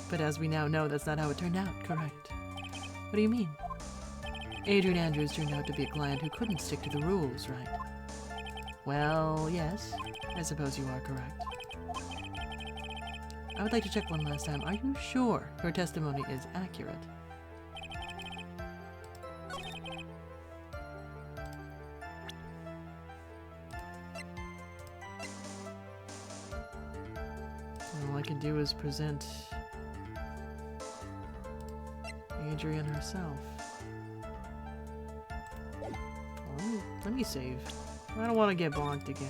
But as we now know, that's not how it turned out, correct? What do you mean? Adrian Andrews turned out to be a client who couldn't stick to the rules, right? Well, yes. I suppose you are correct. I would like to check one last time. Are you sure your testimony is accurate? All I can do is present Adrian herself. Let me save. I don't want to get bonked again.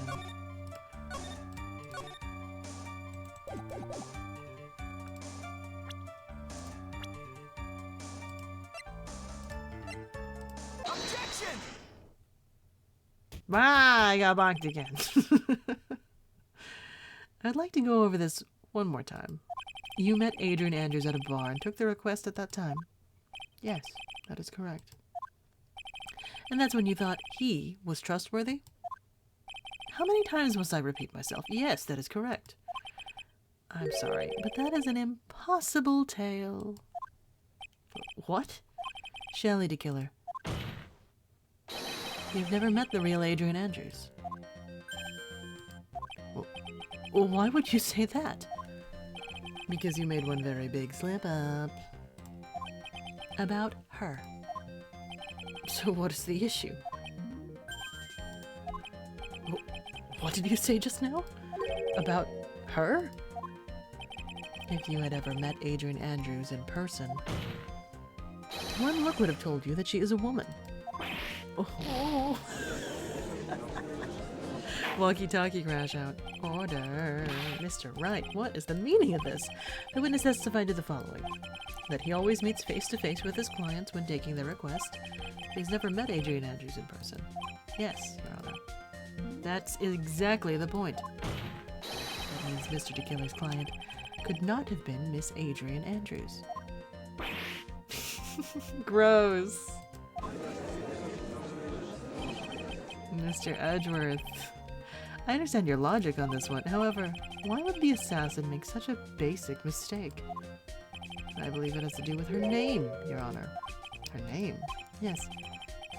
Objection! Ah, I got bonked again. I'd like to go over this one more time. You met Adrian Andrews at a bar and took the request at that time. Yes, that is correct. And that's when you thought he was trustworthy? How many times must I repeat myself? Yes, that is correct. I'm sorry, but that is an impossible tale. What? Shelley to Killer. You've never met the real Adrian Andrews. Well, why would you say that? Because you made one very big slip up. About her. So what is the issue? What did you say just now? About her? If you had ever met Adrian Andrews in person, one look would have told you that she is a woman. Oh. Walkie-talkie crash out. Order. Mr. Wright, what is the meaning of this? The witness testified to the following. That he always meets face-to-face with his clients when taking their request. He's never met Adrian Andrews in person. Yes, Your Honor. That's exactly the point. That means Mr. DeKiller's client could not have been Miss Adrian Andrews. Gross. Mr. Edgeworth. I understand your logic on this one. However, why would the assassin make such a basic mistake? I believe it has to do with her name, Your Honor. Her name? Yes.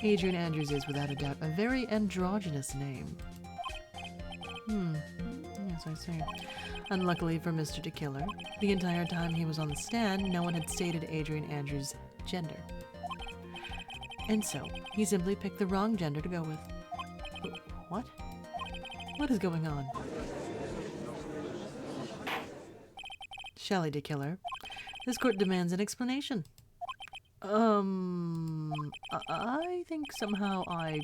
Adrian Andrews is, without a doubt, a very androgynous name. Yes, I see. Unluckily for Mr. DeKiller, the entire time he was on the stand, no one had stated Adrian Andrews' gender. And so, he simply picked the wrong gender to go with. What? What is going on? Shelley DeKiller. This court demands an explanation. I think somehow I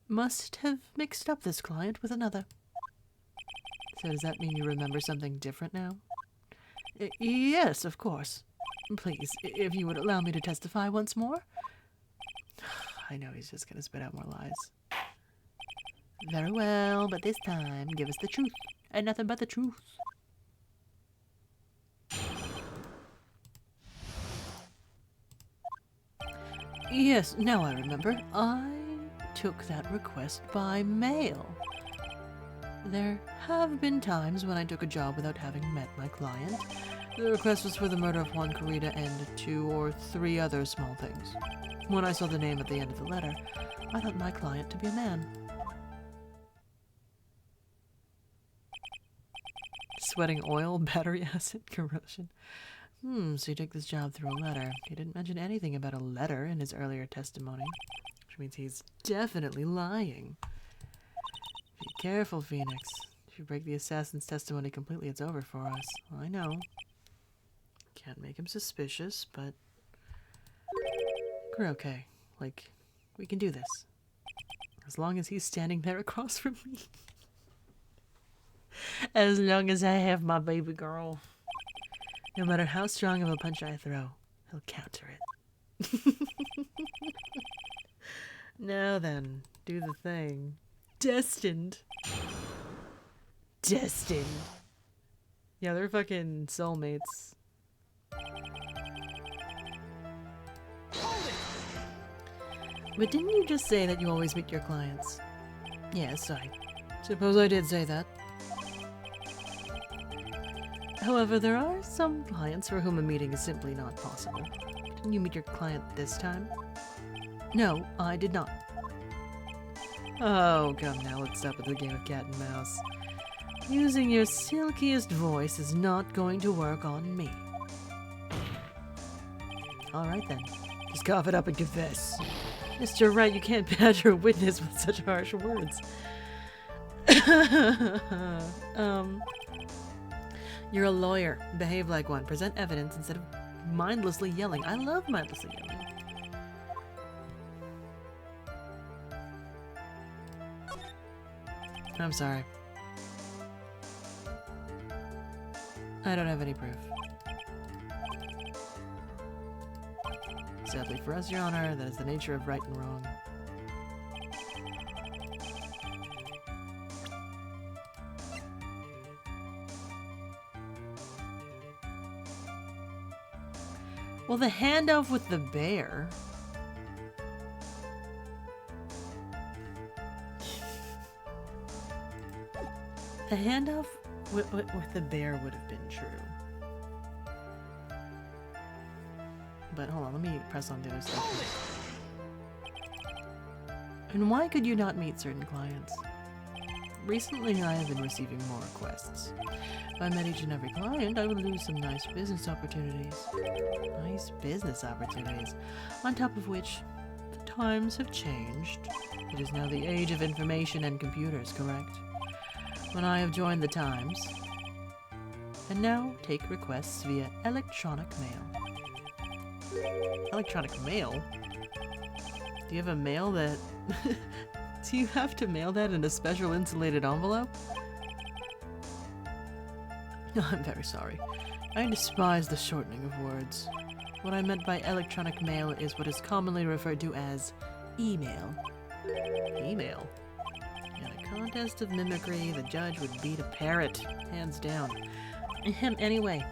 must have mixed up this client with another. So does that mean you remember something different now? Yes, of course. Please, if you would allow me to testify once more. I know he's just gonna spit out more lies. Very well, but this time, give us the truth, and nothing but the truth. Yes, now I remember. I took that request by mail. There have been times when I took a job without having met my client. The request was for the murder of Juan Carita and 2 or 3 other small things. When I saw the name at the end of the letter, I thought my client to be a man. Sweating oil, battery acid, corrosion. So you took this job through a letter. He didn't mention anything about a letter in his earlier testimony, which means he's definitely lying. Be careful, Phoenix. If you break the assassin's testimony completely, it's over for us. I know. Can't make him suspicious, but we're okay. Like, we can do this. As long as he's standing there across from me. As long as I have my baby girl. No matter how strong of a punch I throw, he'll counter it. Now then, do the thing. Destined. Destined. Yeah, they're fucking soulmates. But didn't you just say that you always meet your clients? Yes, I suppose I did say that. However, there are some clients for whom a meeting is simply not possible. Didn't you meet your client this time? No, I did not. Oh, come now, let's stop with the game of cat and mouse. Using your silkiest voice is not going to work on me. Alright then, just cough it up and confess. Mr. Wright, you can't badger a witness with such harsh words. You're a lawyer. Behave like one. Present evidence instead of mindlessly yelling. I love mindlessly yelling. I'm sorry. I don't have any proof. Sadly for us, Your Honor, that is the nature of right and wrong. Well, the handoff with the bear. The handoff with the bear would have been true. But hold on, let me press on the other stuff. And why could you not meet certain clients? Recently, I have been receiving more requests. If I met each and every client, I would lose some nice business opportunities. Nice business opportunities. On top of which, the times have changed. It is now the age of information and computers, correct? When I have joined the times, and now take requests via electronic mail. Electronic mail? Do you have a mail that... Do you have to mail that in a special insulated envelope? I'm very sorry. I despise the shortening of words. What I meant by electronic mail is what is commonly referred to as email. Email? In a contest of mimicry, the judge would beat a parrot, hands down. Anyway,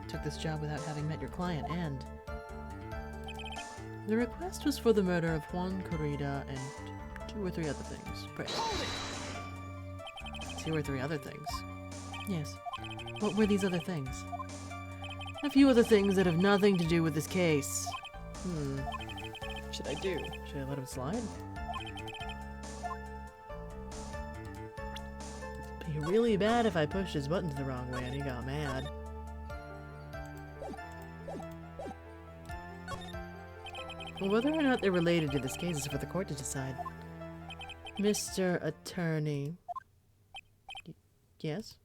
took this job without having met your client, and... The request was for the murder of Juan Carita and 2 or 3 other things. Right. 2 or 3 other things? Yes. What were these other things? A few other things that have nothing to do with this case. What should I do? Should I let him slide? It'd be really bad if I pushed his buttons the wrong way and he got mad. Well, whether or not they're related to this case is for the court to decide. Mr. Attorney. Yes?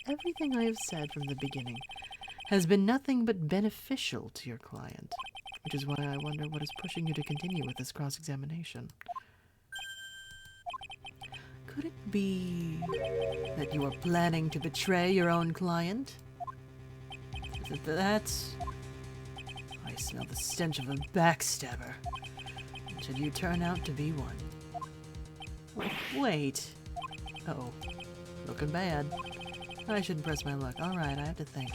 Everything I have said from the beginning has been nothing but beneficial to your client. which is why I wonder what is pushing you to continue with this cross-examination. Could it be that you are planning to betray your own client? That's... I smell the stench of a backstabber. Should you turn out to be one? Wait. Uh-oh. Looking bad. I shouldn't press my luck. Alright, I have to think.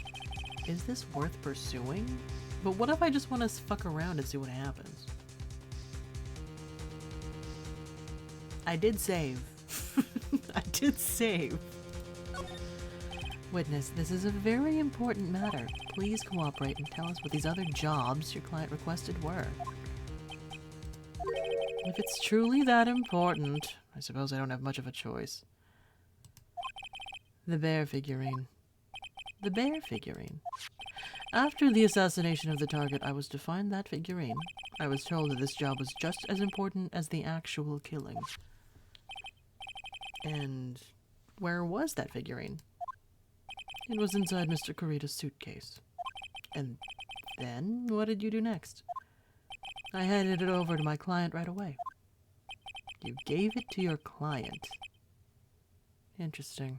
Is this worth pursuing? But what if I just want to fuck around and see what happens? I did save. I did save. Witness, this is a very important matter. Please cooperate and tell us what these other jobs your client requested were. If it's truly that important, I suppose I don't have much of a choice. The bear figurine. The bear figurine. After the assassination of the target, I was to find that figurine. I was told that this job was just as important as the actual killing. And where was that figurine? It was inside Mr. Kurita's suitcase. And then, what did you do next? I handed it over to my client right away. You gave it to your client. Interesting.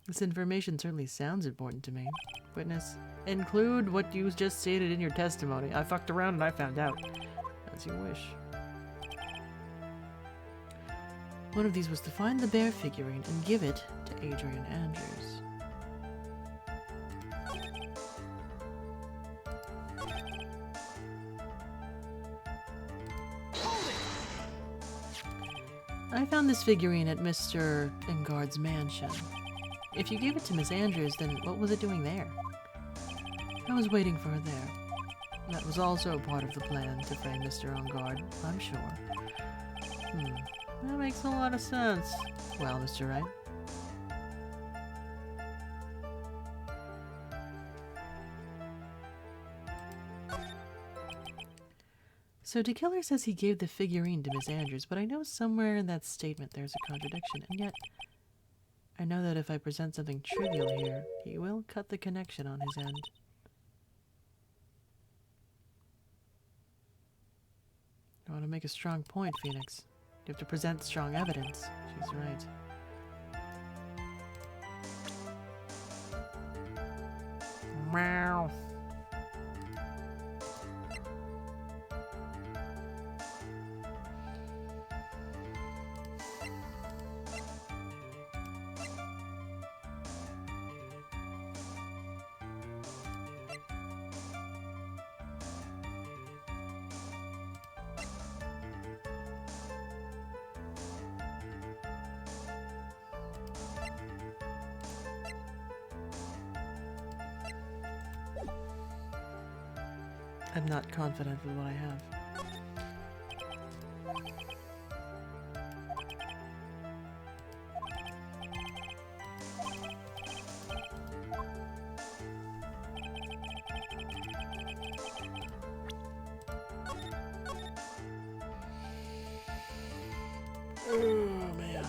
This information certainly sounds important to me. Witness, include what you just stated in your testimony. I fucked around and I found out. As you wish. One of these was to find the bear figurine and give it to Adrian Andrews. I found this figurine at Mr. Engard's mansion. If you gave it to Miss Andrews, then what was it doing there? I was waiting for her there. That was also part of the plan to frame Mr. Engard, I'm sure. That makes a lot of sense. Well, Mr. Wright. So the killer says he gave the figurine to Miss Andrews, but I know somewhere in that statement there's a contradiction, and yet I know that if I present something trivial here, he will cut the connection on his end. I want to make a strong point, Phoenix. You have to present strong evidence. She's right. Meow. I'm not confident with what I have. Oh, man.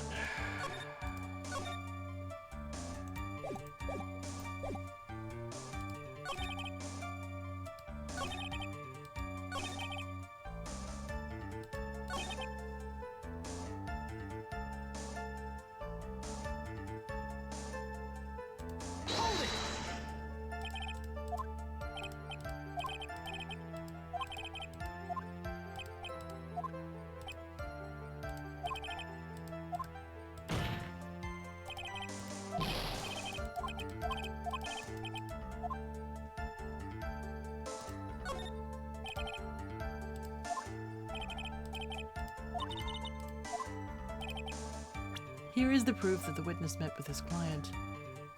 Here is the proof that the witness met with his client,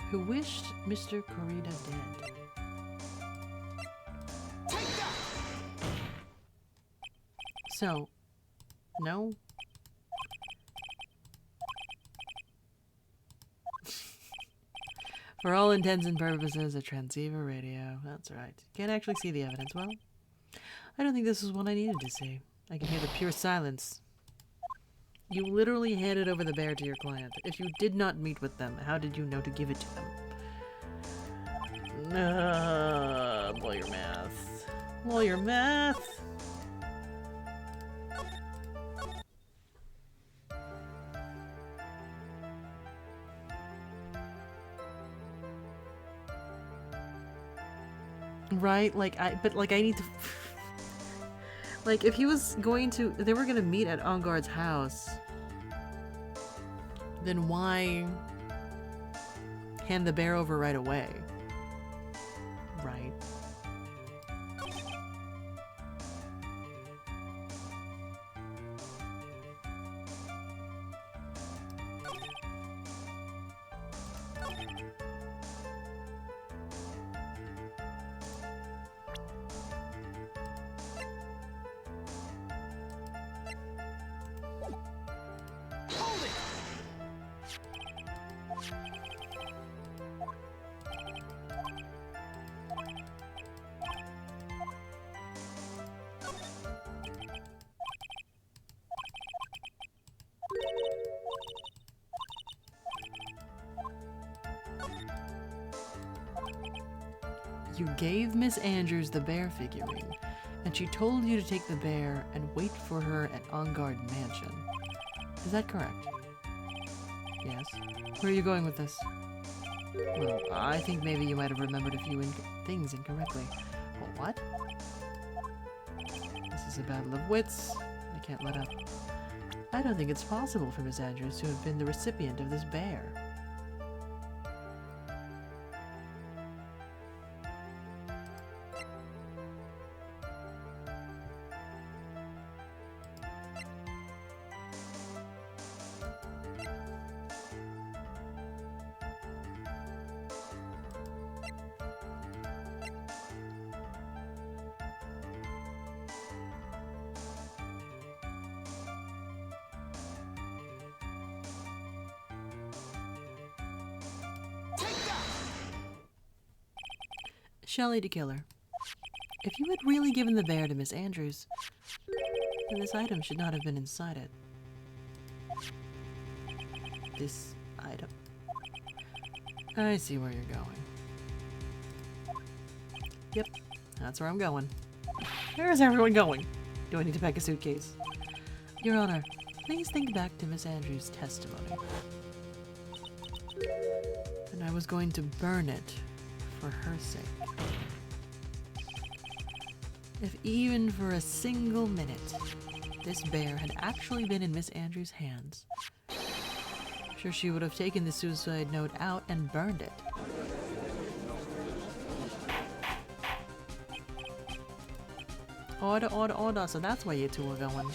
who wished Mr. Kurita dead. So, no? For all intents and purposes, a transceiver radio. That's right. Can't actually see the evidence. Well, I don't think this is what I needed to see. I can hear the pure silence. You literally handed over the bear to your client. If you did not meet with them, how did you know to give it to them? Boy, you're mad. Lawyer math. Right? Like, but like, I need to... Like, if he was going to... If they were gonna meet at Enguarde's house, then why hand the bear over right away? Right. Hold it! You gave Miss Andrews the bear figurine, and she told you to take the bear and wait for her at Enguarde Mansion. Is that correct? Yes. Where are you going with this? Well, I think maybe you might have remembered a few things incorrectly. Well, what? This is a battle of wits. I can't let up. I don't think it's possible for Miss Andrews to have been the recipient of this bear. Shelley to Killer. If you had really given the bear to Miss Andrews, then this item should not have been inside it. This item. I see where you're going. Yep, that's where I'm going. Where is everyone going? Do I need to pack a suitcase? Your Honor, please think back to Miss Andrews' testimony. And I was going to burn it for her sake. If even for a single minute this bear had actually been in Miss Andrews' hands, I'm sure she would have taken the suicide note out and burned it. Order, order, order. So that's where you two were going.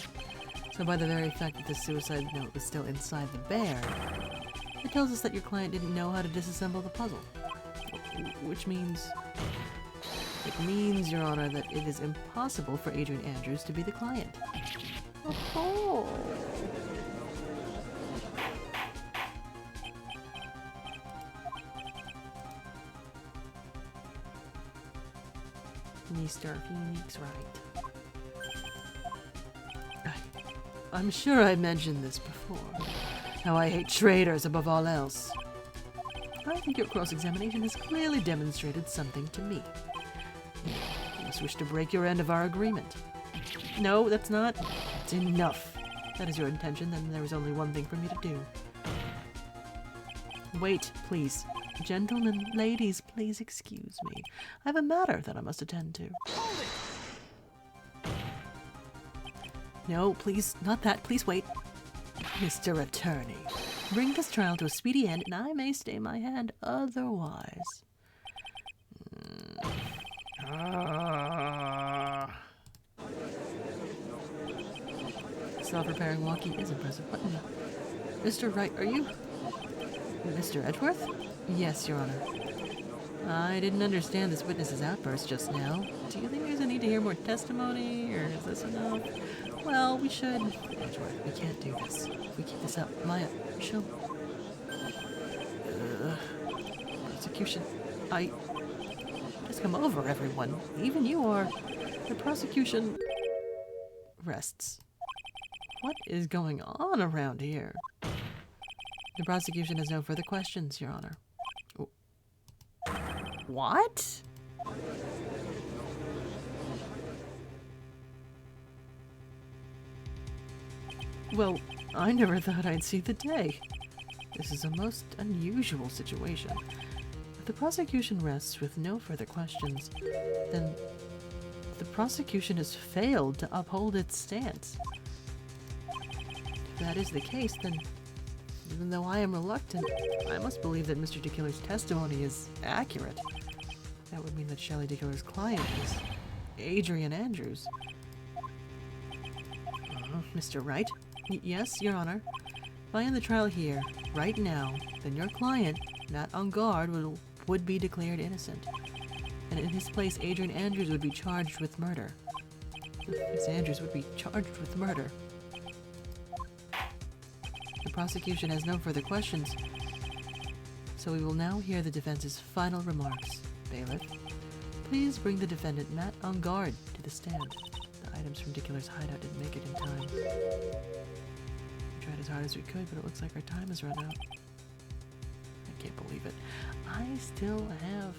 So by the very fact that the suicide note was still inside the bear, it tells us that your client didn't know how to disassemble the puzzle. Which means... It means, Your Honor, that it is impossible for Adrian Andrews to be the client. Oh. Mr. Phoenix Wright. I'm sure I mentioned this before. How I hate traitors above all else. I think your cross-examination has clearly demonstrated something to me. You must wish to break your end of our agreement. No, that's not. It's enough. If that is your intention, then there is only one thing for me to do. Wait, please. Gentlemen, ladies, please excuse me. I have a matter that I must attend to. No, please, not that. Please wait. Mr. Attorney, bring this trial to a speedy end, and I may stay my hand otherwise. Self-repairing walkie is impressive. What? Mr. Wright, are you... Mr. Edgeworth? Yes, Your Honor. I didn't understand this witness's outburst just now. Do you think there's a need to hear more testimony, or is this enough? Well, we should... Edgeworth, we can't do this. If we keep this up, Maya, she'll... Prosecution... Just come over, everyone. Even you are... The prosecution... rests. What is going on around here? The prosecution has no further questions, Your Honor. What? Well, I never thought I'd see the day. This is a most unusual situation. If the prosecution rests with no further questions, then the prosecution has failed to uphold its stance. If that is the case, then even though I am reluctant, I must believe that Mr. DeKiller's testimony is accurate. That would mean that Shelley DeKiller's client is Adrian Andrews. Mr. Wright? Yes, Your Honor. If I end the trial here, right now, then your client, Matt Ungard, would be declared innocent. And in his place, Adrian Andrews would be charged with murder. Miss Andrews would be charged with murder. The prosecution has no further questions, so we will now hear the defense's final remarks. Bailiff, please bring the defendant, Matt Ungard, to the stand. The items from DeKiller's hideout didn't make it in time. We tried as hard as we could, but it looks like our time has run out. I can't believe it. I still have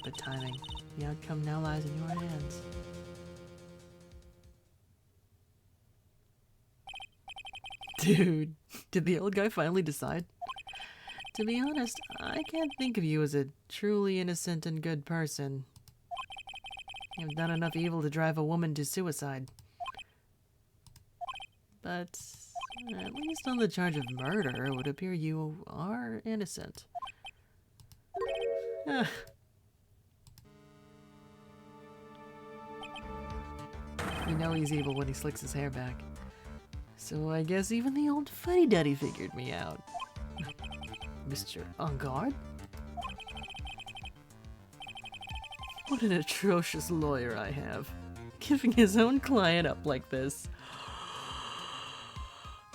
the timing. The outcome now lies in your hands. Dude, did the old guy finally decide? To be honest, I can't think of you as a truly innocent and good person. You've done enough evil to drive a woman to suicide. But at least on the charge of murder, it would appear you are innocent. You know he's evil when he slicks his hair back. So I guess even the old fuddy-duddy figured me out. Mr. Ungard? What an atrocious lawyer I have. Giving his own client up like this.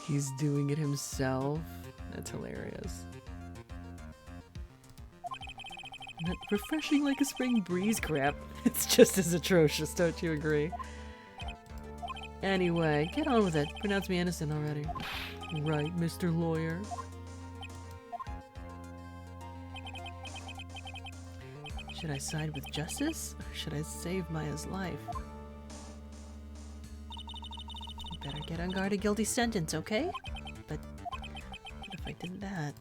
He's doing it himself? That's hilarious. That refreshing like a spring breeze crap. It's just as atrocious, don't you agree? Anyway, get on with it. Pronounce me innocent already. Right, Mr. Lawyer. Should I side with justice, or should I save Maya's life? You better get Ungard a guilty sentence, okay? But what if I did that?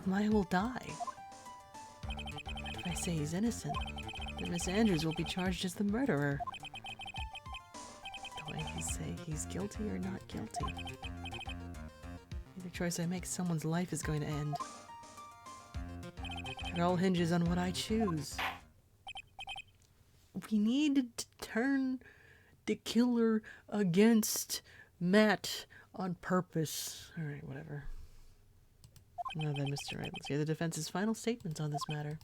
Maya will die. What if I say he's innocent? Then Miss Andrews will be charged as the murderer. Do I say he's guilty or not guilty? Either choice I make, someone's life is going to end. It all hinges on what I choose. We need to turn the killer against Matt on purpose. Alright, whatever. Now then, Mr. Wright, let's hear the defense's final statements on this matter.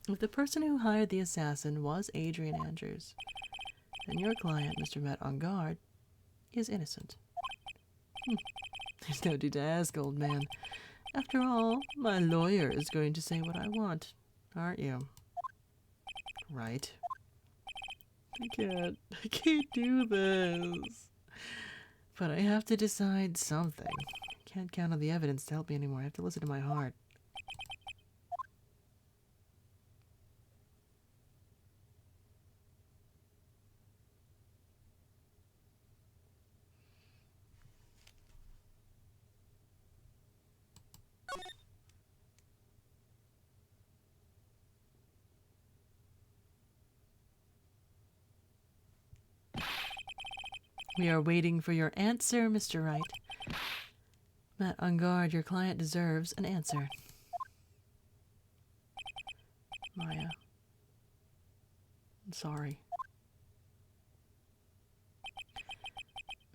If the person who hired the assassin was Adrian Andrews, then your client, Mr. Matt Ungard, is innocent. There's no need to ask, old man. After all, my lawyer is going to say what I want, aren't you? Right. I can't do this. But I have to decide something. I can't count on the evidence to help me anymore. I have to listen to my heart. We are waiting for your answer, Mr. Wright. Matt Ungard, your client deserves an answer. Maya. I'm sorry.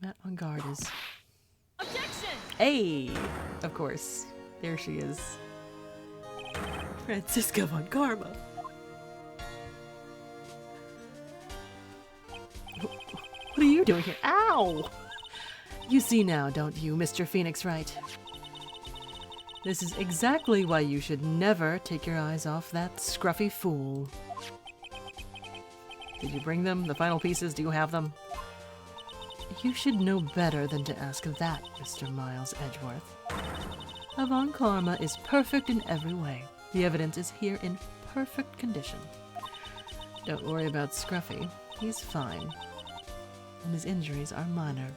Matt Ungard is... Objection! Hey! Of course. There she is. Francisca von Karma. What are you doing here? Ow! You see now, don't you, Mr. Phoenix Wright? This is exactly why you should never take your eyes off that scruffy fool. Did you bring them? The final pieces? Do you have them? You should know better than to ask that, Mr. Miles Edgeworth. Von Karma is perfect in every way. The evidence is here in perfect condition. Don't worry about Scruffy. He's fine. and his injuries are minor.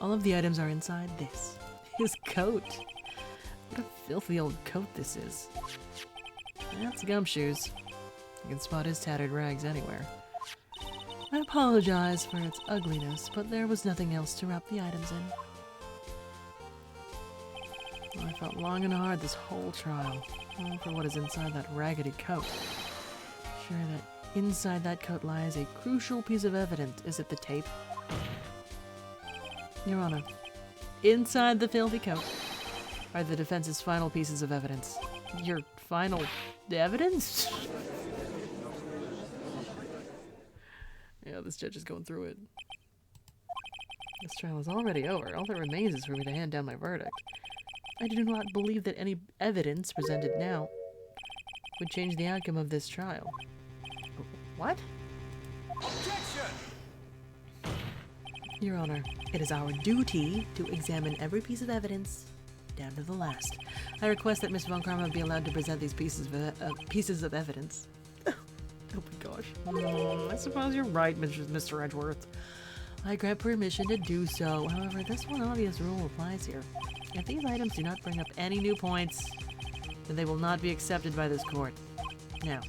All of the items are inside this. His coat. What a filthy old coat this is. That's gumshoes. You can spot his tattered rags anywhere. I apologize for its ugliness, but there was nothing else to wrap the items in. I felt long and hard this whole trial, all for what is inside that raggedy coat. Sure that inside that coat lies a crucial piece of evidence. Is it the tape? Your Honor, inside the filthy coat are the defense's final pieces of evidence. Your final evidence? Yeah, this judge is going through it. This trial is already over. All that remains is for me to hand down my verdict. I do not believe that any evidence presented now would change the outcome of this trial. What? Objection! Your Honor, it is our duty to examine every piece of evidence, down to the last. I request that Miss Von Karma be allowed to present these pieces of evidence. Oh my gosh. I suppose you're right, Mr. Edgeworth. I grant permission to do so. However, this one obvious rule applies here. If these items do not bring up any new points, then they will not be accepted by this court. Now,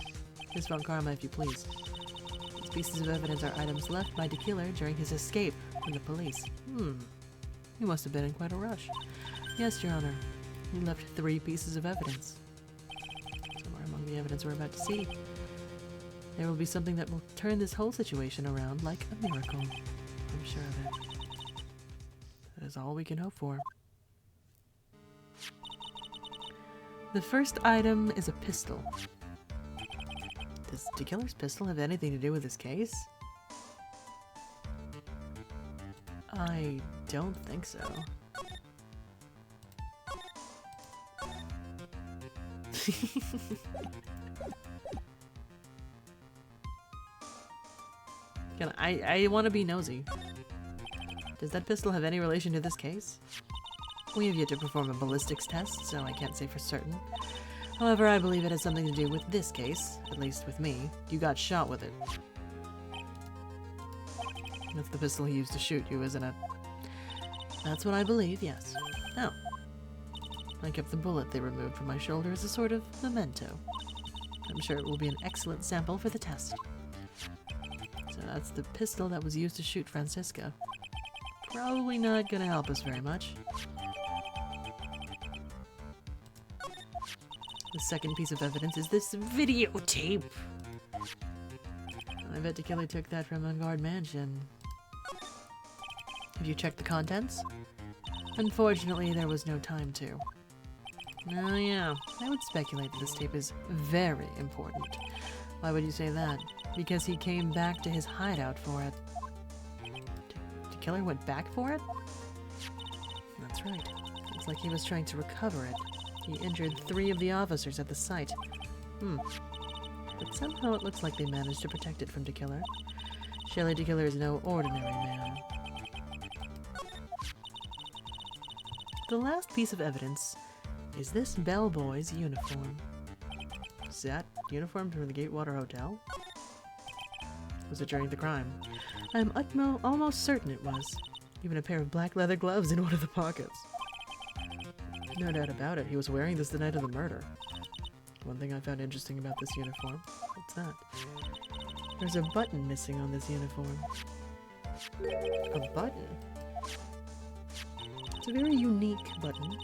Miss Von Karma, if you please. These pieces of evidence are items left by the killer during his escape from the police. He must have been in quite a rush. Yes, Your Honor. He left 3 pieces of evidence. Somewhere among the evidence we're about to see, there will be something that will turn this whole situation around like a miracle. I'm sure of it. That is all we can hope for. The first item is a pistol. Does the killer's pistol have anything to do with this case? I don't think so. I want to be nosy. Does that pistol have any relation to this case? We have yet to perform a ballistics test, so I can't say for certain. However, I believe it has something to do with this case, at least with me. You got shot with it. That's the pistol he used to shoot you, isn't it? That's what I believe, yes. Oh. I kept the bullet they removed from my shoulder as a sort of memento. I'm sure it will be an excellent sample for the test. So that's the pistol that was used to shoot Francisco. Probably not gonna help us very much. The second piece of evidence is this videotape. I bet the killer took that from Vanguard Mansion. Have you checked the contents? Unfortunately, there was no time to. Oh yeah, I would speculate that this tape is very important. Why would you say that? Because he came back to his hideout for it. The killer went back for it? That's right. Looks like he was trying to recover it. He injured 3 of the officers at the site. But somehow it looks like they managed to protect it from the killer. Shelley the killer is no ordinary man. The last piece of evidence is this bellboy's uniform. Is that uniform from the Gatewater Hotel? Was it during the crime? I am almost certain it was. Even a pair of black leather gloves in one of the pockets. No doubt about it, he was wearing this the night of the murder. One thing I found interesting about this uniform. What's that? There's a button missing on this uniform. A button? It's a very unique button.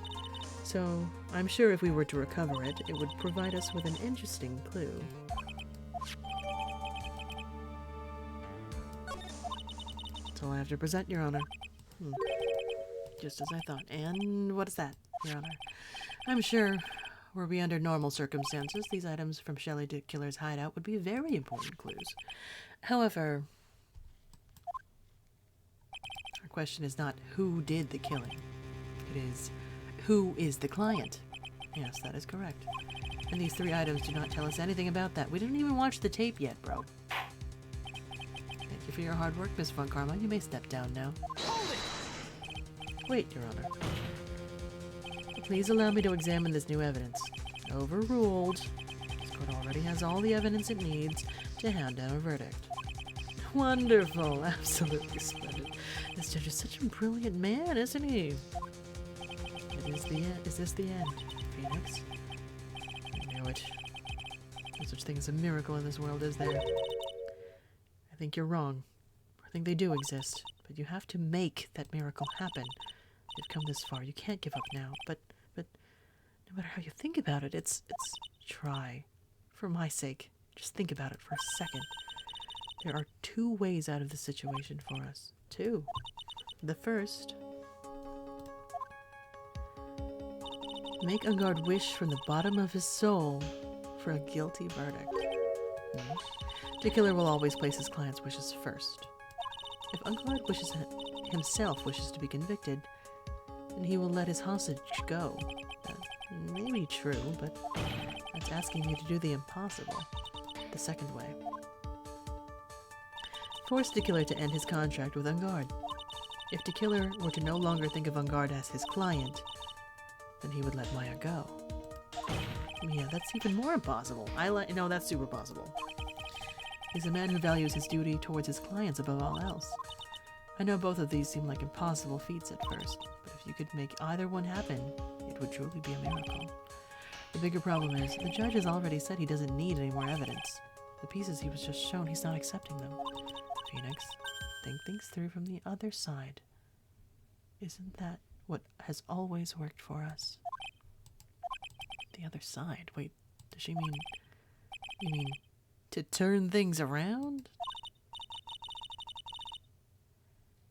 So, I'm sure if we were to recover it, it would provide us with an interesting clue. That's all I have to present, Your Honor. Just as I thought. And what is that, Your Honor? I'm sure, were we under normal circumstances, these items from Shelley the Killer's hideout would be very important clues. However, our question is not who did the killing. It is, who is the client? Yes, that is correct. And these 3 items do not tell us anything about that. We didn't even watch the tape yet, bro. Thank you for your hard work, Miss Von Karma. You may step down now. Wait, Your Honor. Please allow me to examine this new evidence. Overruled. This court already has all the evidence it needs to hand down a verdict. Wonderful. Absolutely splendid. This judge is such a brilliant man, isn't he? It is the end. Is this the end, Phoenix? I knew it. No such thing as a miracle in this world, is there? I think you're wrong. I think they do exist, but you have to make that miracle happen. You've come this far. You can't give up now. But no matter how you think about it, it's try. For my sake, just think about it for a second. There are two ways out of the situation for us. Two. The first, make Ungard wish from the bottom of his soul for a guilty verdict. The killer will always place his client's wishes first. If Ungard himself wishes to be convicted, then he will let his hostage go. That may be true, but that's asking you to do the impossible. The second way. Force the killer to end his contract with Ungard. If the killer were to no longer think of Ungard as his client, then he would let Maya go. Yeah, that's even more impossible. No, that's super possible. He's a man who values his duty towards his clients above all else. I know both of these seem like impossible feats at first, but if you could make either one happen, it would truly be a miracle. The bigger problem is, the judge has already said he doesn't need any more evidence. The pieces he was just shown, he's not accepting them. Phoenix, think things through from the other side. Isn't that what has always worked for us? The other side? Wait, does she mean... You mean to turn things around?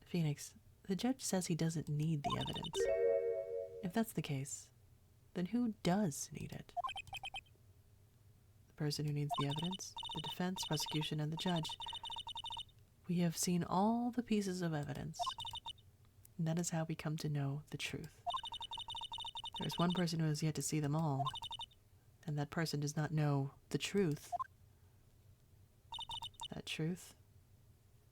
Phoenix, the judge says he doesn't need the evidence. If that's the case, then who does need it? The person who needs the evidence, the defense, prosecution, and the judge. We have seen all the pieces of evidence, and that is how we come to know the truth. There is one person who has yet to see them all, and that person does not know the truth. That truth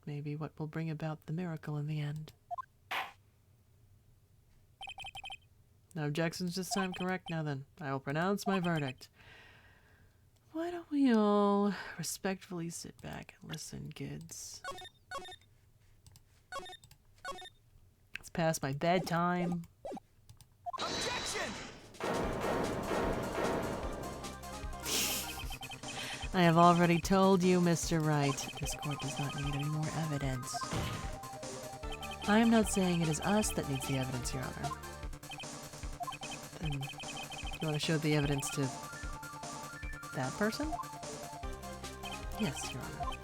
may be what will bring about the miracle in the end. No objections this time, correct? Now then, I will pronounce my verdict. Why don't we all respectfully sit back and listen, kids? It's past my bedtime. Objection! I have already told you, Mr. Wright, this court does not need any more evidence. I am not saying it is us that needs the evidence, Your Honor. Then, you want to show the evidence to that person? Yes, Your Honor.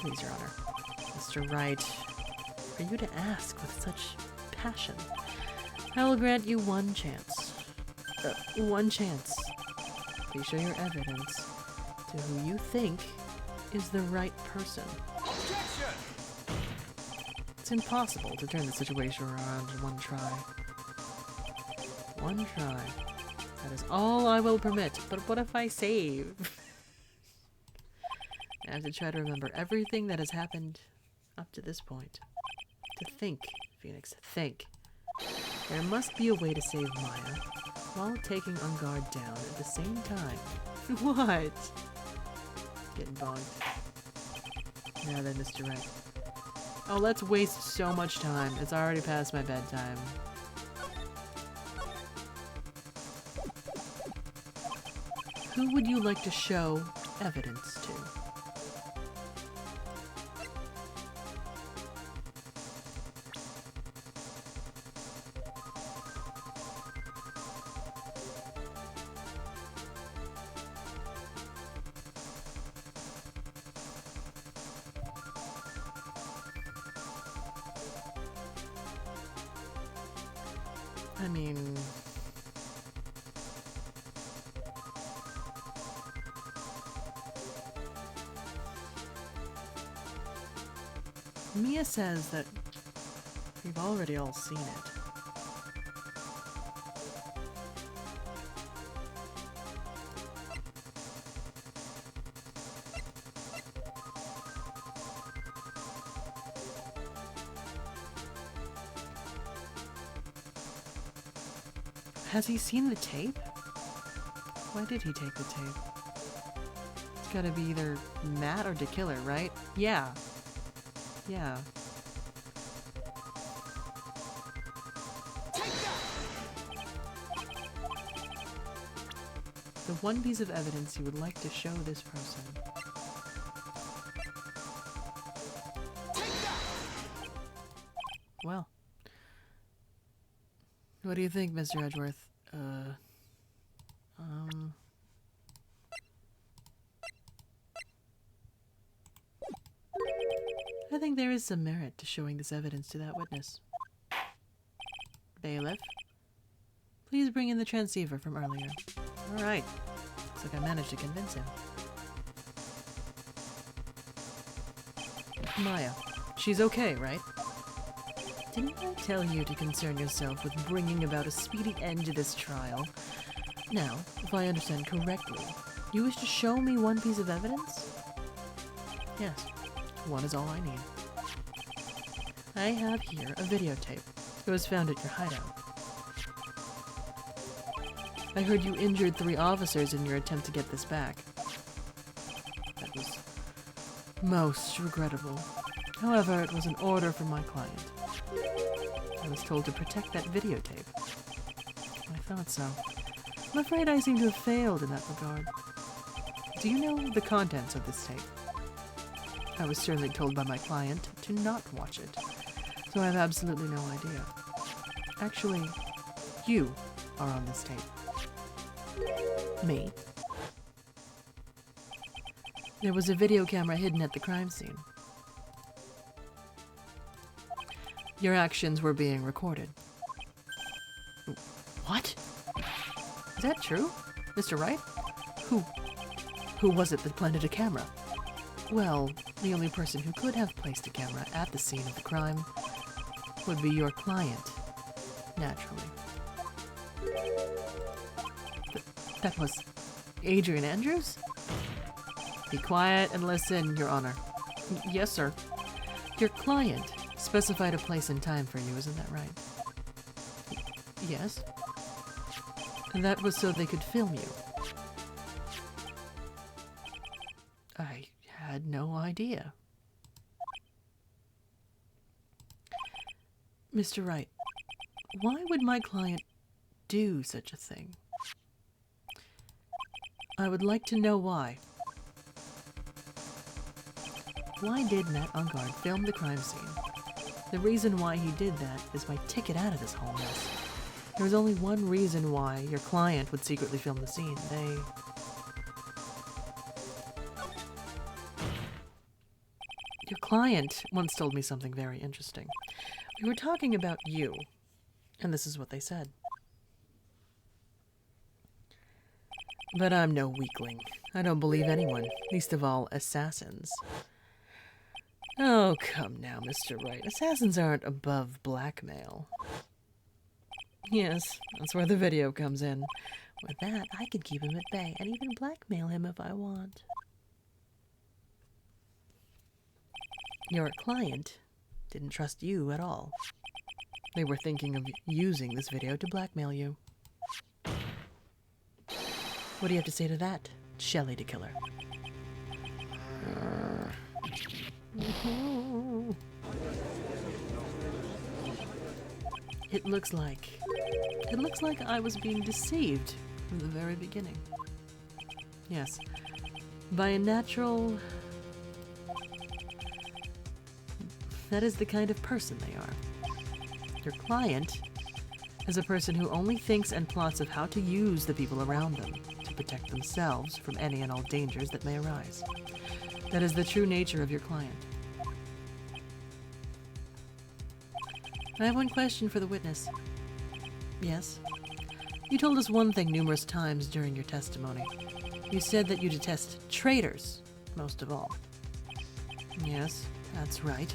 Please, Your Honor. Mr. Wright, for you to ask with such passion, I will grant you one chance. One chance. Please show your evidence to who you think is the right person. Objection! It's impossible to turn the situation around in one try. One try. That is all I will permit. But what if I save? I have to try to remember everything that has happened up to this point. To think, Phoenix, think. There must be a way to save Maya while taking Ungard down at the same time. What? Getting bogged. Now then, Mr. Wright. Oh, let's waste so much time. It's already past my bedtime. Who would you like to show evidence to? I mean... Mia says that we've already all seen it. Has he seen the tape? Why did he take the tape? Gotta be either Matt or DeKiller, right? Yeah. Yeah. The one piece of evidence you would like to show this person. Well. What do you think, Mr. Edgeworth? I think there is some merit to showing this evidence to that witness. Bailiff, please bring in the transceiver from earlier. Alright. Looks like I managed to convince him. Maya, she's okay, right? Didn't I tell you to concern yourself with bringing about a speedy end to this trial? Now, if I understand correctly, you wish to show me one piece of evidence? Yes, one is all I need. I have here a videotape. It was found at your hideout. I heard you injured 3 officers in your attempt to get this back. That was most regrettable. However, it was an order from my client. I was told to protect that videotape. I thought so. I'm afraid I seem to have failed in that regard. Do you know the contents of this tape? I was certainly told by my client to not watch it, so I have absolutely no idea. Actually, you are on this tape. Me? There was a video camera hidden at the crime scene. Your actions were being recorded. What? Is that true? Mr. Wright? Who was it that planted a camera? Well, the only person who could have placed a camera at the scene of the crime would be your client, naturally. That was Adrian Andrews? Be quiet and listen, Your Honor. Yes, sir. Your client specified a place and time for you, isn't that right? Yes. And that was so they could film you. I had no idea. Mr. Wright, why would my client do such a thing? I would like to know why. Why did Matt Ungard film the crime scene? The reason why he did that is my ticket out of this whole mess. There was only one reason why your client would secretly film the scene. Your client once told me something very interesting. We were talking about you, and this is what they said. But I'm no weakling. I don't believe anyone, least of all assassins. Oh, come now, Mr. Wright. Assassins aren't above blackmail. Yes, that's where the video comes in. With that, I can keep him at bay and even blackmail him if I want. Your client didn't trust you at all. They were thinking of using this video to blackmail you. What do you have to say to that, Shelley DeKiller? It looks like I was being deceived from the very beginning. Yes, by a natural... That is the kind of person they are. Your client is a person who only thinks and plots of how to use the people around them to protect themselves from any and all dangers that may arise. That is the true nature of your client. I have one question for the witness. Yes? You told us one thing numerous times during your testimony. You said that you detest traitors, most of all. Yes, that's right.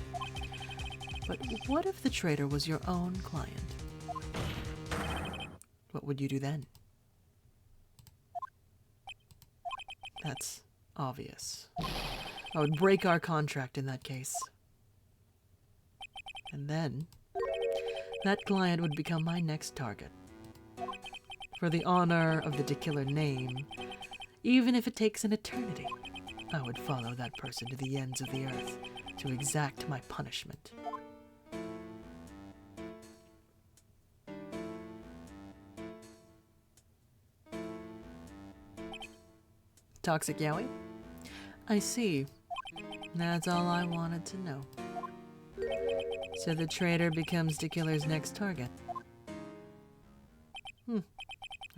But what if the traitor was your own client? What would you do then? That's obvious. I would break our contract in that case. And then, that client would become my next target. For the honor of the DeKiller name, even if it takes an eternity, I would follow that person to the ends of the earth to exact my punishment. Toxic Yowie? I see. That's all I wanted to know. So the traitor becomes the killer's next target.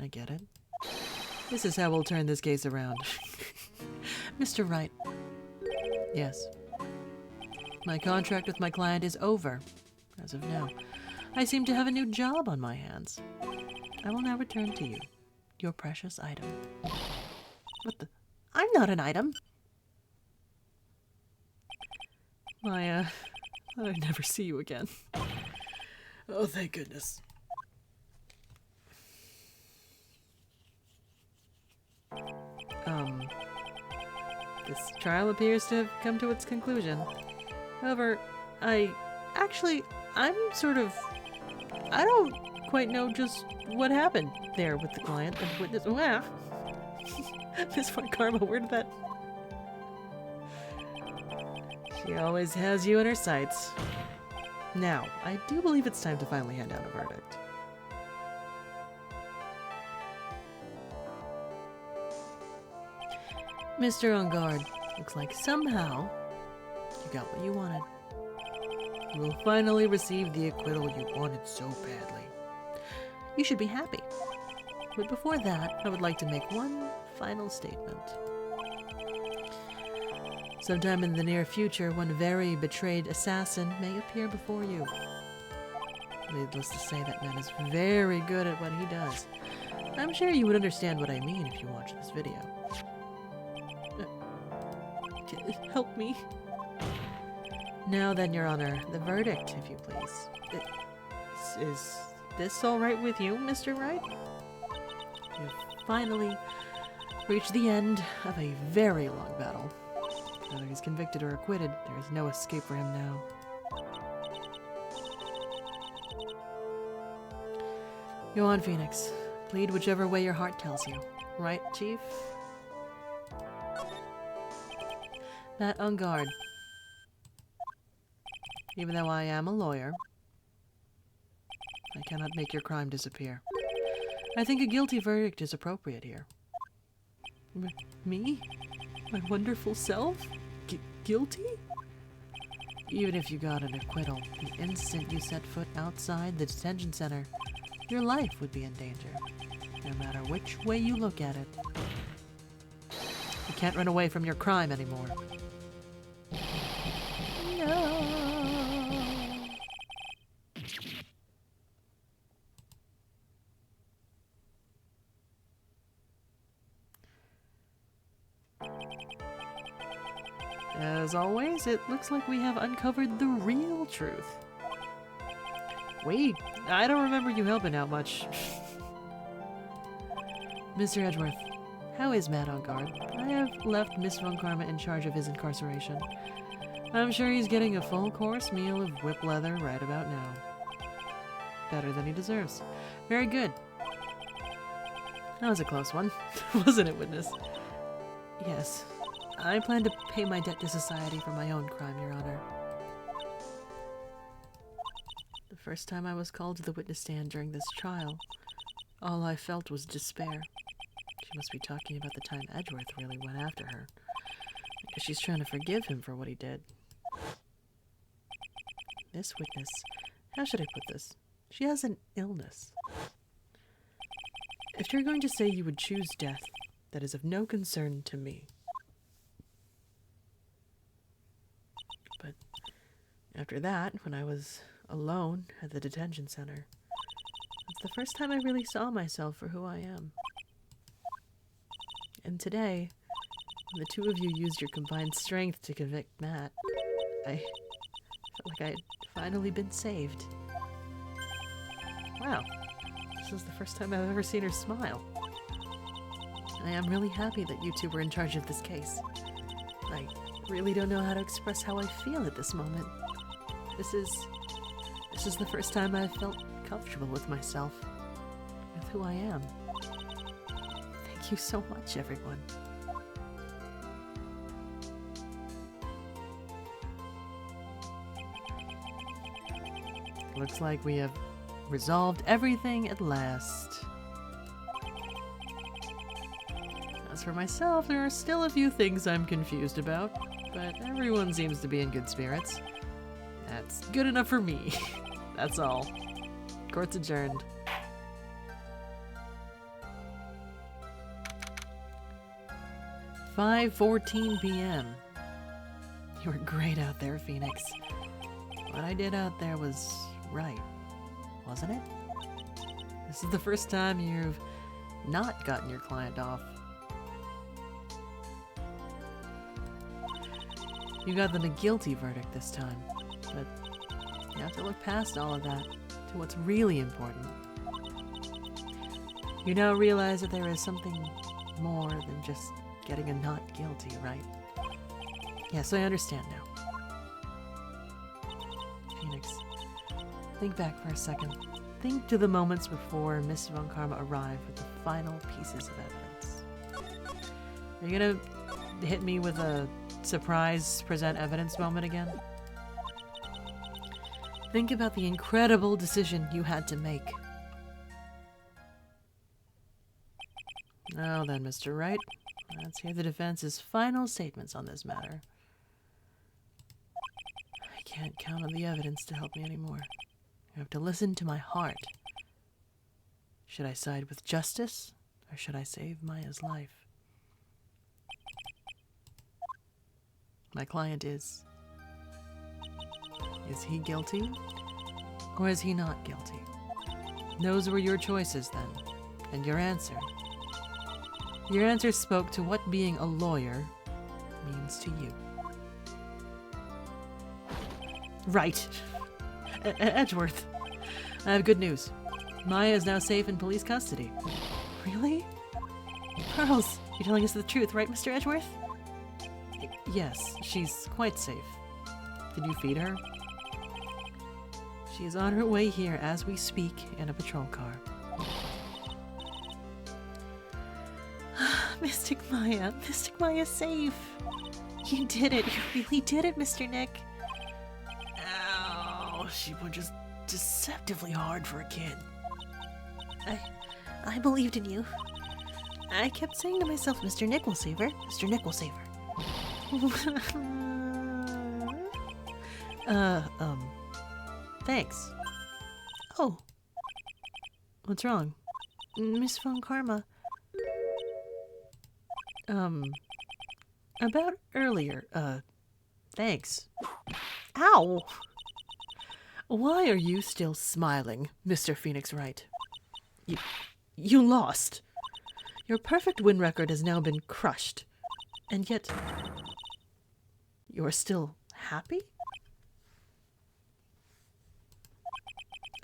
I get it. This is how we'll turn this case around. Mr. Wright. Yes. My contract with my client is over, as of now. I seem to have a new job on my hands. I will now return to you, your precious item. What the? I'm not an item! I'd never see you again. Oh, thank goodness. This trial appears to have come to its conclusion. However, I don't quite know just what happened there with the client and witness. Wow. Miss Von Karma, where did that... She always has you in her sights. Now, I do believe it's time to finally hand down a verdict. Mr. On Guard, looks like somehow you got what you wanted. You will finally receive the acquittal you wanted so badly. You should be happy. But before that, I would like to make one final statement. Sometime in the near future, one very betrayed assassin may appear before you. Needless to say, that man is very good at what he does. I'm sure you would understand what I mean if you watch this video. Help me. Now then, Your Honor, the verdict, if you please. Is this all right with you, Mr. Wright? You've finally reached the end of a very long battle. Whether he's convicted or acquitted, there is no escape for him now. Go on, Phoenix. Plead whichever way your heart tells you. Right, Chief? Matt on guard. Even though I am a lawyer, I cannot make your crime disappear. I think a guilty verdict is appropriate here. Me? My wonderful self? Guilty? Even if you got an acquittal, the instant you set foot outside the detention center, your life would be in danger, no matter which way you look at it. You can't run away from your crime anymore. No. As always, it looks like we have uncovered the real truth. Wait, I don't remember you helping out much. Mr. Edgeworth, how is Matt on guard? I have left Miss Von Karma in charge of his incarceration. I'm sure he's getting a full-course meal of whip leather right about now. Better than he deserves. Very good. That was a close one, wasn't it, witness? Yes. I plan to pay my debt to society for my own crime, Your Honor. The first time I was called to the witness stand during this trial, all I felt was despair. She must be talking about the time Edgeworth really went after her, because she's trying to forgive him for what he did. This witness, how should I put this? She has an illness. If you're going to say you would choose death, that is of no concern to me. But after that, when I was alone at the detention center, it's the first time I really saw myself for who I am. And today, when the two of you used your combined strength to convict Matt, I felt like I had finally been saved. Wow, this is the first time I've ever seen her smile. I am really happy that you two were in charge of this case. I really don't know how to express how I feel at this moment. This is the first time I've felt comfortable with myself, with who I am. Thank you so much, everyone. Looks like we have resolved everything at last. As for myself, there are still a few things I'm confused about, but everyone seems to be in good spirits. That's good enough for me. That's all. Court's adjourned. "5:14 p.m. You were great out there, Phoenix. What I did out there was right, wasn't it? This is the first time you've not gotten your client off. You got them a guilty verdict this time, but you have to look past all of that to what's really important. You now realize that there is something more than just getting a not guilty, right? Yes, I understand now. Phoenix, think back for a second. Think to the moments before Miss Von Karma arrived with the final pieces of evidence. Are you gonna hit me with a surprise present evidence moment again? Think about the incredible decision you had to make. Now then, Mr. Wright, let's hear the defense's final statements on this matter. I can't count on the evidence to help me anymore. You have to listen to my heart. Should I side with justice, or should I save Maya's life? My client is. Is he guilty, or is he not guilty? Those were your choices then, and your answer. Your answer spoke to what being a lawyer means to you. Right. Edgeworth, I have good news. Maya is now safe in police custody. Really? Pearls, you're telling us the truth, right, Mr. Edgeworth? Yes, she's quite safe. Did you feed her? She is on her way here as we speak in a patrol car. Mystic Maya's safe. You did it. You really did it, Mr. Nick. Ow, she punches deceptively hard for a kid. I believed in you. I kept saying to myself, Mr. Nick will save her. Mr. Nick will save her. Thanks. Oh, What's wrong? Miss Von Karma. About earlier, thanks. Ow! Why are you still smiling, Mr. Phoenix Wright? You lost. Your perfect win record has now been crushed. And yet, you're still happy?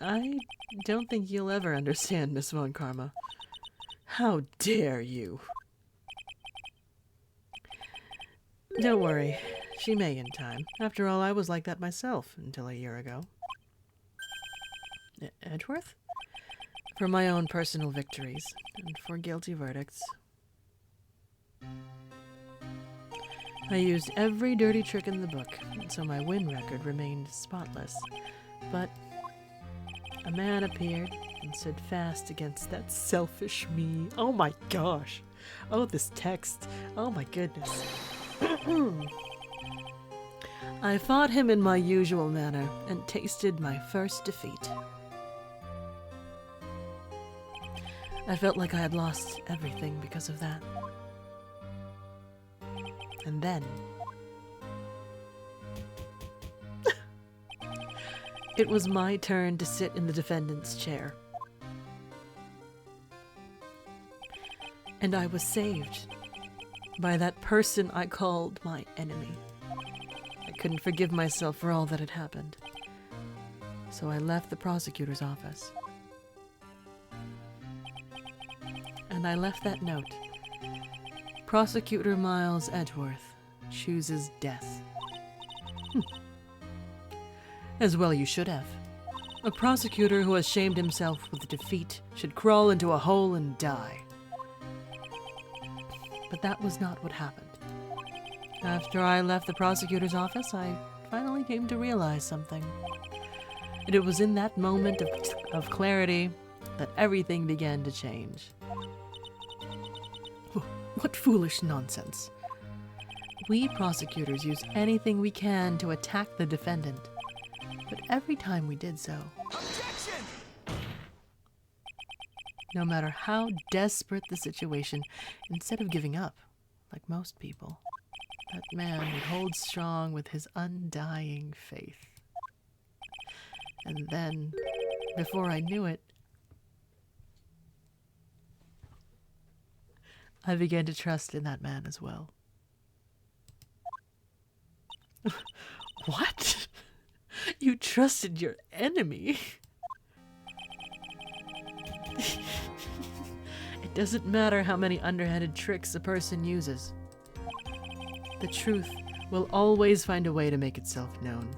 I don't think you'll ever understand, Miss Von Karma. How dare you? Don't worry. She may in time. After all, I was like that myself until a year ago. Edgeworth? For my own personal victories, and for guilty verdicts. I used every dirty trick in the book, and so my win record remained spotless. But a man appeared and stood fast against that selfish me. Oh my gosh. Oh, this text. Oh my goodness. I fought him in my usual manner and tasted my first defeat. I felt like I had lost everything because of that. And then it was my turn to sit in the defendant's chair. And I was saved by that person I called my enemy. I couldn't forgive myself for all that had happened. So I left the prosecutor's office. And I left that note. Prosecutor Miles Edgeworth chooses death. As well you should have. A prosecutor who has shamed himself with defeat should crawl into a hole and die. But that was not what happened. After I left the prosecutor's office, I finally came to realize something. And it was in that moment of clarity that everything began to change. What foolish nonsense. We prosecutors use anything we can to attack the defendant. But every time we did so, Objection! no matter how desperate the situation, instead of giving up, like most people, that man would hold strong with his undying faith. And then, before I knew it, I began to trust in that man as well. What? You trusted your enemy? It doesn't matter how many underhanded tricks a person uses. The truth will always find a way to make itself known.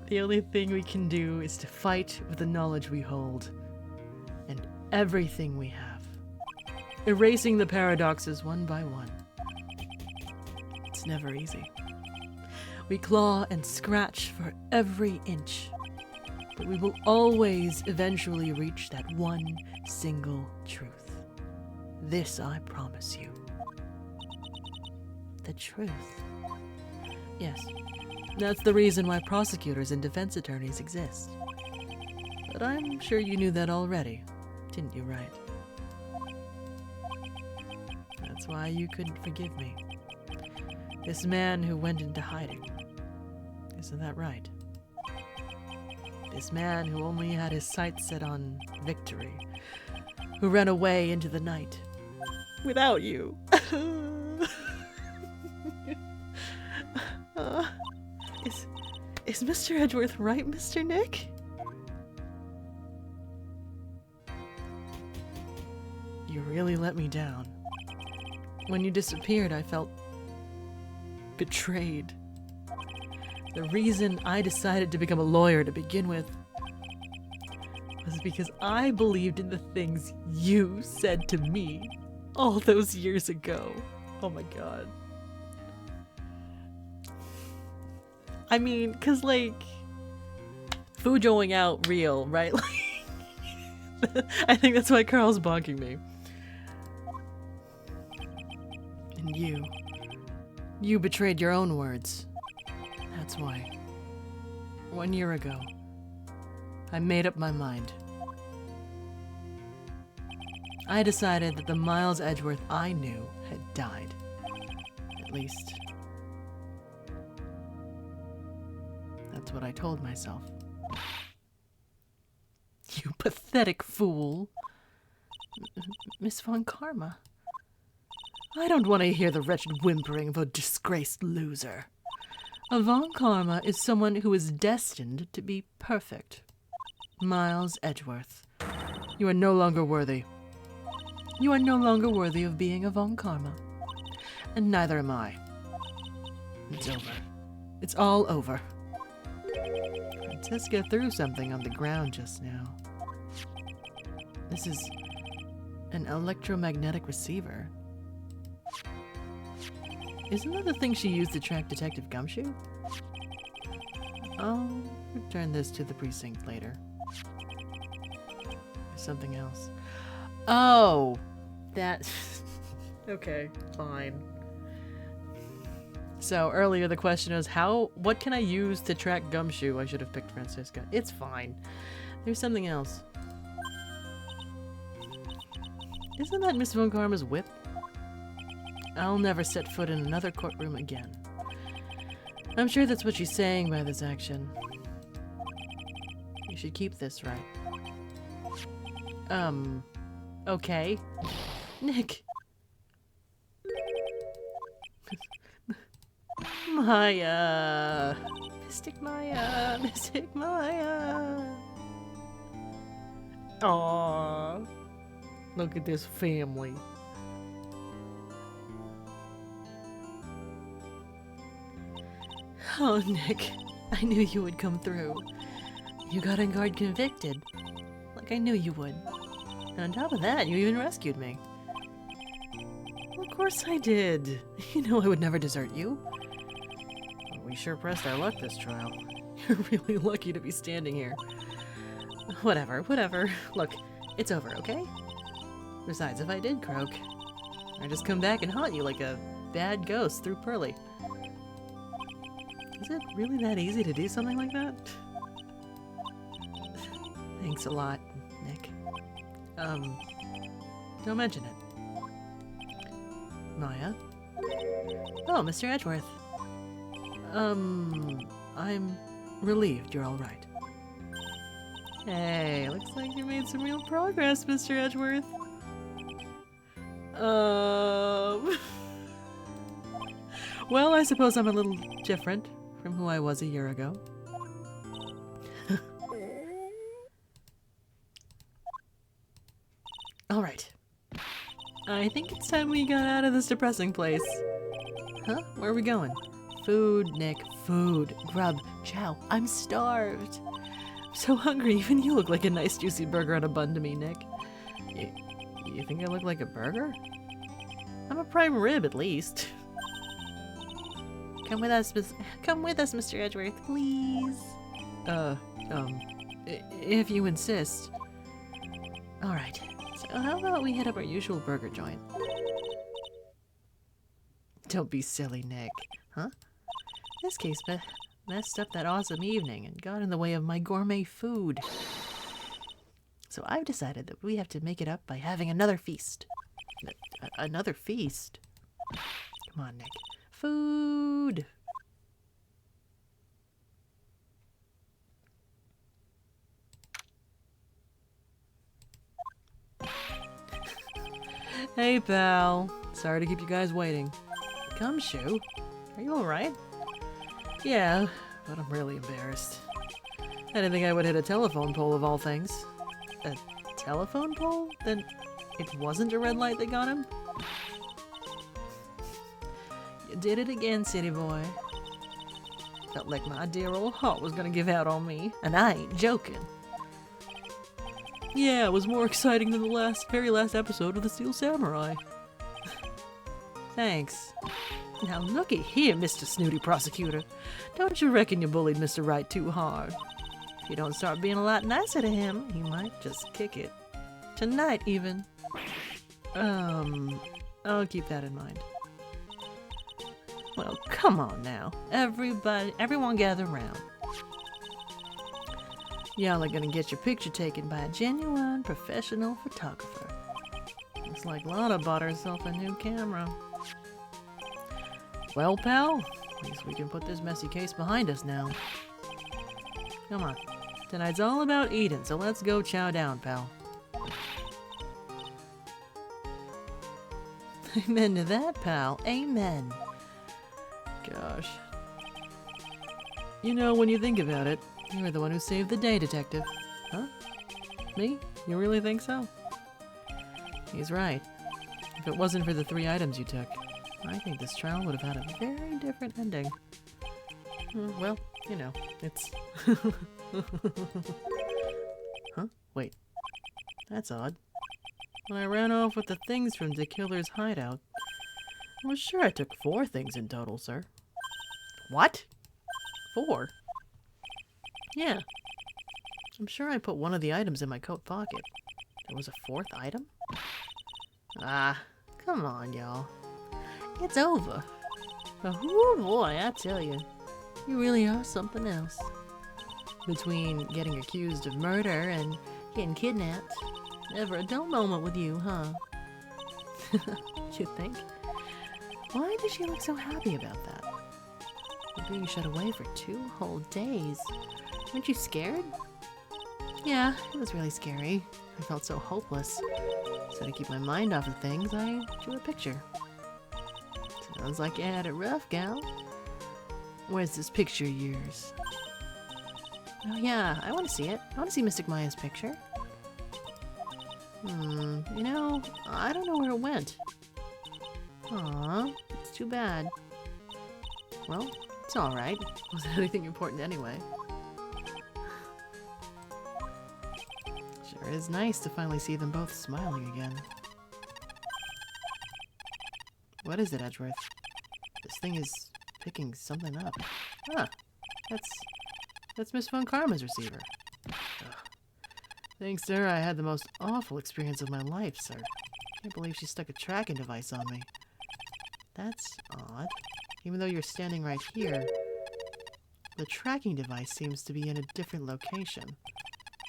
The only thing we can do is to fight with the knowledge we hold and everything we have, erasing the paradoxes one by one. It's never easy. We claw and scratch for every inch, but we will always eventually reach that one single truth. This I promise you. The truth. Yes, that's the reason why prosecutors and defense attorneys exist. But I'm sure you knew that already, didn't you, Wright? That's why you couldn't forgive me. This man who went into hiding. Isn't that right? This man who only had his sights set on victory, who ran away into the night. Without you. Is Mr. Edgeworth right, Mr. Nick? You really let me down. When you disappeared, I felt betrayed. The reason I decided to become a lawyer to begin with was because I believed in the things you said to me all those years ago. Oh my god. I mean, cause like, Fujoing out real, right? Like, I think that's why Carl's bonking me. And you betrayed your own words. That's why. 1 year ago, I made up my mind. I decided that the Miles Edgeworth I knew had died. At least, that's what I told myself. You pathetic fool. Miss Von Karma. I don't want to hear the wretched whimpering of a disgraced loser. A Von Karma is someone who is destined to be perfect. Miles Edgeworth, you are no longer worthy. You are no longer worthy of being a Von Karma. And neither am I. It's over. It's all over. Francesca threw something on the ground just now. This is an electromagnetic receiver. Isn't that the thing she used to track Detective Gumshoe? I'll return this to the precinct later. There's something else. Oh! That... Okay, fine. So earlier the question was, what can I use to track Gumshoe? I should have picked Francisca. It's fine. There's something else. Isn't that Miss Von Karma's whip? I'll never set foot in another courtroom again. I'm sure that's what she's saying by this action. You should keep this, right? Okay. Nick. Maya. Mystic Maya. Mystic Maya. Aww. Look at this family. Oh, Nick. I knew you would come through. You got on guard convicted. Like I knew you would. And on top of that, you even rescued me. Well, of course I did. You know I would never desert you. we sure pressed our luck this trial. You're really lucky to be standing here. Whatever, whatever. Look, it's over, okay? Besides, if I did croak, I'd just come back and haunt you like a bad ghost through Pearly. Is it really that easy to do something like that? Thanks a lot, Nick. Don't mention it. Maya? Oh, Mr. Edgeworth. I'm relieved you're alright. Hey, looks like you made some real progress, Mr. Edgeworth. Well, I suppose I'm a little different from who I was a year ago. Alright. I think it's time we got out of this depressing place. Huh? Where are we going? Food, Nick. Food. Grub. Chow. I'm starved. I'm so hungry. Even you look like a nice juicy burger on a bun to me, Nick. You think I look like a burger? I'm a prime rib, at least. Come with us, Mr. Edgeworth, please. If you insist. Alright. So how about we hit up our usual burger joint? Don't be silly, Nick. Huh? This case messed up that awesome evening and got in the way of my gourmet food. So I've decided that we have to make it up by having another feast. Another feast? Come on, Nick. Food! Hey, pal. Sorry to keep you guys waiting. Come, Shu. Are you alright? Yeah, but I'm really embarrassed. I didn't think I would hit a telephone pole of all things. A telephone pole? Then it wasn't a red light that got him? You did it again, city boy. Felt like my dear old heart was gonna give out on me, and I ain't joking. Yeah, it was more exciting than the very last episode of The Steel Samurai. Thanks. Now looky here, Mr. Snooty Prosecutor. Don't you reckon you bullied Mr. Wright too hard? If you don't start being a lot nicer to him, he might just kick it. Tonight, even. I'll keep that in mind. Well, come on now. Everyone gather round. Y'all are gonna get your picture taken by a genuine professional photographer. Looks like Lana bought herself a new camera. Well, pal, at least we can put this messy case behind us now. Come on. Tonight's all about eating, so let's go chow down, pal. Amen to that, pal. Amen. Gosh. You know, when you think about it, you were the one who saved the day, Detective. Huh? Me? You really think so? He's right. If it wasn't for the 3 items you took, I think this trial would have had a very different ending. Well, you know, it's... Huh? Wait. That's odd. When I ran off with the things from the killer's hideout, I was sure I took 4 things in total, sir. What? 4? Yeah. I'm sure I put one of the items in my coat pocket. There was a 4th item? Ah, come on, y'all. It's over. Oh boy, I tell you. You really are something else. Between getting accused of murder and getting kidnapped, never a dull moment with you, huh? You think? Why does she look so happy about that? You're being shut away for 2 whole days. Weren't you scared? Yeah, it was really scary. I felt so hopeless. So to keep my mind off of things, I drew a picture. Sounds like you had it rough, gal. Where's this picture of yours? Oh yeah, I want to see it. I want to see Mystic Maya's picture. You know, I don't know where it went. Aw, it's too bad. Well, it's alright. Wasn't anything important anyway. Sure is nice to finally see them both smiling again. What is it, Edgeworth? This thing is picking something up. Ah, that's Miss Von Karma's receiver. Ugh. Thanks to her, I had the most awful experience of my life, sir. Can't believe she stuck a tracking device on me. That's odd. Even though you're standing right here, the tracking device seems to be in a different location.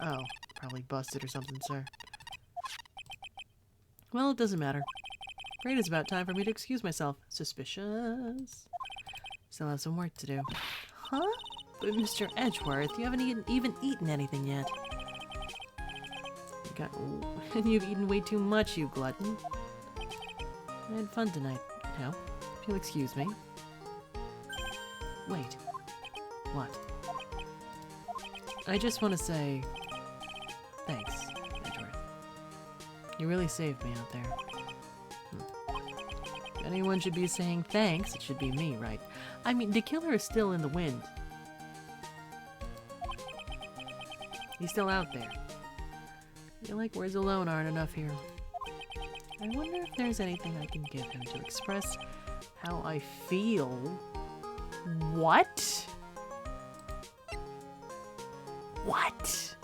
Oh, probably busted or something, sir. Well, it doesn't matter. Great, it's about time for me to excuse myself. Suspicious. Still have some work to do. Huh? But Mr. Edgeworth, you haven't even eaten anything yet. And you've eaten way too much, you glutton. I had fun tonight. Now, if you'll excuse me. Wait. What? I just want to say... thanks, Edgeworth. You really saved me out there. If anyone should be saying thanks, it should be me, right? I mean, the killer is still in the wind. He's still out there. I feel like words alone aren't enough here. I wonder if there's anything I can give him to express how I feel. What? What?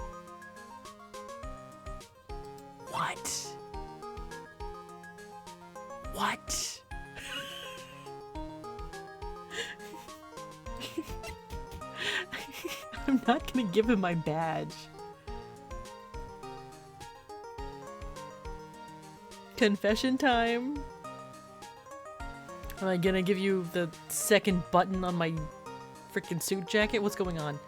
What? What? I'm not gonna give him my badge. Confession time. Am I gonna give you the second button on my freaking suit jacket? What's going on?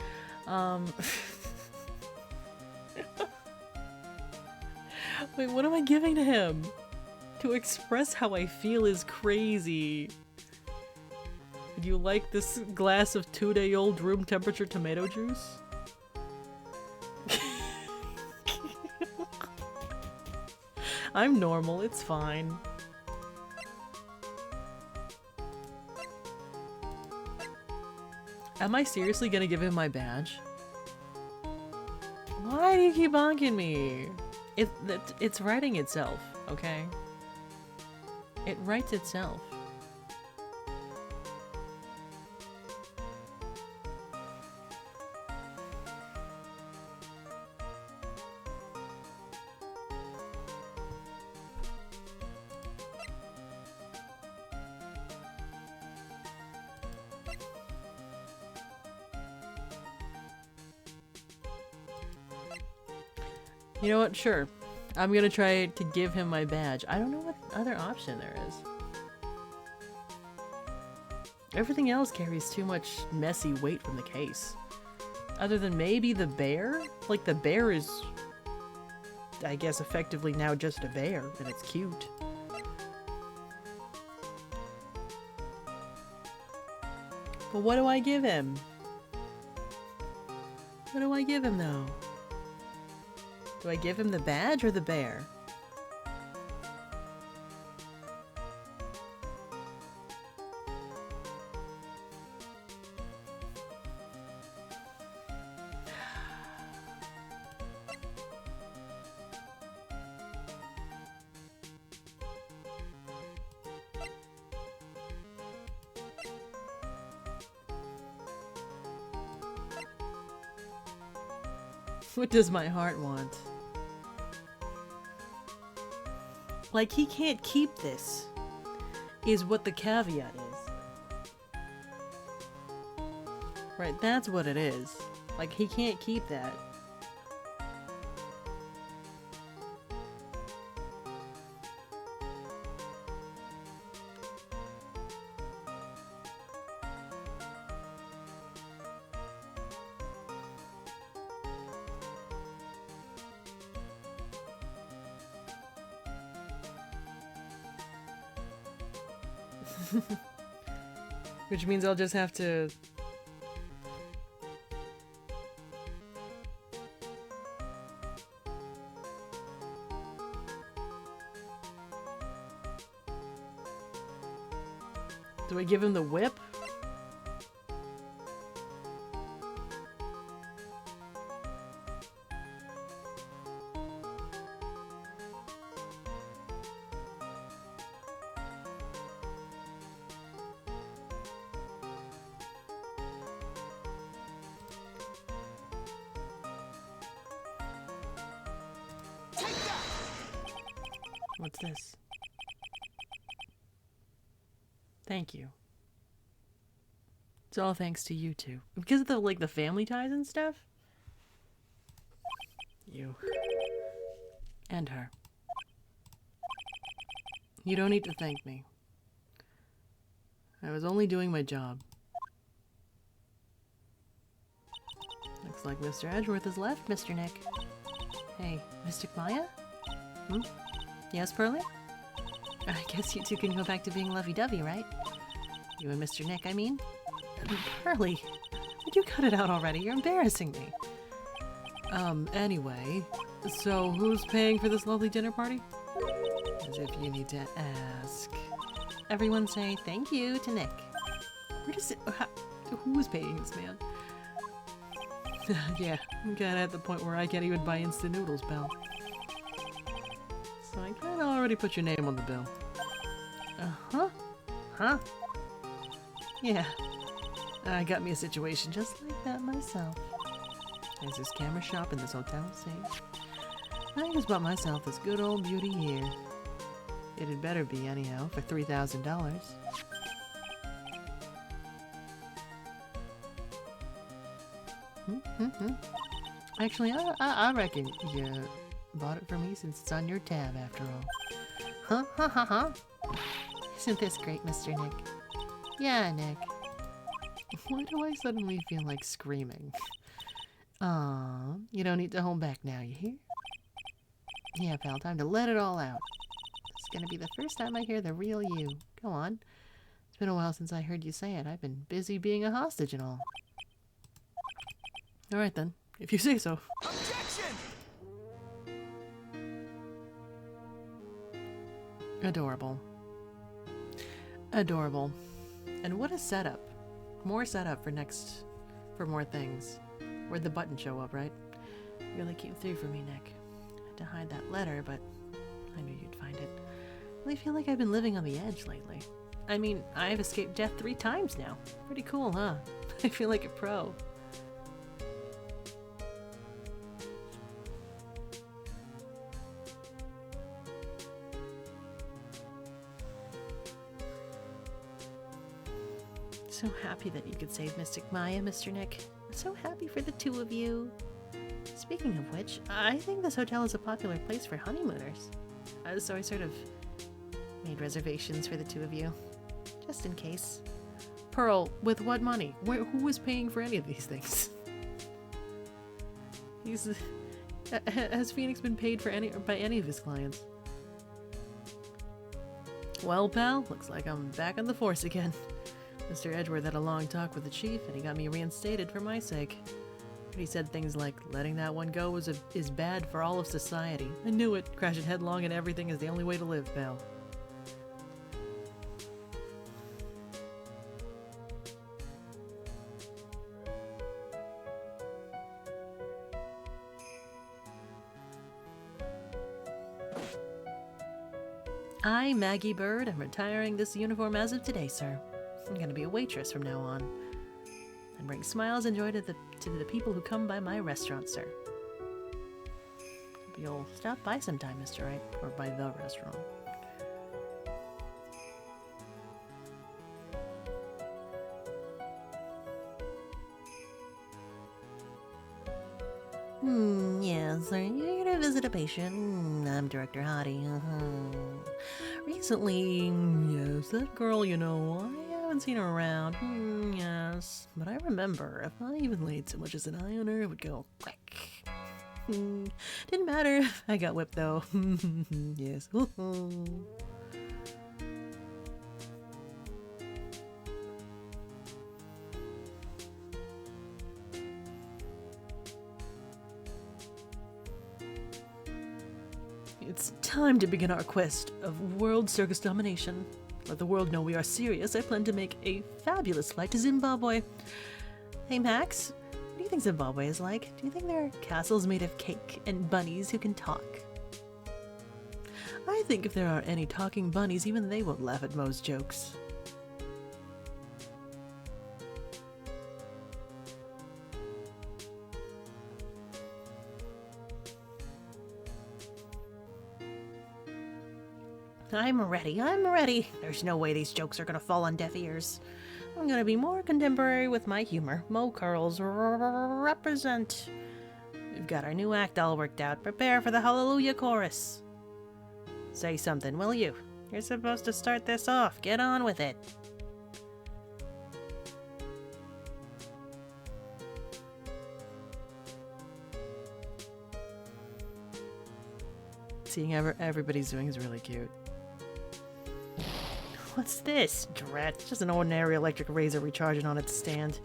Wait, what am I giving to him? To express how I feel is crazy. Would you like this glass of 2-day-old room temperature tomato juice? I'm normal, it's fine. Am I seriously gonna give him my badge? Why do you keep bonking me? It's writing itself, okay? It writes itself. You know what? Sure. I'm gonna try to give him my badge. I don't know what other option there is. Everything else carries too much messy weight from the case. Other than maybe the bear? Like, the bear is, I guess, effectively now just a bear, and it's cute. But what do I give him? What do I give him, though? Do I give him the badge or the bear? What does my heart want? Like, he can't keep this, is what the caveat is. Right, that's what it is. Like, he can't keep that. Which means I'll just have to... Do I give him the whip? What's this? Thank you. It's all thanks to you two. Because of the, like, the family ties and stuff? You. And her. You don't need to thank me. I was only doing my job. Looks like Mr. Edgeworth has left, Mr. Nick. Hey, Mystic Maya? Hmm? Yes, Pearly? I guess you two can go back to being lovey-dovey, right? You and Mr. Nick, I mean? Pearly, would you cut it out already? You're embarrassing me. Anyway, so who's paying for this lovely dinner party? As if you need to ask. Everyone say thank you to Nick. Where does it... who's paying this man? Yeah, I'm kinda at the point where I can't even buy instant noodles, pal. So I kinda already put your name on the bill. Uh-huh. Huh? Yeah. I got me a situation just like that myself. There's this camera shop in this hotel, see? I just bought myself this good old beauty here. It had better be, anyhow, for $3,000. Actually, I reckon you bought it for me since it's on your tab, after all. Huh? Ha ha ha! Isn't this great, Mr. Nick? Yeah, Nick. Why do I suddenly feel like screaming? Aw, you don't need to hold back now, you hear? Yeah, pal, time to let it all out. It's gonna be the first time I hear the real you. Go on. It's been a while since I heard you say it. I've been busy being a hostage and all. Alright then, if you say so. Objection! Adorable. Adorable. And what a setup. More setup for more things. Where'd the button show up, right? Really came through for me, Nick. Had to hide that letter, but I knew you'd find it. Really feel like I've been living on the edge lately. I mean, I've escaped death 3 times now. Pretty cool, huh? I feel like a pro. So happy that you could save Mystic Maya, Mr. Nick. I'm so happy for the two of you. Speaking of which, I think this hotel is a popular place for honeymooners. So I sort of made reservations for the two of you. Just in case. Pearl, with what money? Who was paying for any of these things? Has Phoenix been paid for by any of his clients? Well, pal, looks like I'm back on the force again. Mr. Edgeworth had a long talk with the chief, and he got me reinstated for my sake. But he said things like, letting that one go is bad for all of society. I knew it. Crashing headlong and everything is the only way to live, pal. I, Maggie Bird, am retiring this uniform as of today, sir. I'm gonna be a waitress from now on. And bring smiles and joy to the people who come by my restaurant, sir. Hope you'll stop by sometime, Mr. Wright, or by the restaurant. Yes, sir. You're gonna visit a patient. I'm Director Hottie. Recently, yes, that girl, you know, I haven't seen her around. Yes, but I remember if I even laid so much as an eye on her, it would go quick. Didn't matter if I got whipped, though. Yes. It's time to begin our quest of world circus domination. Let the world know we are serious. I plan to make a fabulous flight to Zimbabwe. Hey, Max, what do you think Zimbabwe is like? Do you think there are castles made of cake and bunnies who can talk? I think if there are any talking bunnies, even they won't laugh at Mo's jokes. I'm ready. I'm ready. There's no way these jokes are gonna fall on deaf ears. I'm gonna be more contemporary with my humor. Mo Curls represent. We've got our new act all worked out. Prepare for the Hallelujah chorus. Say something, will you? You're supposed to start this off. Get on with it. Seeing everybody's doing is really cute. What's this? Drat, it's just an ordinary electric razor recharging on its stand.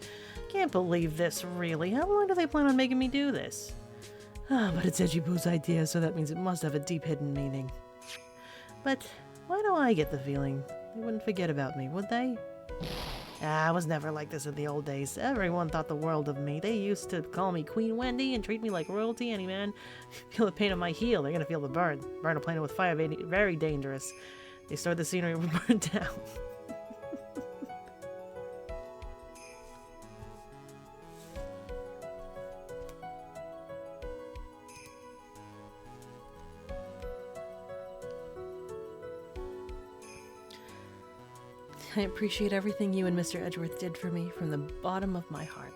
Can't believe this, really. How long do they plan on making me do this? Ah, but it's Edgy Boo's idea, so that means it must have a deep hidden meaning. But why do I get the feeling they wouldn't forget about me, would they? I was never like this in the old days. Everyone thought the world of me. They used to call me Queen Wendy and treat me like royalty. Any man feel the pain on my heel, they're gonna feel the burn. Burn a planet with fire, very dangerous. They stored the scenery we burned down. I appreciate everything you and Mr. Edgeworth did for me from the bottom of my heart.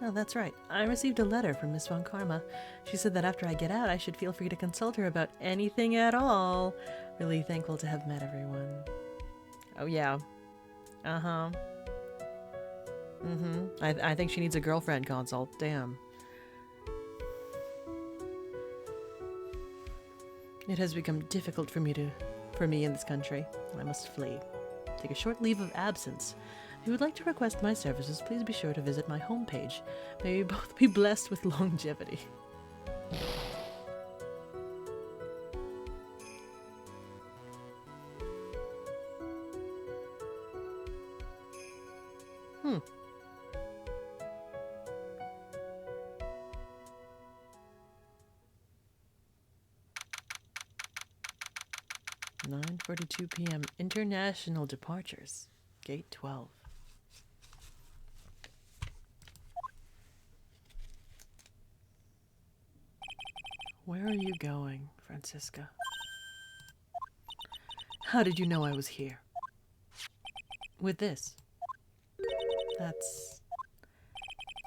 Oh, that's right. I received a letter from Miss Von Karma. She said that after I get out, I should feel free to consult her about anything at all. Really thankful to have met everyone. Oh, yeah. Uh-huh. Mm-hmm. I think she needs a girlfriend consult. Damn. It has become difficult for me in this country, and I must flee. Take a short leave of absence. If you would like to request my services, please be sure to visit my homepage. May we both be blessed with longevity. Hmm. "9:42 p.m. International departures. Gate 12. Where are you going, Francisca? How did you know I was here? With this? That's...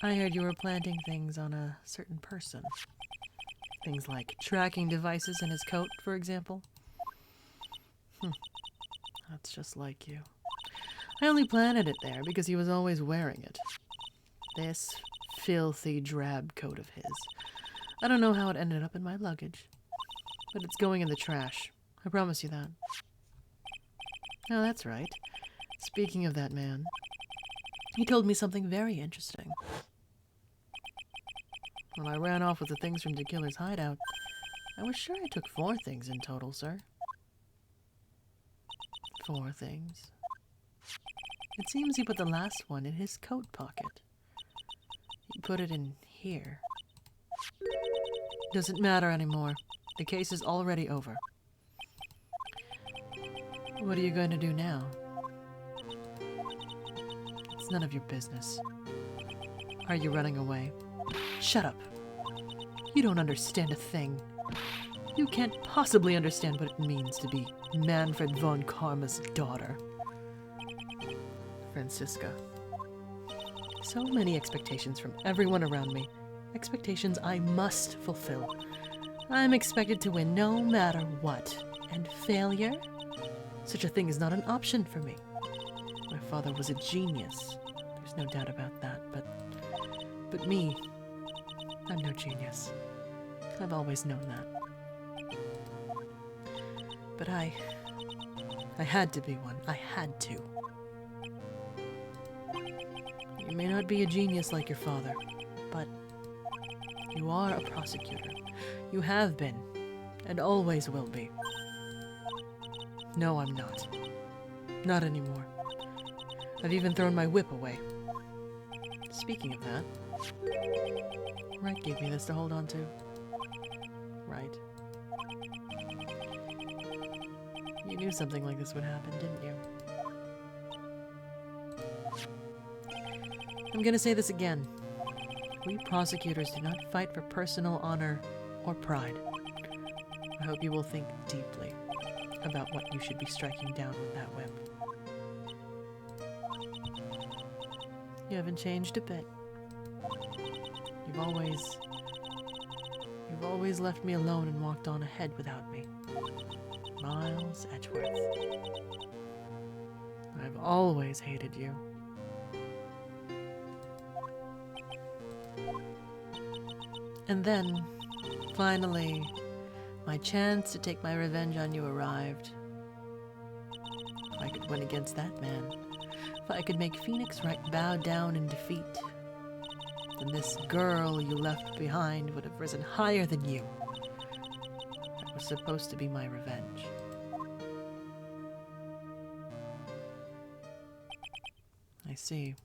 I heard you were planting things on a certain person. Things like tracking devices in his coat, for example. That's just like you. I only planted it there because he was always wearing it. This filthy drab coat of his. I don't know how it ended up in my luggage, but it's going in the trash. I promise you that. Oh, that's right. Speaking of that man, he told me something very interesting. When I ran off with the things from the killer's hideout, I was sure I took 4 things in total, sir. 4 things. It seems he put the last one in his coat pocket. He put it in here. Doesn't matter anymore. The case is already over. What are you going to do now? It's none of your business. Are you running away? Shut up. You don't understand a thing. You can't possibly understand what it means to be Manfred von Karma's daughter. Francisca. So many expectations from everyone around me. Expectations I must fulfill. I'm expected to win no matter what. And failure? Such a thing is not an option for me. My father was a genius. There's no doubt about that, but me, I'm no genius. I've always known that. But I had to be one. I had to. You may not be a genius like your father, but you are a prosecutor. You have been, and always will be. No, I'm not. Not anymore. I've even thrown my whip away. Speaking of that, Wright gave me this to hold on to. Right. You knew something like this would happen, didn't you? I'm gonna say this again. We prosecutors do not fight for personal honor or pride. I hope you will think deeply about what you should be striking down with that whip. You haven't changed a bit. You've always left me alone and walked on ahead without me. Miles Edgeworth. I've always hated you. And then, finally, my chance to take my revenge on you arrived. If I could win against that man, if I could make Phoenix Wright bow down in defeat, then this girl you left behind would have risen higher than you. That was supposed to be my revenge. I see.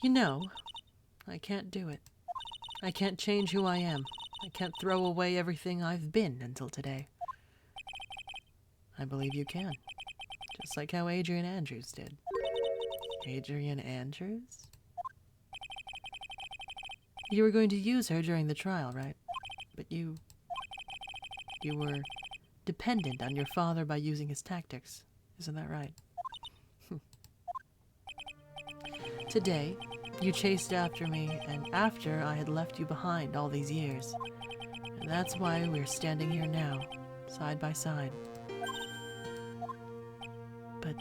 You know, I can't do it. I can't change who I am. I can't throw away everything I've been until today. I believe you can. Just like how Adrian Andrews did. Adrian Andrews? You were going to use her during the trial, right? But you were dependent on your father by using his tactics. Isn't that right? Today, you chased after me, and after I had left you behind all these years. And that's why we're standing here now, side by side. But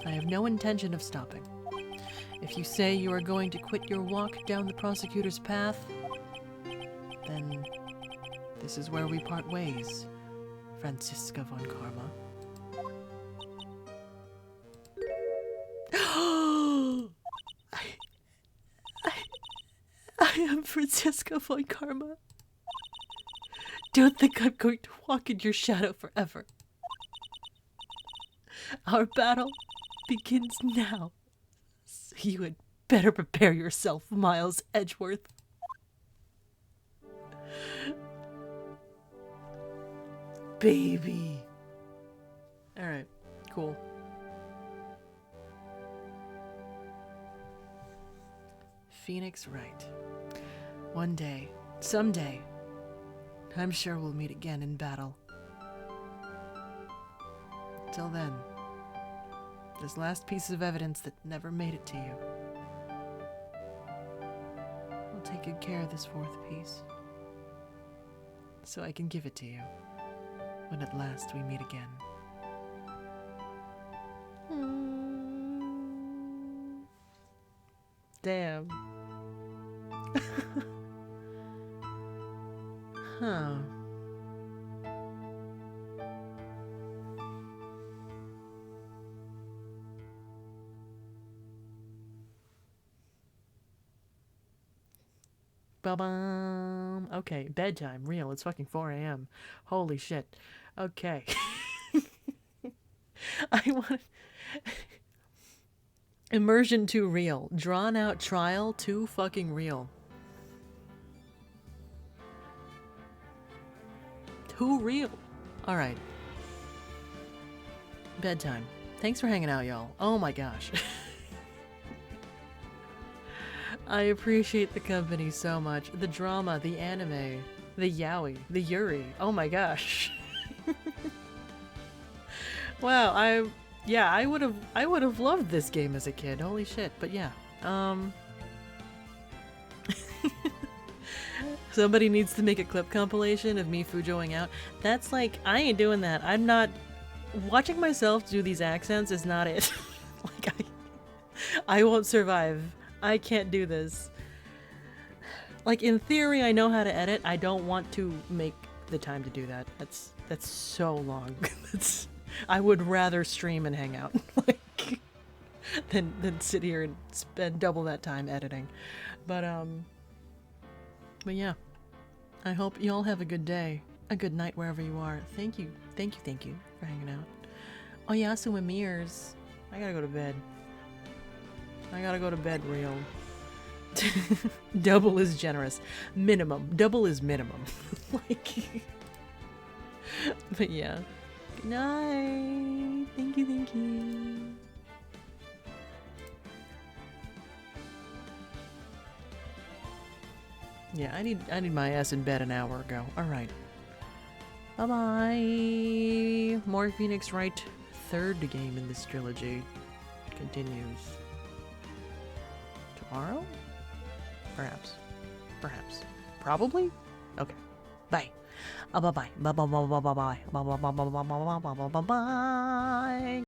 I have no intention of stopping. If you say you are going to quit your walk down the prosecutor's path, then this is where we part ways, Franziska von Karma. I am Franziska von Karma. Don't think I'm going to walk in your shadow forever. Our battle begins now. So you had better prepare yourself, Miles Edgeworth. Baby. Alright, cool. Phoenix Wright. One day, someday, I'm sure we'll meet again in battle. Till then, this last piece of evidence that never made it to you. I'll take good care of this fourth piece, so I can give it to you when at last we meet again. Damn. Huh. Ba-bum. Okay, bedtime. Real. It's fucking 4 a.m. Holy shit. Okay. I want... Immersion too real. Drawn out trial too fucking real. Too real. Alright. Bedtime. Thanks for hanging out, y'all. Oh my gosh. I appreciate the company so much. The drama, the anime, the yaoi, the yuri. Oh my gosh. Wow, I would have loved this game as a kid. Holy shit. But yeah. Somebody needs to make a clip compilation of me Fujoing out. That's like, I ain't doing that. I'm not... Watching myself do these accents is not it. Like, I won't survive. I can't do this. Like, in theory, I know how to edit. I don't want to make the time to do that. That's so long. I would rather stream and hang out, like, than sit here and spend double that time editing. But yeah. I hope you all have a good day, a good night wherever you are. Thank you for hanging out. Oyasu and Mears. I gotta go to bed. Real. Double is generous. Minimum. Double is minimum. Like, but yeah. Good night. Thank you. Yeah, I need my ass in bed an hour ago. Alright. Bye-bye. More Phoenix Wright, third game in this trilogy, continues tomorrow? Perhaps. Perhaps. Probably? Okay. Bye. Bye-bye. Bye-bye. Bye-bye. Bye-bye. Bye-bye. Bye-bye. Bye-bye. Bye-bye.